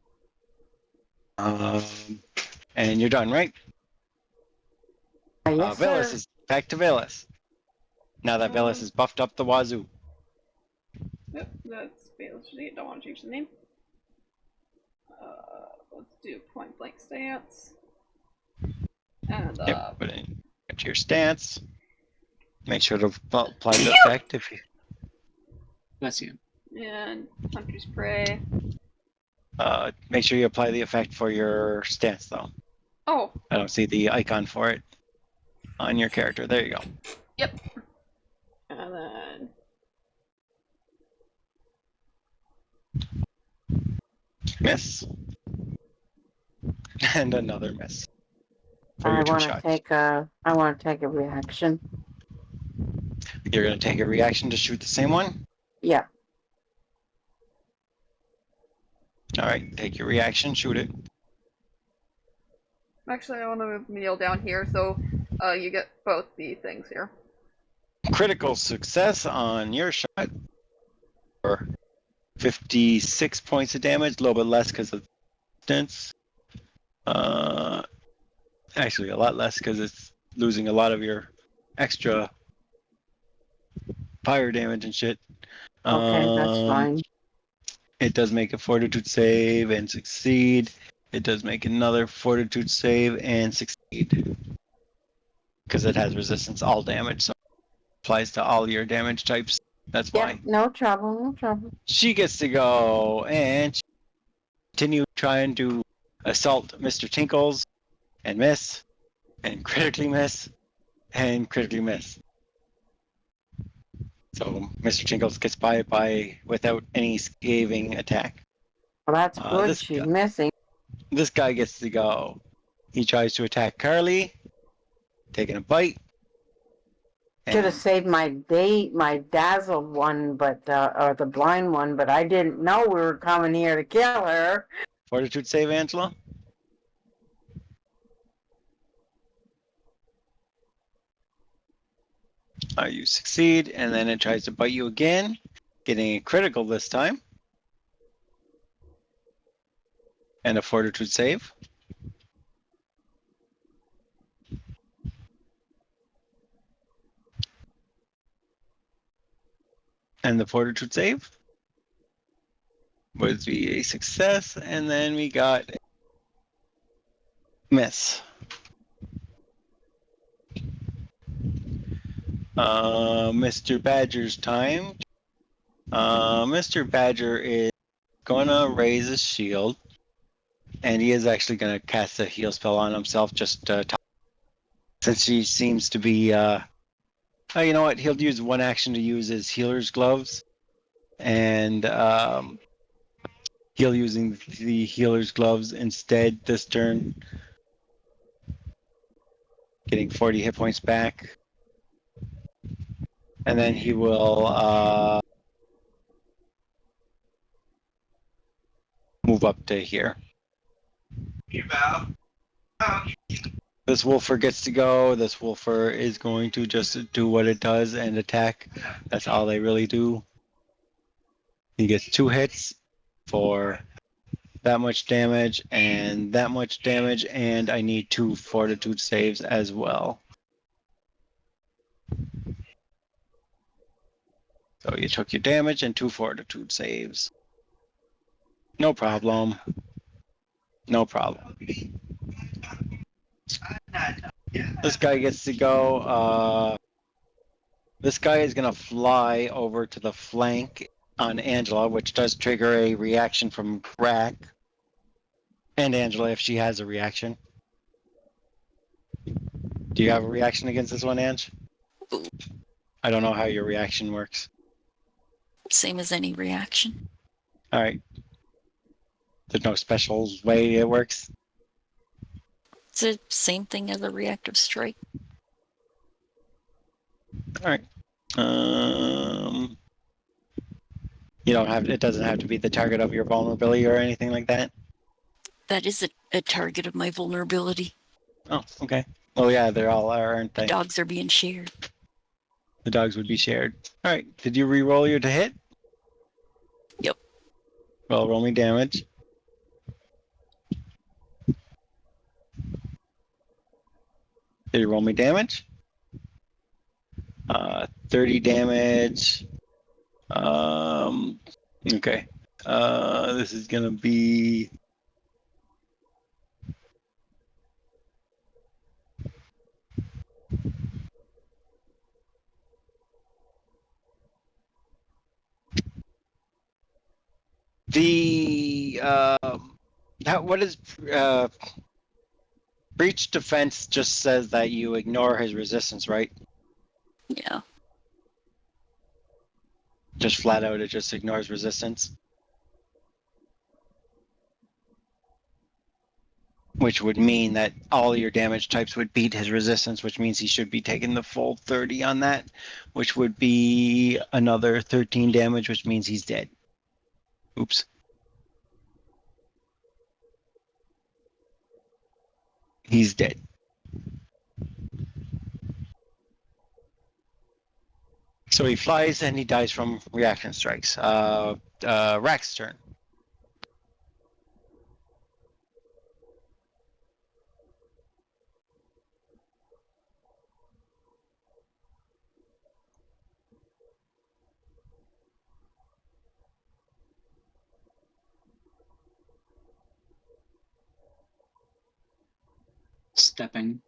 And you're done, right? Yes, Velis sir. is back to Velis. Now that Velis is buffed up the wazoo. Yep, that's basically, don't want to change the name. Let's do point blank stance. And, Yep, put in into your stance. Make sure to apply the effect if you. Bless you. and Hunter's Prey. Make sure you apply the effect for your stance though. Oh, I don't see the icon for it on your character. There you go. yep. And then Miss. And another miss. For I your two want to shots. take a. I want to take a reaction. You're going to take a reaction to shoot the same one? Yeah. Alright, take your reaction, shoot it. actually, I want to move Neil down here, so you get both the things here. Critical success on your shot. For 56 points of damage, a little bit less because of distance. Actually, a lot less because it's losing a lot of your extra fire damage and shit. Okay, that's fine. It does make a fortitude save and succeed. It does make another fortitude save and succeed. Because it has resistance all damage, so it applies to all your damage types. That's Yep, why. no trouble, no trouble. She gets to go and continue trying to assault Mr. Tinkles and miss and critically miss and critically miss. So Mr. Tinkles gets by without any scathing attack. Well, that's good. She's missing. This guy gets to go. He tries to attack Carly, taking a bite. Should have saved my dazzled one, but or the blind one, but I didn't know we were coming here to kill her. Fortitude save, Angela. You succeed, and then it tries to bite you again, getting a critical this time. And a fortitude save. And the fortitude save would be a success, and then we got a miss. Mr. Badger's time. Mr. Badger is gonna raise his shield, and he is actually gonna cast a heal spell on himself just since he seems to be. Oh, you know what? He'll use one action to use his healer's gloves, and he'll using the healer's gloves instead this turn, getting 40 hit points back. And then he will move up to here. This Wolfer gets to go. This Wolfer is going to just do what it does and attack. That's all they really do. He gets 2 hits for that much damage and that much damage, and I need 2 fortitude saves as well. So you took your damage and 2 fortitude saves. No problem. No problem. This guy gets to go. This guy is going to fly over to the flank on Angela, which does trigger a reaction from Rack. And Angela, if she has a reaction. Do you have a reaction against this one, Ange? I don't know how your reaction works. Same as any reaction. All right. There's no special way it works. It's the same thing as a reactive strike. All right. You don't have. It doesn't have to be the target of your vulnerability or anything like that. That is a target of my vulnerability. Oh, okay. Well, yeah, they all are, aren't The they? dogs are being shared. The dogs would be shared. All right. Did you re-roll your to hit? Yep. Well, roll me damage. Did you roll me damage? 30 damage. Okay. This is gonna be the what is breach defense just says that you ignore his resistance, right? Yeah. Just flat out, it just ignores resistance. Which would mean that all your damage types would beat his resistance, which means he should be taking the full 30 on that, which would be another 13 damage, which means he's dead. Oops. He's dead. So he flies and he dies from reaction strikes. Rax's turn. Stepping.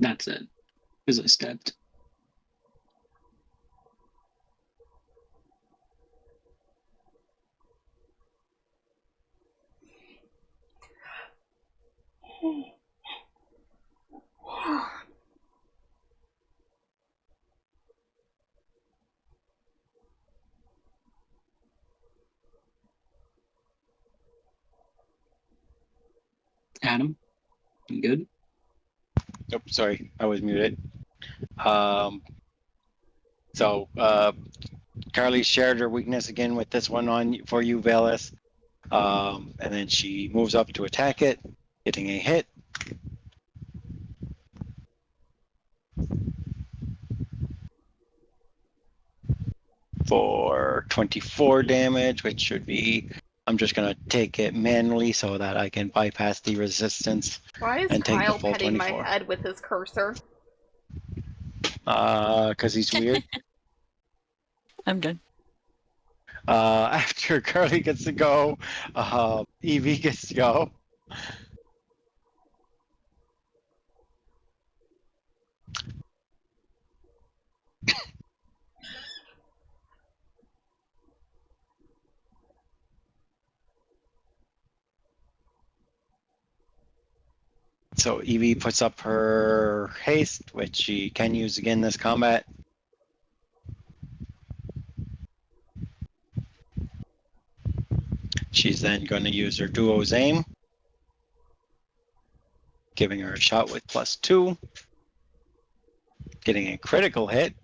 That's it. Because I stepped. Adam, you good? Oh, sorry, I was muted. So Carly shared her weakness again with this one on for you, Velis. And then she moves up to attack it, getting a hit. For 24 damage, which should be, I'm just going to take it manually so that I can bypass the resistance Why is and take the Kyle full petting my 24. head with his cursor? Because he's weird. I'm done. After Carly gets to go, Evie gets to go. So Evie puts up her haste, which she can use again this combat. She's then going to use her duo's aim, giving her a shot with +2, getting a critical hit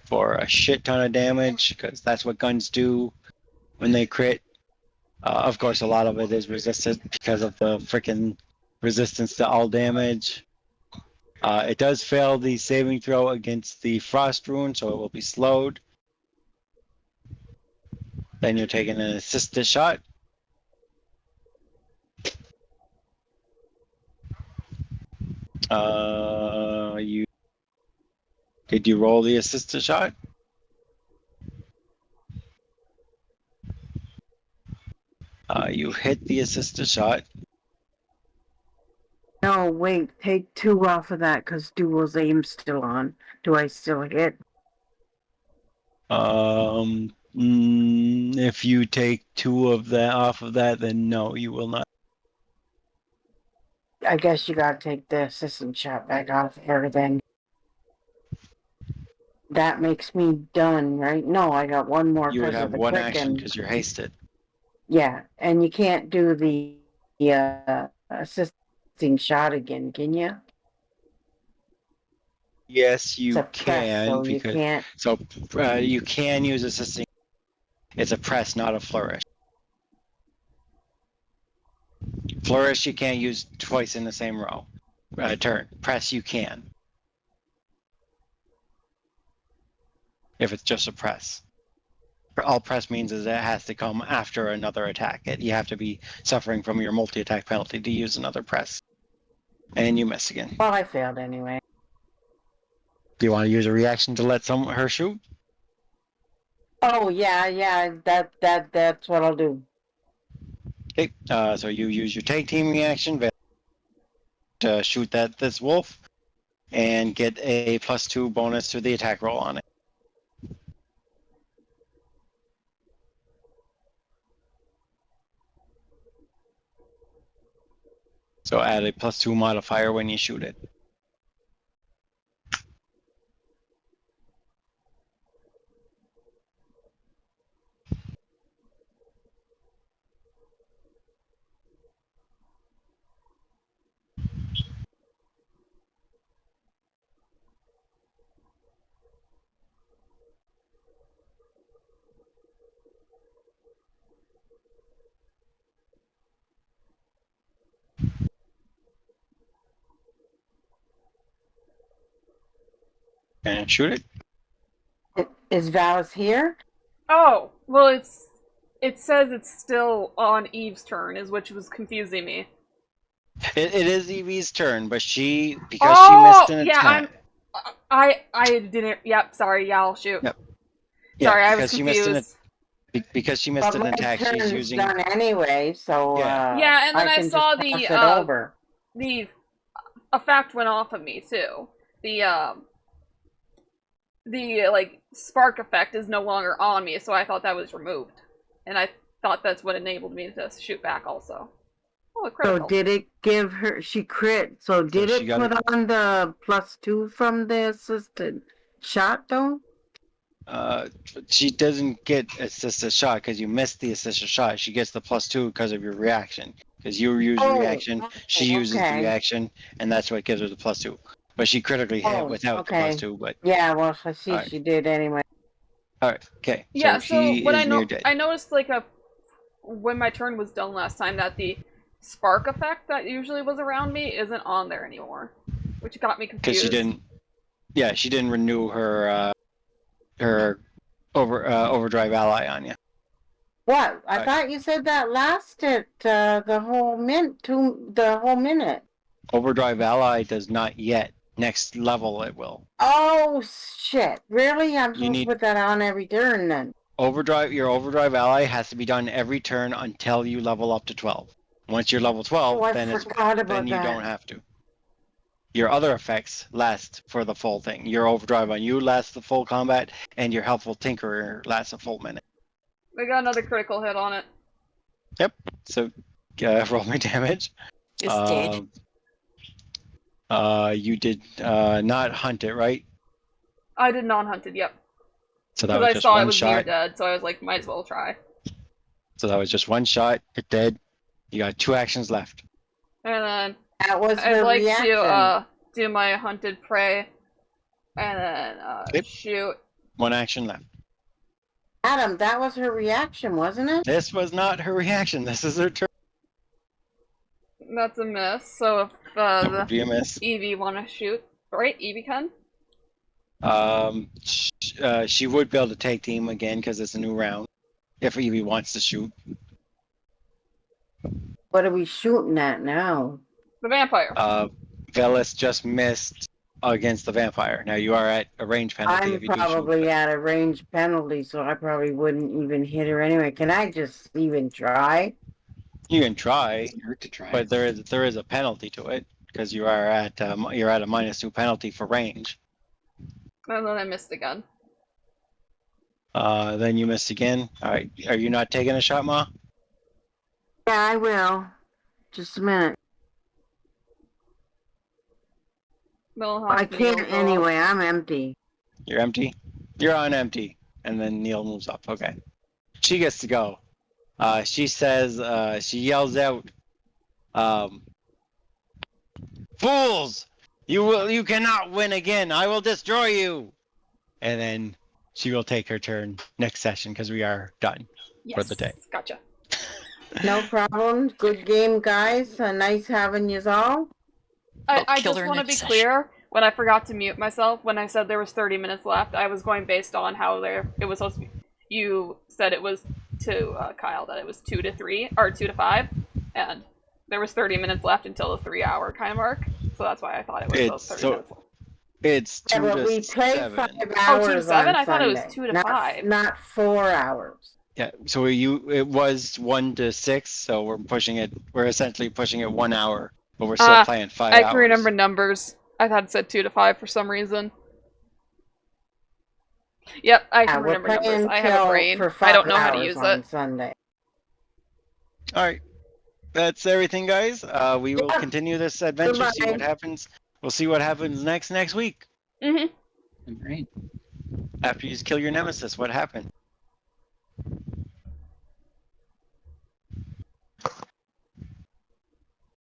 for a shit ton of damage, because that's what guns do when they crit. Of course, a lot of it is resistant because of the freaking resistance to all damage. It does fail the saving throw against the frost rune, so it will be slowed. Then you're taking an assisted shot. You did you roll the assisted shot? You hit the assisted shot. No, wait, take 2 off of that because dual's aim still on. Do I still hit? If you take 2 of that off of that, then no, you will not. I guess you gotta take the assistant shot back off her then. That makes me done, right? No, I got one more You would because have of the one quick action and because you're hasted. yeah, and you can't do the assisting shot again, can you? Yes, It's you a press, can so you because can't. you can use assisting. It's a press, not a flourish. Flourish you can't use twice in the same row. Turn. Press you can. If it's just a press. All press means is it has to come after another attack. You have to be suffering from your multi-attack penalty to use another press. And you miss again. Well, I failed anyway. Do you want to use a reaction to let her shoot? Oh yeah, that's what I'll do. Okay, so you use your tag team reaction to shoot this wolf and get a +2 bonus to the attack roll on it. So add a +2 modifier when you shoot it. And shoot it. Is Valis here? Oh, well, it says it's still on Eve's turn, which was confusing me. It is Evie's turn, but because she Oh, missed an yeah, attack. I didn't. Yep, sorry. Yeah, I'll shoot. Yep. Sorry, Yeah, I was confused. because she missed But an my attack, turn she's is using. done anyway, so Yeah, and then I I can saw just pass it over. the effect went off of me too. The like spark effect is no longer on me, so I thought that was removed, and I thought that's what enabled me to shoot back also. Oh, a So critical. did it give her? She crit. So did she it got put on the +2 from the assisted shot though? She doesn't get assisted shot because you missed the assisted shot. She gets the +2 because of your reaction. Because you use reaction, she uses the okay. reaction, and that's what gives her the +2. But she critically hit without the +2. But Yeah, well, I see Alright. she did anyway. all right, okay. Yeah, So so she what is near dead I noticed like when my turn was done last time that the spark effect that usually was around me isn't on there anymore, which got me confused. because she didn't. Yeah, she didn't renew her overdrive ally on you. What? I Right. thought you said that lasted the whole minute. Overdrive ally does not yet. Next level it will. Oh shit! Really? I'm You supposed need to put that on every turn then. your overdrive ally has to be done every turn until you level up to 12. Once you're level 12, Oh, I then forgot about you that. don't have to. Your other effects last for the full thing. Your overdrive on you lasts the full combat, and your helpful tinkerer lasts a full minute. I got another critical hit on it. Yep. So roll my damage. It's dead. You did not hunt it, right? I did non-hunted, yep. So that Because was I just saw it one was near shot. dead, so I was like, might as well try. So that was just one shot. Hit dead. You got 2 actions left. And then That was I'd her like reaction. to do my hunted prey, and then Yep. shoot. 1 action left. Adam, that was her reaction, wasn't it? This was not her reaction. This is her turn. That's a miss. So if That would be a miss. Evie want to shoot, right? Evie can. She would be able to take team again because it's a new round. If Evie wants to shoot. What are we shooting at now? The vampire. Velis just missed against the vampire. Now you are at a range penalty I'm if you do shoot. probably but at a range penalty, so I probably wouldn't even hit her anyway. Can I just even try? You can try, Doesn't hurt to try. but there is a penalty to it because you're at a -2 penalty for range. And then I missed again. Then you missed again. All right, are you not taking a shot, Ma? Yeah, I will. Just a minute. I can't anyway. I'm empty. You're empty. You're on empty, and then Neil moves up. Okay, she gets to go. She says, she yells out, "Fools! You cannot win again. I will destroy you." And then she will take her turn next session because we are done for the day. Gotcha. No problem. Good game, guys. Nice having you all. I just want to be clear. When I forgot to mute myself, when I said there was 30 minutes left, I was going based on how it was supposed to be. You said it was to Kyle that it was 2 to 3 or 2 to 5, and there was 30 minutes left until the 3-hour kind of mark. So that's why I thought it was those 30 minutes left. It's 2 to we play 7. 5 Oh, hours 2 to 7? on I thought it was Sunday. 2 to 5. Not 4 hours. Yeah, so it was 1 to 6, so we're essentially pushing it 1 hour, but we're still playing 5 hours. I can remember numbers. I thought it said 2 to 5 for some reason. Yep, I can remember numbers. I have a brain. I don't know how to use it. Sunday. All right, that's everything, guys. We will continue this adventure. See what happens. We'll see what happens next week. Mm-hmm. Great. After you kill your nemesis, what happened?